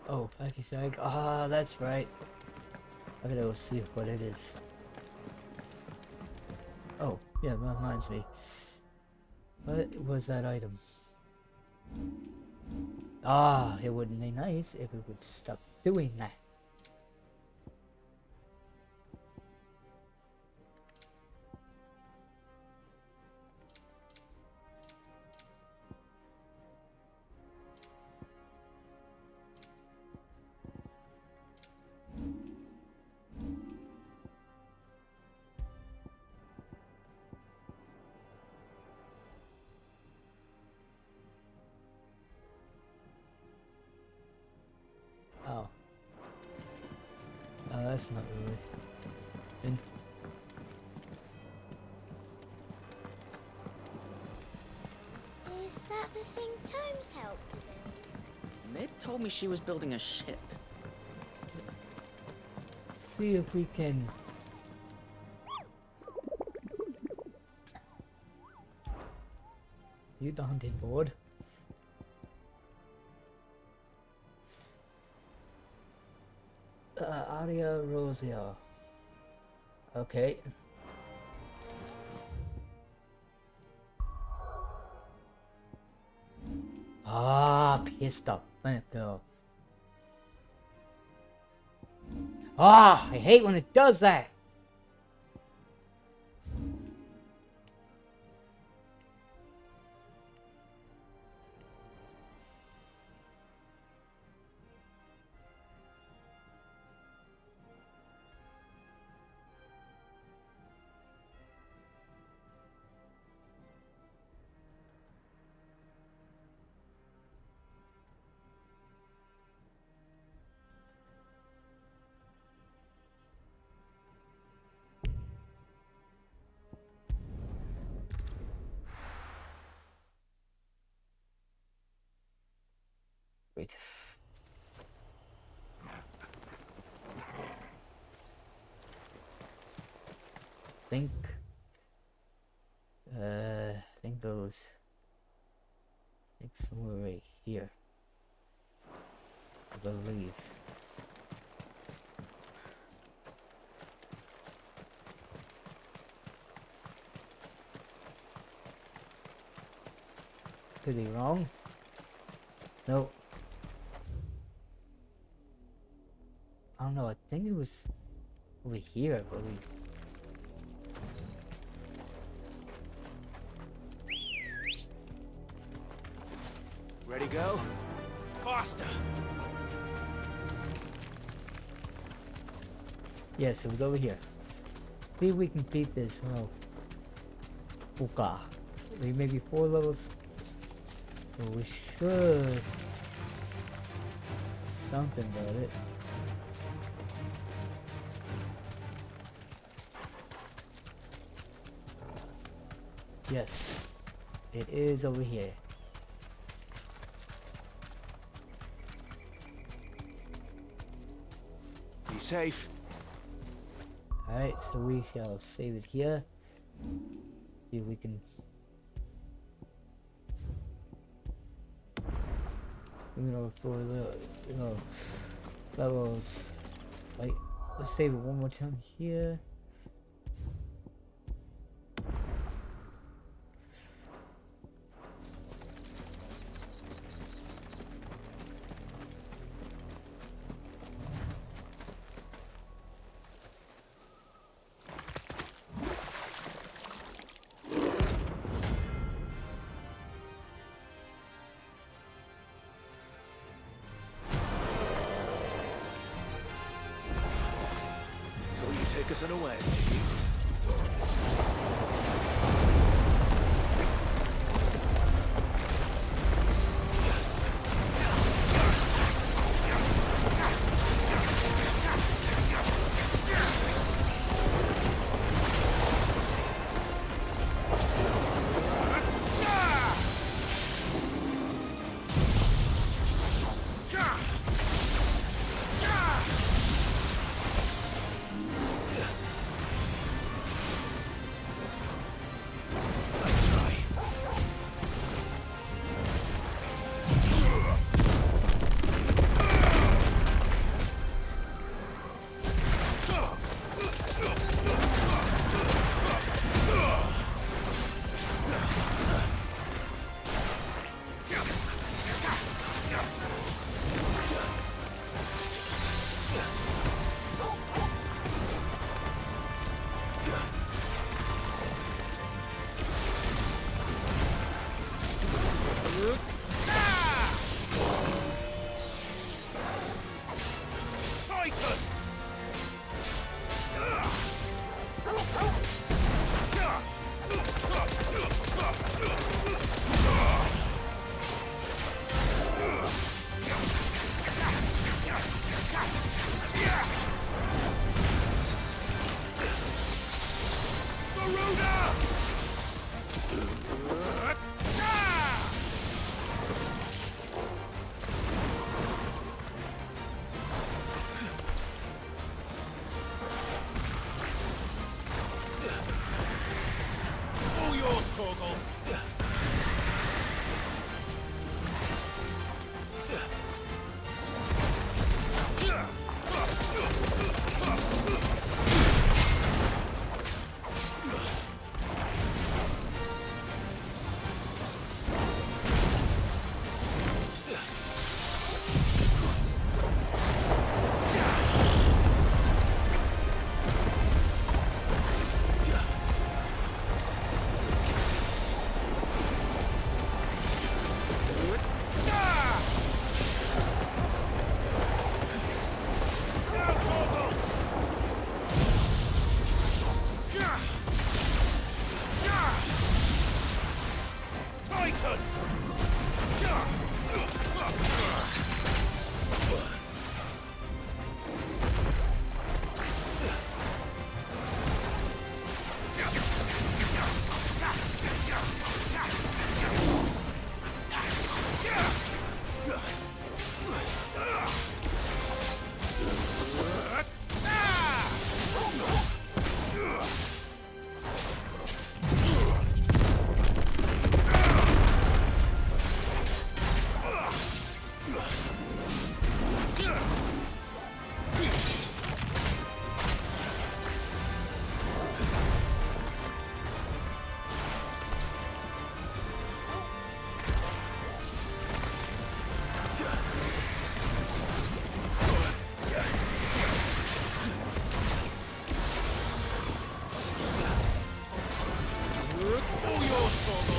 Oh, Packy Sag. Ah, that's right. I gotta go see what it is. Oh, yeah, that reminds me. What was that item? Ah, it wouldn't be nice if it would stop doing that. Oh. Oh, that's not really good. Is that the thing Tomes helped to build? Ned told me she was building a ship. See if we can... You the hunting board. Aria Rosia. Okay. Ah, pissed off. Let it go. Ah, I hate when it does that. Wait. Think goes somewhere right here. I believe. Could be wrong. Nope. I don't know, I think it was over here, I believe. Ready, go? Faster! Yes, it was over here. See if we can beat this. Oh. Puka. Maybe 4 levels. So we should. Something about it. Yes, it is over here. Be safe. Alright, so we shall save it here. See if we can. For the levels. Right, let's save it one more time here. Take us unawares, did you? your solo!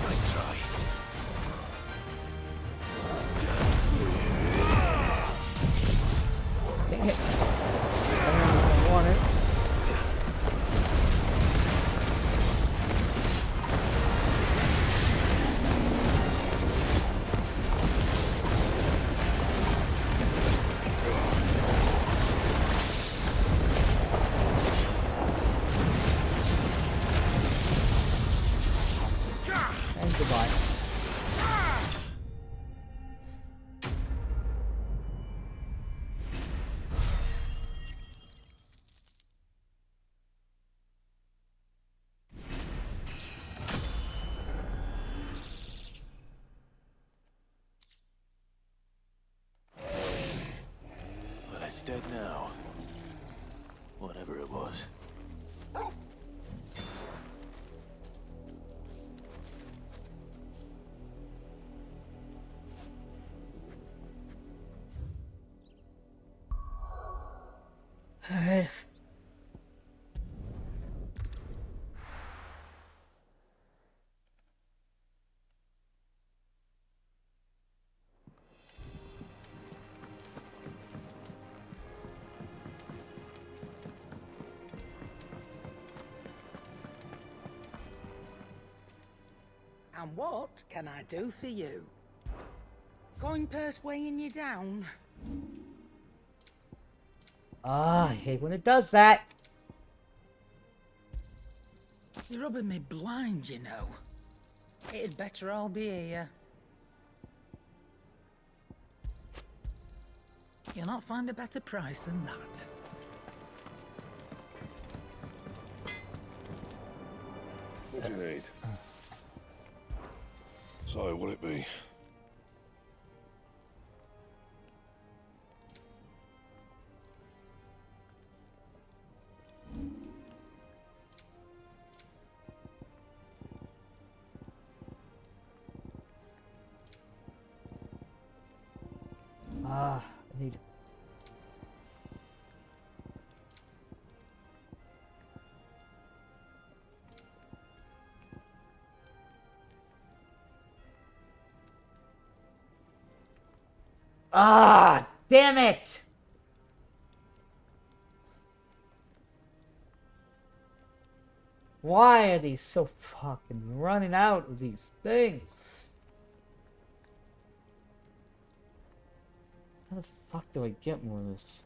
Nice try. Dang it. I want it. And goodbye. Well, it's dead now. Whatever it was. Alright. And what can I do for you? Coin purse weighing you down? Ah, I hate when it does that. You're rubbing me blind, you know. It'd better all be here. You'll not find a better price than that. What do you need? So, what'll it be? Ah, I need. Ah, damn it! Why are they so fucking running out of these things? How the fuck do I get more of this?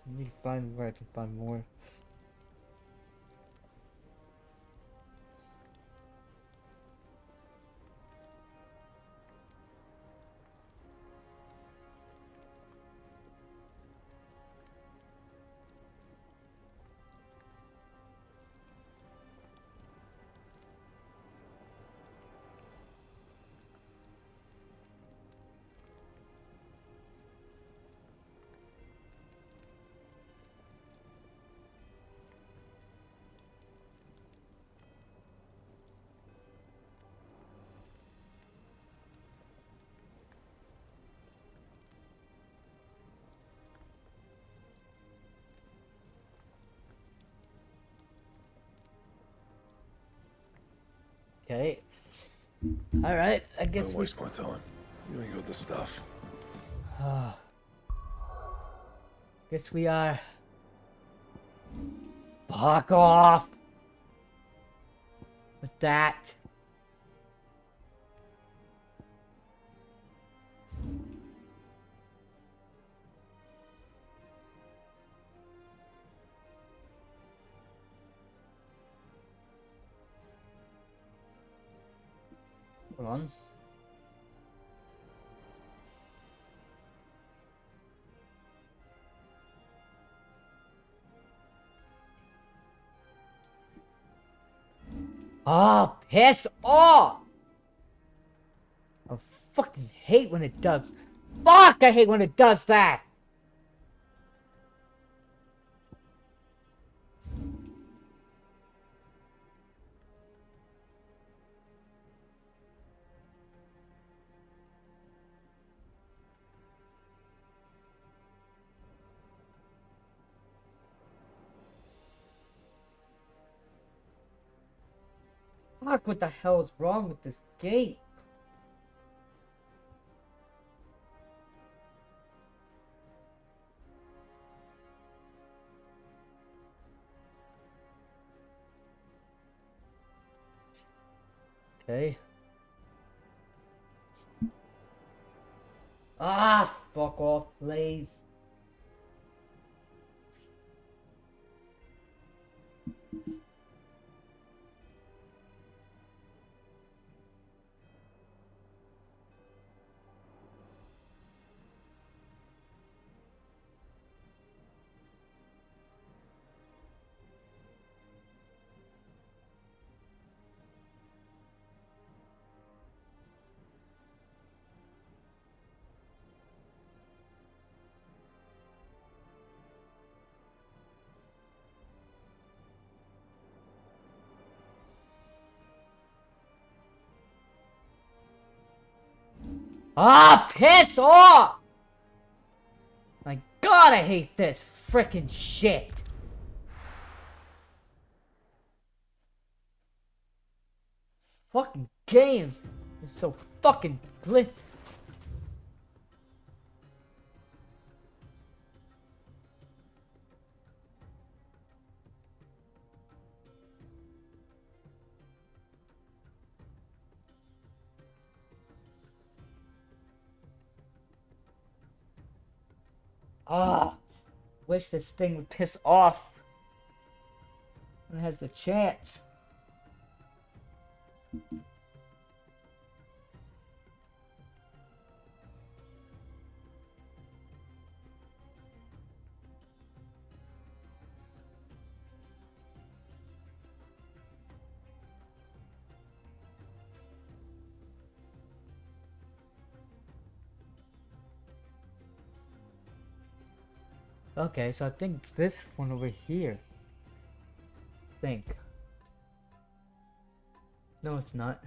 I need to find where I can find more. Okay. Alright, I guess Don't waste my time. You ain't got the stuff. Guess we are. Fuck off! With that. Hold on. Oh, piss off! I fucking hate when it does. Fuck, I hate when it does that! Fuck, what the hell is wrong with this gate? Okay. Ah, fuck off, please. Ah, piss off! My God, I hate this frickin' shit. Fucking game is so fucking glitch. Ah, wish this thing would piss off when it has the chance. Okay, so I think it's this one over here. No, it's not.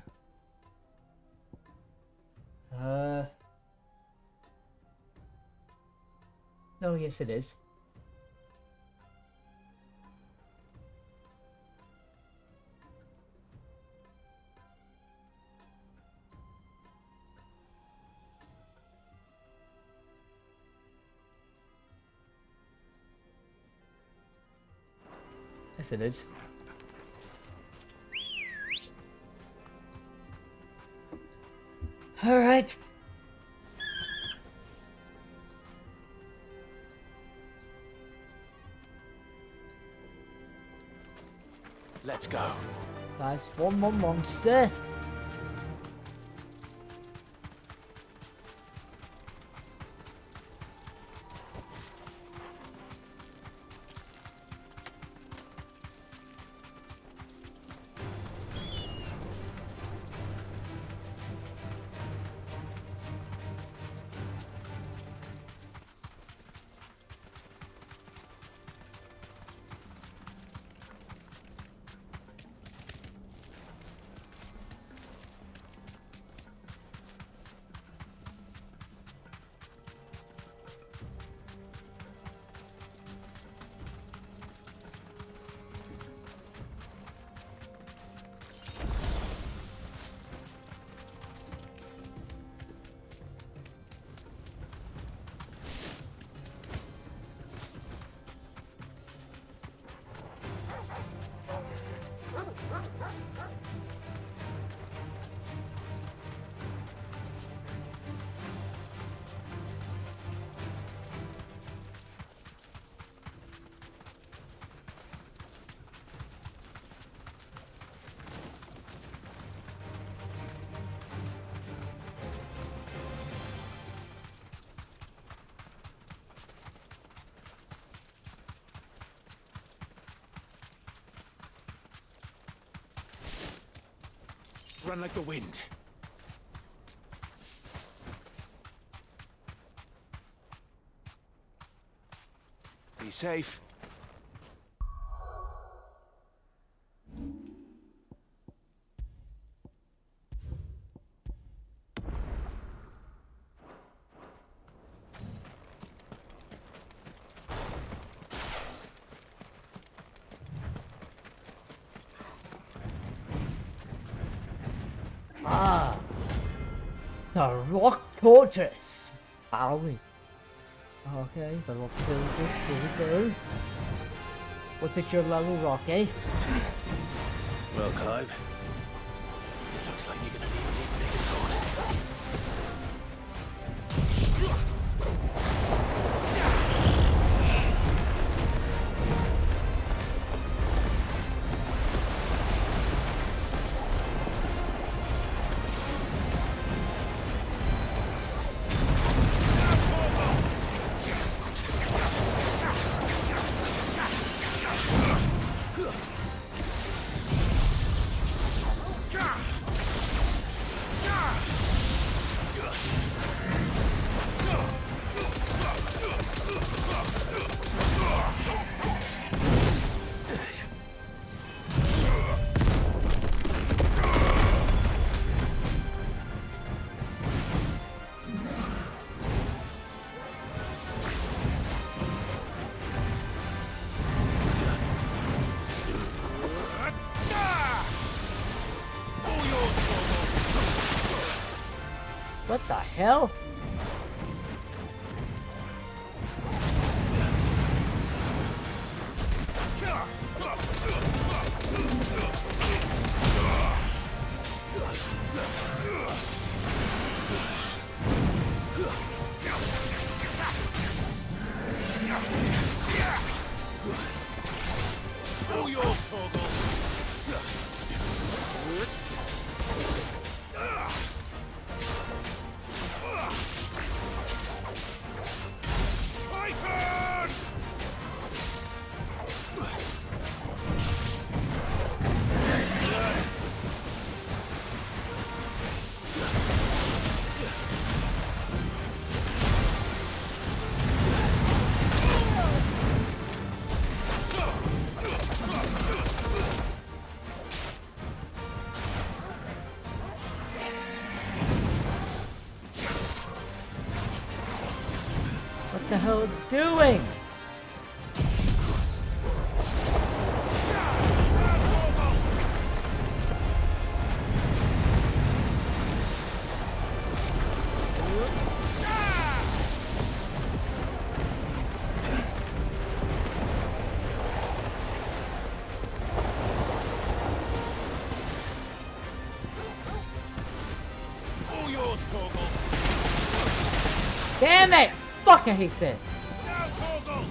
No, yes it is. Yes, it is. All right. Let's go. Nice, one more monster. run like the wind. Be safe. Ah, the Rock Fortress. Follow me. Okay, the Rock Fortress. Here we go. What's at your level, Rock, eh? Well, Clive, it looks like you're gonna need an even bigger sword. What the hell? All yours, Torgal. Titan! What the hell it's doing? All yours, Torgal. Damn it! Fuck, I hate this. Now, Torgal.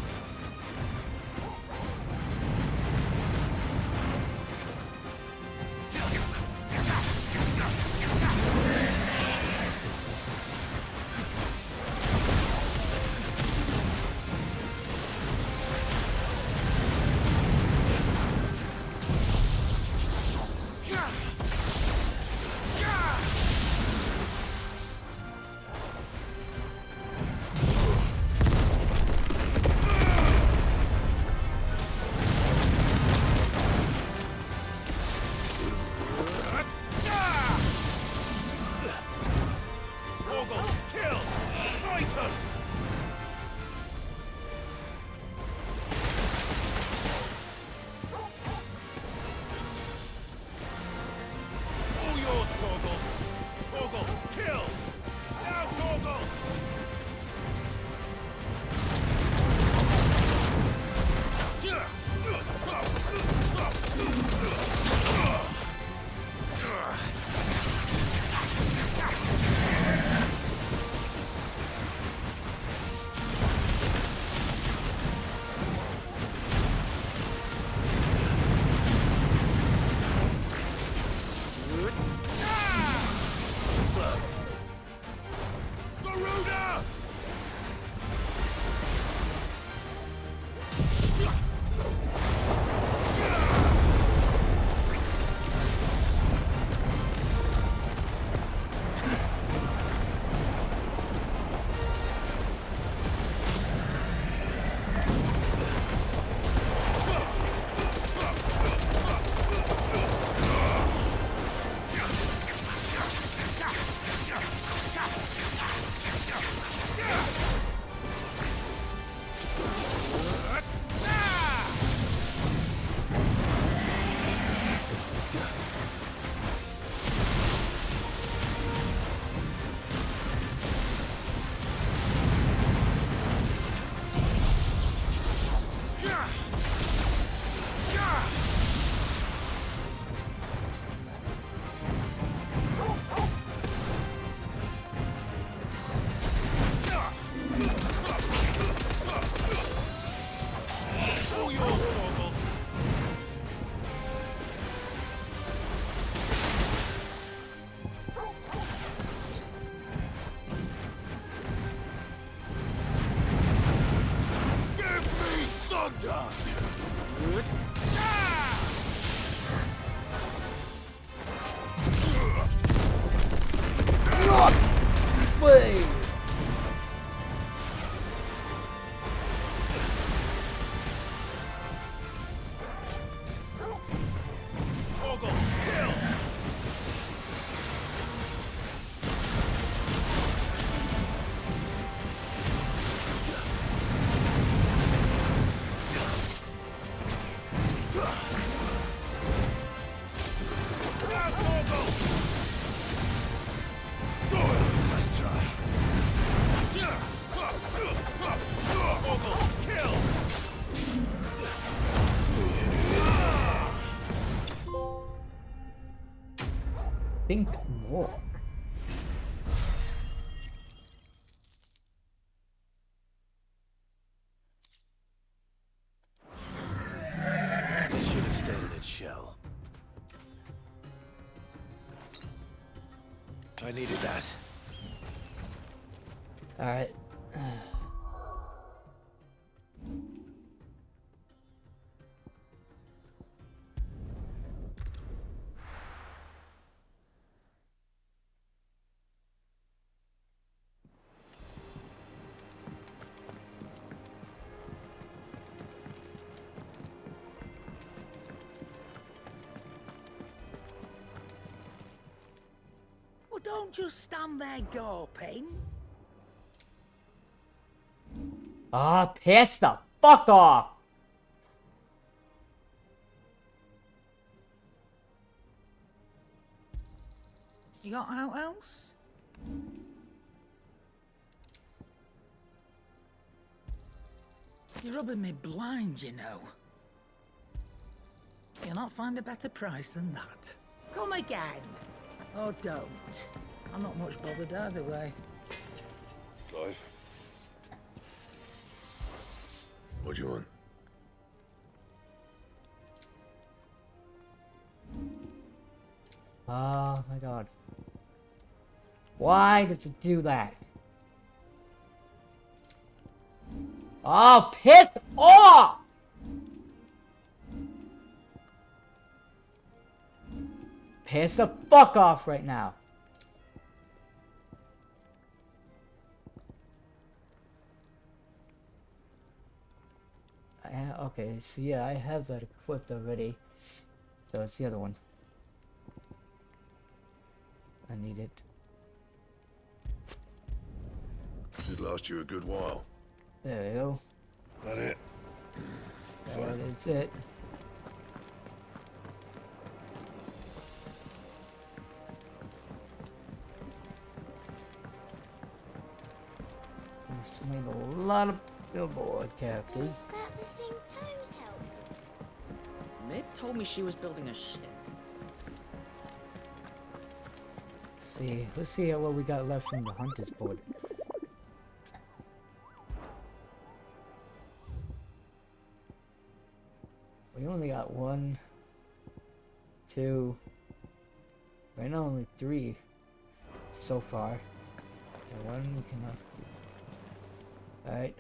Torgal, kill! Titan! All yours, Torgal. Torgal, kill! Now, Torgal! Garuda! Way. Nice try. Think more. It should have stayed in its shell. I needed that. All right. Well, don't just stand there gawping. Ah, piss the fuck off! You got out else? You're rubbing me blind, you know. You'll not find a better price than that. Come again. Or don't. I'm not much bothered either way. Clive? What do you want? Oh my god. Why does it do that? Oh, piss off! Piss the fuck off right now. Okay, so yeah, I have that equipped already. So it's the other one. I need it. Should last you a good while. There we go. That it? That is it. We've made a lot of billboard characters. Is that the thing Tomes helped? Mid told me she was building a ship. Let's see what we got left from the hunter's board. We only got 1, 2, right now only 3 so far. And 1 we cannot. Alright.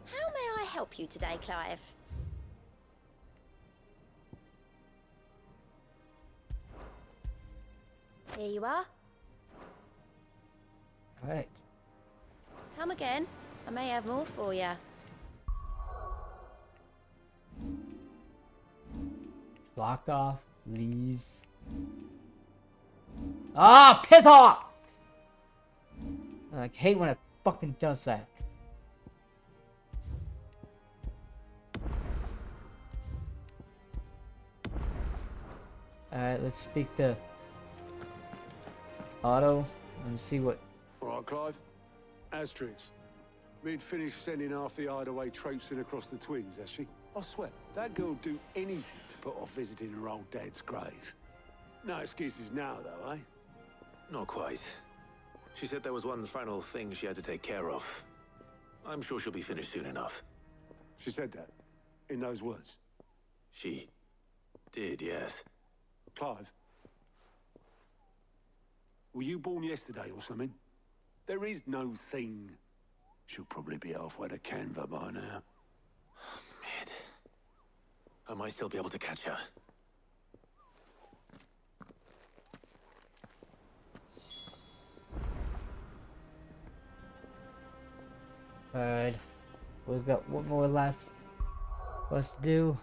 How may I help you today, Clive? Here you are. Alright. Come again. I may have more for you. Block off, please. Ah, piss off! I hate when it fucking does that. Alright, let's speak to Otto and see what... Alright, Clive. Astrix. Mid finished sending half the hideaway traipsing across the twins, has she? I swear, that girl'd do anything to put off visiting her old dad's grave. No excuses now, though, eh? Not quite. She said there was one final thing she had to take care of. I'm sure she'll be finished soon enough. She said that? In those words? She did, yes. Clive? Were you born yesterday or something? There is no thing. She'll probably be halfway to Canva by now. I might still be able to catch her. Alright. We've got one more last for us to do.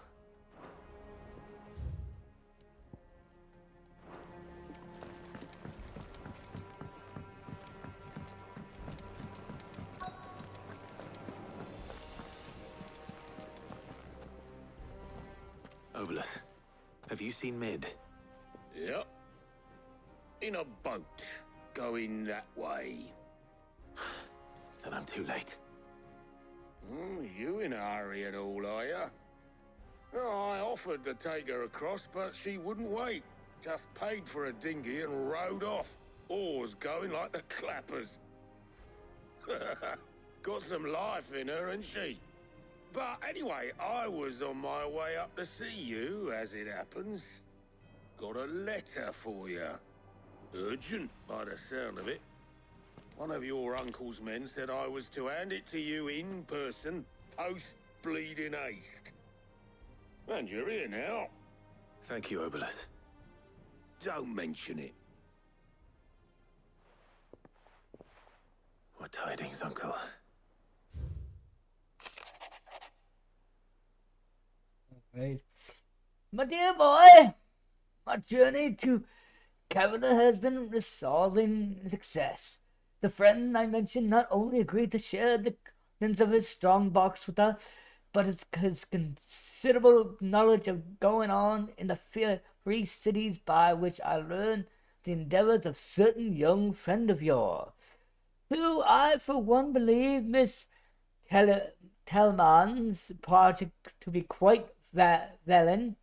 Obolus, have you seen Mid? Yep. In a boat, going that way. Then I'm too late. You in a hurry and all, are ya? Oh, I offered to take her across, but she wouldn't wait. Just paid for a dinghy and rowed off. Oars going like the clappers. Got some life in her, ain't she? But anyway, I was on my way up to see you, as it happens. Got a letter for you. Urgent, by the sound of it. One of your uncle's men said I was to hand it to you in person, post-bleeding haste. And you're here now. Thank you, Obolus. Don't mention it. What tidings, Uncle? Right. My dear boy, my journey to Cavendish has been resolving success. The friend I mentioned not only agreed to share the contents of his strong box with us, but his considerable knowledge of going on in the free cities by which I learned the endeavors of certain young friend of yours, who I for one believe Miss Telman's project to be quite valiant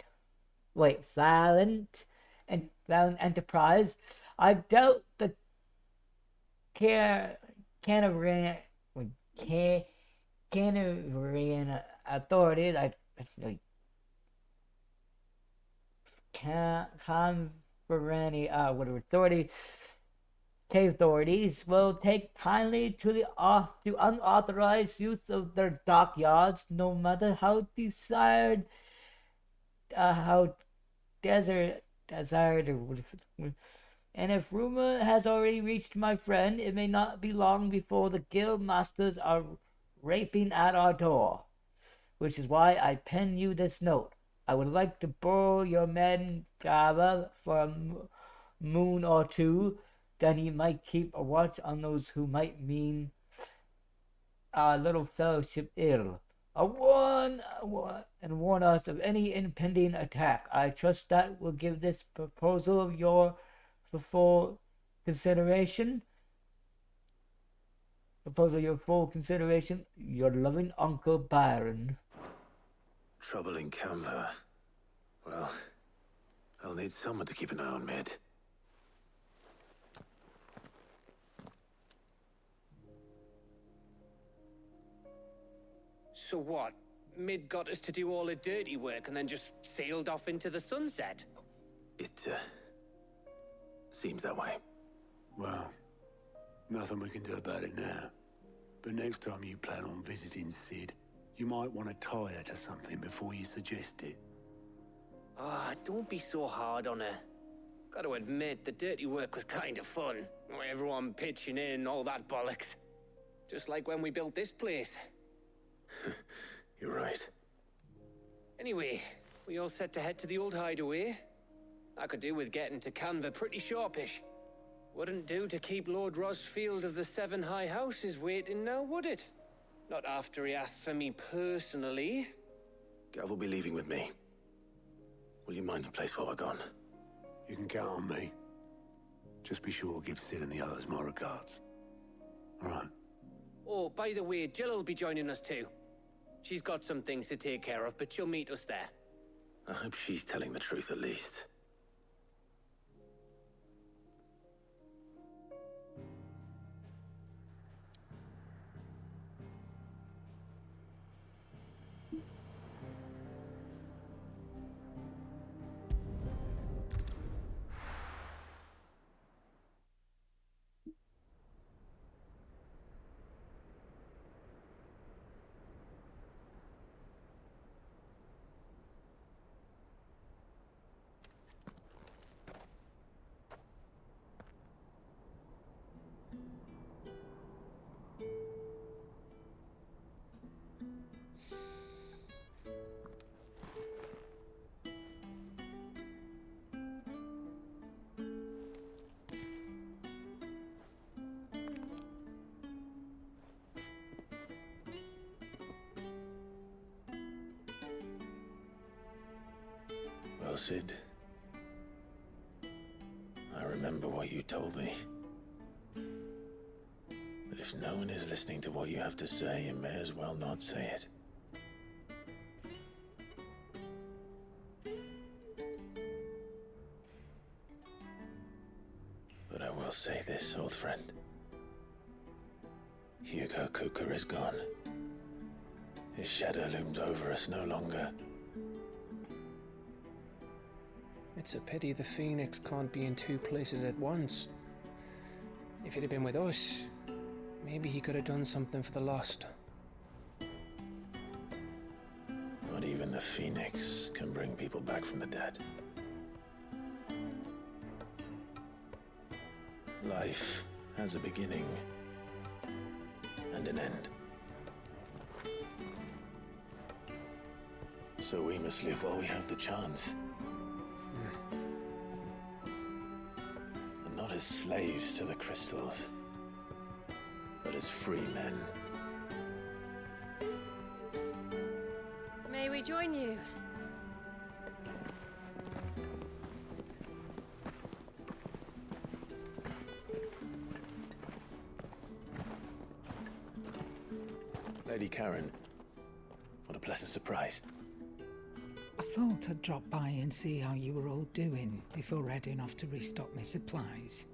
and valiant enterprise. I doubt the Canavarian authorities, authorities will take kindly to the unauthorized use of their dockyards, no matter how desired, and if rumor has already reached my friend, it may not be long before the guild masters are raping at our door, which is why I pen you this note. I would like to borrow your man Gava for a moon or two, that he might keep a watch on those who might mean our little fellowship ill. Warn us of any impending attack. I trust that will give this proposal of your full consideration. Your loving Uncle Byron. Trouble in Canva. Well, I'll need someone to keep an eye on Mid. So what? Mid got us to do all the dirty work and then just sailed off into the sunset? It, seems that way. Well, nothing we can do about it now. But next time you plan on visiting Sid, you might want to tie her to something before you suggest it. Ah, don't be so hard on her. Got to admit, the dirty work was kind of fun. Everyone pitching in, all that bollocks. Just like when we built this place. You're right. Anyway, we all set to head to the old hideaway. I could do with getting to Canva pretty sharpish. Wouldn't do to keep Lord Rosfield of the Seven High Houses waiting now, would it? Not after he asked for me personally. Gav will be leaving with me. Will you mind the place while we're gone? You can count on me. Just be sure to give Sid and the others my regards. All right. Oh, by the way, Jill will be joining us too. She's got some things to take care of, but she'll meet us there. I hope she's telling the truth at least. well, Sid. I remember what you told me. But if no one is listening to what you have to say, you may as well not say it. But I will say this, old friend. Hugo Cooker is gone. His shadow looms over us no longer. It's a pity the Phoenix can't be in two places at once. If he'd have been with us, maybe he could have done something for the Lost. Not even the Phoenix can bring people back from the dead. Life has a beginning and an end. So we must live while we have the chance. And not as slaves to the crystals, but as free men. May we join you? Lady Karen, what a pleasant surprise. I thought I'd drop by and see how you were all doing before heading off to restock my supplies.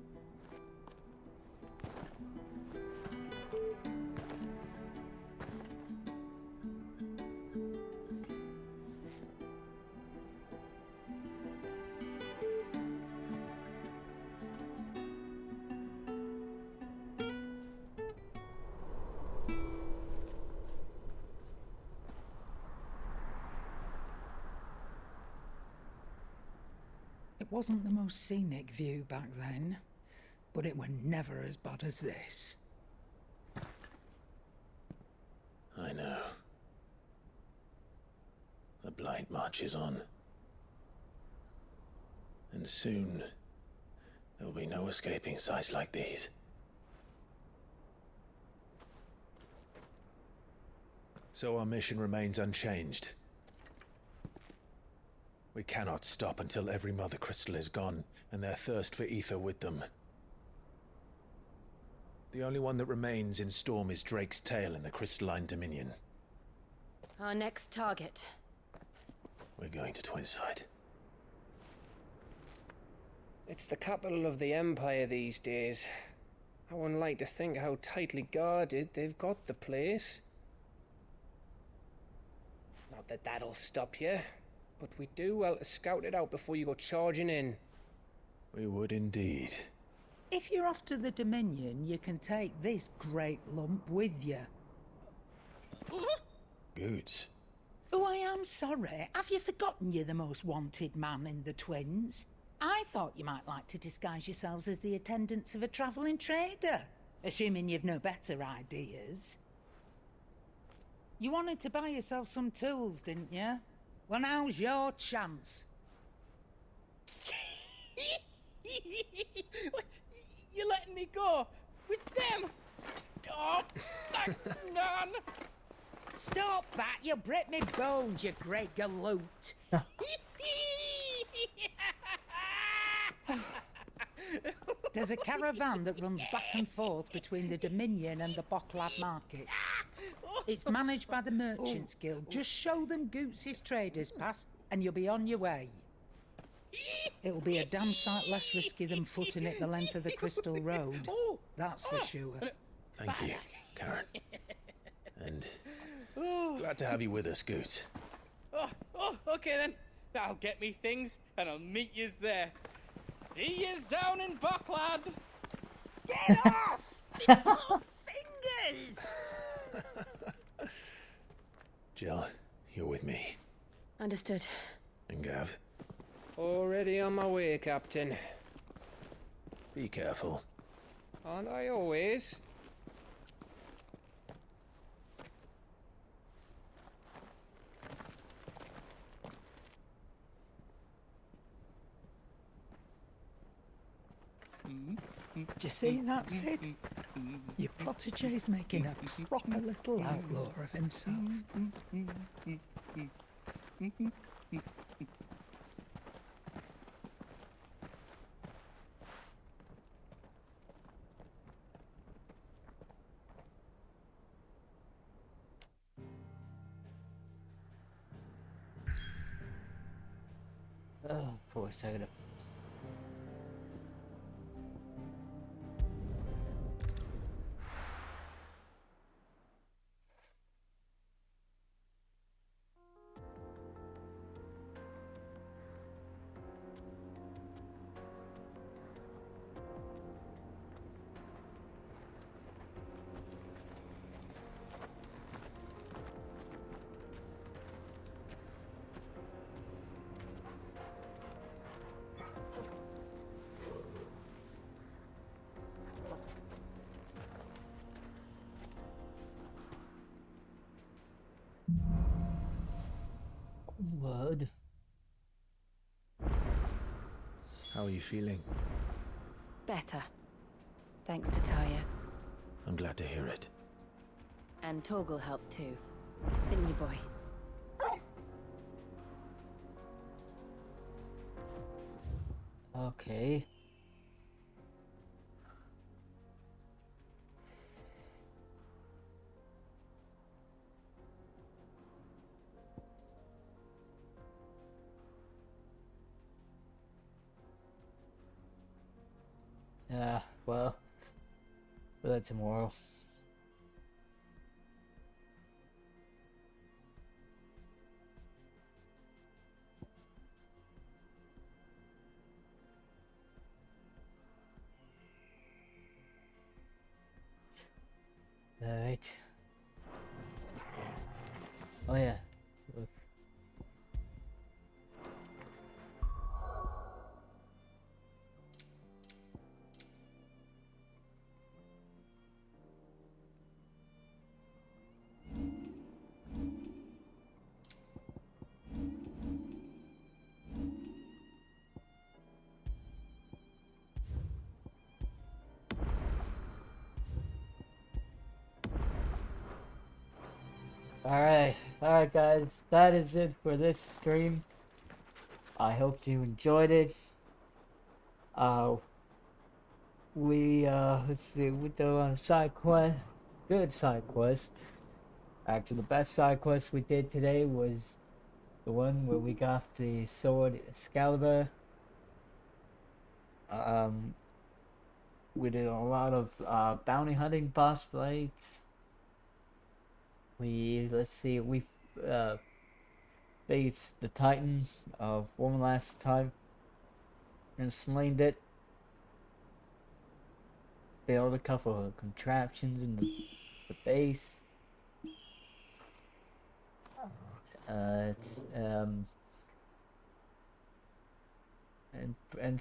It wasn't the most scenic view back then, but it were never as bad as this. I know. The Blight marches on. And soon, there'll be no escaping sights like these. So our mission remains unchanged. We cannot stop until every Mother Crystal is gone, and their thirst for ether with them. The only one that remains in Storm is Drake's Tail in the Crystalline Dominion. Our next target. We're going to Twinside. It's the capital of the Empire these days. I wouldn't like to think how tightly guarded they've got the place. Not that that'll stop you. But we do well to scout it out before you go charging in. We would indeed. If you're off to the Dominion, you can take this great lump with you. Goods. Oh, I am sorry. Have you forgotten you're the most wanted man in the Twins? I thought you might like to disguise yourselves as the attendants of a travelling trader, assuming you've no better ideas. You wanted to buy yourself some tools, didn't you? Well, now's your chance. You're letting me go? With them? Oh, thanks, Nan! Stop that! You'll break me bones, you great galoot! There's a caravan that runs back and forth between the Dominion and the Bocklad markets. It's managed by the Merchants Guild. Just show them Goots' traders pass and you'll be on your way. It'll be a damn sight less risky than footing it the length of the Crystal Road. That's for sure. Thank you, Karen. And glad to have you with us, Goots. Okay then. I'll get me things and I'll meet yous there. See yous down in Bocklad. Get off! Little fingers! Jill, you're with me. Understood. And Gav? Already on my way, Captain. Be careful. Aren't I always? Do you see that, Sid? Your protégé's making a proper little outlaw of himself. Oh, for a second. Word. How are you feeling? Better. Thanks to Taya. I'm glad to hear it. And Torgal helped too. Didn't you, boy? Okay. Yeah, well, that's tomorrow. Alright. Oh yeah. Look. Alright guys, that is it for this stream. I hope you enjoyed it. Let's see, we did a side quest, good side quest. Actually, the best side quest we did today was the one where we got the sword Excalibur. We did a lot of bounty hunting boss fights. We faced the Titan of one last time and slain it. Built a couple of contraptions in the base. And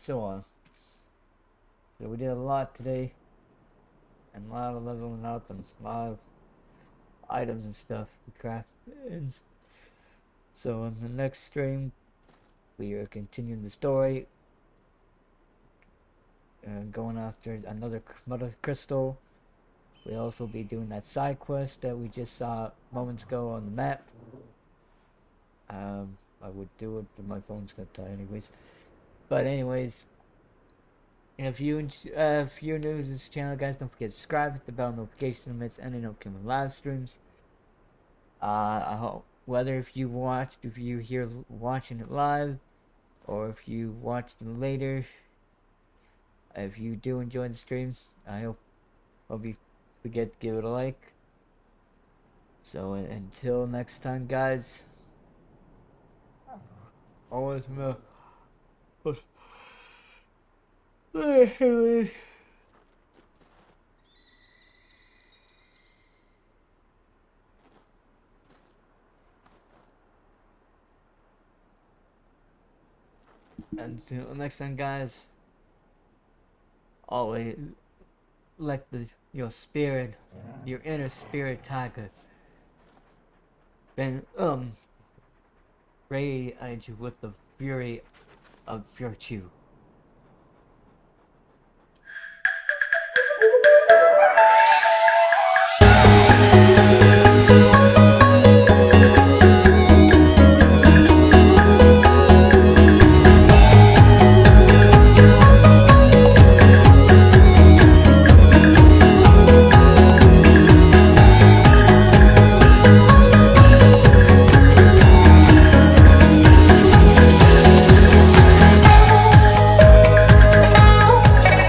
so on. So we did a lot today, and a lot of leveling up, and a lot of items and stuff we craft. And so in the next stream, we are continuing the story, and going after another Mother Crystal. We'll also be doing that side quest that we just saw moments ago on the map. I would do it, but my phone's gonna die anyways. But anyways, if you're new to this channel, guys, don't forget to subscribe, hit the bell notification to miss any upcoming live streams. I hope whether if you hear watching it live, or if you watch it later, if you do enjoy the streams, I hope you forget to give it a like. So until next time, guys, always remember. Until next time, guys, always let your spirit, your inner spirit tiger, then radiate you with the fury of virtue.